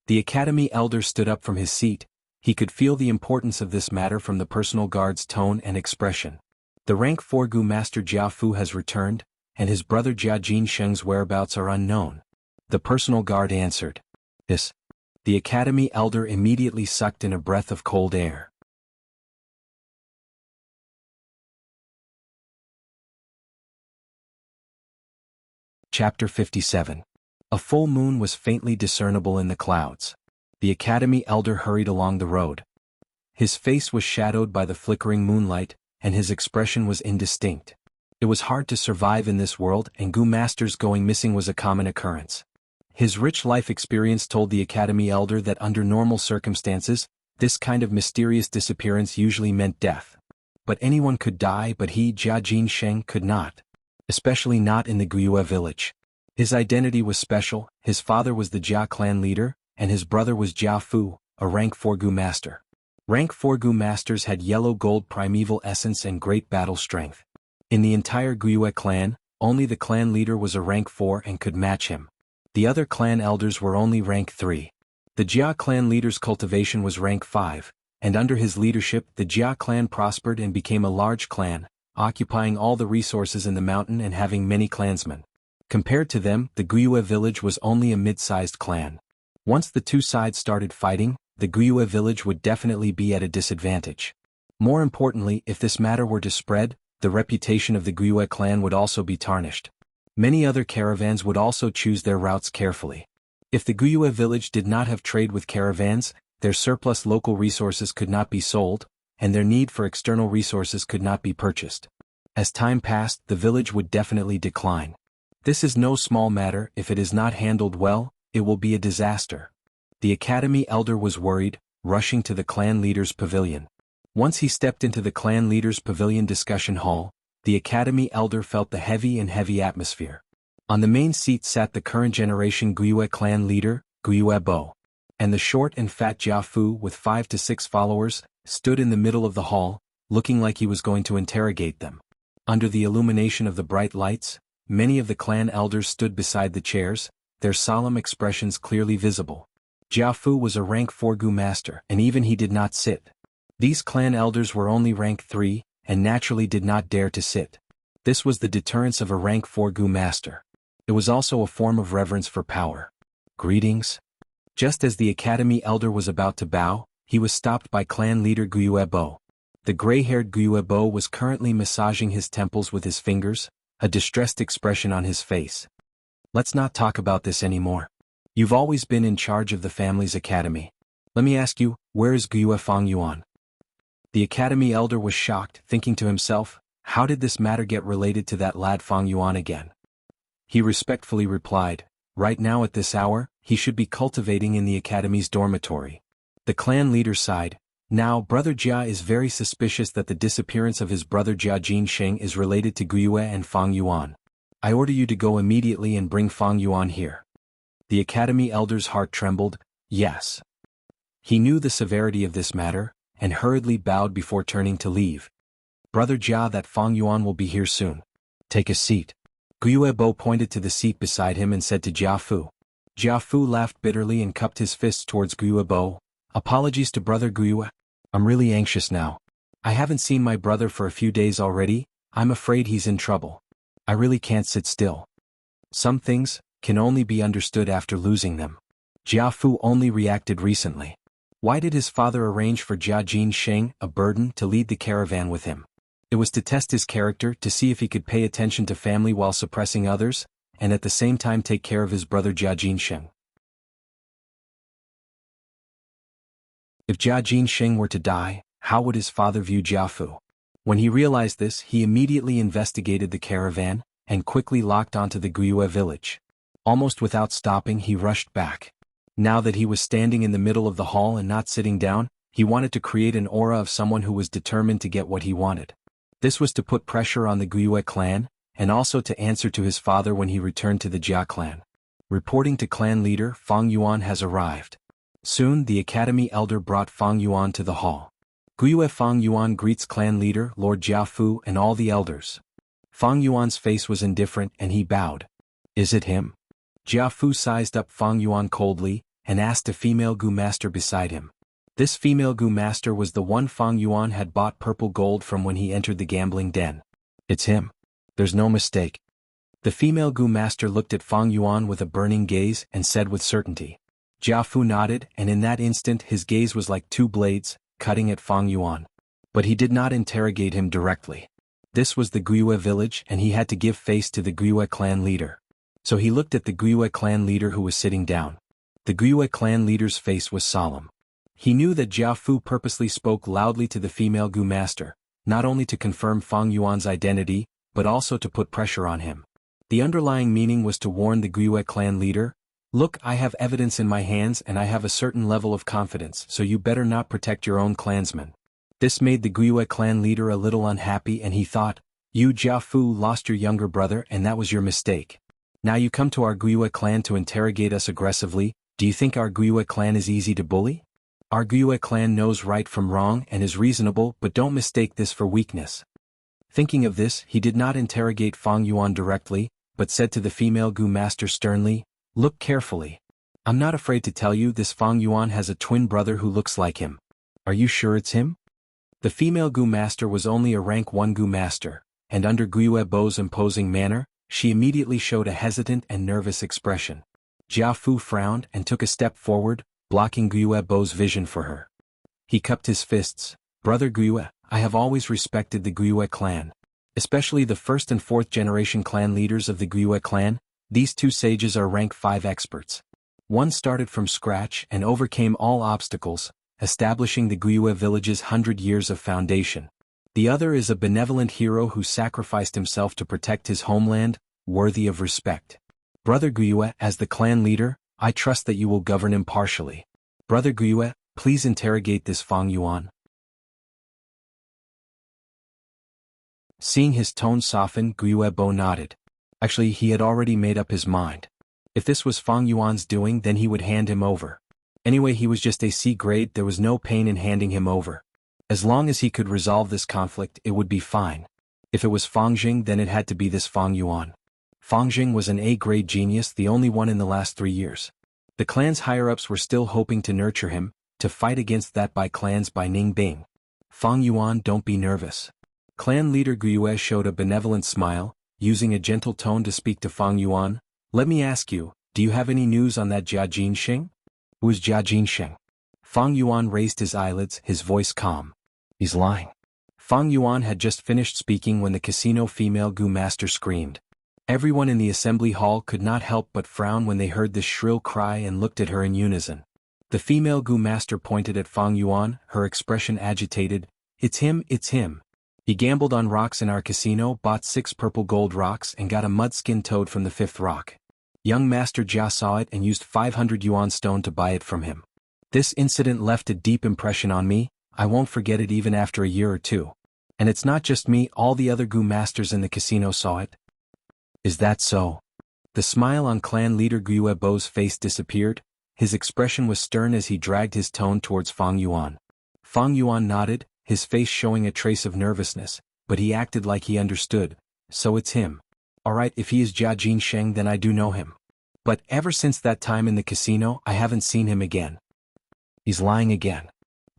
The academy elder stood up from his seat. He could feel the importance of this matter from the personal guard's tone and expression. The rank 4 Gu Master Jiafu has returned, and his brother Jia Jinsheng's whereabouts are unknown. The personal guard answered. This. The academy elder immediately sucked in a breath of cold air. Chapter 57. A full moon was faintly discernible in the clouds. The academy elder hurried along the road. His face was shadowed by the flickering moonlight, and his expression was indistinct. It was hard to survive in this world and Gu Masters going missing was a common occurrence. His rich life experience told the academy elder that under normal circumstances, this kind of mysterious disappearance usually meant death. But anyone could die but he, Jia Jinsheng, could not. Especially not in the Guiyue village. His identity was special, his father was the Jia clan leader, and his brother was Jia Fu, a rank 4 Gu Master. Rank 4 Gu Masters had yellow-gold primeval essence and great battle strength. In the entire Guiyue clan, only the clan leader was a rank 4 and could match him. The other clan elders were only rank 3. The Jia clan leader's cultivation was rank 5, and under his leadership the Jia clan prospered and became a large clan, occupying all the resources in the mountain and having many clansmen. Compared to them, the Guyue village was only a mid-sized clan. Once the two sides started fighting, the Guyue village would definitely be at a disadvantage. More importantly, if this matter were to spread, the reputation of the Guyue clan would also be tarnished. Many other caravans would also choose their routes carefully. If the Guyue village did not have trade with caravans, their surplus local resources could not be sold, and their need for external resources could not be purchased. As time passed, the village would definitely decline. This is no small matter. If it is not handled well, it will be a disaster. The academy elder was worried, rushing to the clan leader's pavilion. Once he stepped into the clan leader's pavilion discussion hall, the academy elder felt the heavy atmosphere. On the main seat sat the current generation Guyue clan leader, Guyue Bo. And the short and fat Jianghu with 5 to 6 followers, stood in the middle of the hall, looking like he was going to interrogate them. Under the illumination of the bright lights, many of the clan elders stood beside the chairs, their solemn expressions clearly visible. Jianghu was a rank 4 Gu master, and even he did not sit. These clan elders were only rank 3, and naturally did not dare to sit. This was the deterrence of a rank 4 Gu master. It was also a form of reverence for power. Greetings. Just as the academy elder was about to bow, he was stopped by clan leader Guyue Bo. The gray-haired Guyue Bo was currently massaging his temples with his fingers, a distressed expression on his face. Let's not talk about this anymore. You've always been in charge of the family's academy. Let me ask you, where is Guyue Fangyuan? The academy elder was shocked, thinking to himself, how did this matter get related to that lad Fangyuan again? He respectfully replied, right now at this hour, he should be cultivating in the academy's dormitory. The clan leader sighed. Now brother Jia is very suspicious that the disappearance of his brother Jia Jinsheng is related to Guyue and Fangyuan. I order you to go immediately and bring Fangyuan here. The academy elder's heart trembled. Yes. He knew the severity of this matter, and hurriedly bowed before turning to leave. Brother Jia, that Fangyuan will be here soon. Take a seat. Guyue Bo pointed to the seat beside him and said to Jianghu. Jianghu laughed bitterly and cupped his fists towards Guyue Bo. Apologies to brother Guyue. I'm really anxious now. I haven't seen my brother for a few days already. I'm afraid he's in trouble. I really can't sit still. Some things can only be understood after losing them. Jianghu only reacted recently. Why did his father arrange for Jia Jinsheng, a burden, to lead the caravan with him? It was to test his character, to see if he could pay attention to family while suppressing others, and at the same time take care of his brother Jia Jinsheng. If Jia Jinsheng were to die, how would his father view Jianghu? When he realized this, he immediately investigated the caravan, and quickly locked onto the Guyue village. Almost without stopping, he rushed back. Now that he was standing in the middle of the hall and not sitting down, he wanted to create an aura of someone who was determined to get what he wanted. This was to put pressure on the Guyue clan, and also to answer to his father when he returned to the Jia clan. Reporting to clan leader, Fangyuan has arrived. Soon the academy elder brought Fangyuan to the hall. Guyue Fangyuan greets clan leader, Lord Jianghu, and all the elders. Fangyuan's face was indifferent and he bowed. Is it him? Jianghu sized up Fangyuan coldly, and asked a female Gu master beside him. This female Gu master was the one Fangyuan had bought purple gold from when he entered the gambling den. It's him. There's no mistake. The female Gu master looked at Fangyuan with a burning gaze and said with certainty. Jianghu nodded, and in that instant his gaze was like two blades, cutting at Fangyuan. But he did not interrogate him directly. This was the Guyue village, and he had to give face to the Guyue clan leader. So he looked at the Guyue clan leader who was sitting down. The Guyue clan leader's face was solemn. He knew that Jianghu purposely spoke loudly to the female Gu master, not only to confirm Fangyuan's identity, but also to put pressure on him. The underlying meaning was to warn the Guyue clan leader, look, I have evidence in my hands and I have a certain level of confidence, so you better not protect your own clansmen. This made the Guyue clan leader a little unhappy, and he thought, you Jianghu lost your younger brother and that was your mistake. Now you come to our Guyue clan to interrogate us aggressively. Do you think our Guyue clan is easy to bully? Our Guyue clan knows right from wrong and is reasonable, but don't mistake this for weakness. Thinking of this, he did not interrogate Fangyuan directly, but said to the female Gu master sternly, look carefully. I'm not afraid to tell you this Fangyuan has a twin brother who looks like him. Are you sure it's him? The female Gu master was only a rank 1 Gu master, and under Guiyue Bo's imposing manner, she immediately showed a hesitant and nervous expression. Jiafu frowned and took a step forward, blocking Guiyue Bo's vision for her. He cupped his fists. Brother Guiyue, I have always respected the Guiyue clan. Especially the first and fourth generation clan leaders of the Guiyue clan. These two sages are rank 5 experts. One started from scratch and overcame all obstacles, establishing the Guiyue village's 100 years of foundation. The other is a benevolent hero who sacrificed himself to protect his homeland, worthy of respect. Brother Guiyue, as the clan leader, I trust that you will govern impartially. Brother Guiyue, please interrogate this Fang Yuan. Seeing his tone soften, Guiyue Bo nodded. Actually, he had already made up his mind. If this was Fang Yuan's doing, then he would hand him over. Anyway, he was just a C grade, there was no pain in handing him over. As long as he could resolve this conflict, it would be fine. If it was Fang Jing, then it had to be this Fang Yuan. Fang Jing was an A-grade genius, the only one in the last 3 years. The clan's higher-ups were still hoping to nurture him, to fight against that by clans by Ningbing. Fang Yuan, don't be nervous. Clan leader Guiyue showed a benevolent smile, using a gentle tone to speak to Fang Yuan. Let me ask you, do you have any news on that Jia Jinsheng? Who is Jia Jinsheng? Fang Yuan raised his eyelids, his voice calm. He's lying. Fang Yuan had just finished speaking when the casino female Gu master screamed. Everyone in the assembly hall could not help but frown when they heard this shrill cry and looked at her in unison. The female Gu master pointed at Fang Yuan, her expression agitated. It's him, it's him. He gambled on rocks in our casino, bought 6 purple gold rocks and got a mud-skin toad from the 5th rock. Young Master Jia saw it and used 500 yuan stone to buy it from him. This incident left a deep impression on me, I won't forget it even after a year or two. And it's not just me, all the other Gu masters in the casino saw it. Is that so? The smile on clan leader Guiyue Bo's face disappeared, his expression was stern as he dragged his tone towards Fang Yuan. Fang Yuan nodded, his face showing a trace of nervousness, but he acted like he understood. So it's him. Alright, if he is Jia Jinsheng, then I do know him. But ever since that time in the casino, I haven't seen him again. He's lying again.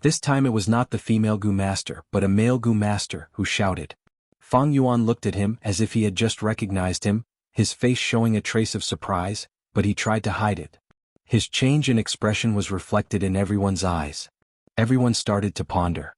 This time it was not the female Gu master, but a male Gu master, who shouted. Fang Yuan looked at him as if he had just recognized him, his face showing a trace of surprise, but he tried to hide it. His change in expression was reflected in everyone's eyes. Everyone started to ponder.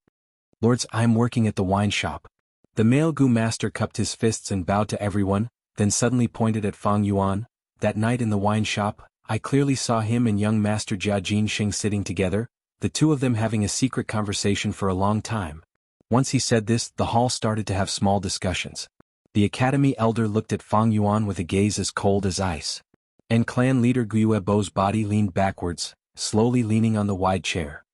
Lords, I'm working at the wine shop. The male Gu master cupped his fists and bowed to everyone, then suddenly pointed at Fang Yuan. That night in the wine shop, I clearly saw him and young Master Jia Jinsheng sitting together, the two of them having a secret conversation for a long time. Once he said this, the hall started to have small discussions. The academy elder looked at Fang Yuan with a gaze as cold as ice. And clan leader Guiyue Bo's body leaned backwards, slowly leaning on the wide chair.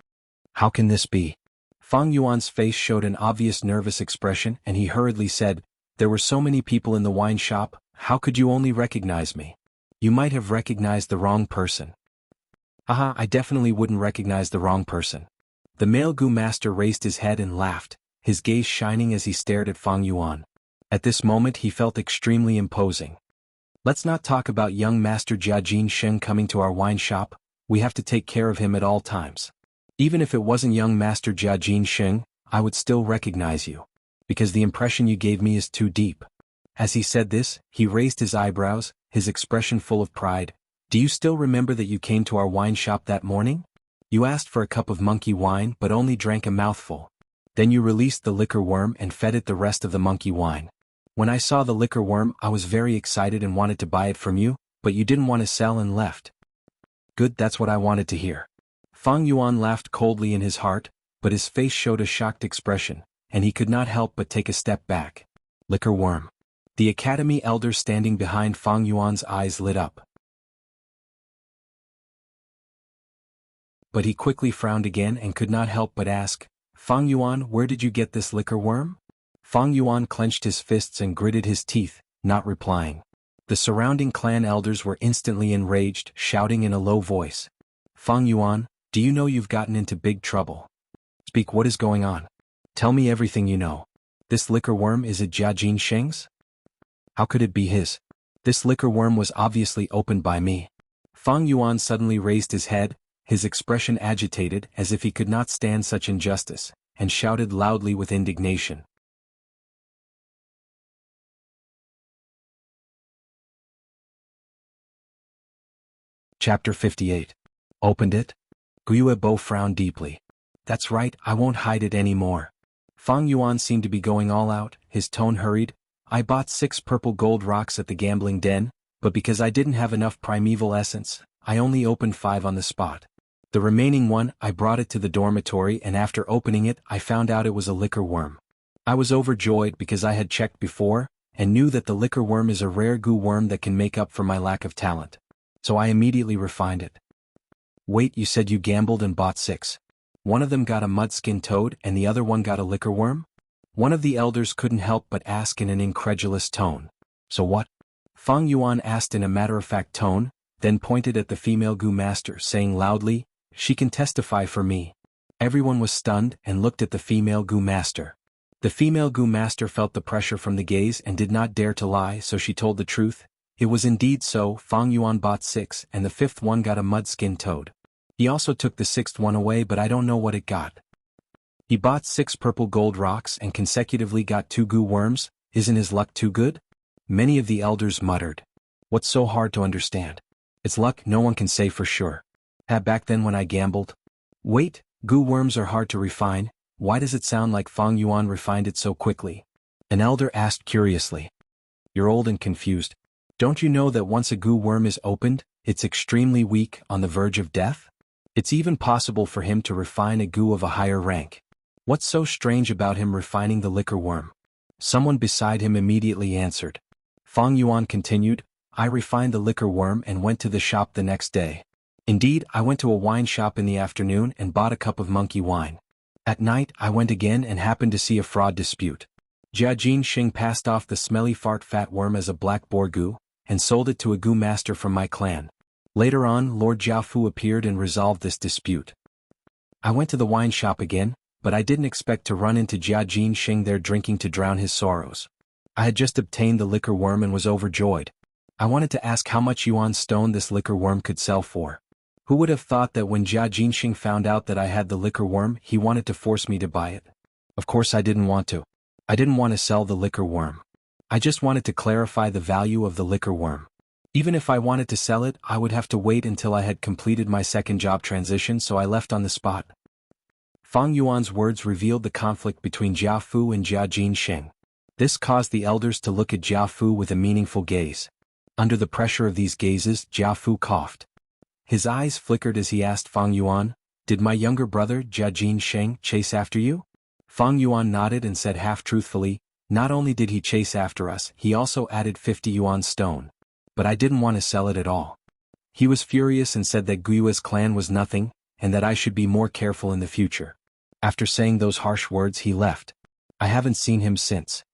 How can this be? Fang Yuan's face showed an obvious nervous expression and he hurriedly said, there were so many people in the wine shop, how could you only recognize me? You might have recognized the wrong person. Haha, I definitely wouldn't recognize the wrong person. The male Gu master raised his head and laughed, his gaze shining as he stared at Fang Yuan. At this moment he felt extremely imposing. Let's not talk about young Master Jia Jinsheng coming to our wine shop, we have to take care of him at all times. Even if it wasn't young Master Jia Jinsheng, I would still recognize you. Because the impression you gave me is too deep. As he said this, he raised his eyebrows, his expression full of pride. Do you still remember that you came to our wine shop that morning? You asked for a cup of monkey wine but only drank a mouthful. Then you released the liquor worm and fed it the rest of the monkey wine. When I saw the liquor worm, I was very excited and wanted to buy it from you, but you didn't want to sell and left. Good, that's what I wanted to hear. Fang Yuan laughed coldly in his heart, but his face showed a shocked expression, and he could not help but take a step back. Liquor worm. The academy elder standing behind Fang Yuan's eyes lit up. But he quickly frowned again and could not help but ask, Fang Yuan, where did you get this liquor worm? Fang Yuan clenched his fists and gritted his teeth, not replying. The surrounding clan elders were instantly enraged, shouting in a low voice. Fang Yuan, do you know you've gotten into big trouble? Speak, what is going on? Tell me everything you know. This liquor worm, is it Jia Jinsheng's? How could it be his? This liquor worm was obviously opened by me. Fang Yuan suddenly raised his head, his expression agitated as if he could not stand such injustice, and shouted loudly with indignation. Chapter 58. Opened it? Guiyue Bo frowned deeply. That's right, I won't hide it anymore. Fang Yuan seemed to be going all out, his tone hurried. I bought 6 purple gold rocks at the gambling den, but because I didn't have enough primeval essence, I only opened 5 on the spot. The remaining one, I brought it to the dormitory, and after opening it I found out it was a liquor worm. I was overjoyed because I had checked before, and knew that the liquor worm is a rare goo worm that can make up for my lack of talent. So I immediately refined it. Wait, you said you gambled and bought 6. One of them got a mudskin toad and the other one got a liquor worm? One of the elders couldn't help but ask in an incredulous tone. So what? Fang Yuan asked in a matter-of-fact tone, then pointed at the female goo master, saying loudly, "She can testify for me." Everyone was stunned and looked at the female goo master. The female goo master felt the pressure from the gaze and did not dare to lie, so she told the truth. It was indeed so. Fang Yuan bought 6 and the 5th one got a mudskin toad. He also took the 6th one away, but I don't know what it got. He bought 6 purple gold rocks and consecutively got 2 goo worms. Isn't his luck too good? Many of the elders muttered. What's so hard to understand? It's luck, no one can say for sure. Back then when I gambled. Wait, goo worms are hard to refine. Why does it sound like Fang Yuan refined it so quickly? An elder asked curiously. You're old and confused. Don't you know that once a goo worm is opened, it's extremely weak, on the verge of death? It's even possible for him to refine a goo of a higher rank. What's so strange about him refining the liquor worm? Someone beside him immediately answered. Fang Yuan continued, I refined the liquor worm and went to the shop the next day. Indeed, I went to a wine shop in the afternoon and bought a cup of monkey wine. At night, I went again and happened to see a fraud dispute. Jiajin Xing passed off the smelly fat worm as a black boar goo, and sold it to a goo master from my clan. Later on, Lord Jiafu appeared and resolved this dispute. I went to the wine shop again, but I didn't expect to run into Jiajin Xing there drinking to drown his sorrows. I had just obtained the liquor worm and was overjoyed. I wanted to ask how much yuan stone this liquor worm could sell for. Who would have thought that when Jiajin Xing found out that I had the liquor worm, he wanted to force me to buy it? Of course I didn't want to. I didn't want to sell the liquor worm. I just wanted to clarify the value of the liquor worm. Even if I wanted to sell it, I would have to wait until I had completed my second job transition, so I left on the spot. Fang Yuan's words revealed the conflict between Jiafu and Jiajin Xing. This caused the elders to look at Jiafu with a meaningful gaze. Under the pressure of these gazes, Jiafu coughed. His eyes flickered as he asked Fang Yuan, Did my younger brother, Jiajin Xing, chase after you? Fang Yuan nodded and said half-truthfully, Not only did he chase after us, he also added 50 yuan stone. But I didn't want to sell it at all. He was furious and said that Guiyue's clan was nothing, and that I should be more careful in the future. After saying those harsh words, he left. I haven't seen him since.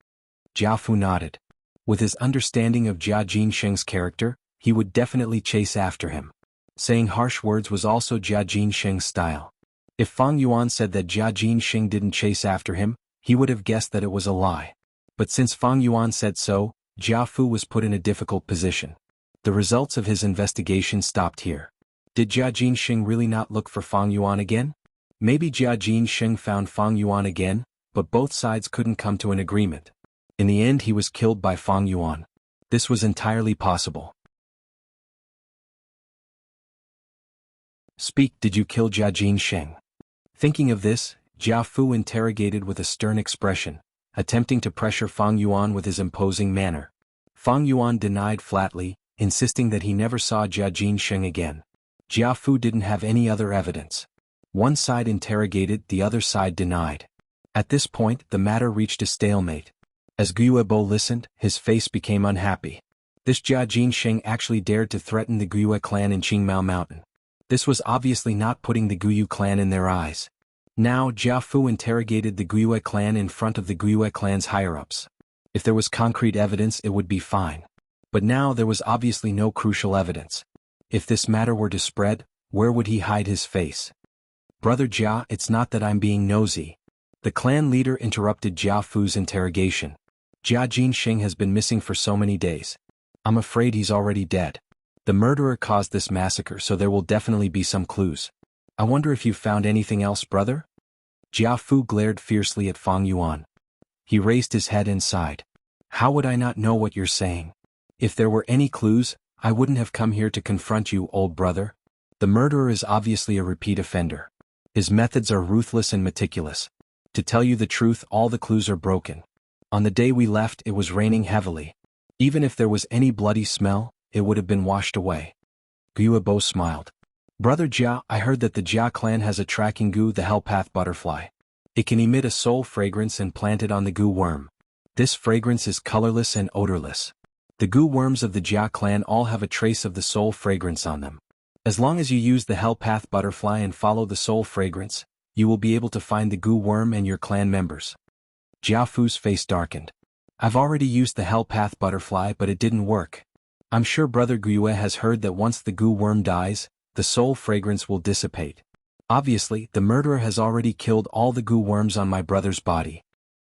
Jiafu nodded. With his understanding of Jiajin Xing's character, he would definitely chase after him. Saying harsh words was also Jiajin Xing's style. If Fang Yuan said that Jiajin Xing didn't chase after him, he would have guessed that it was a lie. But since Fang Yuan said so, Jiafu was put in a difficult position. The results of his investigation stopped here. Did Jiajin Xing really not look for Fang Yuan again? Maybe Jiajin Xing found Fang Yuan again, but both sides couldn't come to an agreement. In the end, he was killed by Fang Yuan. This was entirely possible. Speak, did you kill Jiajin Xing? Thinking of this, Jiafu interrogated with a stern expression, attempting to pressure Fang Yuan with his imposing manner. Fang Yuan denied flatly, insisting that he never saw Jiajin Xing again. Jiafu didn't have any other evidence. One side interrogated, the other side denied. At this point, the matter reached a stalemate. As Guiyue Bo listened, his face became unhappy. This Jiajin Xing actually dared to threaten the Guiyue clan in Qingmao Mountain. This was obviously not putting the Guiyue clan in their eyes. Now Jiafu interrogated the Guiyue clan in front of the Guiyue clan's higher-ups. If there was concrete evidence, it would be fine. But now there was obviously no crucial evidence. If this matter were to spread, where would he hide his face? Brother Jia, it's not that I'm being nosy. The clan leader interrupted Jiafu's interrogation. Jiajin Xing has been missing for so many days. I'm afraid he's already dead. The murderer caused this massacre, so there will definitely be some clues. I wonder if you've found anything else, brother? Jiafu glared fiercely at Fang Yuan. He raised his head and sighed. How would I not know what you're saying? If there were any clues, I wouldn't have come here to confront you, old brother. The murderer is obviously a repeat offender. His methods are ruthless and meticulous. To tell you the truth, all the clues are broken. On the day we left, it was raining heavily. Even if there was any bloody smell, it would have been washed away. Guobo smiled. Brother Jia, I heard that the Jia clan has a tracking goo, the Hellpath butterfly. It can emit a soul fragrance and plant it on the goo worm. This fragrance is colorless and odorless. The goo worms of the Jia clan all have a trace of the soul fragrance on them. As long as you use the Hellpath butterfly and follow the soul fragrance, you will be able to find the goo worm and your clan members. Jiafu's face darkened. I've already used the Hellpath butterfly, but it didn't work. I'm sure Brother Gue has heard that once the goo worm dies, the soul fragrance will dissipate. Obviously, the murderer has already killed all the goo worms on my brother's body.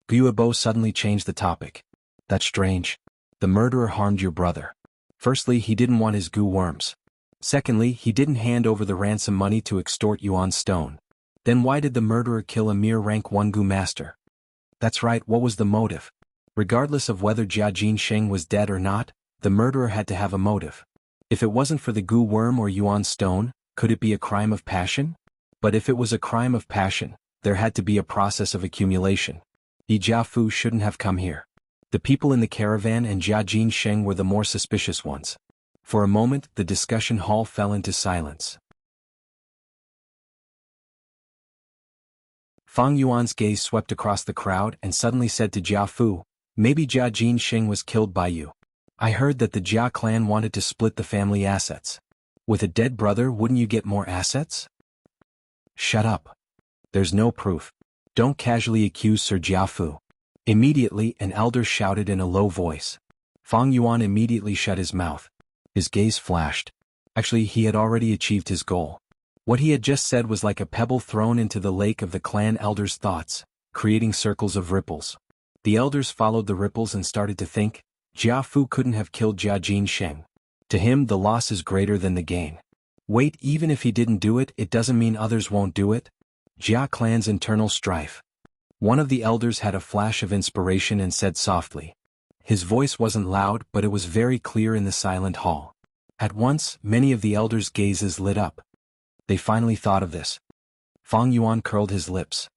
Guobo suddenly changed the topic. That's strange. The murderer harmed your brother. Firstly, he didn't want his goo worms. Secondly, he didn't hand over the ransom money to extort Yuan Stone. Then why did the murderer kill a mere rank 1 goo master? That's right, what was the motive? Regardless of whether Jia Jinsheng was dead or not, the murderer had to have a motive. If it wasn't for the goo worm or Yuan Stone, could it be a crime of passion? But if it was a crime of passion, there had to be a process of accumulation. Yi Jiafu shouldn't have come here. The people in the caravan and Jia Jinsheng were the more suspicious ones. For a moment, the discussion hall fell into silence. Fang Yuan's gaze swept across the crowd and suddenly said to Jiafu, maybe Jia Jinsheng was killed by you. I heard that the Jia clan wanted to split the family assets. With a dead brother, wouldn't you get more assets? Shut up. There's no proof. Don't casually accuse Sir Jiafu. Immediately, an elder shouted in a low voice. Fang Yuan immediately shut his mouth. His gaze flashed. Actually, he had already achieved his goal. What he had just said was like a pebble thrown into the lake of the clan elder's thoughts, creating circles of ripples. The elders followed the ripples and started to think, Jiafu couldn't have killed Jia Jinsheng. To him, the loss is greater than the gain. Wait, even if he didn't do it, it doesn't mean others won't do it? Jia clan's internal strife. One of the elders had a flash of inspiration and said softly. His voice wasn't loud, but it was very clear in the silent hall. At once, many of the elders' gazes lit up. They finally thought of this. Fang Yuan curled his lips.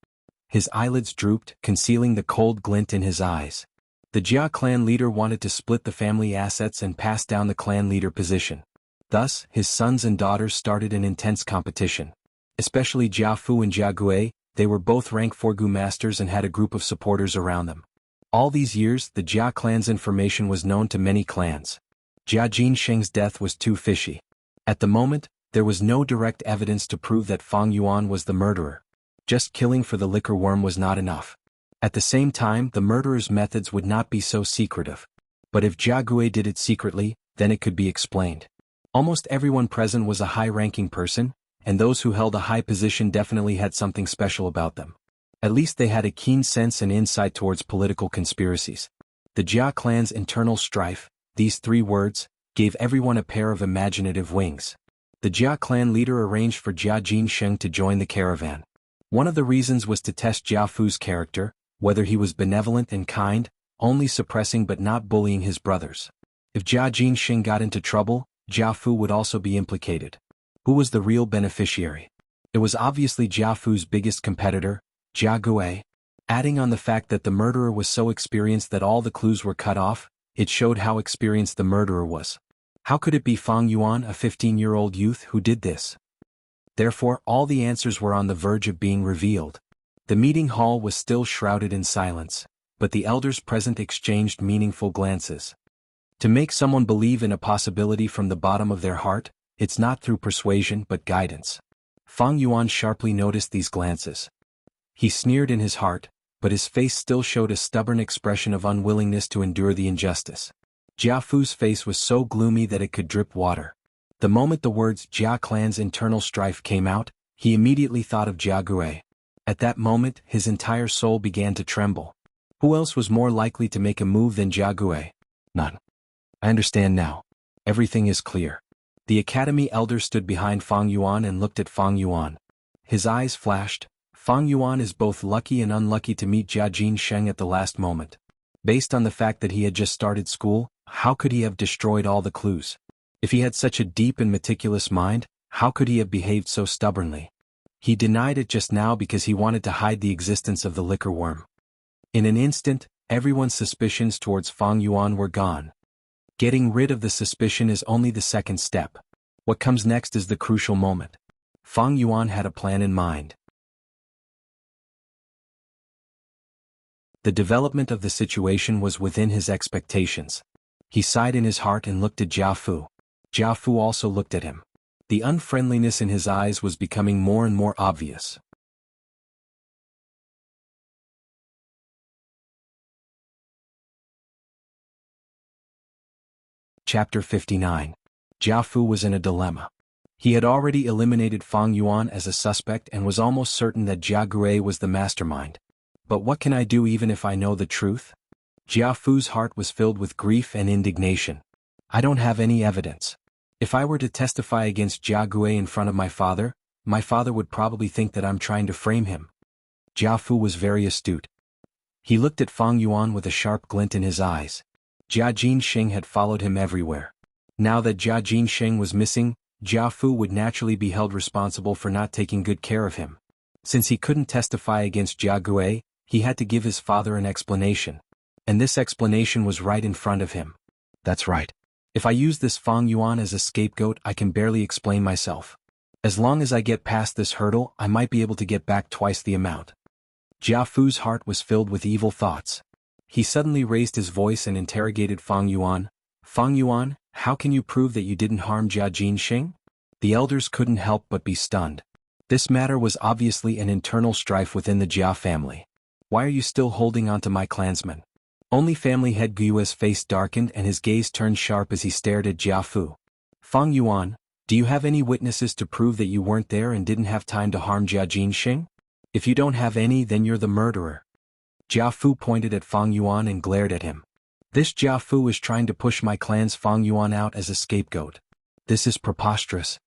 His eyelids drooped, concealing the cold glint in his eyes. The Jia clan leader wanted to split the family assets and pass down the clan leader position. Thus, his sons and daughters started an intense competition. Especially Jiafu and Jia Gue, they were both rank 4 goo masters and had a group of supporters around them. All these years, the Jia clan's information was known to many clans. Jia Jinsheng's death was too fishy. At the moment, there was no direct evidence to prove that Fang Yuan was the murderer. Just killing for the liquor worm was not enough. At the same time, the murderer's methods would not be so secretive. But if Jia Gue did it secretly, then it could be explained. Almost everyone present was a high-ranking person, and those who held a high position definitely had something special about them. At least they had a keen sense and insight towards political conspiracies. The Jia clan's internal strife, these 3 words, gave everyone a pair of imaginative wings. The Jia clan leader arranged for Jia Jinsheng to join the caravan. One of the reasons was to test Jiafu's character, whether he was benevolent and kind, only suppressing but not bullying his brothers. If Jia Jinsheng got into trouble, Jiafu would also be implicated. Who was the real beneficiary? It was obviously Jiafu's biggest competitor, Jia Gue. Adding on the fact that the murderer was so experienced that all the clues were cut off, it showed how experienced the murderer was. How could it be Fang Yuan, a 15-year-old youth, who did this? Therefore, all the answers were on the verge of being revealed. The meeting hall was still shrouded in silence, but the elders present exchanged meaningful glances. To make someone believe in a possibility from the bottom of their heart, it's not through persuasion but guidance. Fang Yuan sharply noticed these glances. He sneered in his heart, but his face still showed a stubborn expression of unwillingness to endure the injustice. Jiafu's face was so gloomy that it could drip water. The moment the words Jia clan's internal strife came out, he immediately thought of Jia Gue. At that moment, his entire soul began to tremble. Who else was more likely to make a move than Jia Gue? None. I understand now. Everything is clear. The academy elder stood behind Fang Yuan and looked at Fang Yuan. His eyes flashed. Fang Yuan is both lucky and unlucky to meet Jia Jinsheng at the last moment. Based on the fact that he had just started school, how could he have destroyed all the clues? If he had such a deep and meticulous mind, how could he have behaved so stubbornly? He denied it just now because he wanted to hide the existence of the liquor worm. In an instant, everyone's suspicions towards Fang Yuan were gone. Getting rid of the suspicion is only the second step. What comes next is the crucial moment. Fang Yuan had a plan in mind. The development of the situation was within his expectations. He sighed in his heart and looked at Jianghu. Jianghu also looked at him. The unfriendliness in his eyes was becoming more and more obvious. Chapter 59. Jianghu was in a dilemma. He had already eliminated Fang Yuan as a suspect and was almost certain that Jianghu was the mastermind. But what can I do even if I know the truth? Jianghu's heart was filled with grief and indignation. I don't have any evidence. If I were to testify against Jianghu in front of my father would probably think that I'm trying to frame him. Jianghu was very astute. He looked at Fang Yuan with a sharp glint in his eyes. Jia Jinsheng had followed him everywhere. Now that Jia Jinsheng was missing, Jianghu would naturally be held responsible for not taking good care of him. Since he couldn't testify against Jianghu, he had to give his father an explanation. And this explanation was right in front of him. That's right. If I use this Fang Yuan as a scapegoat, I can barely explain myself. As long as I get past this hurdle, I might be able to get back twice the amount. Jianghu's heart was filled with evil thoughts. He suddenly raised his voice and interrogated Fang Yuan. Fang Yuan, how can you prove that you didn't harm Jia Jinsheng? The elders couldn't help but be stunned. This matter was obviously an internal strife within the Jia family. Why are you still holding on to my clansman? Only family head Guyue's face darkened and his gaze turned sharp as he stared at Jianghu. Fang Yuan, do you have any witnesses to prove that you weren't there and didn't have time to harm Jia Jinsheng? If you don't have any, then you're the murderer. Jianghu pointed at Fang Yuan and glared at him. This Jianghu is trying to push my clan's Fang Yuan out as a scapegoat. This is preposterous.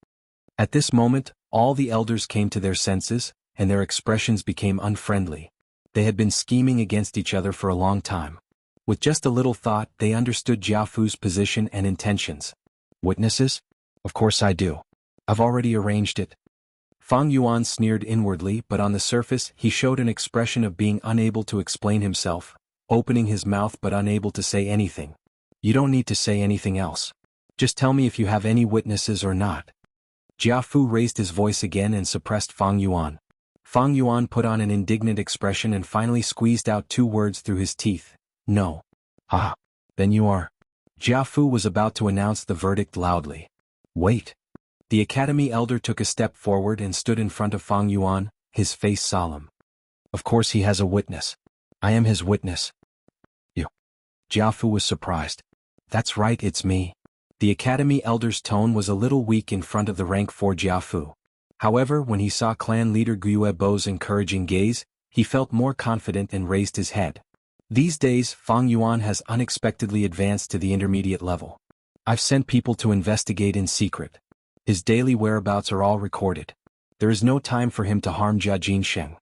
At this moment, all the elders came to their senses, and their expressions became unfriendly. They had been scheming against each other for a long time. With just a little thought, they understood Jianghu's position and intentions. Witnesses? Of course I do. I've already arranged it. Fang Yuan sneered inwardly, but on the surface he showed an expression of being unable to explain himself, opening his mouth but unable to say anything. You don't need to say anything else. Just tell me if you have any witnesses or not. Jianghu raised his voice again and suppressed Fang Yuan. Fang Yuan put on an indignant expression and finally squeezed out two words through his teeth. No. Ah. Then you are. Jianghu was about to announce the verdict loudly. Wait. The academy elder took a step forward and stood in front of Fang Yuan, his face solemn. Of course he has a witness. I am his witness. You. Jianghu was surprised. That's right, it's me. The academy elder's tone was a little weak in front of the rank 4 Jianghu. However, when he saw clan leader Guiyue Bo's encouraging gaze, he felt more confident and raised his head. These days, Fang Yuan has unexpectedly advanced to the intermediate level. I've sent people to investigate in secret. His daily whereabouts are all recorded. There is no time for him to harm Jia Jinsheng.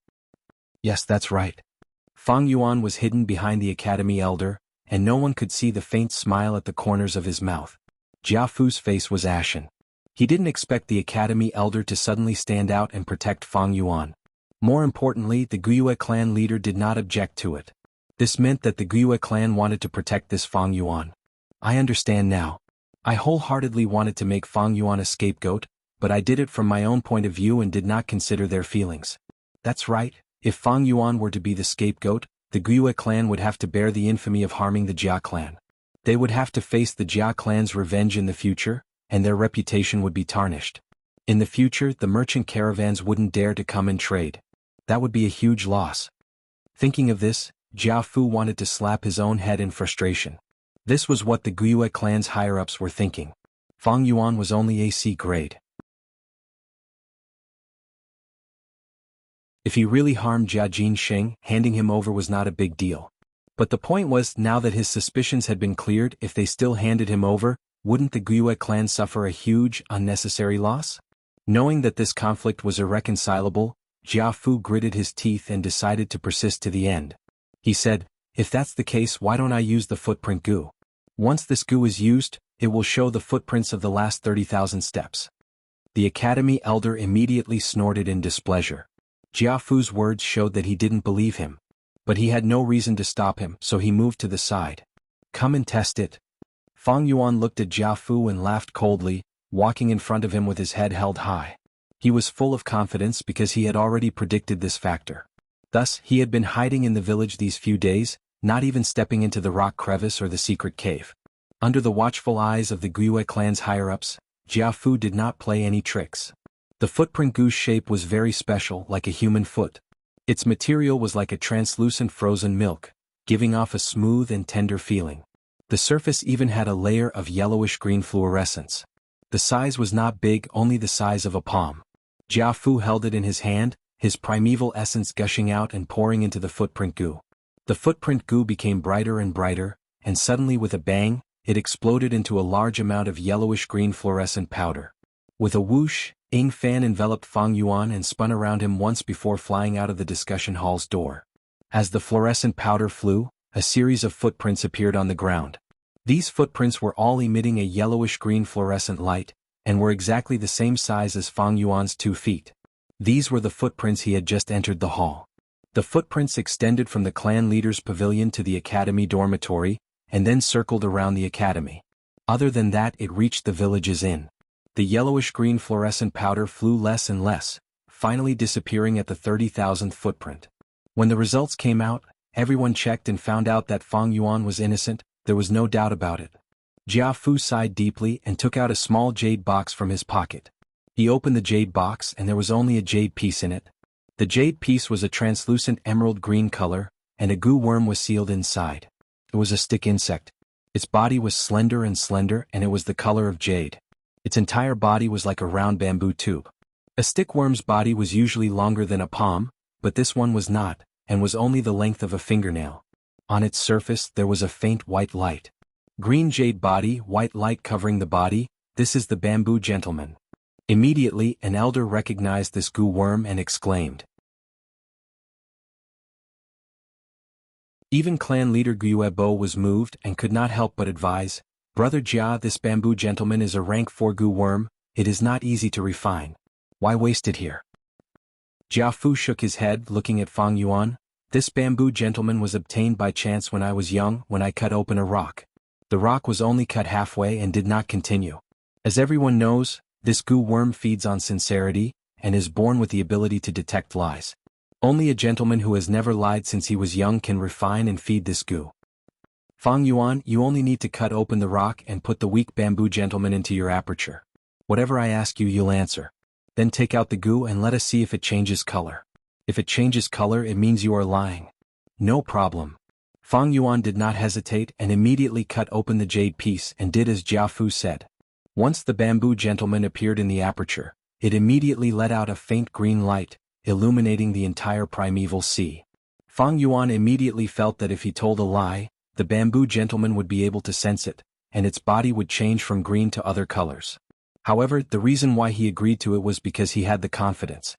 Yes, that's right. Fang Yuan was hidden behind the academy elder, and no one could see the faint smile at the corners of his mouth. Jianghu's face was ashen. He didn't expect the academy elder to suddenly stand out and protect Fang Yuan. More importantly, the Guiyue clan leader did not object to it. This meant that the Guiyue clan wanted to protect this Fang Yuan. I understand now. I wholeheartedly wanted to make Fang Yuan a scapegoat, but I did it from my own point of view and did not consider their feelings. That's right, if Fang Yuan were to be the scapegoat, the Guiyue clan would have to bear the infamy of harming the Jia clan. They would have to face the Jia clan's revenge in the future, and their reputation would be tarnished. In the future, the merchant caravans wouldn't dare to come and trade. That would be a huge loss. Thinking of this, Jianghu wanted to slap his own head in frustration. This was what the Guiyue clan's higher-ups were thinking. Fang Yuan was only AC grade. If he really harmed Jia Jinsheng, handing him over was not a big deal. But the point was, now that his suspicions had been cleared, if they still handed him over, wouldn't the Guiyue clan suffer a huge, unnecessary loss? Knowing that this conflict was irreconcilable, Jianghu gritted his teeth and decided to persist to the end. He said, if that's the case, why don't I use the footprint goo? Once this goo is used, it will show the footprints of the last 30,000 steps. The academy elder immediately snorted in displeasure. Jiafu's words showed that he didn't believe him. But he had no reason to stop him, so he moved to the side. Come and test it. Fang Yuan looked at Jiafu and laughed coldly, walking in front of him with his head held high. He was full of confidence because he had already predicted this factor. Thus, he had been hiding in the village these few days, not even stepping into the rock crevice or the secret cave. Under the watchful eyes of the Guiyue clan's higher-ups, Jiafu did not play any tricks. The footprint Gu's shape was very special, like a human foot. Its material was like a translucent frozen milk, giving off a smooth and tender feeling. The surface even had a layer of yellowish-green fluorescence. The size was not big, only the size of a palm. Jiafu held it in his hand, his primeval essence gushing out and pouring into the footprint Gu. The footprint Gu became brighter and brighter, and suddenly with a bang, it exploded into a large amount of yellowish-green fluorescent powder. With a whoosh, Ying Fan enveloped Fang Yuan and spun around him once before flying out of the discussion hall's door. As the fluorescent powder flew, a series of footprints appeared on the ground. These footprints were all emitting a yellowish-green fluorescent light, and were exactly the same size as Fang Yuan's 2 feet. These were the footprints he had just entered the hall. The footprints extended from the clan leader's pavilion to the academy dormitory, and then circled around the academy. Other than that, it reached the village's inn. The yellowish-green fluorescent powder flew less and less, finally disappearing at the 30,000th footprint. When the results came out, everyone checked and found out that Fang Yuan was innocent. There was no doubt about it. Jiafu sighed deeply and took out a small jade box from his pocket. He opened the jade box and there was only a jade piece in it. The jade piece was a translucent emerald green color, and a Gu worm was sealed inside. It was a stick insect. Its body was slender and it was the color of jade. Its entire body was like a round bamboo tube. A stickworm's body was usually longer than a palm, but this one was not, and was only the length of a fingernail. On its surface there was a faint white light. Green jade body, white light covering the body, this is the bamboo gentleman. Immediately an elder recognized this Gu worm and exclaimed. Even clan leader Guiyue was moved and could not help but advise, Brother Jia, this bamboo gentleman is a rank 4 Gu worm, it is not easy to refine. Why waste it here? Jiafu shook his head, looking at Fang Yuan. This bamboo gentleman was obtained by chance when I was young, when I cut open a rock. The rock was only cut halfway and did not continue. As everyone knows, this Gu worm feeds on sincerity, and is born with the ability to detect lies. Only a gentleman who has never lied since he was young can refine and feed this Gu. Fang Yuan, you only need to cut open the rock and put the weak bamboo gentleman into your aperture. Whatever I ask you, you'll answer. Then take out the Gu and let us see if it changes color. If it changes color, it means you are lying. No problem. Fang Yuan did not hesitate and immediately cut open the jade piece and did as Jiafu said. Once the bamboo gentleman appeared in the aperture, it immediately let out a faint green light, illuminating the entire primeval sea. Fang Yuan immediately felt that if he told a lie, the bamboo gentleman would be able to sense it, and its body would change from green to other colors. However, the reason why he agreed to it was because he had the confidence.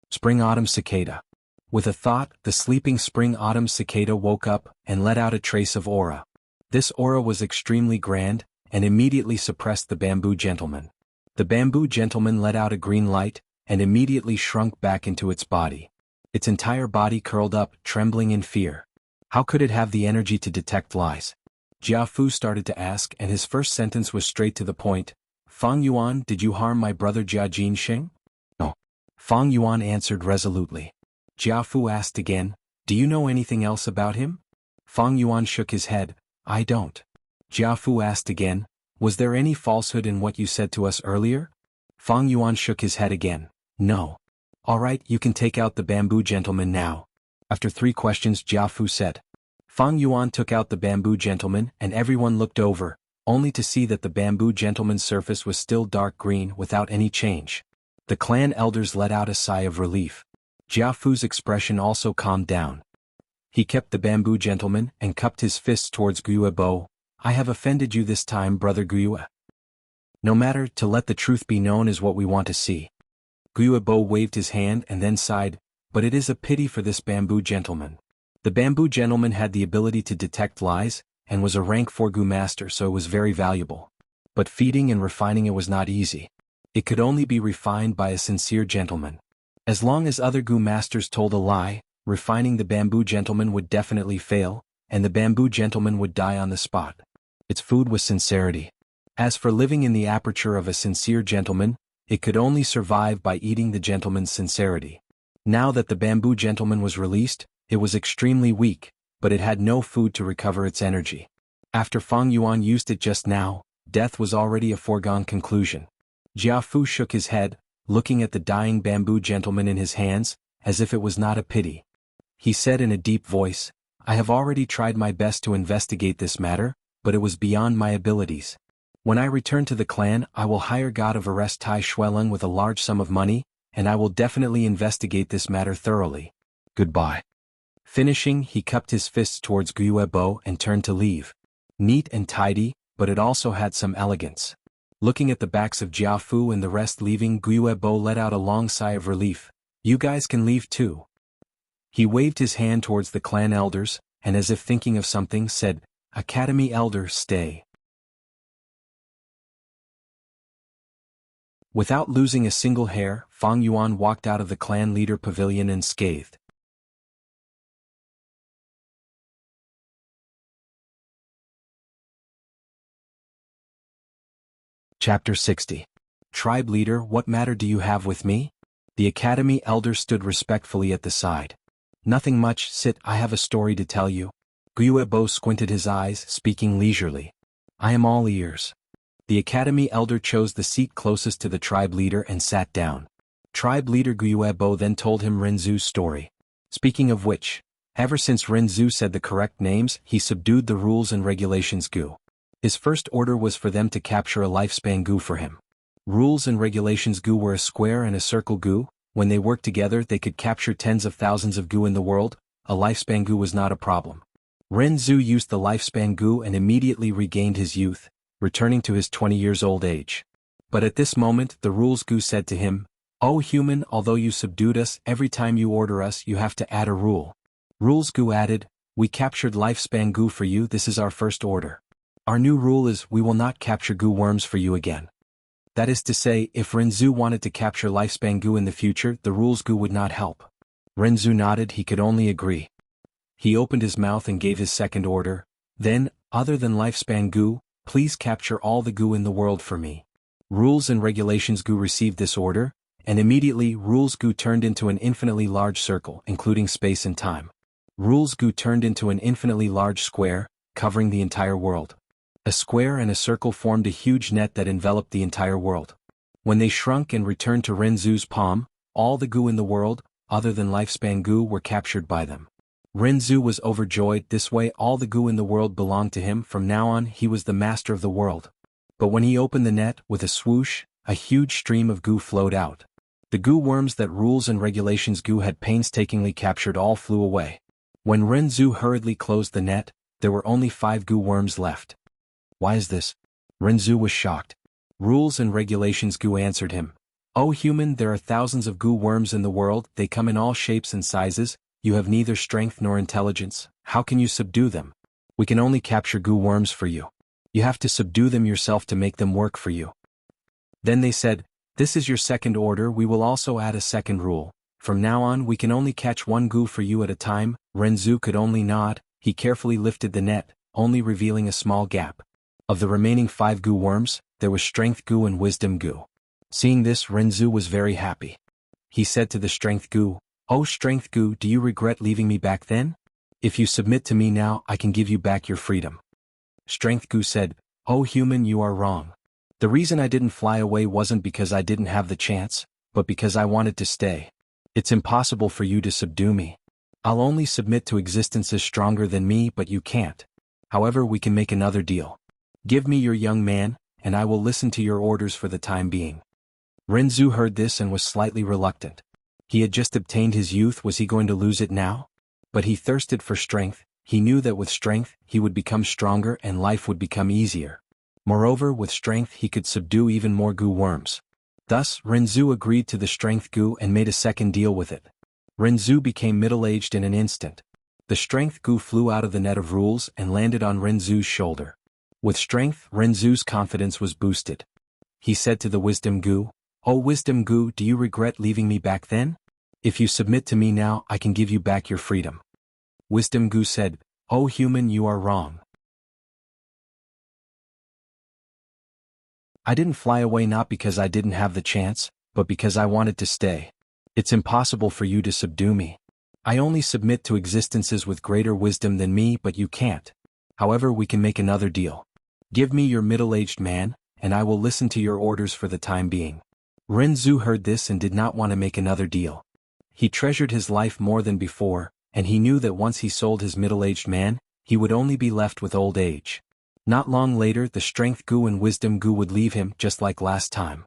Spring-autumn cicada. With a thought, the sleeping spring-autumn cicada woke up and let out a trace of aura. This aura was extremely grand, and immediately suppressed the bamboo gentleman. The bamboo gentleman let out a green light, and immediately shrunk back into its body. Its entire body curled up, trembling in fear. How could it have the energy to detect lies? Jiafu started to ask, and his first sentence was straight to the point. Fang Yuan, did you harm my brother Jia Jinsheng? No. Fang Yuan answered resolutely. Jiafu asked again, do you know anything else about him? Fang Yuan shook his head, I don't. Jiafu asked again, was there any falsehood in what you said to us earlier? Fang Yuan shook his head again, no. All right, you can take out the bamboo gentleman now. After 3 questions, Jiafu said. Fang Yuan took out the bamboo gentleman and everyone looked over, only to see that the bamboo gentleman's surface was still dark green without any change. The clan elders let out a sigh of relief. Jiafu's expression also calmed down. He kept the bamboo gentleman and cupped his fists towards Guiyue. I have offended you this time, brother Guiyue. No matter, to let the truth be known is what we want to see. Guiyue waved his hand and then sighed, but it is a pity for this bamboo gentleman. The bamboo gentleman had the ability to detect lies, and was a rank 4 Gu master, so it was very valuable. but feeding and refining it was not easy. It could only be refined by a sincere gentleman. As long as other Gu masters told a lie, refining the bamboo gentleman would definitely fail, and the bamboo gentleman would die on the spot. Its food was sincerity. As for living in the aperture of a sincere gentleman, it could only survive by eating the gentleman's sincerity. Now that the bamboo gentleman was released, it was extremely weak, but it had no food to recover its energy. After Fang Yuan used it just now, death was already a foregone conclusion. Jiafu shook his head, looking at the dying bamboo gentleman in his hands, as if it was not a pity. He said in a deep voice, "I have already tried my best to investigate this matter, but it was beyond my abilities. When I return to the clan, I will hire God of Arrest Tai Shueleng with a large sum of money, and I will definitely investigate this matter thoroughly. Goodbye." Finishing, he cupped his fists towards Guiyuebo and turned to leave. Neat and tidy, but it also had some elegance. Looking at the backs of Jiafu and the rest leaving, Guiyuebo let out a long sigh of relief. "You guys can leave too." He waved his hand towards the clan elders, and as if thinking of something said, "Academy elder, stay." Without losing a single hair, Fang Yuan walked out of the clan leader pavilion unscathed. Chapter 60. Tribe leader, what matter do you have with me? The academy elder stood respectfully at the side. "Nothing much, sit, I have a story to tell you." Guiyuebo squinted his eyes, speaking leisurely. "I am all ears." The academy elder chose the seat closest to the tribe leader and sat down. Tribe leader Guiyuebo then told him Renzu's story. Speaking of which, ever since Renzu said the correct names, he subdued the rules and regulations Gu. His first order was for them to capture a lifespan Gu for him. Rules and regulations Gu were a square and a circle Gu. When they worked together they could capture tens of thousands of Gu in the world. A lifespan Gu was not a problem. Renzu used the lifespan Gu and immediately regained his youth, returning to his 20 years old age. But at this moment the rules Gu said to him, "O human, although you subdued us, every time you order us you have to add a rule." Rules Gu added, "We captured lifespan Gu for you, this is our first order. Our new rule is we will not capture Gu worms for you again." That is to say, if Renzu wanted to capture lifespan Gu in the future, the rules Gu would not help. Renzu nodded, he could only agree. He opened his mouth and gave his second order, then, other than lifespan Gu, please capture all the Gu in the world for me. Rules and regulations Gu received this order, and immediately Rules Gu turned into an infinitely large circle, including space and time. Rules Gu turned into an infinitely large square, covering the entire world. A square and a circle formed a huge net that enveloped the entire world. When they shrunk and returned to Renzu's palm, all the Gu in the world, other than lifespan Gu, were captured by them. Renzu was overjoyed, this way all the Gu in the world belonged to him, from now on he was the master of the world. But when he opened the net, with a swoosh, a huge stream of Gu flowed out. The Gu worms that rules and regulations Gu had painstakingly captured all flew away. When Renzu hurriedly closed the net, there were only 5 Gu worms left. "Why is this?" Renzu was shocked. Rules and regulations Gu answered him. "O human, there are thousands of Gu worms in the world, they come in all shapes and sizes, you have neither strength nor intelligence, how can you subdue them? We can only capture Gu worms for you. You have to subdue them yourself to make them work for you." Then they said, "This is your second order, we will also add a second rule. From now on we can only catch 1 Gu for you at a time." Renzu could only nod, he carefully lifted the net, only revealing a small gap. Of the remaining 5 Gu worms, there was Strength Gu and Wisdom Gu. Seeing this, Renzu was very happy. He said to the Strength Gu, "O Strength Gu, do you regret leaving me back then? If you submit to me now, I can give you back your freedom." Strength Gu said, "O human, you are wrong. The reason I didn't fly away wasn't because I didn't have the chance, but because I wanted to stay. It's impossible for you to subdue me. I'll only submit to existences stronger than me, but you can't. However, we can make another deal. Give me your young man, and I will listen to your orders for the time being." Renzu heard this and was slightly reluctant. He had just obtained his youth, was he going to lose it now? But he thirsted for strength, he knew that with strength, he would become stronger and life would become easier. Moreover, with strength he could subdue even more Gu worms. Thus, Renzu agreed to the Strength Gu and made a second deal with it. Renzu became middle-aged in an instant. The Strength Gu flew out of the net of rules and landed on Renzu's shoulder. With strength, Renzu's confidence was boosted. He said to the Wisdom Gu, "Oh Wisdom Gu, do you regret leaving me back then? If you submit to me now, I can give you back your freedom." Wisdom Gu said, "Oh human, you are wrong. I didn't fly away not because I didn't have the chance, but because I wanted to stay. It's impossible for you to subdue me. I only submit to existences with greater wisdom than me, but you can't. However, we can make another deal. Give me your middle-aged man, and I will listen to your orders for the time being." Renzu heard this and did not want to make another deal. He treasured his life more than before, and he knew that once he sold his middle-aged man, he would only be left with old age. Not long later, the Strength Gu and Wisdom Gu would leave him just like last time.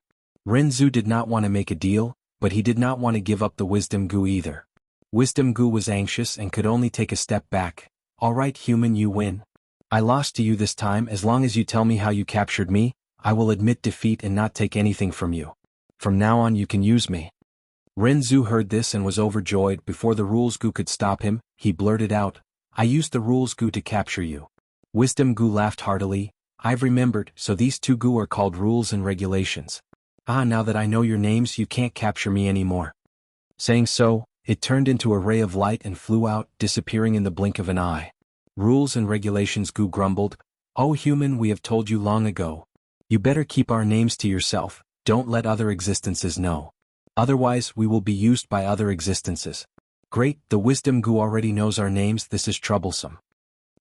Renzu did not want to make a deal, but he did not want to give up the Wisdom Gu either. Wisdom Gu was anxious and could only take a step back. "All right human, you win. I lost to you this time. As long as you tell me how you captured me, I will admit defeat and not take anything from you. From now on you can use me." Renzu heard this and was overjoyed. Before the Rules Gu could stop him, he blurted out, "I used the Rules Gu to capture you." Wisdom Gu laughed heartily. "I've remembered, so these two Gu are called Rules and Regulations. Ah, now that I know your names, you can't capture me anymore." Saying so, it turned into a ray of light and flew out, disappearing in the blink of an eye. Rules and Regulations Gu grumbled, "Oh human, we have told you long ago. You better keep our names to yourself, don't let other existences know. Otherwise we will be used by other existences." "Great, the Wisdom Gu already knows our names, this is troublesome."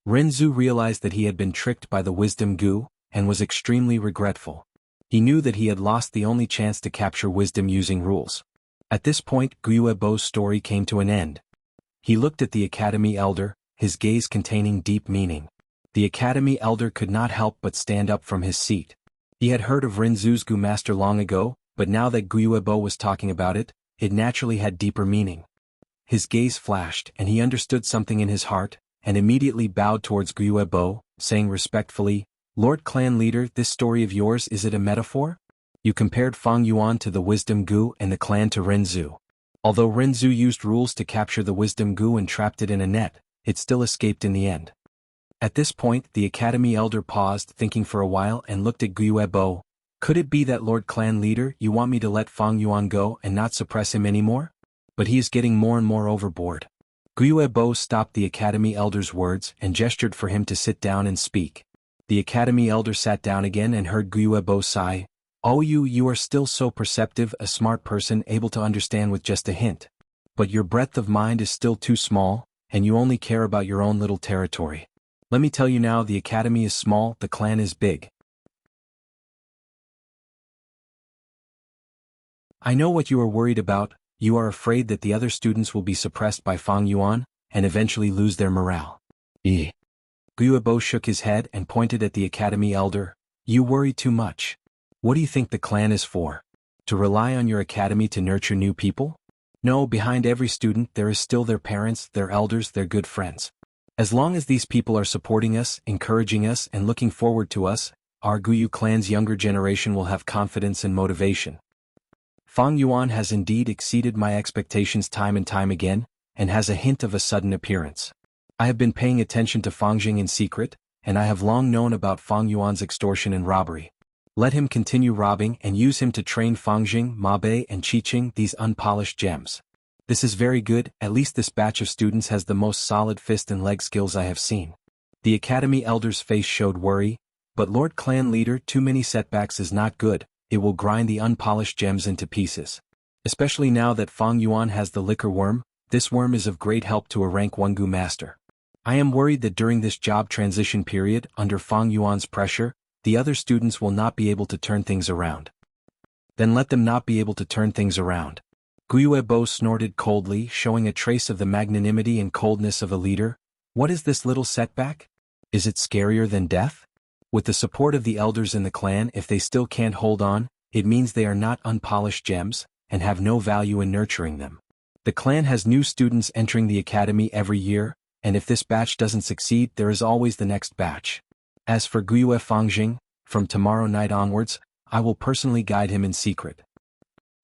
Renzu realized that he had been tricked by the Wisdom Gu, and was extremely regretful. He knew that he had lost the only chance to capture wisdom using rules. At this point, Guiebo's story came to an end. He looked at the Academy Elder, his gaze containing deep meaning. The Academy Elder could not help but stand up from his seat. He had heard of Renzu's Gu Master long ago, but now that Guiebo was talking about it, it naturally had deeper meaning. His gaze flashed, and he understood something in his heart, and immediately bowed towards Guiebo, saying respectfully, "Lord Clan Leader, this story of yours, is it a metaphor? You compared Fang Yuan to the Wisdom Gu and the clan to Renzu. Although Renzu used rules to capture the Wisdom Gu and trapped it in a net, it still escaped in the end." At this point, the Academy Elder paused, thinking for a while, and looked at Guiebo. "Could it be that, Lord Clan Leader, you want me to let Fang Yuan go and not suppress him anymore? But he is getting more and more overboard." Guiebo stopped the Academy Elder's words and gestured for him to sit down and speak. The Academy Elder sat down again and heard Guiebo sigh. "Oh you are still so perceptive, a smart person able to understand with just a hint. But your breadth of mind is still too small, and you only care about your own little territory. Let me tell you now, the Academy is small, the clan is big. I know what you are worried about. You are afraid that the other students will be suppressed by Fang Yuan, and eventually lose their morale." Guiebo shook his head and pointed at the Academy Elder. "You worry too much. What do you think the clan is for? To rely on your academy to nurture new people? No, behind every student there is still their parents, their elders, their good friends. As long as these people are supporting us, encouraging us, and looking forward to us, our Guyu clan's younger generation will have confidence and motivation. Fang Yuan has indeed exceeded my expectations time and time again, and has a hint of a sudden appearance. I have been paying attention to Fang Jing in secret, and I have long known about Fang Yuan's extortion and robbery. Let him continue robbing and use him to train Fang Jing, Ma Bei, and Qiqing, these unpolished gems. This is very good, at least this batch of students has the most solid fist and leg skills I have seen." The Academy Elder's face showed worry, "But Lord Clan Leader, too many setbacks is not good. It will grind the unpolished gems into pieces. Especially now that Fang Yuan has the liquor worm, this worm is of great help to a rank 1 Gu master. I am worried that during this job transition period, under Fang Yuan's pressure, the other students will not be able to turn things around." "Then let them not be able to turn things around." Guiebo snorted coldly, showing a trace of the magnanimity and coldness of a leader. "What is this little setback? Is it scarier than death? With the support of the elders in the clan, if they still can't hold on, it means they are not unpolished gems, and have no value in nurturing them. The clan has new students entering the academy every year, and if this batch doesn't succeed, there is always the next batch. As for Guiyue Fangjing, from tomorrow night onwards, I will personally guide him in secret."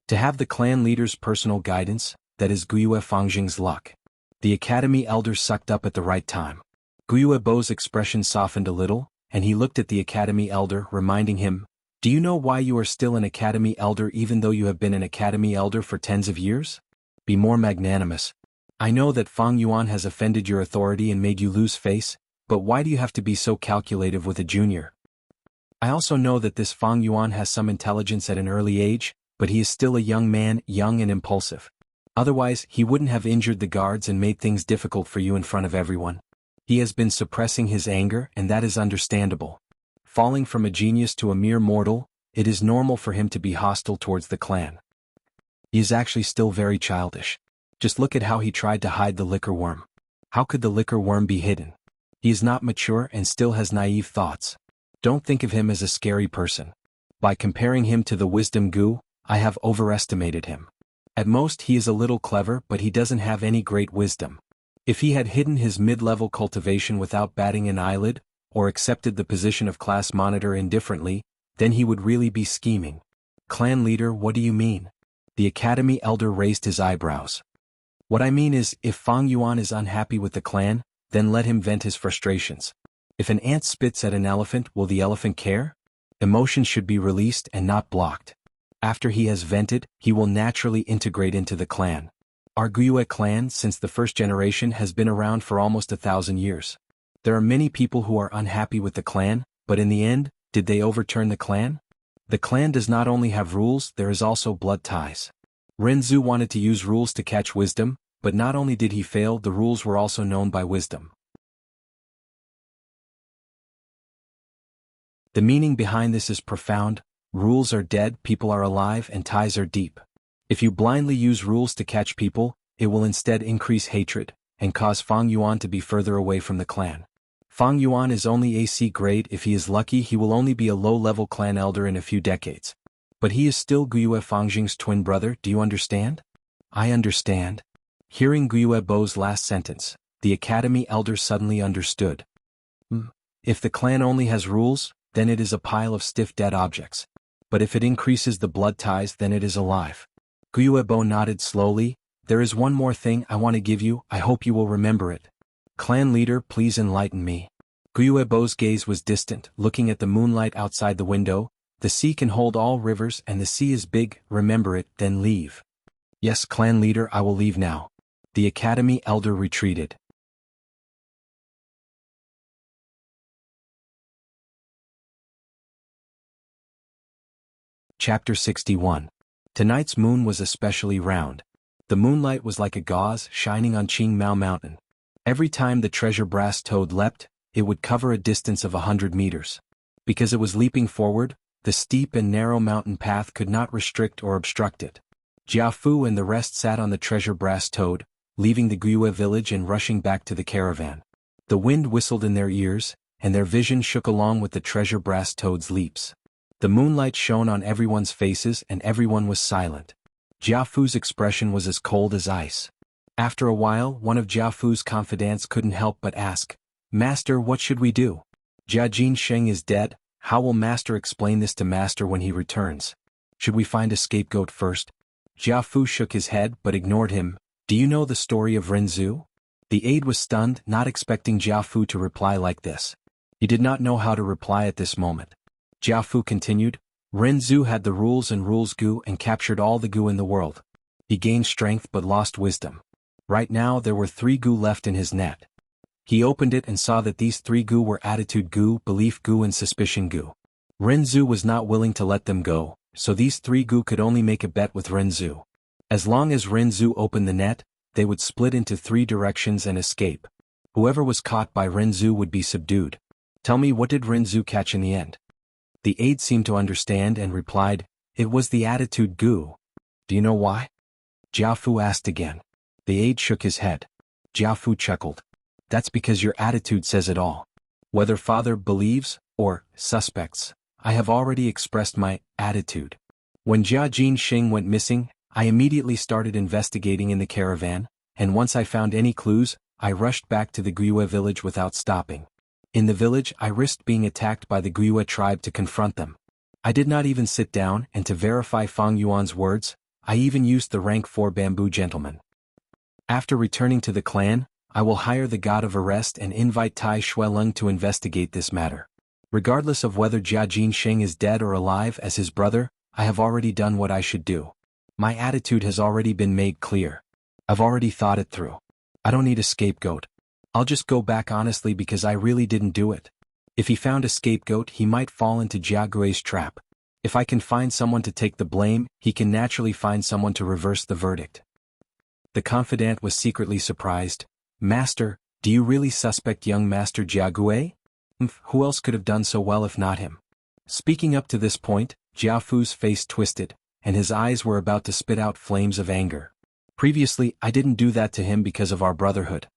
To have the clan leader's personal guidance, that is Guiyue Fangjing's luck. The academy elders sucked up at the right time. Guiyuebo's expression softened a little, and he looked at the academy elder, reminding him, "Do you know why you are still an academy elder even though you have been an academy elder for tens of years? Be more magnanimous. I know that Fang Yuan has offended your authority and made you lose face, but why do you have to be so calculative with a junior? I also know that this Fang Yuan has some intelligence at an early age, but he is still a young man, young and impulsive. Otherwise, he wouldn't have injured the guards and made things difficult for you in front of everyone. He has been suppressing his anger, and that is understandable. Falling from a genius to a mere mortal, it is normal for him to be hostile towards the clan. He is actually still very childish. Just look at how he tried to hide the liquor worm. How could the liquor worm be hidden? He is not mature and still has naive thoughts. Don't think of him as a scary person. By comparing him to the wisdom goo, I have overestimated him. At most he is a little clever, but he doesn't have any great wisdom. If he had hidden his mid-level cultivation without batting an eyelid, or accepted the position of class monitor indifferently, then he would really be scheming. Clan leader, what do you mean? The academy elder raised his eyebrows. What I mean is, if Fang Yuan is unhappy with the clan, then let him vent his frustrations. If an ant spits at an elephant, will the elephant care? Emotions should be released and not blocked. After he has vented, he will naturally integrate into the clan. Our Guyue clan, since the first generation, has been around for almost 1,000 years. There are many people who are unhappy with the clan, but in the end, did they overturn the clan? The clan does not only have rules, there is also blood ties. Renzu wanted to use rules to catch wisdom, but not only did he fail, the rules were also known by wisdom. The meaning behind this is profound. Rules are dead, people are alive, and ties are deep. If you blindly use rules to catch people, it will instead increase hatred, and cause Fang Yuan to be further away from the clan. Fang Yuan is only AC grade. If he is lucky, he will only be a low-level clan elder in a few decades. But he is still Guyue Fangjing's twin brother, do you understand? I understand. Hearing Guyue Bo's last sentence, the academy elder suddenly understood. If the clan only has rules, then it is a pile of stiff dead objects. But if it increases the blood ties, then it is alive. Guyue Bo nodded slowly. There is one more thing I want to give you, I hope you will remember it. Clan leader, please enlighten me. Guyue Bo's gaze was distant, looking at the moonlight outside the window. The sea can hold all rivers and the sea is big, remember it, then leave. Yes, clan leader, I will leave now. The academy elder retreated. Chapter 61. Tonight's moon was especially round. The moonlight was like a gauze shining on Qingmao Mountain. Every time the treasure brass toad leapt, it would cover a distance of 100 meters. Because it was leaping forward, the steep and narrow mountain path could not restrict or obstruct it. Jianghu and the rest sat on the treasure brass toad, leaving the Guyue village and rushing back to the caravan. The wind whistled in their ears, and their vision shook along with the treasure brass toad's leaps. The moonlight shone on everyone's faces and everyone was silent. Jianghu's expression was as cold as ice. After a while, one of Jianghu's confidants couldn't help but ask, "Master, what should we do? Jiajin Sheng is dead. How will Master explain this to Master when he returns? Should we find a scapegoat first?" Jianghu shook his head but ignored him. Do you know the story of Renzu? The aide was stunned, not expecting Jianghu to reply like this. He did not know how to reply at this moment. Jianghu continued, Renzu had the rules and rules goo and captured all the goo in the world. He gained strength but lost wisdom. Right now there were 3 goo left in his net. He opened it and saw that these 3 goo were attitude goo, belief goo and suspicion goo. Renzu was not willing to let them go, so these 3 goo could only make a bet with Renzu. As long as Renzu opened the net, they would split into 3 directions and escape. Whoever was caught by Renzu would be subdued. Tell me, what did Renzu catch in the end? The aide seemed to understand and replied, it was the attitude goo. Do you know why? Jianghu asked again. The aide shook his head. Jianghu chuckled. That's because your attitude says it all. Whether father believes, or suspects, I have already expressed my attitude. When Jiajin Xing went missing, I immediately started investigating in the caravan, and once I found any clues, I rushed back to the Guyue village without stopping. In the village, I risked being attacked by the Guyue tribe to confront them. I did not even sit down, and to verify Fang Yuan's words, I even used the rank 4 bamboo gentleman. After returning to the clan, I will hire the god of arrest and invite Tai Shueleng to investigate this matter. Regardless of whether Jia Jinsheng is dead or alive as his brother, I have already done what I should do. My attitude has already been made clear. I've already thought it through. I don't need a scapegoat. I'll just go back honestly because I really didn't do it. If he found a scapegoat, he might fall into Jiagui's trap. If I can find someone to take the blame, he can naturally find someone to reverse the verdict. The confidant was secretly surprised. Master, do you really suspect young Master Jiagui? Who else could have done so well if not him? Speaking up to this point, Jiafu's face twisted, and his eyes were about to spit out flames of anger. Previously, I didn't do that to him because of our brotherhood.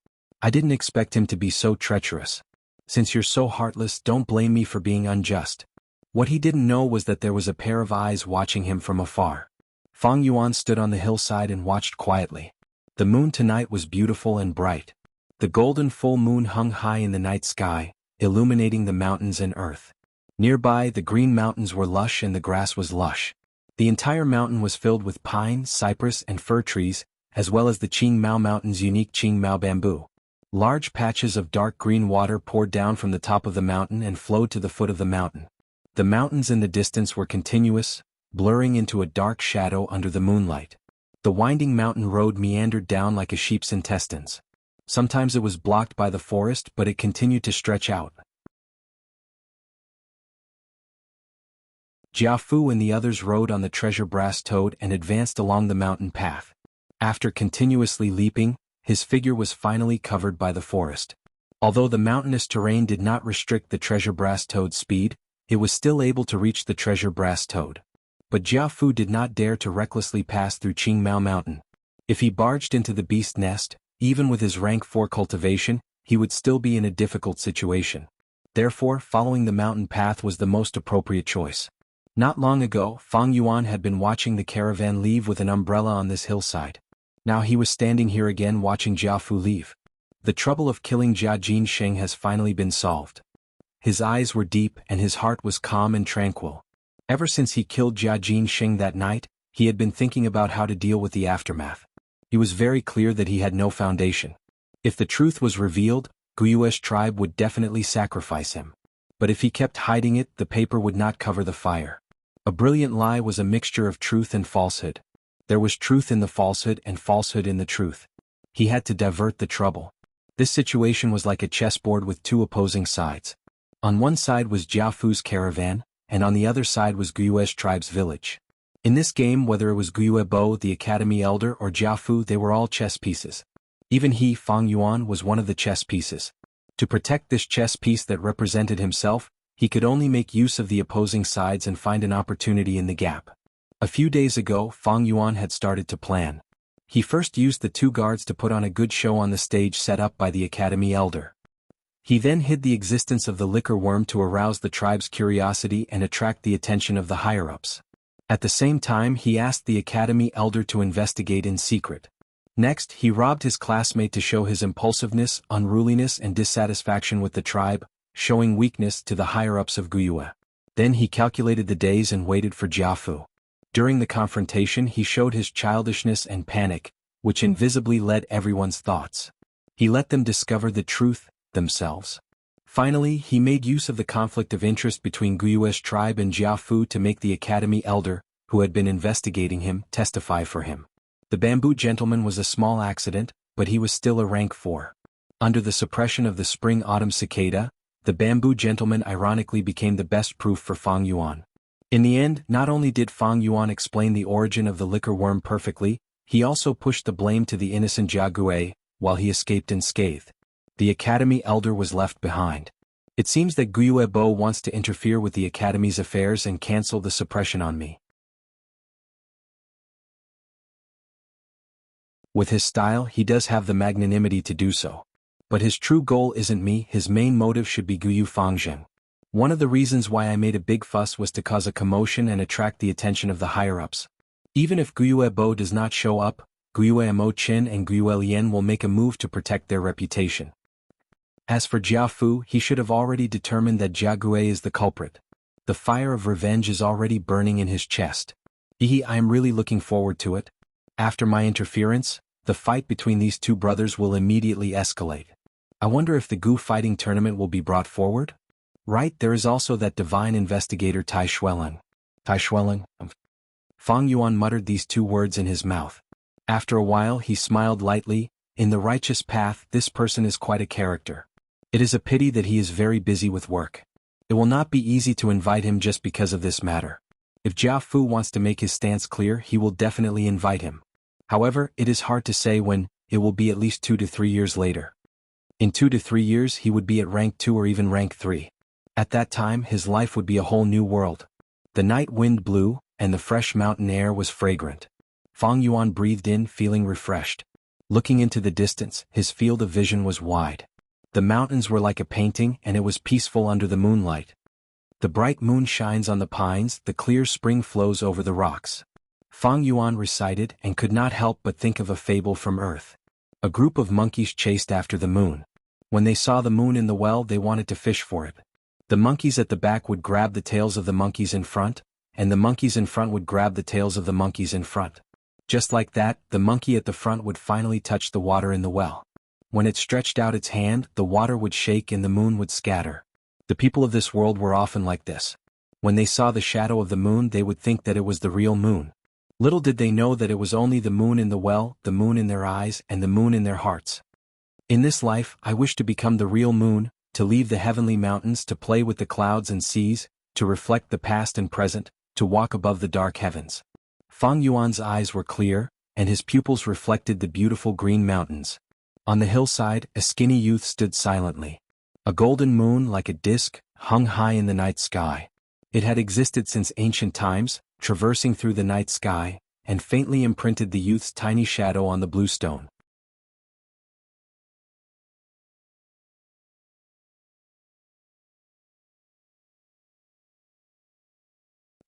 I didn't expect him to be so treacherous. Since you're so heartless, don't blame me for being unjust. What he didn't know was that there was a pair of eyes watching him from afar. Fang Yuan stood on the hillside and watched quietly. The moon tonight was beautiful and bright. The golden full moon hung high in the night sky, illuminating the mountains and earth. Nearby, the green mountains were lush and the grass was lush. The entire mountain was filled with pine, cypress, and fir trees, as well as the Qingmao Mountain's unique Qingmao bamboo. Large patches of dark green water poured down from the top of the mountain and flowed to the foot of the mountain. The mountains in the distance were continuous, blurring into a dark shadow under the moonlight. The winding mountain road meandered down like a sheep's intestines. Sometimes it was blocked by the forest, but it continued to stretch out. Jiafu and the others rode on the treasure brass toad and advanced along the mountain path. After continuously leaping, his figure was finally covered by the forest. Although the mountainous terrain did not restrict the treasure brass toad's speed, it was still able to reach the treasure brass toad. But Jiafu did not dare to recklessly pass through Qingmao Mountain. If he barged into the beast nest, even with his rank 4 cultivation, he would still be in a difficult situation. Therefore, following the mountain path was the most appropriate choice. Not long ago, Fang Yuan had been watching the caravan leave with an umbrella on this hillside. Now he was standing here again watching Jiafu leave. The trouble of killing Jia Jinsheng has finally been solved. His eyes were deep and his heart was calm and tranquil. Ever since he killed Jia Jinsheng that night, he had been thinking about how to deal with the aftermath. He was very clear that he had no foundation. If the truth was revealed, Guyue's tribe would definitely sacrifice him. But if he kept hiding it, the paper would not cover the fire. A brilliant lie was a mixture of truth and falsehood. There was truth in the falsehood and falsehood in the truth. He had to divert the trouble. This situation was like a chessboard with two opposing sides. On one side was Jiafu's caravan, and on the other side was Guyue's tribe's village. In this game, whether it was Guyue Bo, the academy elder, or Jiafu, they were all chess pieces. Even he, Fang Yuan, was one of the chess pieces. To protect this chess piece that represented himself, he could only make use of the opposing sides and find an opportunity in the gap. A few days ago, Fang Yuan had started to plan. He first used the 2 guards to put on a good show on the stage set up by the academy elder. He then hid the existence of the liquor worm to arouse the tribe's curiosity and attract the attention of the higher-ups. At the same time, he asked the academy elder to investigate in secret. Next, he robbed his classmate to show his impulsiveness, unruliness, and dissatisfaction with the tribe, showing weakness to the higher-ups of Guyue. Then he calculated the days and waited for Jiafu. During the confrontation, he showed his childishness and panic, which invisibly led everyone's thoughts. He let them discover the truth themselves. Finally, he made use of the conflict of interest between Guyue's tribe and Jiafu to make the academy elder, who had been investigating him, testify for him. The bamboo gentleman was a small accident, but he was still a rank 4. Under the suppression of the spring-autumn cicada, the bamboo gentleman ironically became the best proof for Fang Yuan. In the end, not only did Fang Yuan explain the origin of the liquor worm perfectly, he also pushed the blame to the innocent Jiagui, while he escaped unscathed. The academy elder was left behind. It seems that Guyue Bo wants to interfere with the academy's affairs and cancel the suppression on me. With his style, he does have the magnanimity to do so. But his true goal isn't me, his main motive should be Guyu Fangzheng. One of the reasons why I made a big fuss was to cause a commotion and attract the attention of the higher-ups. Even if Guyue Bo does not show up, Guyue Mo Qin and Guyue Lian will make a move to protect their reputation. As for Jiafu, he should have already determined that Jiagui is the culprit. The fire of revenge is already burning in his chest. I am really looking forward to it. After my interference, the fight between these 2 brothers will immediately escalate. I wonder if the Gu fighting tournament will be brought forward? Right, there is also that divine investigator Tai Xueleng. Tai Xueleng? Fang Yuan muttered these two words in his mouth. After a while he smiled lightly. In the righteous path, this person is quite a character. It is a pity that he is very busy with work. It will not be easy to invite him just because of this matter. If Jia Fu wants to make his stance clear, he will definitely invite him. However, it is hard to say when. It will be at least 2 to 3 years later. In 2 to 3 years he would be at rank 2 or even rank 3. At that time his life would be a whole new world. The night wind blew, and the fresh mountain air was fragrant. Fang Yuan breathed in, feeling refreshed. Looking into the distance, his field of vision was wide. The mountains were like a painting, and it was peaceful under the moonlight. The bright moon shines on the pines, the clear spring flows over the rocks. Fang Yuan recited and could not help but think of a fable from Earth. A group of monkeys chased after the moon. When they saw the moon in the well, they wanted to fish for it. The monkeys at the back would grab the tails of the monkeys in front, and the monkeys in front would grab the tails of the monkeys in front. Just like that, the monkey at the front would finally touch the water in the well. When it stretched out its hand, the water would shake and the moon would scatter. The people of this world were often like this. When they saw the shadow of the moon, they would think that it was the real moon. Little did they know that it was only the moon in the well, the moon in their eyes, and the moon in their hearts. In this life, I wish to become the real moon, to leave the heavenly mountains, to play with the clouds and seas, to reflect the past and present, to walk above the dark heavens. Fang Yuan's eyes were clear, and his pupils reflected the beautiful green mountains. On the hillside, a skinny youth stood silently. A golden moon like a disk hung high in the night sky. It had existed since ancient times, traversing through the night sky, and faintly imprinted the youth's tiny shadow on the blue stone.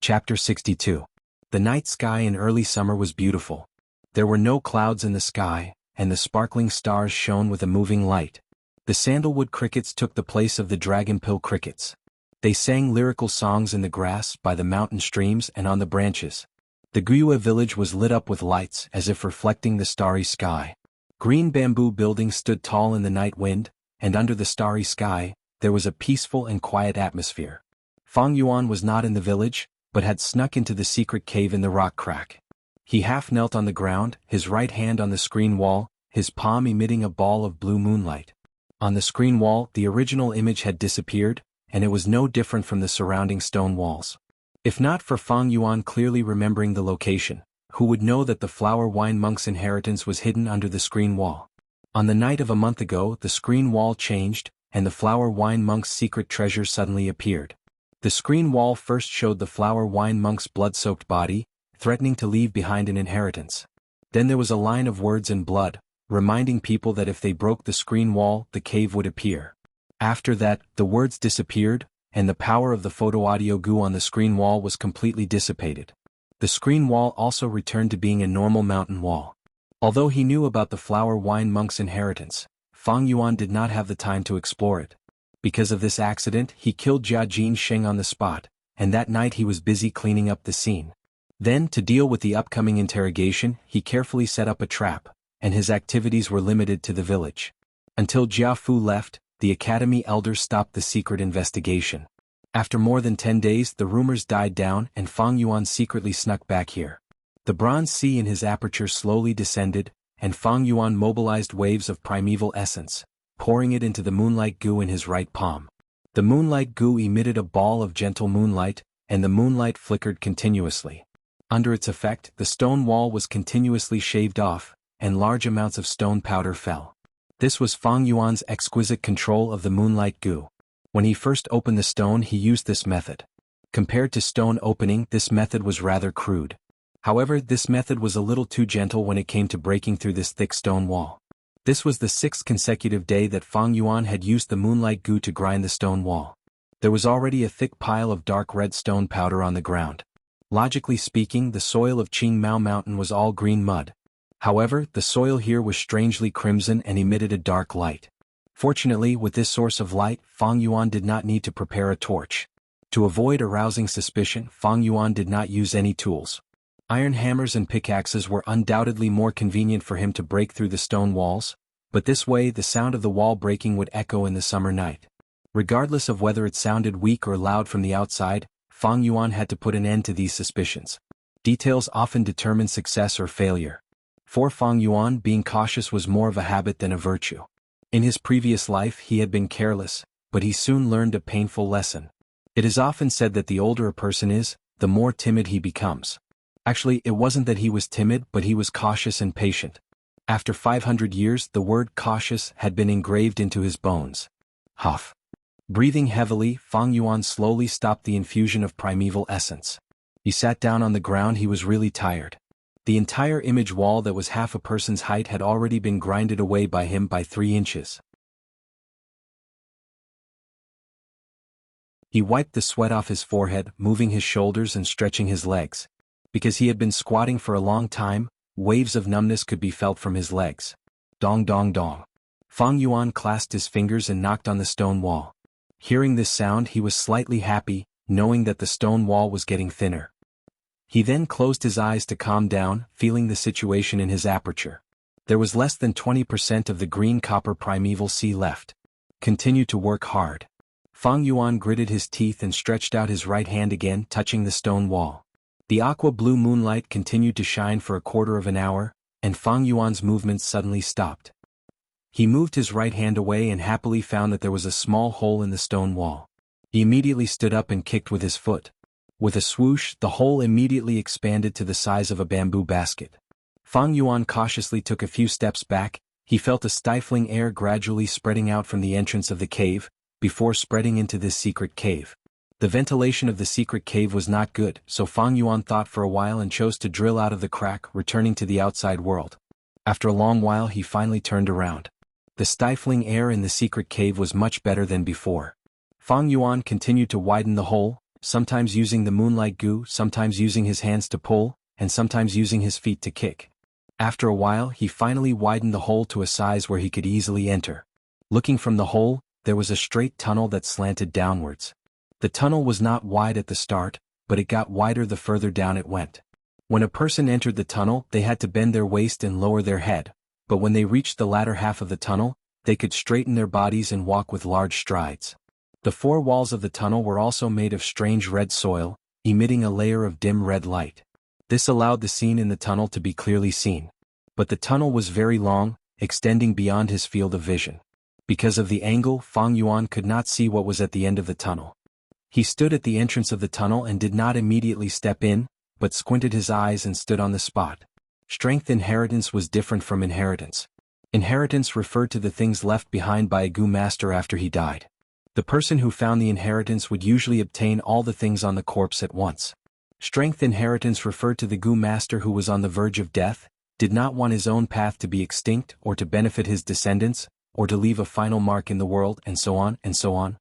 Chapter 62. The night sky in early summer was beautiful. There were no clouds in the sky, and the sparkling stars shone with a moving light. The sandalwood crickets took the place of the dragonpill crickets. They sang lyrical songs in the grass, by the mountain streams, and on the branches. The Guyue village was lit up with lights, as if reflecting the starry sky. Green bamboo buildings stood tall in the night wind, and under the starry sky, there was a peaceful and quiet atmosphere. Fang Yuan was not in the village, but had snuck into the secret cave in the rock crack. He half knelt on the ground, his right hand on the screen wall, his palm emitting a ball of blue moonlight. On the screen wall, the original image had disappeared, and it was no different from the surrounding stone walls. If not for Fang Yuan clearly remembering the location, who would know that the flower wine monk's inheritance was hidden under the screen wall? On the night of a month ago, the screen wall changed, and the flower wine monk's secret treasure suddenly appeared. The screen wall first showed the flower wine monk's blood-soaked body, threatening to leave behind an inheritance. Then there was a line of words in blood, reminding people that if they broke the screen wall, the cave would appear. After that, the words disappeared, and the power of the photo-audio goo on the screen wall was completely dissipated. The screen wall also returned to being a normal mountain wall. Although he knew about the flower wine monk's inheritance, Fang Yuan did not have the time to explore it. Because of this accident, he killed Jia Jinsheng on the spot, and that night he was busy cleaning up the scene. Then, to deal with the upcoming interrogation, he carefully set up a trap, and his activities were limited to the village. Until Jia Fu left, the academy elders stopped the secret investigation. After more than 10 days, the rumors died down, and Fang Yuan secretly snuck back here. The bronze sea in his aperture slowly descended, and Fang Yuan mobilized waves of primeval essence, pouring it into the moonlight goo in his right palm. The moonlight goo emitted a ball of gentle moonlight, and the moonlight flickered continuously. Under its effect, the stone wall was continuously shaved off, and large amounts of stone powder fell. This was Fang Yuan's exquisite control of the moonlight goo. When he first opened the stone, he used this method. Compared to stone opening, this method was rather crude. However, this method was a little too gentle when it came to breaking through this thick stone wall. This was the 6th consecutive day that Fang Yuan had used the moonlight goo to grind the stone wall. There was already a thick pile of dark red stone powder on the ground. Logically speaking, the soil of Qingmao Mountain was all green mud. However, the soil here was strangely crimson and emitted a dark light. Fortunately, with this source of light, Fang Yuan did not need to prepare a torch. To avoid arousing suspicion, Fang Yuan did not use any tools. Iron hammers and pickaxes were undoubtedly more convenient for him to break through the stone walls, but this way the sound of the wall breaking would echo in the summer night. Regardless of whether it sounded weak or loud from the outside, Fang Yuan had to put an end to these suspicions. Details often determine success or failure. For Fang Yuan, being cautious was more of a habit than a virtue. In his previous life he had been careless, but he soon learned a painful lesson. It is often said that the older a person is, the more timid he becomes. Actually, it wasn't that he was timid, but he was cautious and patient. After 500 years, the word cautious had been engraved into his bones. Huff. Breathing heavily, Fang Yuan slowly stopped the infusion of primeval essence. He sat down on the ground. He was really tired. The entire image wall that was half a person's height had already been grinded away by him by 3 inches. He wiped the sweat off his forehead, moving his shoulders and stretching his legs. Because he had been squatting for a long time, waves of numbness could be felt from his legs. Dong dong dong. Fang Yuan clasped his fingers and knocked on the stone wall. Hearing this sound, he was slightly happy, knowing that the stone wall was getting thinner. He then closed his eyes to calm down, feeling the situation in his aperture. There was less than 20% of the green copper primeval sea left. Continue to work hard. Fang Yuan gritted his teeth and stretched out his right hand again, touching the stone wall. The aqua-blue moonlight continued to shine for a quarter of an hour, and Fang Yuan's movements suddenly stopped. He moved his right hand away and happily found that there was a small hole in the stone wall. He immediately stood up and kicked with his foot. With a swoosh, the hole immediately expanded to the size of a bamboo basket. Fang Yuan cautiously took a few steps back. He felt a stifling air gradually spreading out from the entrance of the cave, before spreading into this secret cave. The ventilation of the secret cave was not good, so Fang Yuan thought for a while and chose to drill out of the crack, returning to the outside world. After a long while he finally turned around. The stifling air in the secret cave was much better than before. Fang Yuan continued to widen the hole, sometimes using the moonlight goo, sometimes using his hands to pull, and sometimes using his feet to kick. After a while he finally widened the hole to a size where he could easily enter. Looking from the hole, there was a straight tunnel that slanted downwards. The tunnel was not wide at the start, but it got wider the further down it went. When a person entered the tunnel, they had to bend their waist and lower their head, but when they reached the latter half of the tunnel, they could straighten their bodies and walk with large strides. The 4 walls of the tunnel were also made of strange red soil, emitting a layer of dim red light. This allowed the scene in the tunnel to be clearly seen. But the tunnel was very long, extending beyond his field of vision. Because of the angle, Fang Yuan could not see what was at the end of the tunnel. He stood at the entrance of the tunnel and did not immediately step in, but squinted his eyes and stood on the spot. Strength inheritance was different from inheritance. Inheritance referred to the things left behind by a Gu master after he died. The person who found the inheritance would usually obtain all the things on the corpse at once. Strength inheritance referred to the Gu master who was on the verge of death, did not want his own path to be extinct or to benefit his descendants, or to leave a final mark in the world, and so on and so on.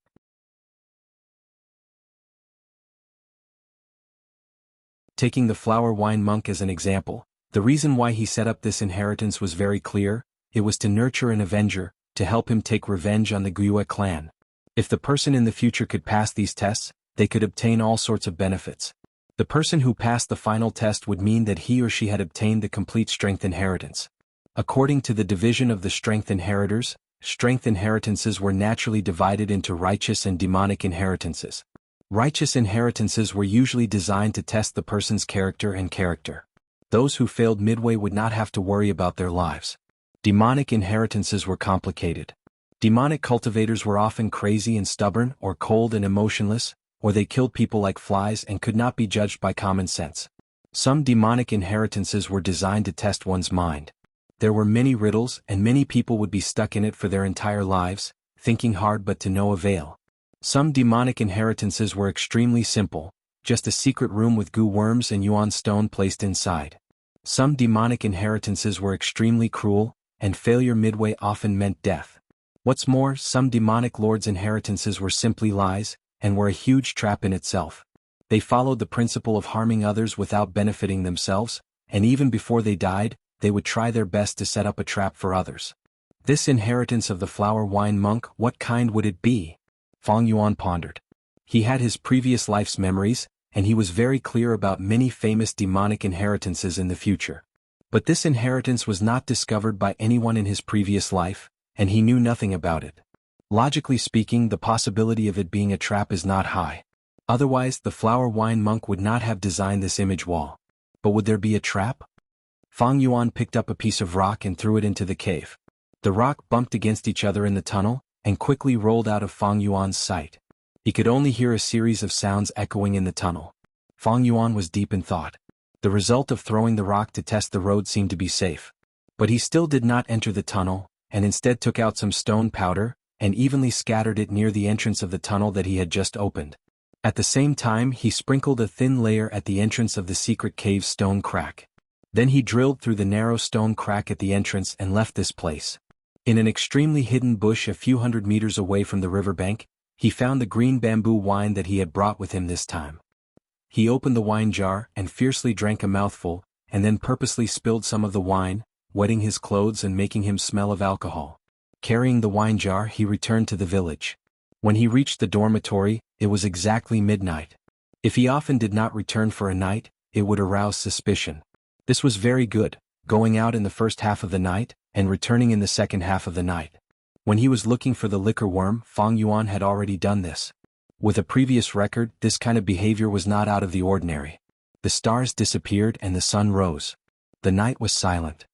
Taking the flower wine monk as an example, the reason why he set up this inheritance was very clear. It was to nurture an avenger, to help him take revenge on the Guiyue clan. If the person in the future could pass these tests, they could obtain all sorts of benefits. The person who passed the final test would mean that he or she had obtained the complete strength inheritance. According to the division of the strength inheritors, strength inheritances were naturally divided into righteous and demonic inheritances. Righteous inheritances were usually designed to test the person's character and character. Those who failed midway would not have to worry about their lives. Demonic inheritances were complicated. Demonic cultivators were often crazy and stubborn, or cold and emotionless, or they killed people like flies and could not be judged by common sense. Some demonic inheritances were designed to test one's mind. There were many riddles, and many people would be stuck in it for their entire lives, thinking hard but to no avail. Some demonic inheritances were extremely simple, just a secret room with goo worms and yuan stone placed inside. Some demonic inheritances were extremely cruel, and failure midway often meant death. What's more, some demonic lords' inheritances were simply lies, and were a huge trap in itself. They followed the principle of harming others without benefiting themselves, and even before they died, they would try their best to set up a trap for others. This inheritance of the flower wine monk, what kind would it be? Fang Yuan pondered. He had his previous life's memories, and he was very clear about many famous demonic inheritances in the future. But this inheritance was not discovered by anyone in his previous life, and he knew nothing about it. Logically speaking, the possibility of it being a trap is not high. Otherwise, the flower wine monk would not have designed this image wall. But would there be a trap? Fang Yuan picked up a piece of rock and threw it into the cave. The rock bumped against each other in the tunnel, and quickly rolled out of Fang Yuan's sight. He could only hear a series of sounds echoing in the tunnel. Fang Yuan was deep in thought. The result of throwing the rock to test the road seemed to be safe. But he still did not enter the tunnel, and instead took out some stone powder, and evenly scattered it near the entrance of the tunnel that he had just opened. At the same time, he sprinkled a thin layer at the entrance of the secret cave's stone crack. Then he drilled through the narrow stone crack at the entrance and left this place. In an extremely hidden bush a few hundred meters away from the riverbank, he found the green bamboo wine that he had brought with him this time. He opened the wine jar and fiercely drank a mouthful, and then purposely spilled some of the wine, wetting his clothes and making him smell of alcohol. Carrying the wine jar, he returned to the village. When he reached the dormitory, it was exactly midnight. If he often did not return for a night, it would arouse suspicion. This was very good, going out in the first half of the night, and returning in the second half of the night. When he was looking for the liquor worm, Fang Yuan had already done this. With a previous record, this kind of behavior was not out of the ordinary. The stars disappeared and the sun rose. The night was silent.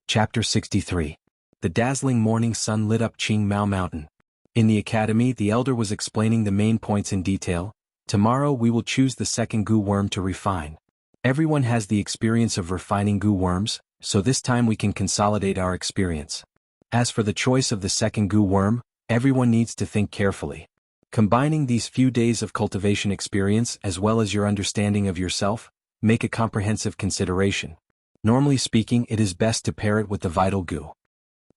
Chapter 63. The dazzling morning sun lit up Qing Mao Mountain. In the academy, the elder was explaining the main points in detail. Tomorrow we will choose the second goo worm to refine. Everyone has the experience of refining goo worms, so this time we can consolidate our experience. As for the choice of the second goo worm, everyone needs to think carefully. Combining these few days of cultivation experience as well as your understanding of yourself, make a comprehensive consideration. Normally speaking, it is best to pair it with the vital goo.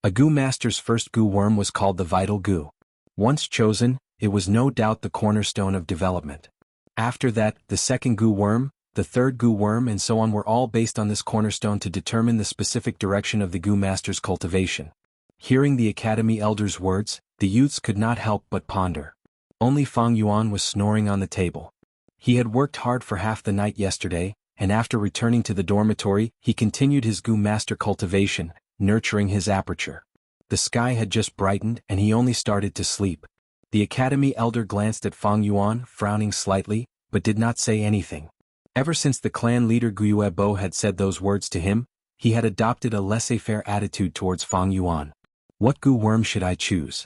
A goo master's first goo worm was called the vital goo. Once chosen, it was no doubt the cornerstone of development. After that, the second goo worm, the third goo worm and so on were all based on this cornerstone to determine the specific direction of the goo master's cultivation. Hearing the academy elder's words, the youths could not help but ponder. Only Fang Yuan was snoring on the table. He had worked hard for half the night yesterday, and after returning to the dormitory, he continued his goo master cultivation, nurturing his aperture. The sky had just brightened and he only started to sleep. The academy elder glanced at Fang Yuan, frowning slightly, but did not say anything. Ever since the clan leader Guyue Bo had said those words to him, he had adopted a laissez-faire attitude towards Fang Yuan. What goo worm should I choose?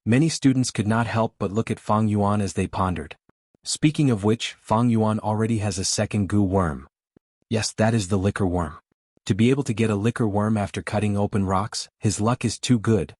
Many students could not help but look at Fang Yuan as they pondered. Speaking of which, Fang Yuan already has a second goo worm. Yes, that is the liquor worm. To be able to get a liquor worm after cutting open rocks, his luck is too good.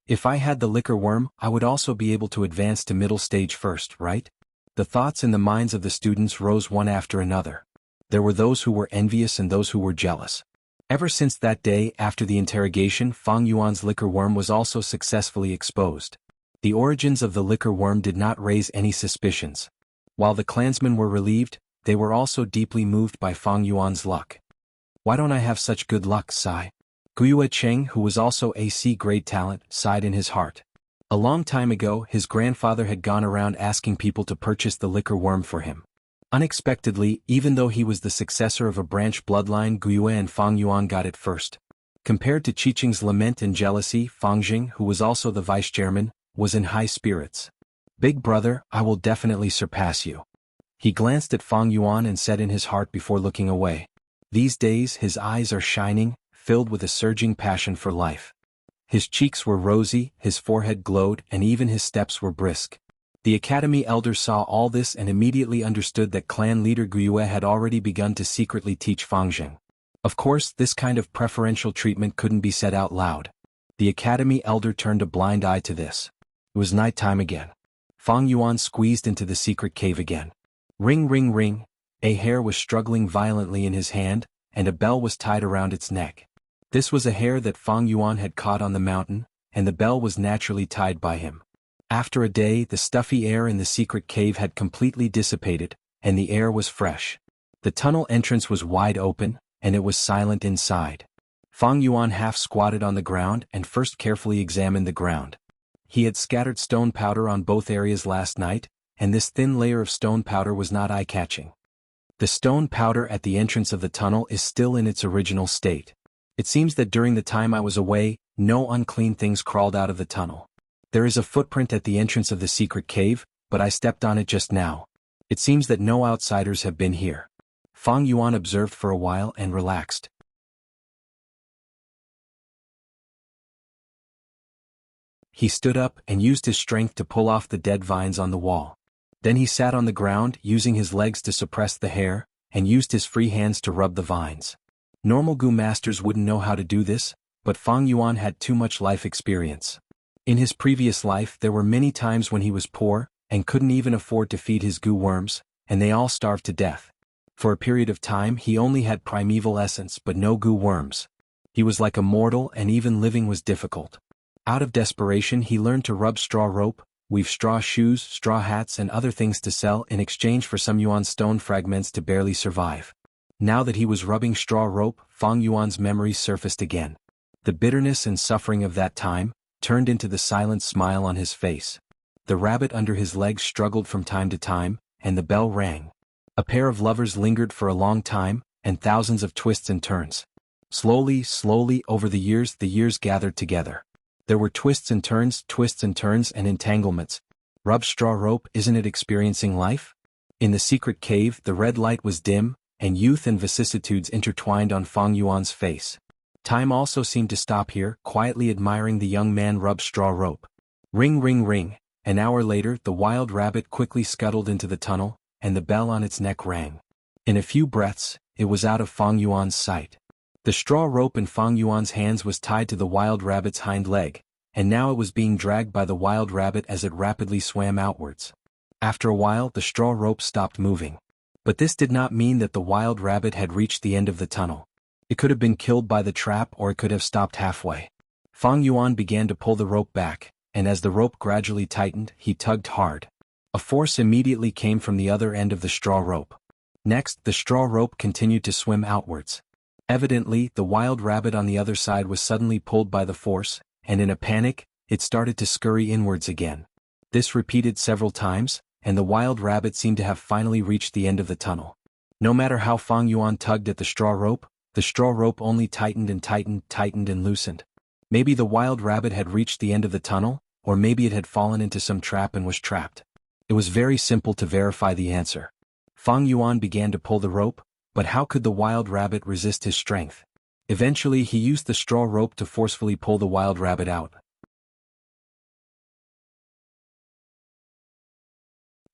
If I had the liquor worm, I would also be able to advance to middle stage first, right? The thoughts in the minds of the students rose one after another. There were those who were envious and those who were jealous. Ever since that day after the interrogation, Fang Yuan's liquor worm was also successfully exposed. The origins of the liquor worm did not raise any suspicions. While the clansmen were relieved, they were also deeply moved by Fang Yuan's luck. Why don't I have such good luck, sigh? Guyue Cheng, who was also a C-grade talent, sighed in his heart. A long time ago, his grandfather had gone around asking people to purchase the liquor worm for him. Unexpectedly, even though he was the successor of a branch bloodline, Guyue and Fang Yuan got it first. Compared to Qiqing's lament and jealousy, Fang Jing, who was also the vice-chairman, was in high spirits. Big brother, I will definitely surpass you. He glanced at Fang Yuan and said in his heart before looking away. These days his eyes are shining, filled with a surging passion for life. His cheeks were rosy, his forehead glowed, and even his steps were brisk. The academy elder saw all this and immediately understood that clan leader Guyue had already begun to secretly teach Fang Jing. Of course, this kind of preferential treatment couldn't be said out loud. The academy elder turned a blind eye to this. It was night time again. Fang Yuan squeezed into the secret cave again. Ring ring ring. A hare was struggling violently in his hand, and a bell was tied around its neck. This was a hare that Fang Yuan had caught on the mountain, and the bell was naturally tied by him. After a day, the stuffy air in the secret cave had completely dissipated, and the air was fresh. The tunnel entrance was wide open, and it was silent inside. Fang Yuan half squatted on the ground and first carefully examined the ground. He had scattered stone powder on both areas last night, and this thin layer of stone powder was not eye-catching. The stone powder at the entrance of the tunnel is still in its original state. It seems that during the time I was away, no unclean things crawled out of the tunnel. There is a footprint at the entrance of the secret cave, but I stepped on it just now. It seems that no outsiders have been here. Fang Yuan observed for a while and relaxed. He stood up and used his strength to pull off the dead vines on the wall. Then he sat on the ground, using his legs to suppress the hair, and used his free hands to rub the vines. Normal Gu masters wouldn't know how to do this, but Fang Yuan had too much life experience. In his previous life there were many times when he was poor, and couldn't even afford to feed his Gu worms, and they all starved to death. For a period of time he only had primeval essence but no Gu worms. He was like a mortal and even living was difficult. Out of desperation he learned to rub straw rope, weave straw shoes, straw hats and other things to sell in exchange for some yuan stone fragments to barely survive. Now that he was rubbing straw rope, Fang Yuan's memories surfaced again. The bitterness and suffering of that time turned into the silent smile on his face. The rabbit under his legs struggled from time to time, and the bell rang. A pair of lovers lingered for a long time, and thousands of twists and turns. Slowly, over the years gathered together. There were twists and turns and entanglements. Rub straw rope, isn't it experiencing life? In the secret cave the red light was dim, and youth and vicissitudes intertwined on Fang Yuan's face. Time also seemed to stop here, quietly admiring the young man rub straw rope. Ring ring ring. An hour later the wild rabbit quickly scuttled into the tunnel, and the bell on its neck rang. In a few breaths, it was out of Fang Yuan's sight. The straw rope in Fang Yuan's hands was tied to the wild rabbit's hind leg, and now it was being dragged by the wild rabbit as it rapidly swam outwards. After a while the straw rope stopped moving. But this did not mean that the wild rabbit had reached the end of the tunnel. It could have been killed by the trap or it could have stopped halfway. Fang Yuan began to pull the rope back, and as the rope gradually tightened, he tugged hard. A force immediately came from the other end of the straw rope. Next, the straw rope continued to swim outwards. Evidently, the wild rabbit on the other side was suddenly pulled by the force, and in a panic, it started to scurry inwards again. This repeated several times, and the wild rabbit seemed to have finally reached the end of the tunnel. No matter how Fang Yuan tugged at the straw rope only tightened and loosened. Maybe the wild rabbit had reached the end of the tunnel, or maybe it had fallen into some trap and was trapped. It was very simple to verify the answer. Fang Yuan began to pull the rope, but how could the wild rabbit resist his strength? Eventually he used the straw rope to forcefully pull the wild rabbit out.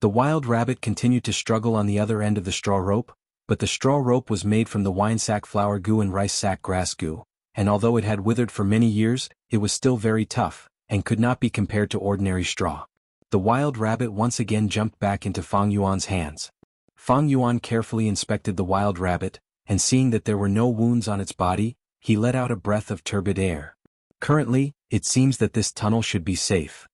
The wild rabbit continued to struggle on the other end of the straw rope, but the straw rope was made from the wine sack flour goo and rice sack grass goo, and although it had withered for many years, it was still very tough, and could not be compared to ordinary straw. The wild rabbit once again jumped back into Fang Yuan's hands. Fang Yuan carefully inspected the wild rabbit, and seeing that there were no wounds on its body, he let out a breath of turbid air. Currently, it seems that this tunnel should be safe.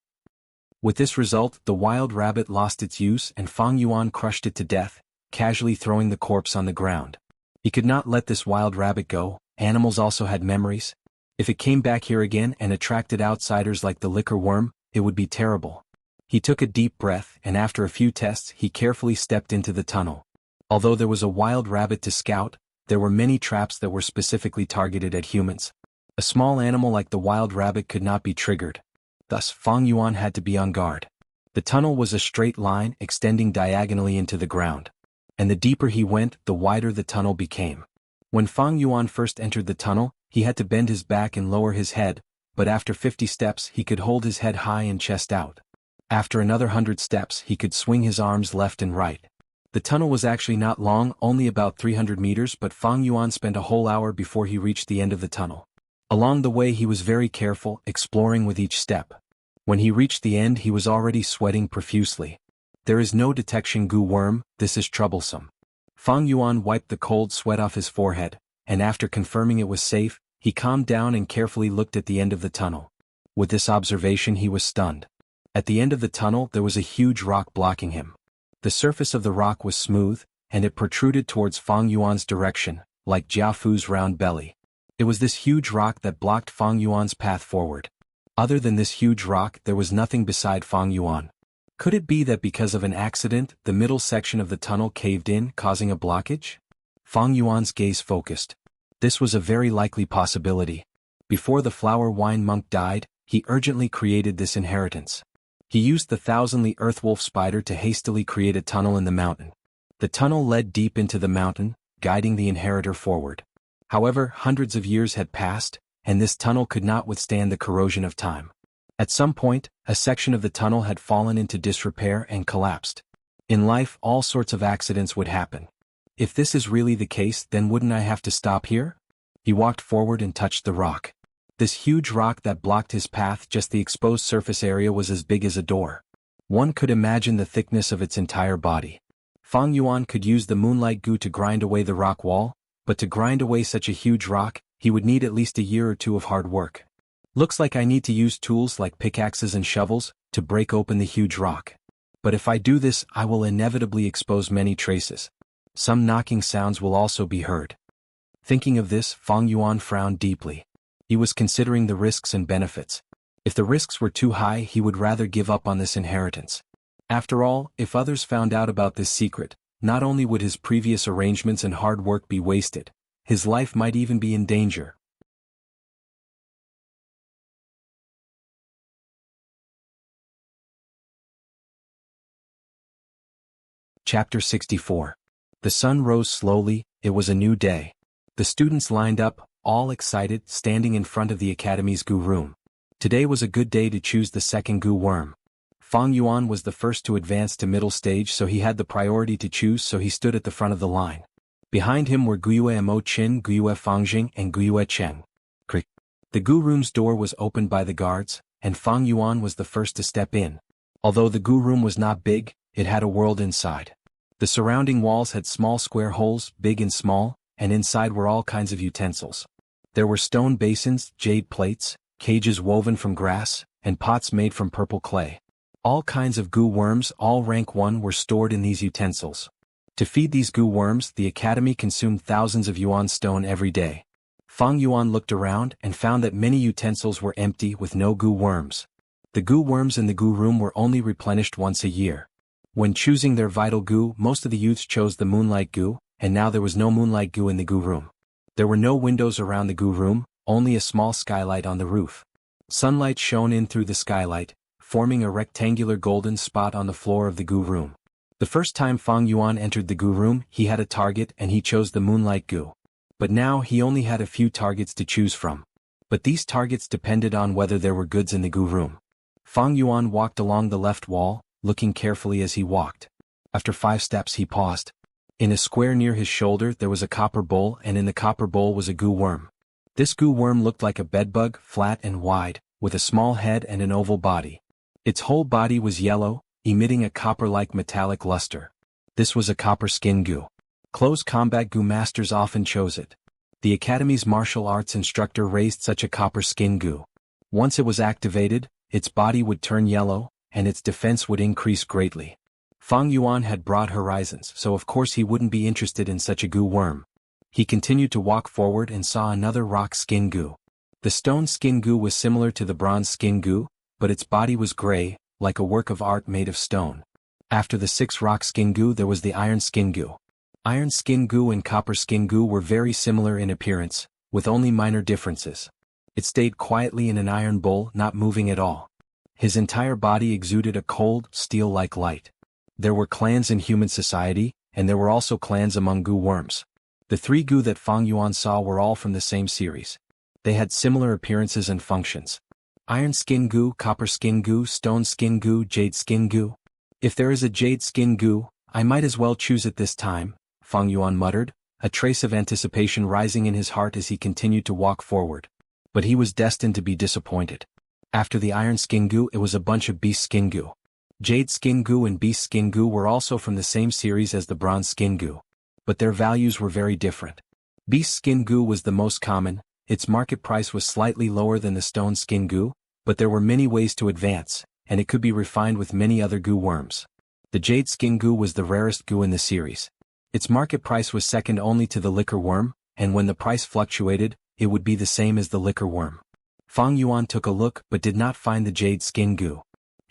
With this result, the wild rabbit lost its use and Fang Yuan crushed it to death, casually throwing the corpse on the ground. He could not let this wild rabbit go. Animals also had memories. If it came back here again and attracted outsiders like the liquor worm, it would be terrible. He took a deep breath and after a few tests he carefully stepped into the tunnel. Although there was a wild rabbit to scout, there were many traps that were specifically targeted at humans. A small animal like the wild rabbit could not be triggered. Thus, Fang Yuan had to be on guard. The tunnel was a straight line extending diagonally into the ground. And the deeper he went, the wider the tunnel became. When Fang Yuan first entered the tunnel, he had to bend his back and lower his head, but after 50 steps he could hold his head high and chest out. After another 100 steps he could swing his arms left and right. The tunnel was actually not long, only about 300 meters, but Fang Yuan spent a whole hour before he reached the end of the tunnel. Along the way he was very careful, exploring with each step. When he reached the end he was already sweating profusely. There is no detection goo worm, this is troublesome. Fang Yuan wiped the cold sweat off his forehead, and after confirming it was safe, he calmed down and carefully looked at the end of the tunnel. With this observation he was stunned. At the end of the tunnel there was a huge rock blocking him. The surface of the rock was smooth, and it protruded towards Fang Yuan's direction, like Jiafu's round belly. It was this huge rock that blocked Fang Yuan's path forward. Other than this huge rock there was nothing beside Fang Yuan. Could it be that because of an accident, the middle section of the tunnel caved in, causing a blockage? Fang Yuan's gaze focused. This was a very likely possibility. Before the flower wine monk died, he urgently created this inheritance. He used the thousandly earthwolf spider to hastily create a tunnel in the mountain. The tunnel led deep into the mountain, guiding the inheritor forward. However, hundreds of years had passed, and this tunnel could not withstand the corrosion of time. At some point, a section of the tunnel had fallen into disrepair and collapsed. In life, all sorts of accidents would happen. If this is really the case, then wouldn't I have to stop here? He walked forward and touched the rock. This huge rock that blocked his path, just the exposed surface area was as big as a door. One could imagine the thickness of its entire body. Fang Yuan could use the moonlight goo to grind away the rock wall, but to grind away such a huge rock, he would need at least a year or two of hard work. Looks like I need to use tools like pickaxes and shovels to break open the huge rock. But if I do this, I will inevitably expose many traces. Some knocking sounds will also be heard. Thinking of this, Fang Yuan frowned deeply. He was considering the risks and benefits. If the risks were too high, he would rather give up on this inheritance. After all, if others found out about this secret, not only would his previous arrangements and hard work be wasted, his life might even be in danger. Chapter 64. The sun rose slowly, it was a new day. The students lined up, all excited, standing in front of the academy's goo room. Today was a good day to choose the second goo worm. Fang Yuan was the first to advance to middle stage, so he had the priority to choose, so he stood at the front of the line. Behind him were Guyue Mo Qin, Guyue Fangjing, and Guyue Cheng. Crick. The goo room's door was opened by the guards, and Fang Yuan was the first to step in. Although the goo room was not big, it had a world inside. The surrounding walls had small square holes, big and small, and inside were all kinds of utensils. There were stone basins, jade plates, cages woven from grass, and pots made from purple clay. All kinds of goo worms, all rank 1, were stored in these utensils. To feed these goo worms, the academy consumed thousands of yuan stone every day. Fang Yuan looked around and found that many utensils were empty with no goo worms. The goo worms in the goo room were only replenished once a year. When choosing their vital goo, most of the youths chose the moonlight goo, and now there was no moonlight goo in the goo room. There were no windows around the goo room, only a small skylight on the roof. Sunlight shone in through the skylight, forming a rectangular golden spot on the floor of the goo room. The first time Fang Yuan entered the goo room, he had a target and he chose the moonlight goo. But now he only had a few targets to choose from. But these targets depended on whether there were goods in the goo room. Fang Yuan walked along the left wall, looking carefully as he walked. After 5 steps he paused. In a square near his shoulder there was a copper bowl, and in the copper bowl was a goo worm. This goo worm looked like a bedbug, flat and wide, with a small head and an oval body. Its whole body was yellow, emitting a copper-like metallic luster. This was a copper skin goo. Close combat goo masters often chose it. The academy's martial arts instructor raised such a copper skin goo. Once it was activated, its body would turn yellow, and its defense would increase greatly. Fang Yuan had broad horizons, so of course he wouldn't be interested in such a goo worm. He continued to walk forward and saw another rock skin goo. The stone skin goo was similar to the bronze skin goo, but its body was gray, like a work of art made of stone. After the 6 rock skin goo there was the iron skin goo. Iron skin goo and copper skin goo were very similar in appearance, with only minor differences. It stayed quietly in an iron bowl, not moving at all. His entire body exuded a cold, steel-like light. There were clans in human society, and there were also clans among goo worms. The 3 goo that Fang Yuan saw were all from the same series. They had similar appearances and functions. Iron skin goo, copper skin goo, stone skin goo, jade skin goo. If there is a jade skin goo, I might as well choose it this time, Fang Yuan muttered, a trace of anticipation rising in his heart as he continued to walk forward. But he was destined to be disappointed. After the iron skin goo it was a bunch of beast skin goo. Jade skin goo and beast skin goo were also from the same series as the bronze skin goo. But their values were very different. Beast skin goo was the most common, its market price was slightly lower than the stone skin goo, but there were many ways to advance, and it could be refined with many other goo worms. The jade skin goo was the rarest goo in the series. Its market price was second only to the liquor worm, and when the price fluctuated, it would be the same as the liquor worm. Fang Yuan took a look but did not find the jade skin goo.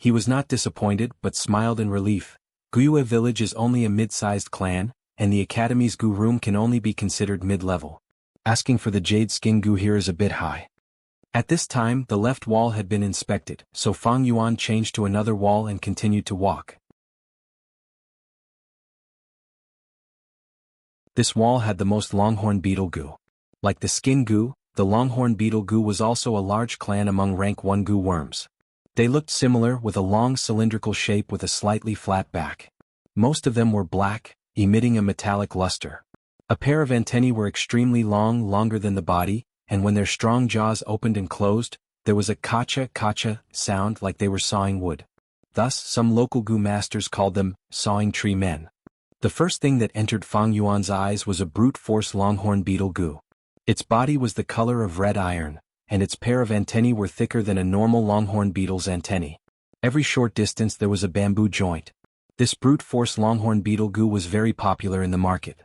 He was not disappointed but smiled in relief. Guiyue village is only a mid-sized clan, and the academy's Gu room can only be considered mid-level. Asking for the jade skin Gu here is a bit high. At this time the left wall had been inspected, so Fang Yuan changed to another wall and continued to walk. This wall had the most longhorn beetle Gu. Like the skin Gu, the longhorn beetle Gu was also a large clan among rank 1 Gu worms. They looked similar, with a long cylindrical shape with a slightly flat back. Most of them were black, emitting a metallic luster. A pair of antennae were extremely long, longer than the body, and when their strong jaws opened and closed, there was a kacha-kacha sound like they were sawing wood. Thus, some local Gu masters called them sawing tree men. The first thing that entered Fang Yuan's eyes was a brute force longhorn beetle Gu. Its body was the color of red iron, and its pair of antennae were thicker than a normal longhorn beetle's antennae. Every short distance there was a bamboo joint. This brute force longhorn beetle Gu was very popular in the market.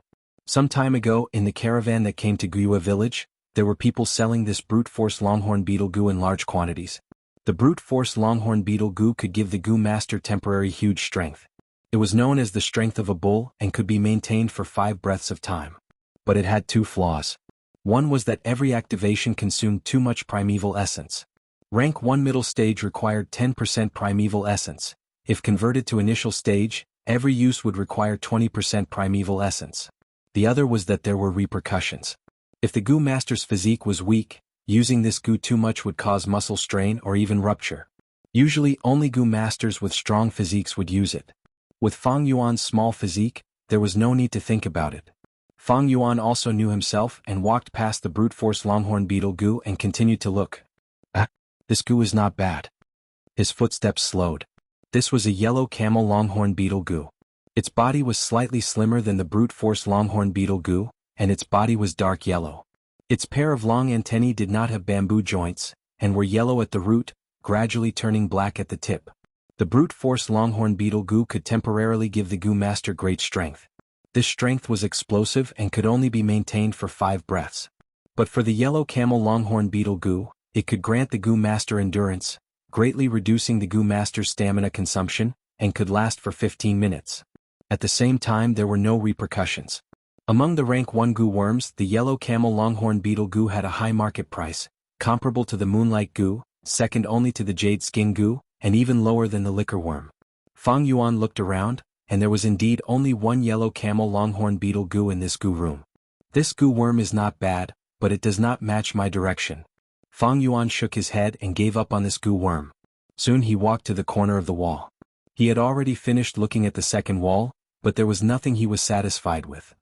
Some time ago, in the caravan that came to Guiyue village, there were people selling this brute force longhorn beetle Gu in large quantities. The brute force longhorn beetle Gu could give the Gu master temporary huge strength. It was known as the strength of a bull and could be maintained for 5 breaths of time. But it had 2 flaws. One was that every activation consumed too much primeval essence. Rank 1 middle stage required 10% primeval essence. If converted to initial stage, every use would require 20% primeval essence. The other was that there were repercussions. If the Gu master's physique was weak, using this Gu too much would cause muscle strain or even rupture. Usually only Gu masters with strong physiques would use it. With Fang Yuan's small physique, there was no need to think about it. Fang Yuan also knew himself and walked past the brute force longhorn beetle Gu and continued to look. This Gu is not bad. His footsteps slowed. This was a yellow camel longhorn beetle Gu. Its body was slightly slimmer than the brute force longhorn beetle Gu, and its body was dark yellow. Its pair of long antennae did not have bamboo joints, and were yellow at the root, gradually turning black at the tip. The brute force longhorn beetle Gu could temporarily give the Gu master great strength. This strength was explosive and could only be maintained for 5 breaths. But for the yellow camel longhorn beetle Gu, it could grant the Gu master endurance, greatly reducing the Gu master's stamina consumption, and could last for 15 minutes. At the same time there were no repercussions. Among the rank 1 Gu worms, the yellow camel longhorn beetle Gu had a high market price, comparable to the moonlight Gu, second only to the jade skin Gu, and even lower than the liquor worm. Fang Yuan looked around, and there was indeed only one yellow camel longhorn beetle Gu in this Gu room. This Gu worm is not bad, but it does not match my direction. Fang Yuan shook his head and gave up on this Gu worm. Soon he walked to the corner of the wall. He had already finished looking at the second wall, but there was nothing he was satisfied with.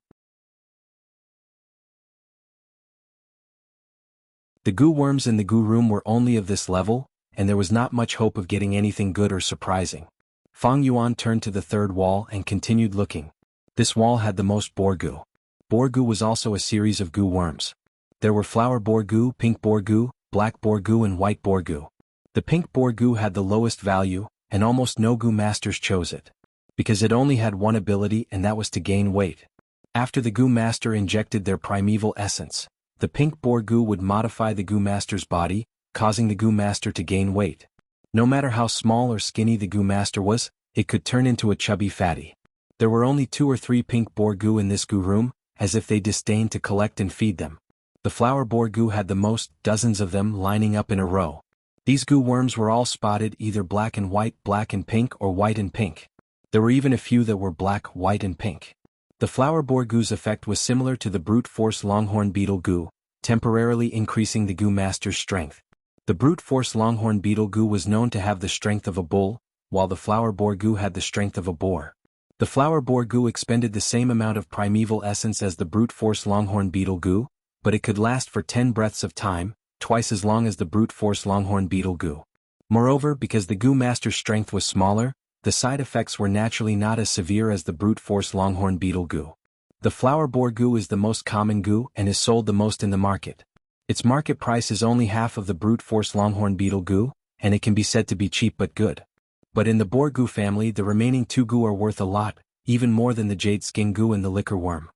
The Gu worms in the Gu room were only of this level, and there was not much hope of getting anything good or surprising. Fang Yuan turned to the third wall and continued looking. This wall had the most boar Gu. Boar Gu was also a series of Gu worms. There were flower boar Gu, pink boar Gu, black boar Gu and white boar Gu. The pink boar Gu had the lowest value, and almost no Gu masters chose it. Because it only had one ability, and that was to gain weight. After the Gu master injected their primeval essence, the pink boar Gu would modify the Gu master's body, causing the Gu master to gain weight. No matter how small or skinny the Gu master was, it could turn into a chubby fatty. There were only 2 or 3 pink boar Gu in this Gu room, as if they disdained to collect and feed them. The flower boar Gu had the most, dozens of them lining up in a row. These Gu worms were all spotted either black and pink, or white and pink. There were even a few that were black, white and pink. The flower boar Gu's effect was similar to the brute force longhorn beetle Gu, temporarily increasing the Gu master's strength. The brute force longhorn beetle Gu was known to have the strength of a bull, while the flower boar Gu had the strength of a boar. The flower boar Gu expended the same amount of primeval essence as the brute force longhorn beetle Gu, but it could last for 10 breaths of time, twice as long as the brute force longhorn beetle Gu. Moreover, because the Gu master's strength was smaller, the side effects were naturally not as severe as the brute force longhorn beetle Gu. The flower boar Gu is the most common Gu and is sold the most in the market. Its market price is only half of the brute force longhorn beetle Gu, and it can be said to be cheap but good. But in the boar Gu family the remaining 2 Gu are worth a lot, even more than the jade skin Gu and the liquor worm.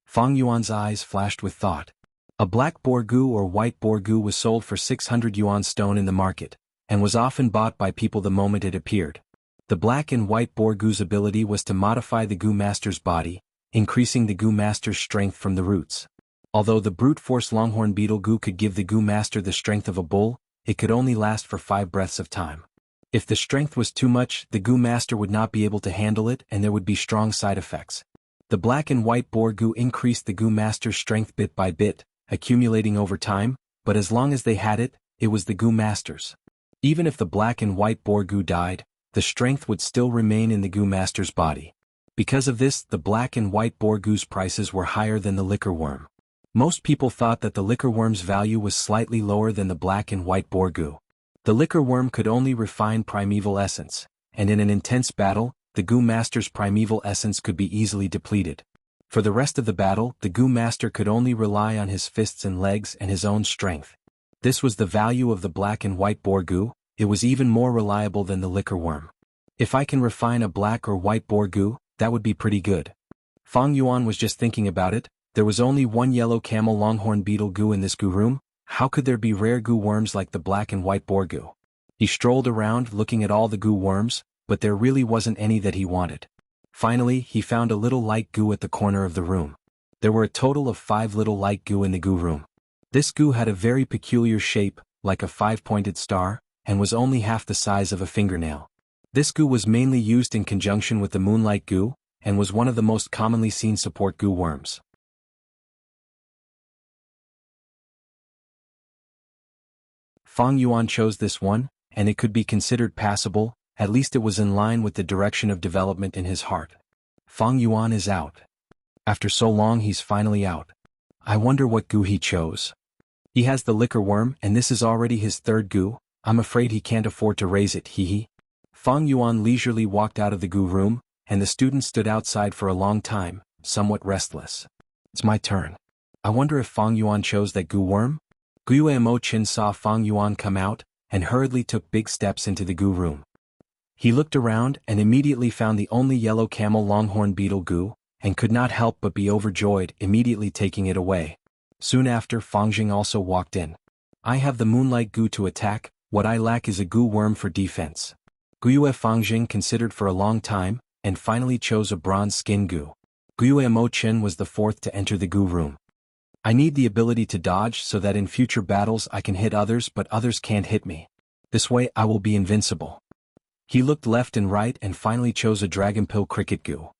Fang Yuan's eyes flashed with thought. A black boar Gu or white boar Gu was sold for 600 yuan stone in the market, and was often bought by people the moment it appeared. The black and white boar goo's ability was to modify the goo master's body, increasing the goo master's strength from the roots. Although the brute force longhorn beetle goo could give the goo master the strength of a bull, it could only last for 5 breaths of time. If the strength was too much, the goo master would not be able to handle it and there would be strong side effects. The black and white boar goo increased the goo master's strength bit by bit, accumulating over time, but as long as they had it, it was the goo master's. Even if the black and white boar goo died, the strength would still remain in the goo master's body. Because of this, the black and white boar goo's prices were higher than the liquor worm. Most people thought that the liquor worm's value was slightly lower than the black and white boar goo. The liquor worm could only refine primeval essence, and in an intense battle, the goo master's primeval essence could be easily depleted. For the rest of the battle, the goo master could only rely on his fists and legs and his own strength. This was the value of the black and white boar goo. It was even more reliable than the liquor worm. If I can refine a black or white boar goo, that would be pretty good. Fang Yuan was just thinking about it. There was only one yellow camel longhorn beetle goo in this goo room. How could there be rare goo worms like the black and white boar goo? He strolled around looking at all the goo worms, but there really wasn't any that he wanted. Finally, he found a little light goo at the corner of the room. There were a total of 5 little light goo in the goo room. This goo had a very peculiar shape, like a 5-pointed star, and was only half the size of a fingernail. This goo was mainly used in conjunction with the moonlight goo, and was one of the most commonly seen support goo worms. Fang Yuan chose this one, and it could be considered passable, at least it was in line with the direction of development in his heart. Fang Yuan is out. After so long he's finally out. I wonder what goo he chose. He has the liquor worm and this is already his 3rd goo. I'm afraid he can't afford to raise it, hee. Fang Yuan leisurely walked out of the goo room, and the students stood outside for a long time, somewhat restless. It's my turn. I wonder if Fang Yuan chose that goo worm? Guiyue Mo Qin saw Fang Yuan come out, and hurriedly took big steps into the goo room. He looked around and immediately found the only yellow camel longhorn beetle goo, and could not help but be overjoyed, immediately taking it away. Soon after, Fang Jing also walked in. I have the moonlight goo to attack, what I lack is a goo worm for defense. Guiyue Fang Jing considered for a long time, and finally chose a bronze skin goo. Guiyue Mo Qin was the 4th to enter the goo room. I need the ability to dodge so that in future battles I can hit others but others can't hit me. This way I will be invincible. He looked left and right and finally chose a dragon pill cricket goo.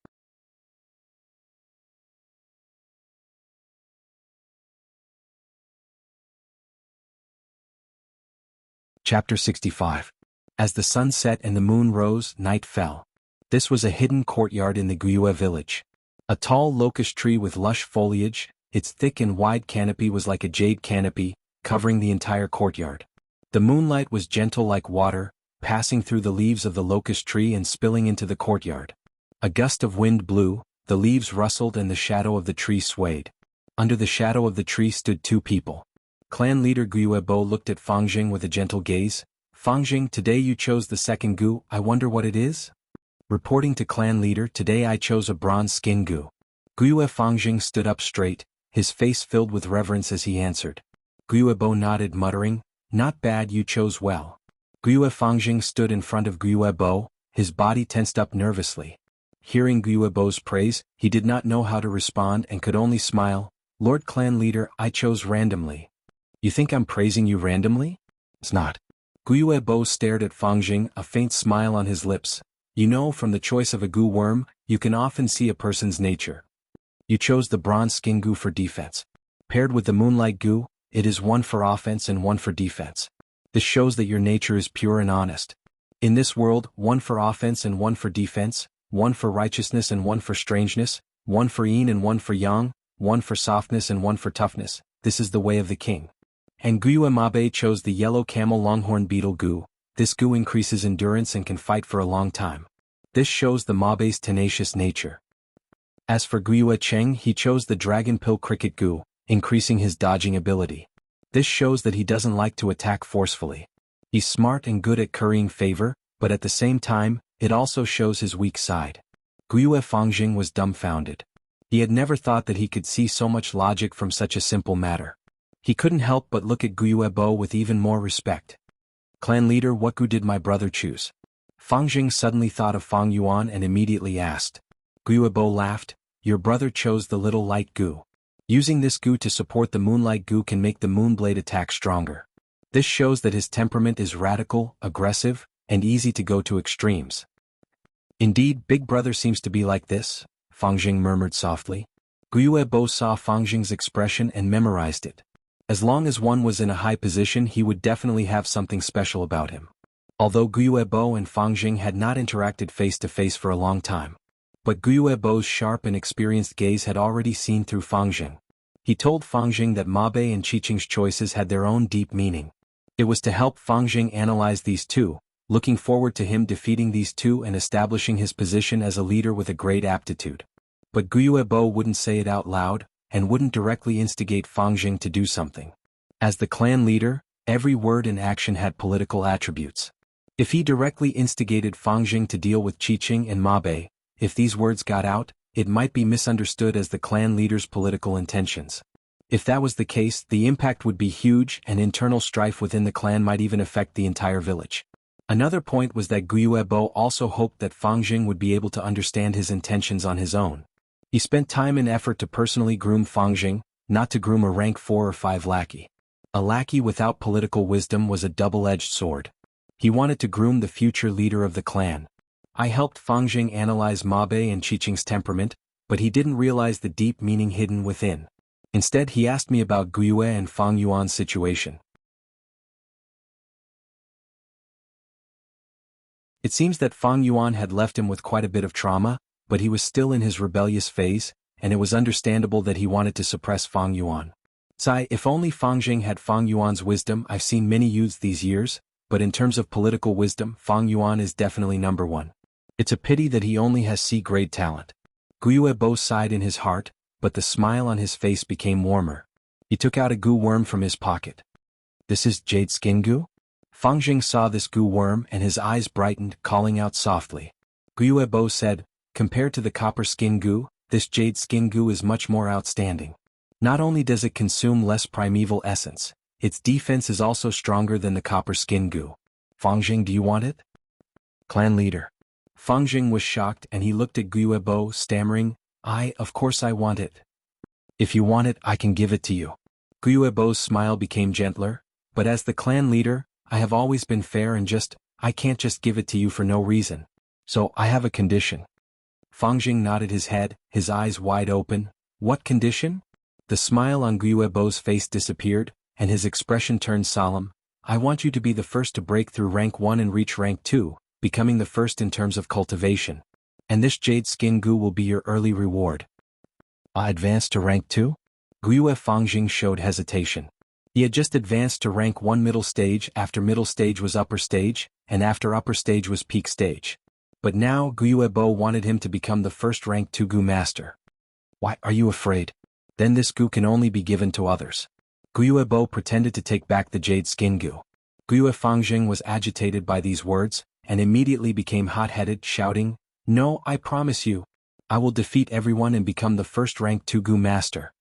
Chapter 65. As the sun set and the moon rose, night fell. This was a hidden courtyard in the Guiyue village. A tall locust tree with lush foliage, its thick and wide canopy was like a jade canopy, covering the entire courtyard. The moonlight was gentle like water, passing through the leaves of the locust tree and spilling into the courtyard. A gust of wind blew, the leaves rustled and the shadow of the tree swayed. Under the shadow of the tree stood 2 people. Clan leader Guiyue Bo looked at Fang Jing with a gentle gaze. Fang Jing, today you chose the 2nd goo, I wonder what it is? Reporting to clan leader, today I chose a bronze skin goo. Guiyue Fang Jing stood up straight, his face filled with reverence as he answered. Guiyue Bo nodded, muttering, not bad, you chose well. Guiyue Fang Jing stood in front of Guiyue Bo, his body tensed up nervously. Hearing Guiyue Bo's praise, he did not know how to respond and could only smile. Lord Clan Leader, I chose randomly. You think I'm praising you randomly? It's not. Guiyue Bo stared at Fang Jing, a faint smile on his lips. You know, from the choice of a goo worm, you can often see a person's nature. You chose the bronze skin goo for defense. Paired with the moonlight goo, it is 1 for offense and 1 for defense. This shows that your nature is pure and honest. In this world, 1 for offense and 1 for defense, 1 for righteousness and 1 for strangeness, 1 for yin and 1 for yang, 1 for softness and 1 for toughness. This is the way of the king. And Guiyue Mabe chose the yellow camel longhorn beetle goo. This goo increases endurance and can fight for a long time. This shows the Mabe's tenacious nature. As for Guiyue Cheng, he chose the dragon pill cricket goo, increasing his dodging ability. This shows that he doesn't like to attack forcefully. He's smart and good at currying favor, but at the same time, it also shows his weak side. Guiyue Fang Jing was dumbfounded. He had never thought that he could see so much logic from such a simple matter. He couldn't help but look at Guiyue Bo with even more respect. Clan leader, what gu did my brother choose? Fang Jing suddenly thought of Fang Yuan and immediately asked. Guiyuebo laughed, your brother chose the little light gu. Using this gu to support the moonlight gu can make the moonblade attack stronger. This shows that his temperament is radical, aggressive, and easy to go to extremes. Indeed, big brother seems to be like this, Fang Jing murmured softly. Guiyuebo saw Fang Jing's expression and memorized it. As long as one was in a high position, he would definitely have something special about him. Although Guiyuebo and Fang Jing had not interacted face to face for a long time. But Guiyuebo's sharp and experienced gaze had already seen through Fang Jing. He told Fang Jing that Mabe and Qiqing's choices had their own deep meaning. It was to help Fang Jing analyze these two, looking forward to him defeating these two and establishing his position as a leader with a great aptitude. But Guiyuebo wouldn't say it out loud, and wouldn't directly instigate Fang Jing to do something. As the clan leader, every word and action had political attributes. If he directly instigated Fang Jing to deal with Qiqing and Mabe, if these words got out, it might be misunderstood as the clan leader's political intentions. If that was the case, the impact would be huge and internal strife within the clan might even affect the entire village. Another point was that Guiyuebo also hoped that Fang Jing would be able to understand his intentions on his own. He spent time and effort to personally groom Fang Jing, not to groom a rank 4 or 5 lackey. A lackey without political wisdom was a double-edged sword. He wanted to groom the future leader of the clan. I helped Fang Jing analyze Mabe and Qiqing's temperament, but he didn't realize the deep meaning hidden within. Instead, he asked me about Guiyue and Fang Yuan's situation. It seems that Fang Yuan had left him with quite a bit of trauma, but he was still in his rebellious phase, and it was understandable that he wanted to suppress Fang Yuan. Sai, if only Fang Jing had Fang Yuan's wisdom. I've seen many youths these years, but in terms of political wisdom, Fang Yuan is definitely number one. It's a pity that he only has C-grade talent. Guiyuebo sighed in his heart, but the smile on his face became warmer. He took out a goo worm from his pocket. This is jade skin goo? Fang Jing saw this goo worm and his eyes brightened, calling out softly. Guiyuebo said, compared to the copper skin goo, this jade skin goo is much more outstanding. Not only does it consume less primeval essence, its defense is also stronger than the copper skin goo. Fang Jing, do you want it? Clan leader. Fang Jing was shocked and he looked at Guiyuebo, stammering, of course I want it. If you want it, I can give it to you. Guiyuebo's smile became gentler, but as the clan leader, I have always been fair and just, I can't just give it to you for no reason. So, I have a condition. Fang Jing nodded his head, his eyes wide open. What condition? The smile on Guiyuebo's face disappeared, and his expression turned solemn. I want you to be the first to break through rank 1 and reach rank 2, becoming the first in terms of cultivation. And this jade skin goo will be your early reward. Advance to rank 2? Guiyue Fang Jing showed hesitation. He had just advanced to rank 1 middle stage, after middle stage was upper stage, and after upper stage was peak stage. But now Guiyuebo wanted him to become the first rank 2 goo master. Why are you afraid? Then this goo can only be given to others. Guiyuebo pretended to take back the jade skin goo. Guiyue Fang Jing was agitated by these words, and immediately became hot-headed, shouting, No, I promise you. I will defeat everyone and become the first rank 2 goo master.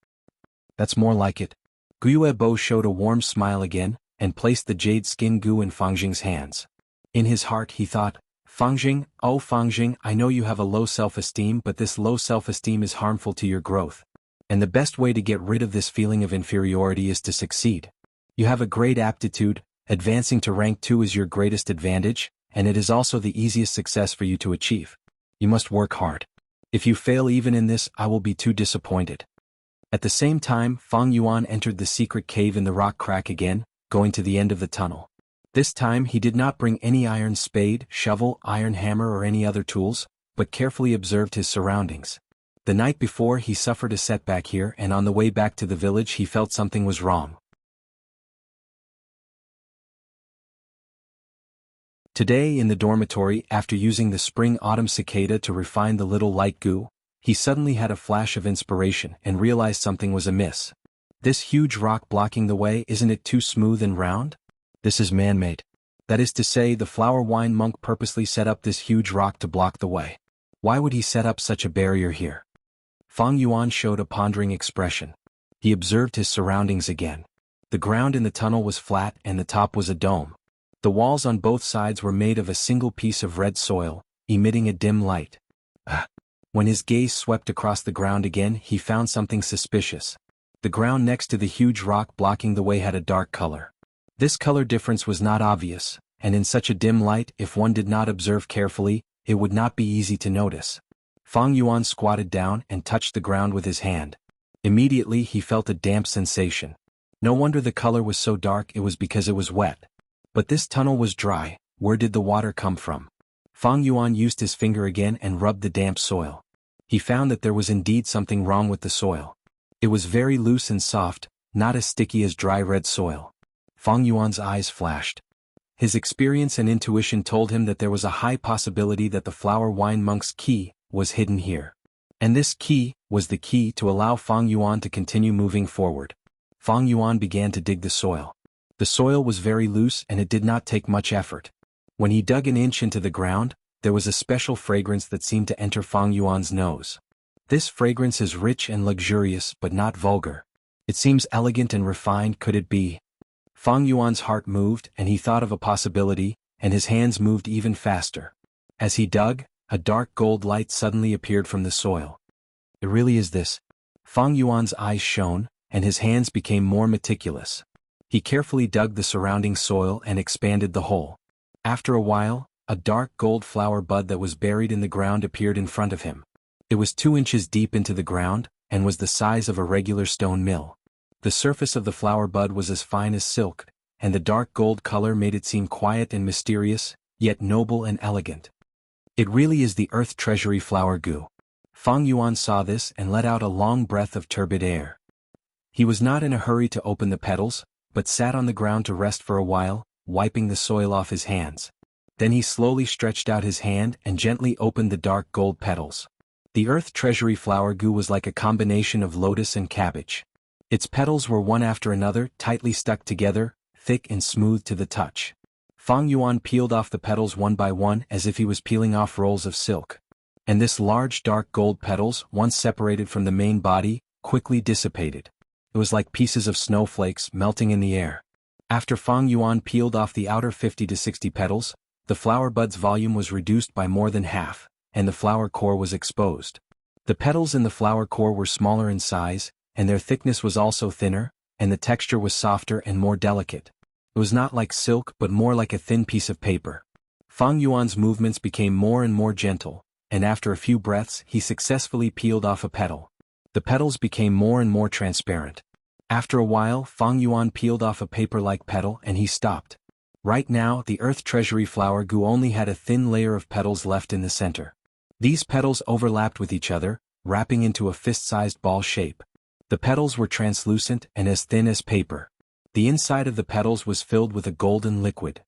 That's more like it. Guiyuebo showed a warm smile again, and placed the jade skin goo in Fang Jing's hands. In his heart he thought, Fang Jing, oh Fang Jing, I know you have a low self-esteem, but this low self-esteem is harmful to your growth. And the best way to get rid of this feeling of inferiority is to succeed. You have a great aptitude, advancing to rank 2 is your greatest advantage, and it is also the easiest success for you to achieve. You must work hard. If you fail even in this, I will be too disappointed. At the same time, Fang Yuan entered the secret cave in the rock crack again, going to the end of the tunnel. This time he did not bring any iron spade, shovel, iron hammer or any other tools, but carefully observed his surroundings. The night before he suffered a setback here, and on the way back to the village he felt something was wrong. Today in the dormitory, after using the spring-autumn cicada to refine the little light goo, he suddenly had a flash of inspiration and realized something was amiss. This huge rock blocking the way, isn't it too smooth and round? This is man-made. That is to say, the flower wine monk purposely set up this huge rock to block the way. Why would he set up such a barrier here? Fang Yuan showed a pondering expression. He observed his surroundings again. The ground in the tunnel was flat and the top was a dome. The walls on both sides were made of a single piece of red soil, emitting a dim light. When his gaze swept across the ground again, he found something suspicious. The ground next to the huge rock blocking the way had a dark color. This color difference was not obvious, and in such a dim light, if one did not observe carefully, it would not be easy to notice. Fang Yuan squatted down and touched the ground with his hand. Immediately he felt a damp sensation. No wonder the color was so dark, it was because it was wet. But this tunnel was dry. Where did the water come from? Fang Yuan used his finger again and rubbed the damp soil. He found that there was indeed something wrong with the soil. It was very loose and soft, not as sticky as dry red soil. Fang Yuan's eyes flashed. His experience and intuition told him that there was a high possibility that the flower wine monk's key was hidden here. And this key was the key to allow Fang Yuan to continue moving forward. Fang Yuan began to dig the soil. The soil was very loose and it did not take much effort. When he dug an inch into the ground, there was a special fragrance that seemed to enter Fang Yuan's nose. This fragrance is rich and luxurious but not vulgar. It seems elegant and refined. Could it be? Fang Yuan's heart moved and he thought of a possibility, and his hands moved even faster. As he dug, a dark gold light suddenly appeared from the soil. It really is this. Fang Yuan's eyes shone, and his hands became more meticulous. He carefully dug the surrounding soil and expanded the hole. After a while, a dark gold flower bud that was buried in the ground appeared in front of him. It was 2 inches deep into the ground, and was the size of a regular stone mill. The surface of the flower bud was as fine as silk, and the dark gold color made it seem quiet and mysterious, yet noble and elegant. It really is the earth treasury flower goo. Fang Yuan saw this and let out a long breath of turbid air. He was not in a hurry to open the petals, but sat on the ground to rest for a while, wiping the soil off his hands. Then he slowly stretched out his hand and gently opened the dark gold petals. The earth treasury flower goo was like a combination of lotus and cabbage. Its petals were one after another, tightly stuck together, thick and smooth to the touch. Fang Yuan peeled off the petals one by one as if he was peeling off rolls of silk. And this large dark gold petals, once separated from the main body, quickly dissipated. It was like pieces of snowflakes melting in the air. After Fang Yuan peeled off the outer 50 to 60 petals, the flower bud's volume was reduced by more than half, and the flower core was exposed. The petals in the flower core were smaller in size, and their thickness was also thinner, and the texture was softer and more delicate. It was not like silk but more like a thin piece of paper. Fang Yuan's movements became more and more gentle, and after a few breaths he successfully peeled off a petal. The petals became more and more transparent. After a while, Fang Yuan peeled off a paper-like petal and he stopped. Right now, the earth treasury flower goo only had a thin layer of petals left in the center. These petals overlapped with each other, wrapping into a fist-sized ball shape. The petals were translucent and as thin as paper. The inside of the petals was filled with a golden liquid.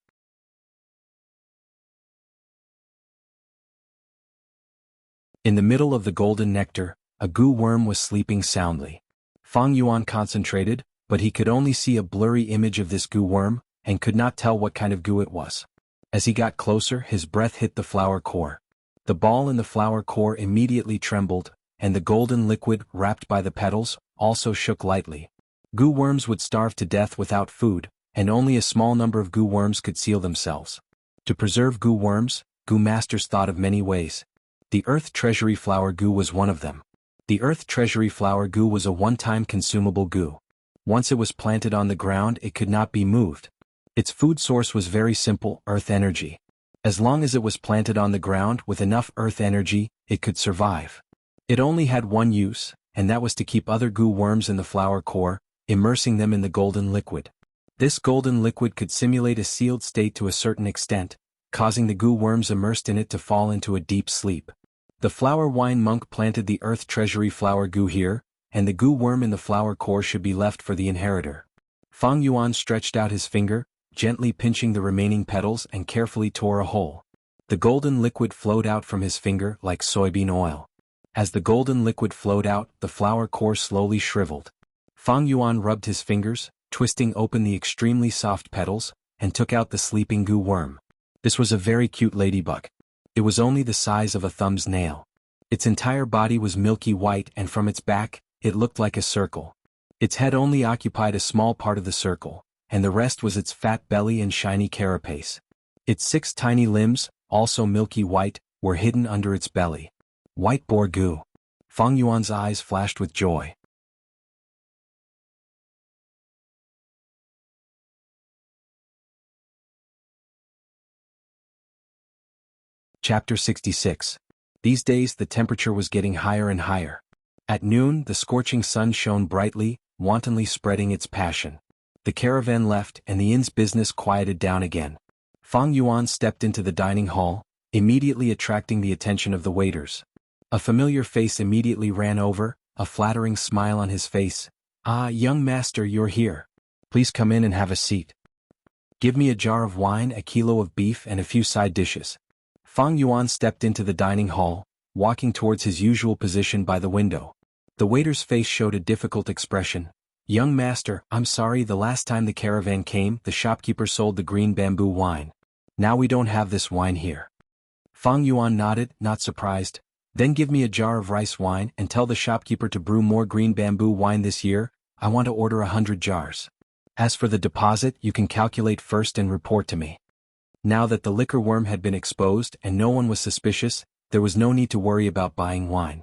In the middle of the golden nectar, a goo worm was sleeping soundly. Fang Yuan concentrated, but he could only see a blurry image of this goo worm, and could not tell what kind of goo it was. As he got closer, his breath hit the flower core. The ball in the flower core immediately trembled, and the golden liquid, wrapped by the petals, also shook lightly. Goo worms would starve to death without food, and only a small number of goo worms could seal themselves. To preserve goo worms, goo masters thought of many ways. The earth treasury flower goo was one of them. The earth treasury flower goo was a one-time consumable goo. Once it was planted on the ground, it could not be moved. Its food source was very simple, earth energy. As long as it was planted on the ground with enough earth energy, it could survive. It only had one use, and that was to keep other goo worms in the flower core, immersing them in the golden liquid. This golden liquid could simulate a sealed state to a certain extent, causing the goo worms immersed in it to fall into a deep sleep. The flower wine monk planted the earth treasury flower goo here, and the goo worm in the flower core should be left for the inheritor. Fang Yuan stretched out his finger, gently pinching the remaining petals and carefully tore a hole. The golden liquid flowed out from his finger like soybean oil. As the golden liquid flowed out, the flower core slowly shriveled. Fang Yuan rubbed his fingers, twisting open the extremely soft petals, and took out the sleeping goo worm. This was a very cute ladybug. It was only the size of a thumb's nail. Its entire body was milky white, and from its back, it looked like a circle. Its head only occupied a small part of the circle, and the rest was its fat belly and shiny carapace. Its 6 tiny limbs, also milky white, were hidden under its belly. White boar goo. Fang Yuan's eyes flashed with joy. Chapter 66. These days the temperature was getting higher and higher. At noon the scorching sun shone brightly, wantonly spreading its passion. The caravan left and the inn's business quieted down again. Fang Yuan stepped into the dining hall, immediately attracting the attention of the waiters. A familiar face immediately ran over, a flattering smile on his face. "Ah, young master, you're here. Please come in and have a seat. Give me a jar of wine, a kilo of beef and a few side dishes." Fang Yuan stepped into the dining hall, walking towards his usual position by the window. The waiter's face showed a difficult expression. "Young master, I'm sorry, the last time the caravan came, the shopkeeper sold the green bamboo wine. Now we don't have this wine here." Fang Yuan nodded, not surprised. "Then give me a jar of rice wine and tell the shopkeeper to brew more green bamboo wine this year. I want to order 100 jars. As for the deposit, you can calculate first and report to me." Now that the liquor worm had been exposed and no one was suspicious, there was no need to worry about buying wine.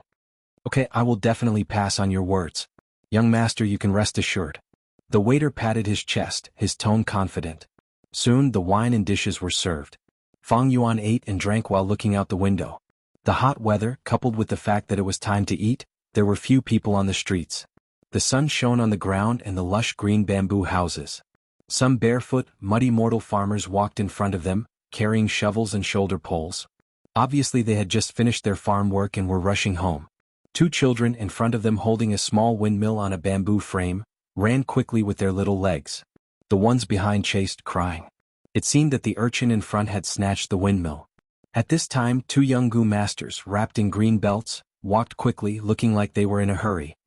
"Okay, I will definitely pass on your words. Young master, you can rest assured." The waiter patted his chest, his tone confident. Soon the wine and dishes were served. Fang Yuan ate and drank while looking out the window. The hot weather, coupled with the fact that it was time to eat, there were few people on the streets. The sun shone on the ground and the lush green bamboo houses. Some barefoot, muddy mortal farmers walked in front of them, carrying shovels and shoulder poles. Obviously they had just finished their farm work and were rushing home. 2 children in front of them holding a small windmill on a bamboo frame, ran quickly with their little legs. The ones behind chased, crying. It seemed that the urchin in front had snatched the windmill. At this time 2 young Gu masters, wrapped in green belts, walked quickly, looking like they were in a hurry.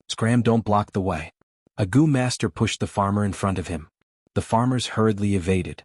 "Scram, don't block the way." A Gu master pushed the farmer in front of him. The farmers hurriedly evaded.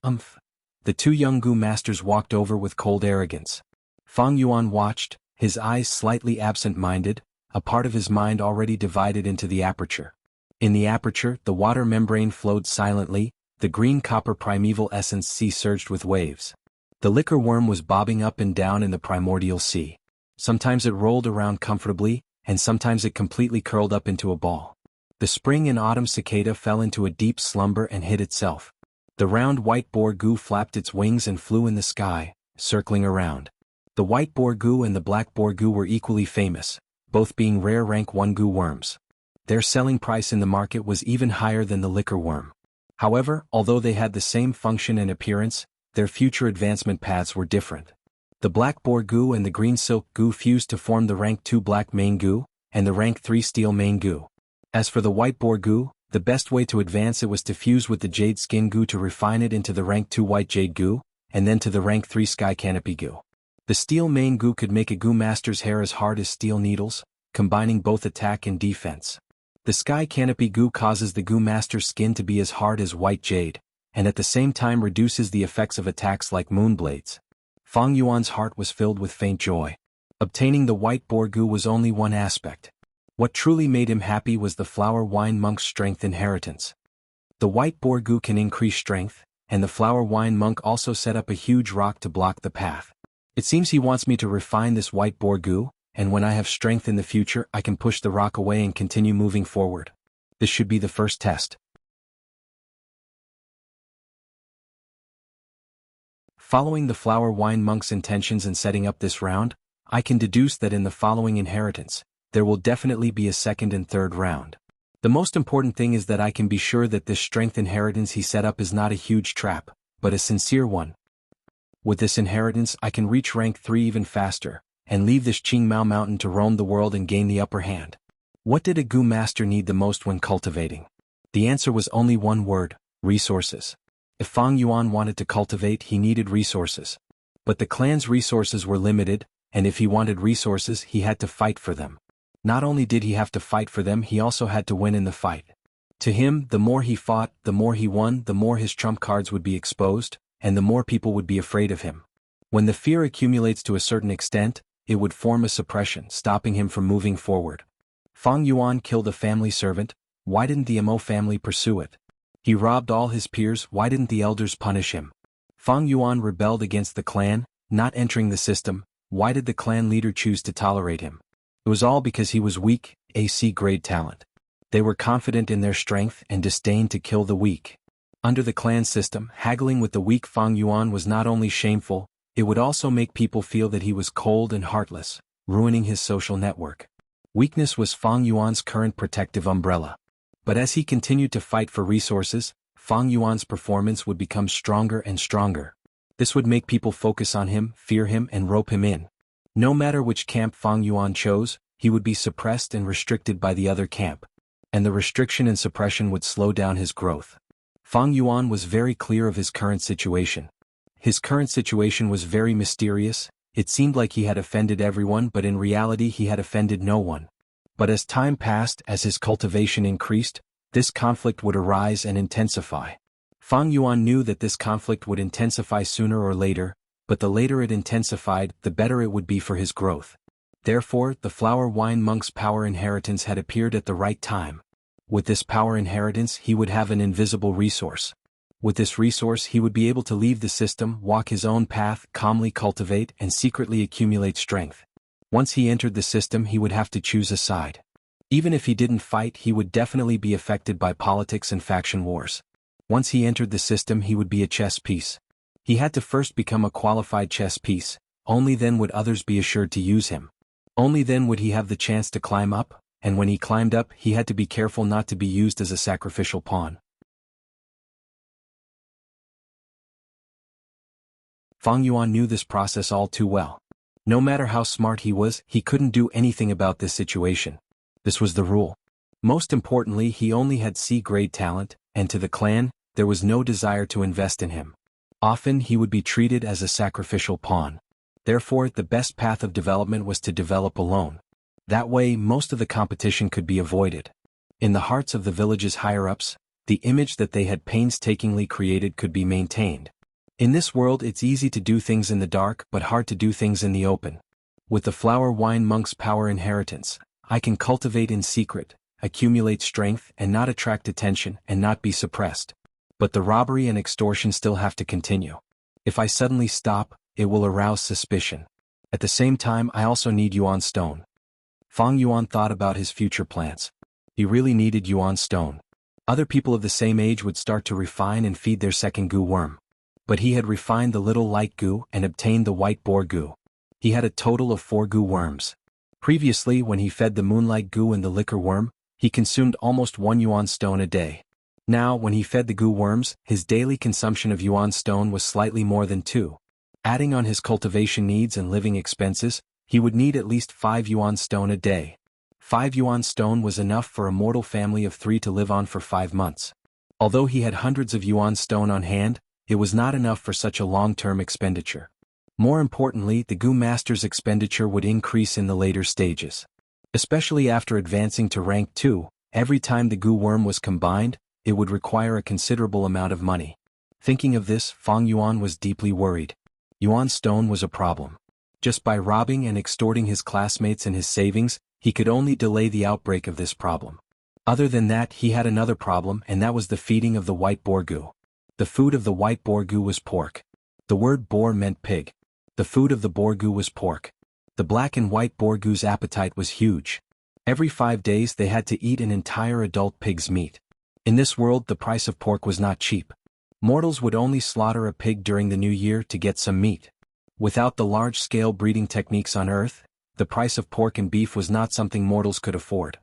"Umph." The 2 young Gu masters walked over with cold arrogance. Fang Yuan watched, his eyes slightly absent-minded, a part of his mind already divided into the aperture. In the aperture, the water membrane flowed silently, the green copper primeval essence sea surged with waves. The liquor worm was bobbing up and down in the primordial sea. Sometimes it rolled around comfortably, and sometimes it completely curled up into a ball. The spring and autumn cicada fell into a deep slumber and hid itself. The round white boar goo flapped its wings and flew in the sky, circling around. The white boar goo and the black boar goo were equally famous, both being rare rank 1 goo worms. Their selling price in the market was even higher than the liquor worm. However, although they had the same function and appearance, their future advancement paths were different. The black boar goo and the green silk goo fused to form the rank 2 black mane goo, and the rank 3 steel mane goo. As for the white boar goo, the best way to advance it was to fuse with the jade skin goo to refine it into the rank 2 white jade goo, and then to the rank 3 sky canopy goo. The steel mane goo could make a goo master's hair as hard as steel needles, combining both attack and defense. The sky canopy goo causes the goo master's skin to be as hard as white jade, and at the same time reduces the effects of attacks like moonblades. Fang Yuan's heart was filled with faint joy. Obtaining the white boar goo was only one aspect. What truly made him happy was the flower wine monk's strength inheritance. The white boar goo can increase strength, and the flower wine monk also set up a huge rock to block the path. It seems he wants me to refine this white boar goo, and when I have strength in the future I can push the rock away and continue moving forward. This should be the first test. Following the flower wine monk's intentions in setting up this round, I can deduce that in the following inheritance, there will definitely be a second and third round. The most important thing is that I can be sure that this strength inheritance he set up is not a huge trap, but a sincere one. With this inheritance I can reach rank 3 even faster, and leave this Qingmao mountain to roam the world and gain the upper hand. What did a Gu master need the most when cultivating? The answer was only one word: resources. If Fang Yuan wanted to cultivate, he needed resources. But the clan's resources were limited, and if he wanted resources he had to fight for them. Not only did he have to fight for them, he also had to win in the fight. To him, the more he fought, the more he won, the more his trump cards would be exposed, and the more people would be afraid of him. When the fear accumulates to a certain extent, it would form a suppression, stopping him from moving forward. Fang Yuan killed a family servant. Why didn't the Mo family pursue it? He robbed all his peers. Why didn't the elders punish him? Fang Yuan rebelled against the clan, not entering the system. Why did the clan leader choose to tolerate him? It was all because he was weak, a C-grade talent. They were confident in their strength and disdained to kill the weak. Under the clan system, haggling with the weak Fang Yuan was not only shameful, it would also make people feel that he was cold and heartless, ruining his social network. Weakness was Fang Yuan's current protective umbrella. But as he continued to fight for resources, Fang Yuan's performance would become stronger and stronger. This would make people focus on him, fear him, and rope him in. No matter which camp Fang Yuan chose, he would be suppressed and restricted by the other camp. And the restriction and suppression would slow down his growth. Fang Yuan was very clear of his current situation. His current situation was very mysterious. It seemed like he had offended everyone, but in reality he had offended no one. But as time passed, as his cultivation increased, this conflict would arise and intensify. Fang Yuan knew that this conflict would intensify sooner or later, but the later it intensified, the better it would be for his growth. Therefore, the Flower Wine Monk's power inheritance had appeared at the right time. With this power inheritance, he would have an invisible resource. With this resource, he would be able to leave the system, walk his own path, calmly cultivate, and secretly accumulate strength. Once he entered the system, he would have to choose a side. Even if he didn't fight, he would definitely be affected by politics and faction wars. Once he entered the system, he would be a chess piece. He had to first become a qualified chess piece, only then would others be assured to use him. Only then would he have the chance to climb up, and when he climbed up, he had to be careful not to be used as a sacrificial pawn. Fang Yuan knew this process all too well. No matter how smart he was, he couldn't do anything about this situation. This was the rule. Most importantly, he only had C-grade talent, and to the clan, there was no desire to invest in him. Often he would be treated as a sacrificial pawn. Therefore, the best path of development was to develop alone. That way, most of the competition could be avoided. In the hearts of the village's higher-ups, the image that they had painstakingly created could be maintained. In this world, it's easy to do things in the dark, but hard to do things in the open. With the Flower Wine Monk's power inheritance, I can cultivate in secret, accumulate strength, and not attract attention, and not be suppressed. But the robbery and extortion still have to continue. If I suddenly stop, it will arouse suspicion. At the same time, I also need Yuan Stone. Fang Yuan thought about his future plans. He really needed Yuan Stone. Other people of the same age would start to refine and feed their second goo worm. But he had refined the little light goo and obtained the white boar goo. He had a total of 4 goo worms. Previously, when he fed the moonlight goo and the liquor worm, he consumed almost 1 Yuan Stone a day. Now, when he fed the goo worms, his daily consumption of Yuan Stone was slightly more than 2. Adding on his cultivation needs and living expenses, he would need at least 5 Yuan Stone a day. 5 Yuan Stone was enough for a mortal family of 3 to live on for 5 months. Although he had hundreds of Yuan Stone on hand, it was not enough for such a long-term expenditure. More importantly, the Goo Master's expenditure would increase in the later stages. Especially after advancing to rank 2, every time the Goo Worm was combined, it would require a considerable amount of money. Thinking of this, Fang Yuan was deeply worried. Yuan Stone was a problem. Just by robbing and extorting his classmates and his savings, he could only delay the outbreak of this problem. Other than that, he had another problem, and that was the feeding of the white boar goo. The food of the white boar goo was pork. The word boar meant pig. The food of the boar goo was pork. The black and white boar goo's appetite was huge. Every 5 days they had to eat an entire adult pig's meat. In this world, the price of pork was not cheap. Mortals would only slaughter a pig during the new year to get some meat. Without the large-scale breeding techniques on Earth, the price of pork and beef was not something mortals could afford.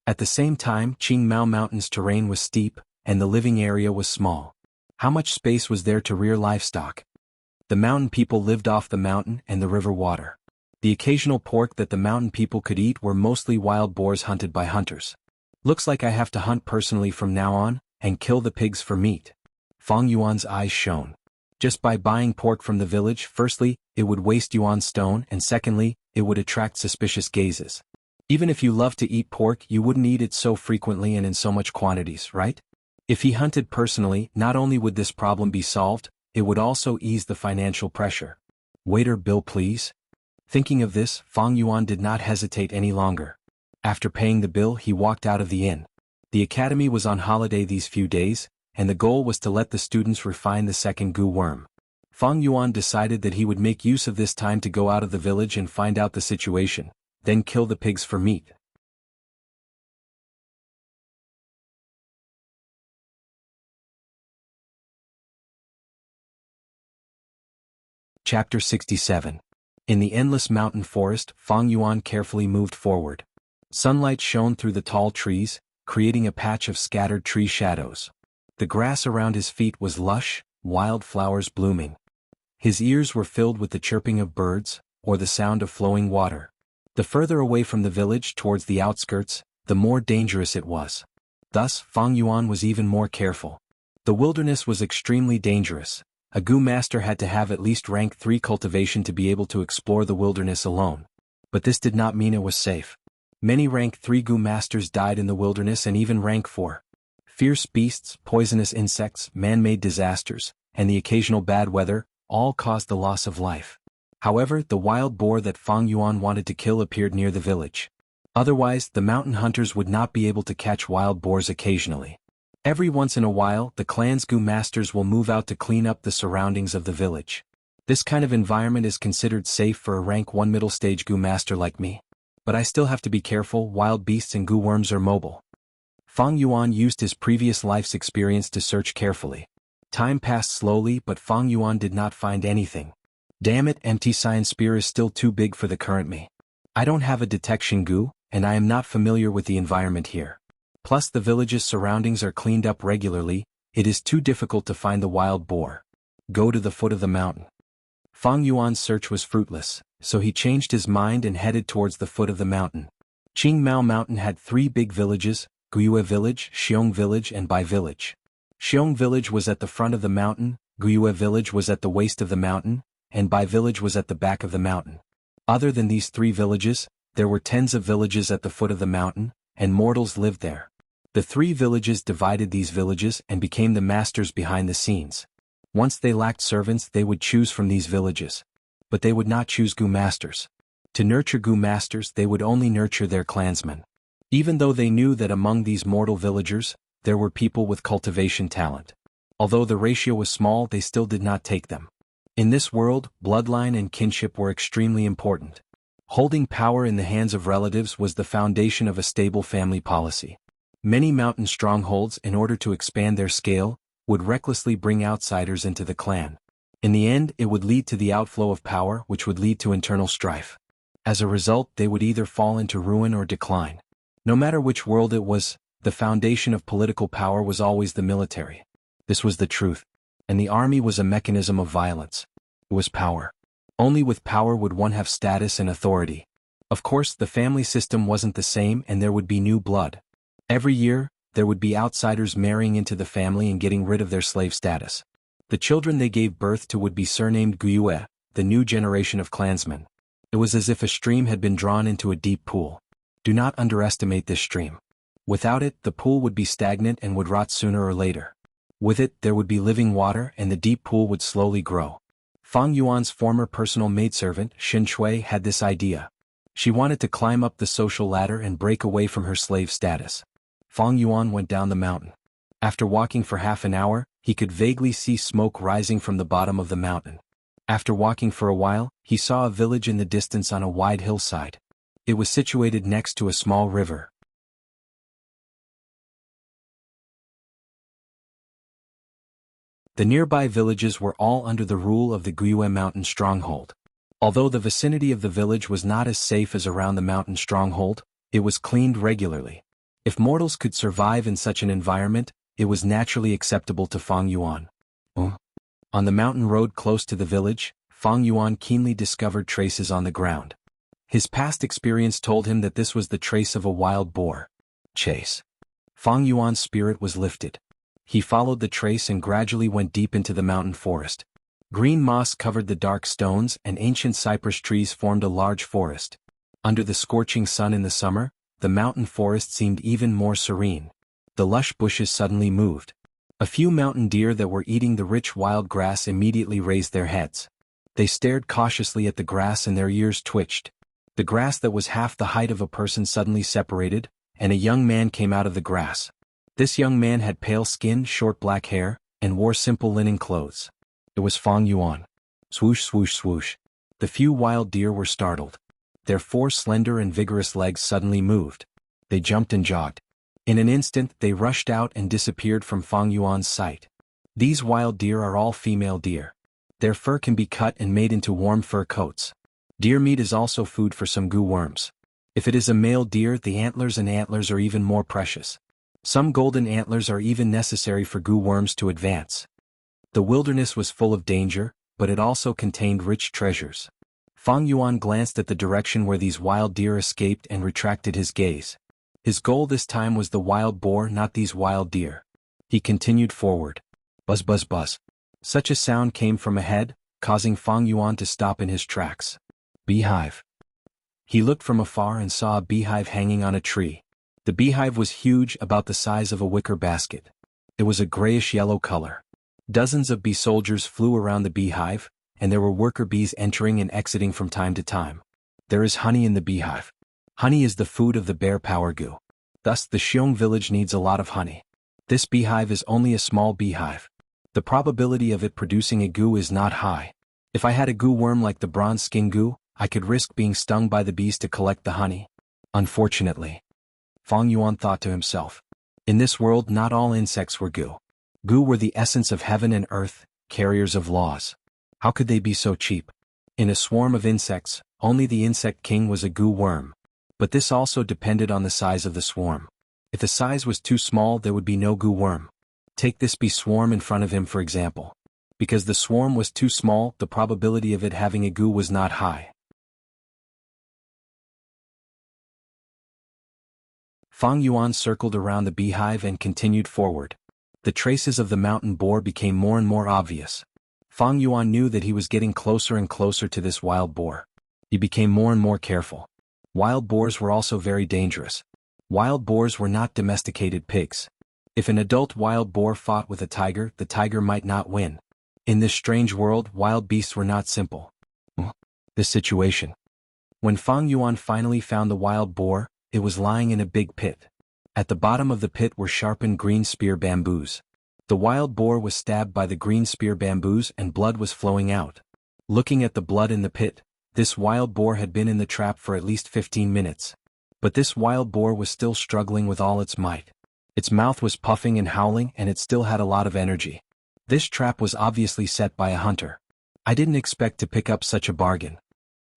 At the same time, Qingmao Mountain's terrain was steep, and the living area was small. How much space was there to rear livestock? The mountain people lived off the mountain and the river water. The occasional pork that the mountain people could eat were mostly wild boars hunted by hunters. Looks like I have to hunt personally from now on, and kill the pigs for meat. Fang Yuan's eyes shone. Just by buying pork from the village, firstly, it would waste Yuan Stone, and secondly, it would attract suspicious gazes. Even if you love to eat pork, you wouldn't eat it so frequently and in so much quantities, right? If he hunted personally, not only would this problem be solved, it would also ease the financial pressure. Waiter, bill please. Thinking of this, Fang Yuan did not hesitate any longer. After paying the bill, he walked out of the inn. The academy was on holiday these few days, and the goal was to let the students refine the second goo worm. Fang Yuan decided that he would make use of this time to go out of the village and find out the situation, then kill the pigs for meat. Chapter 67. In the endless mountain forest, Fang Yuan carefully moved forward. Sunlight shone through the tall trees, creating a patch of scattered tree shadows. The grass around his feet was lush, wild flowers blooming. His ears were filled with the chirping of birds, or the sound of flowing water. The further away from the village towards the outskirts, the more dangerous it was. Thus, Fang Yuan was even more careful. The wilderness was extremely dangerous. A goo master had to have at least rank 3 cultivation to be able to explore the wilderness alone. But this did not mean it was safe. Many rank 3 goo masters died in the wilderness, and even rank 4. Fierce beasts, poisonous insects, man-made disasters, and the occasional bad weather, all caused the loss of life. However, the wild boar that Fang Yuan wanted to kill appeared near the village. Otherwise, the mountain hunters would not be able to catch wild boars occasionally. Every once in a while, the clan's goo masters will move out to clean up the surroundings of the village. This kind of environment is considered safe for a rank 1 middle stage goo master like me. But I still have to be careful. Wild beasts and goo worms are mobile. Fang Yuan used his previous life's experience to search carefully. Time passed slowly, but Fang Yuan did not find anything. Damn it, empty science spear is still too big for the current me. I don't have a detection goo, and I am not familiar with the environment here. Plus the village's surroundings are cleaned up regularly. It is too difficult to find the wild boar. Go to the foot of the mountain. Fang Yuan's search was fruitless, so he changed his mind and headed towards the foot of the mountain. Qingmao Mountain had 3 big villages: Guyue Village, Xiong Village, and Bai Village. Xiong Village was at the front of the mountain, Guyue Village was at the waist of the mountain, and Bai Village was at the back of the mountain. Other than these 3 villages, there were tens of villages at the foot of the mountain, and mortals lived there. The 3 villages divided these villages and became the masters behind the scenes. Once they lacked servants, they would choose from these villages. But they would not choose goo masters. To nurture goo masters, they would only nurture their clansmen. Even though they knew that among these mortal villagers, there were people with cultivation talent. Although the ratio was small, they still did not take them. In this world, bloodline and kinship were extremely important. Holding power in the hands of relatives was the foundation of a stable family policy. Many mountain strongholds, in order to expand their scale, would recklessly bring outsiders into the clan. In the end, it would lead to the outflow of power, which would lead to internal strife. As a result, they would either fall into ruin or decline. No matter which world it was, the foundation of political power was always the military. This was the truth. And the army was a mechanism of violence. It was power. Only with power would one have status and authority. Of course, the family system wasn't the same, and there would be new blood. Every year, there would be outsiders marrying into the family and getting rid of their slave status. The children they gave birth to would be surnamed Guyue, the new generation of clansmen. It was as if a stream had been drawn into a deep pool. Do not underestimate this stream. Without it, the pool would be stagnant and would rot sooner or later. With it, there would be living water, and the deep pool would slowly grow. Fang Yuan's former personal maidservant, Xin Shui, had this idea. She wanted to climb up the social ladder and break away from her slave status. Fang Yuan went down the mountain. After walking for half an hour, he could vaguely see smoke rising from the bottom of the mountain. After walking for a while, he saw a village in the distance on a wide hillside. It was situated next to a small river. The nearby villages were all under the rule of the Guyue Mountain stronghold. Although the vicinity of the village was not as safe as around the mountain stronghold, it was cleaned regularly. If mortals could survive in such an environment, it was naturally acceptable to Fang Yuan. On the mountain road close to the village, Fang Yuan keenly discovered traces on the ground. His past experience told him that this was the trace of a wild boar. Chase. Fang Yuan's spirit was lifted. He followed the trace and gradually went deep into the mountain forest. Green moss covered the dark stones, and ancient cypress trees formed a large forest. Under the scorching sun in the summer, the mountain forest seemed even more serene. The lush bushes suddenly moved. A few mountain deer that were eating the rich wild grass immediately raised their heads. They stared cautiously at the grass and their ears twitched. The grass that was half the height of a person suddenly separated, and a young man came out of the grass. This young man had pale skin, short black hair, and wore simple linen clothes. It was Fang Yuan. Swoosh swoosh swoosh. The few wild deer were startled. Their 4 slender and vigorous legs suddenly moved. They jumped and jogged. In an instant they rushed out and disappeared from Fang Yuan's sight. These wild deer are all female deer. Their fur can be cut and made into warm fur coats. Deer meat is also food for some goo worms. If it is a male deer, the antlers are even more precious. Some golden antlers are even necessary for goo worms to advance. The wilderness was full of danger, but it also contained rich treasures. Fang Yuan glanced at the direction where these wild deer escaped and retracted his gaze. His goal this time was the wild boar, not these wild deer. He continued forward. Buzz buzz buzz. Such a sound came from ahead, causing Fang Yuan to stop in his tracks. Beehive. He looked from afar and saw a beehive hanging on a tree. The beehive was huge, about the size of a wicker basket. It was a grayish-yellow color. Dozens of bee soldiers flew around the beehive, and there were worker bees entering and exiting from time to time. There is honey in the beehive. Honey is the food of the bear power goo. Thus the Xiong village needs a lot of honey. This beehive is only a small beehive. The probability of it producing a goo is not high. If I had a goo worm like the bronze skin goo, I could risk being stung by the bees to collect the honey. Unfortunately. Fang Yuan thought to himself. In this world not all insects were goo. Goo were the essence of heaven and earth, carriers of laws. How could they be so cheap? In a swarm of insects, only the insect king was a goo worm. But this also depended on the size of the swarm. If the size was too small, there would be no goo worm. Take this bee swarm in front of him for example. Because the swarm was too small, the probability of it having a goo was not high. Fang Yuan circled around the beehive and continued forward. The traces of the mountain boar became more and more obvious. Fang Yuan knew that he was getting closer and closer to this wild boar. He became more and more careful. Wild boars were also very dangerous. Wild boars were not domesticated pigs. If an adult wild boar fought with a tiger, the tiger might not win. In this strange world, wild beasts were not simple. This situation. When Fang Yuan finally found the wild boar, it was lying in a big pit. At the bottom of the pit were sharpened green spear bamboos. The wild boar was stabbed by the green spear bamboos and blood was flowing out. Looking at the blood in the pit, this wild boar had been in the trap for at least 15 minutes. But this wild boar was still struggling with all its might. Its mouth was puffing and howling and it still had a lot of energy. This trap was obviously set by a hunter. I didn't expect to pick up such a bargain.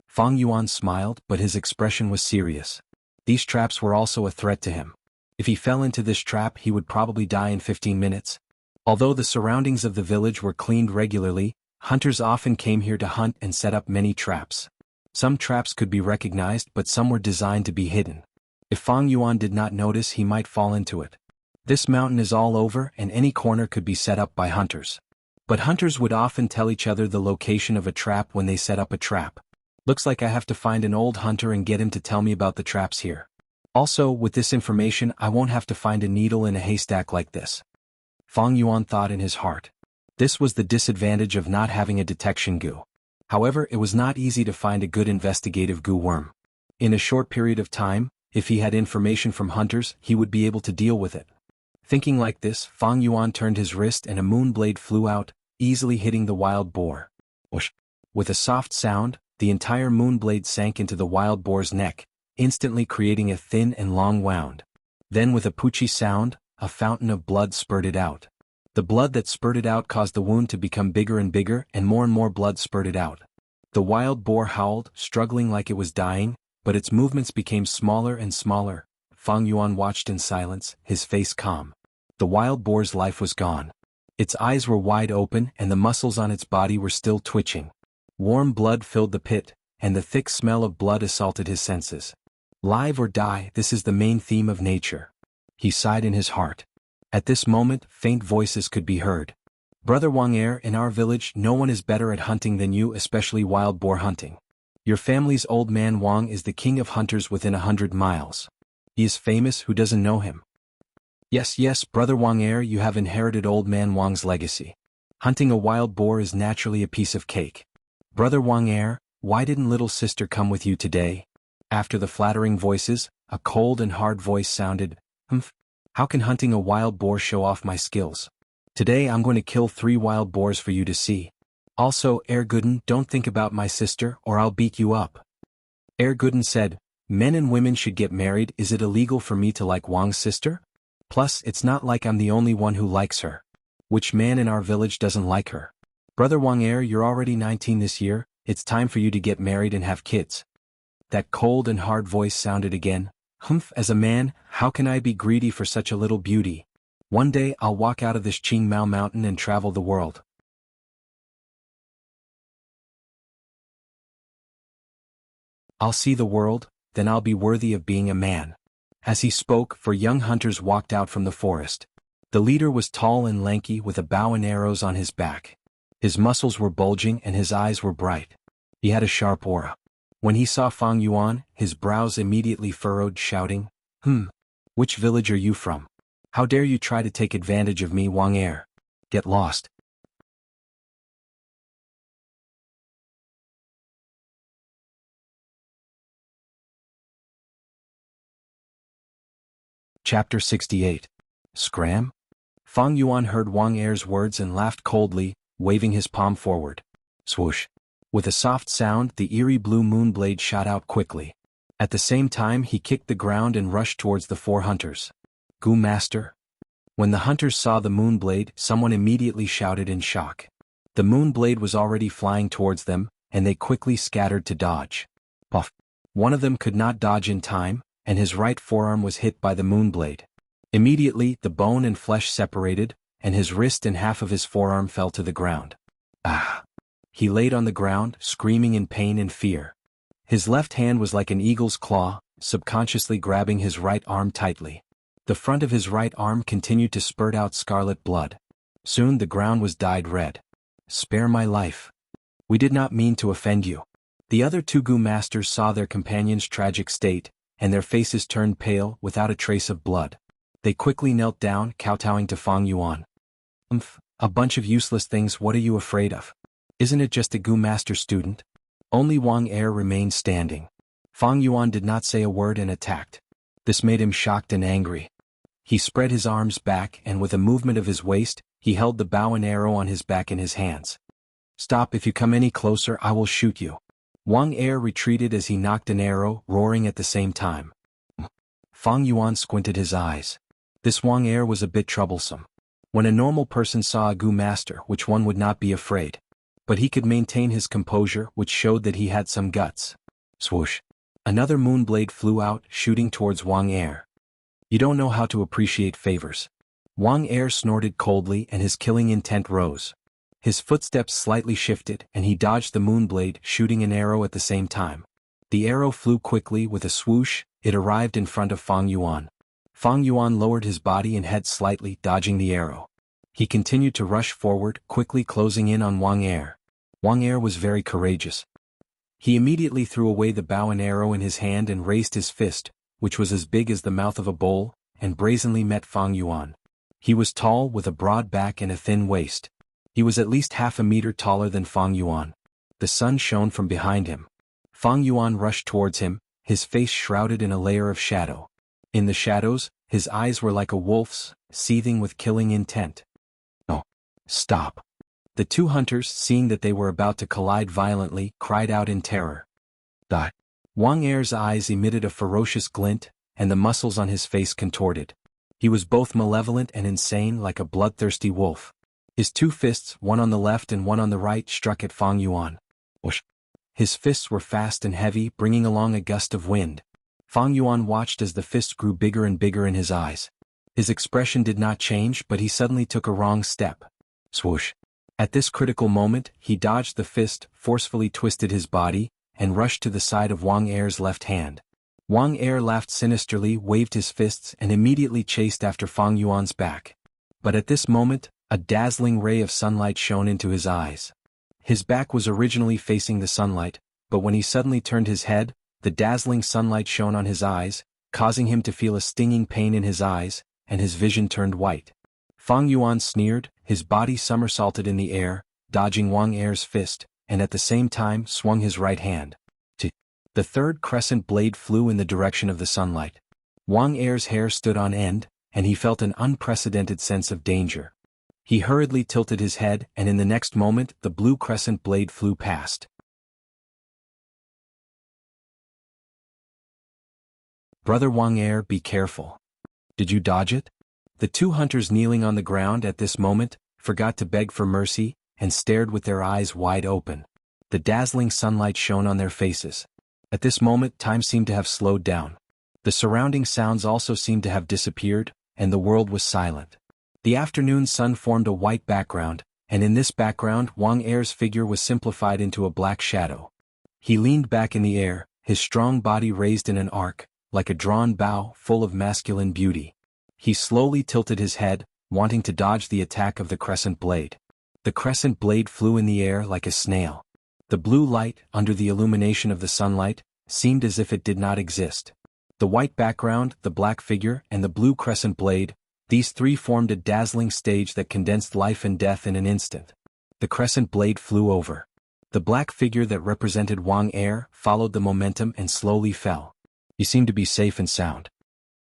Fang Yuan smiled, but his expression was serious. These traps were also a threat to him. If he fell into this trap, he would probably die in 15 minutes. Although the surroundings of the village were cleaned regularly, hunters often came here to hunt and set up many traps. Some traps could be recognized, but some were designed to be hidden. If Fang Yuan did not notice, he might fall into it. This mountain is all over and any corner could be set up by hunters. But hunters would often tell each other the location of a trap when they set up a trap. Looks like I have to find an old hunter and get him to tell me about the traps here. Also, with this information, I won't have to find a needle in a haystack like this. Fang Yuan thought in his heart. This was the disadvantage of not having a detection goo. However, it was not easy to find a good investigative goo worm. In a short period of time, if he had information from hunters, he would be able to deal with it. Thinking like this, Fang Yuan turned his wrist and a moon blade flew out, easily hitting the wild boar. Whoosh! With a soft sound, the entire moon blade sank into the wild boar's neck, instantly creating a thin and long wound. Then with a poochie sound, a fountain of blood spurted out. The blood that spurted out caused the wound to become bigger and bigger and more blood spurted out. The wild boar howled, struggling like it was dying, but its movements became smaller and smaller. Fang Yuan watched in silence, his face calm. The wild boar's life was gone. Its eyes were wide open and the muscles on its body were still twitching. Warm blood filled the pit, and the thick smell of blood assaulted his senses. Live or die, this is the main theme of nature. He sighed in his heart. At this moment, faint voices could be heard. Brother Wang Er, in our village, no one is better at hunting than you, especially wild boar hunting. Your family's old man Wang is the king of hunters within 100 miles. He is famous, who doesn't know him? Yes, Brother Wang Er, you have inherited old man Wang's legacy. Hunting a wild boar is naturally a piece of cake. Brother Wang Er, why didn't little sister come with you today? After the flattering voices, a cold and hard voice sounded, Humph. How can hunting a wild boar show off my skills? Today I'm going to kill 3 wild boars for you to see. Also, Erguden, don't think about my sister or I'll beat you up. Erguden said, men and women should get married. Is it illegal for me to like Wang's sister? Plus, it's not like I'm the only one who likes her. Which man in our village doesn't like her? Brother Wang you're already 19 this year, it's time for you to get married and have kids. That cold and hard voice sounded again. Humph, as a man, how can I be greedy for such a little beauty? One day I'll walk out of this Qingmao mountain and travel the world. I'll see the world, then I'll be worthy of being a man. As he spoke, 4 young hunters walked out from the forest. The leader was tall and lanky with a bow and arrows on his back. His muscles were bulging and his eyes were bright. He had a sharp aura. When he saw Fang Yuan, his brows immediately furrowed, shouting, Which village are you from? How dare you try to take advantage of me, Wang Er? Get lost. Chapter 68. Scram? Fang Yuan heard Wang Er's words and laughed coldly, waving his palm forward. Swoosh. With a soft sound, the eerie blue moon blade shot out quickly. At the same time, he kicked the ground and rushed towards the 4 hunters. Gu Master? When the hunters saw the moon blade, someone immediately shouted in shock. The moon blade was already flying towards them, and they quickly scattered to dodge. Puff. One of them could not dodge in time, and his right forearm was hit by the moon blade. Immediately, the bone and flesh separated, and his wrist and half of his forearm fell to the ground. Ah! He laid on the ground, screaming in pain and fear. His left hand was like an eagle's claw, subconsciously grabbing his right arm tightly. The front of his right arm continued to spurt out scarlet blood. Soon the ground was dyed red. Spare my life. We did not mean to offend you. The other 2 Gu masters saw their companion's tragic state, and their faces turned pale without a trace of blood. They quickly knelt down, kowtowing to Fang Yuan. A bunch of useless things, what are you afraid of? Isn't it just a Gu master student? Only Wang Er remained standing. Fang Yuan did not say a word and attacked. This made him shocked and angry. He spread his arms back and with a movement of his waist, he held the bow and arrow on his back in his hands. Stop, if you come any closer I will shoot you. Wang Er retreated as he knocked an arrow, roaring at the same time. Fang Yuan squinted his eyes. This Wang Er was a bit troublesome. When a normal person saw a Gu master, which one would not be afraid? But he could maintain his composure, which showed that he had some guts. Swoosh. Another moon blade flew out, shooting towards Wang Er. You don't know how to appreciate favors. Wang Er snorted coldly and his killing intent rose. His footsteps slightly shifted and he dodged the moon blade, shooting an arrow at the same time. The arrow flew quickly with a swoosh, it arrived in front of Fang Yuan. Fang Yuan lowered his body and head slightly, dodging the arrow. He continued to rush forward, quickly closing in on Wang Er. Wang Er was very courageous. He immediately threw away the bow and arrow in his hand and raised his fist, which was as big as the mouth of a bowl, and brazenly met Fang Yuan. He was tall with a broad back and a thin waist. He was at least half a meter taller than Fang Yuan. The sun shone from behind him. Fang Yuan rushed towards him, his face shrouded in a layer of shadow. In the shadows, his eyes were like a wolf's, seething with killing intent. Oh! Stop! The 2 hunters, seeing that they were about to collide violently, cried out in terror. Die! Wang Er's eyes emitted a ferocious glint, and the muscles on his face contorted. He was both malevolent and insane like a bloodthirsty wolf. His 2 fists, one on the left and one on the right, struck at Fang Yuan. Whoosh! His fists were fast and heavy, bringing along a gust of wind. Fang Yuan watched as the fists grew bigger and bigger in his eyes. His expression did not change, but he suddenly took a wrong step. Swoosh! At this critical moment, he dodged the fist, forcefully twisted his body, and rushed to the side of Wang Er's left hand. Wang Er laughed sinisterly, waved his fists and immediately chased after Fang Yuan's back. But at this moment, a dazzling ray of sunlight shone into his eyes. His back was originally facing the sunlight, but when he suddenly turned his head, the dazzling sunlight shone on his eyes, causing him to feel a stinging pain in his eyes, and his vision turned white. Fang Yuan sneered, his body somersaulted in the air, dodging Wang Er's fist, and at the same time swung his right hand. The 3rd crescent blade flew in the direction of the sunlight. Wang Er's hair stood on end, and he felt an unprecedented sense of danger. He hurriedly tilted his head, and in the next moment the blue crescent blade flew past. "Brother Wang Er, be careful. Did you dodge it?" The two hunters kneeling on the ground at this moment forgot to beg for mercy and stared with their eyes wide open. The dazzling sunlight shone on their faces. At this moment time seemed to have slowed down. The surrounding sounds also seemed to have disappeared, and the world was silent. The afternoon sun formed a white background, and in this background Wang Er's figure was simplified into a black shadow. He leaned back in the air, his strong body raised in an arc, like a drawn bow full of masculine beauty. He slowly tilted his head, wanting to dodge the attack of the crescent blade. The crescent blade flew in the air like a snail. The blue light, under the illumination of the sunlight, seemed as if it did not exist. The white background, the black figure, and the blue crescent blade, these three formed a dazzling stage that condensed life and death in an instant. The crescent blade flew over. The black figure that represented Wang Er followed the momentum and slowly fell. He seemed to be safe and sound.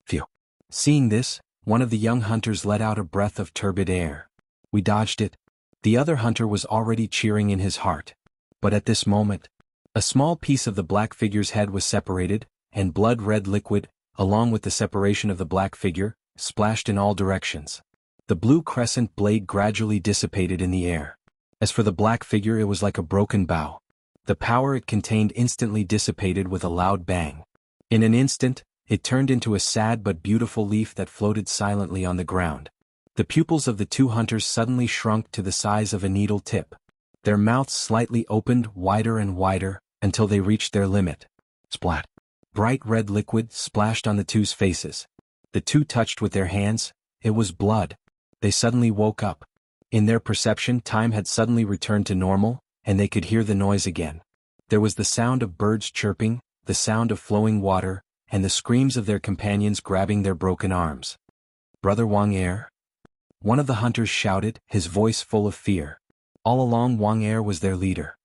Phew. Seeing this, one of the young hunters let out a breath of turbid air. "We dodged it." The other hunter was already cheering in his heart. But at this moment, a small piece of the black figure's head was separated, and blood-red liquid, along with the separation of the black figure, splashed in all directions. The blue crescent blade gradually dissipated in the air. As for the black figure, it was like a broken bough. The power it contained instantly dissipated with a loud bang. In an instant, it turned into a sad but beautiful leaf that floated silently on the ground. The pupils of the two hunters suddenly shrunk to the size of a needle tip. Their mouths slightly opened wider and wider, until they reached their limit. Splat! Bright red liquid splashed on the two's faces. The two touched with their hands. It was blood. They suddenly woke up. In their perception, time had suddenly returned to normal, and they could hear the noise again. There was the sound of birds chirping, the sound of flowing water, and the screams of their companions grabbing their broken arms. "Brother Wang Er?" One of the hunters shouted, his voice full of fear. All along Wang Er was their leader.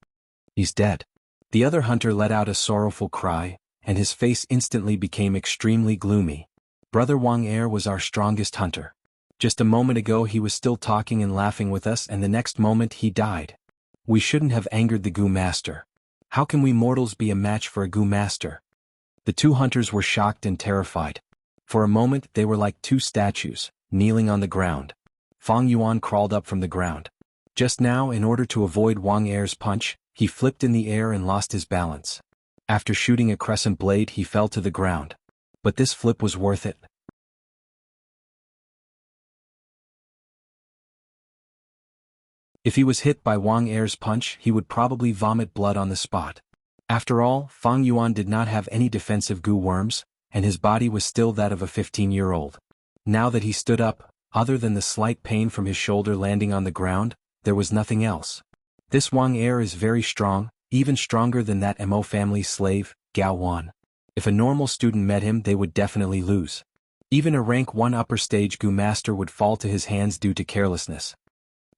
"He's dead." The other hunter let out a sorrowful cry, and his face instantly became extremely gloomy. "Brother Wang Er was our strongest hunter. Just a moment ago he was still talking and laughing with us, and the next moment he died. We shouldn't have angered the Gu Master. How can we mortals be a match for a Gu Master?" The two hunters were shocked and terrified. For a moment they were like two statues, kneeling on the ground. Fang Yuan crawled up from the ground. Just now, in order to avoid Wang Er's punch, he flipped in the air and lost his balance. After shooting a crescent blade, he fell to the ground. But this flip was worth it. If he was hit by Wang Er's punch, he would probably vomit blood on the spot. After all, Fang Yuan did not have any defensive goo worms, and his body was still that of a 15-year-old. Now that he stood up, other than the slight pain from his shoulder landing on the ground, there was nothing else. This Wang Er is very strong, even stronger than that Mo family slave, Gao Wan. If a normal student met him, they would definitely lose. Even a rank 1 upper stage Gu master would fall to his hands due to carelessness.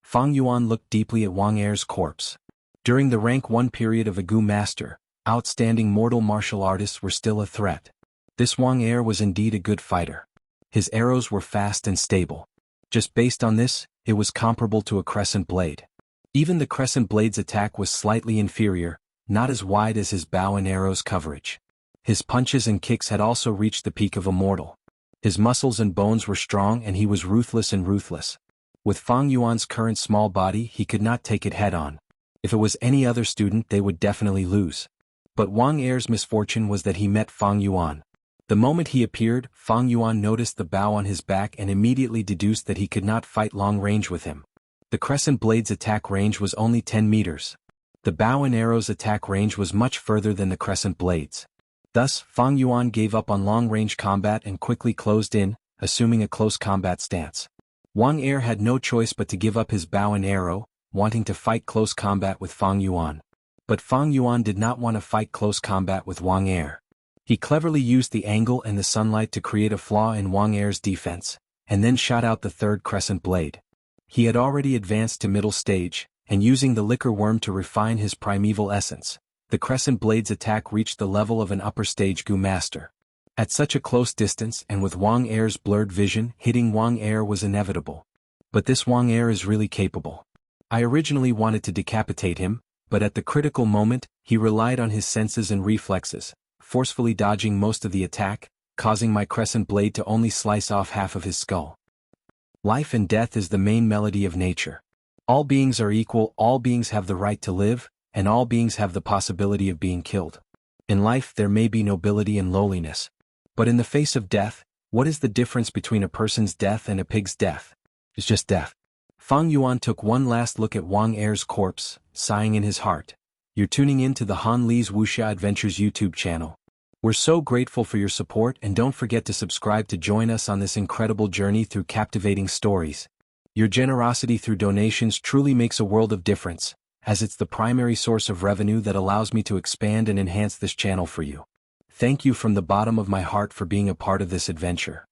Fang Yuan looked deeply at Wang Er's corpse. During the rank 1 period of a Gu master, outstanding mortal martial artists were still a threat. This Wang Er was indeed a good fighter. His arrows were fast and stable. Just based on this, it was comparable to a crescent blade. Even the crescent blade's attack was slightly inferior, not as wide as his bow and arrows coverage. His punches and kicks had also reached the peak of a mortal. His muscles and bones were strong, and he was ruthless and ruthless. With Fang Yuan's current small body, he could not take it head-on. If it was any other student, they would definitely lose. But Wang Er's misfortune was that he met Fang Yuan. The moment he appeared, Fang Yuan noticed the bow on his back and immediately deduced that he could not fight long range with him. The crescent blade's attack range was only 10 meters. The bow and arrow's attack range was much further than the crescent blades. Thus, Fang Yuan gave up on long-range combat and quickly closed in, assuming a close combat stance. Wang Er had no choice but to give up his bow and arrow, wanting to fight close combat with Fang Yuan. But Fang Yuan did not want to fight close combat with Wang Er. He cleverly used the angle and the sunlight to create a flaw in Wang Er's defense, and then shot out the third crescent blade. He had already advanced to middle stage, and using the liquor worm to refine his primeval essence, the crescent blade's attack reached the level of an upper stage Gu master. At such a close distance and with Wang Er's blurred vision, hitting Wang Er was inevitable. But this Wang Er is really capable. I originally wanted to decapitate him, but at the critical moment, he relied on his senses and reflexes, forcefully dodging most of the attack, causing my crescent blade to only slice off half of his skull. Life and death is the main melody of nature. All beings are equal, all beings have the right to live, and all beings have the possibility of being killed. In life there may be nobility and lowliness. But in the face of death, what is the difference between a person's death and a pig's death? It's just death. Fang Yuan took one last look at Wang Er's corpse, sighing in his heart. You're tuning in to the Han Li's Wuxia Adventures YouTube channel. We're so grateful for your support, and don't forget to subscribe to join us on this incredible journey through captivating stories. Your generosity through donations truly makes a world of difference, as it's the primary source of revenue that allows me to expand and enhance this channel for you. Thank you from the bottom of my heart for being a part of this adventure.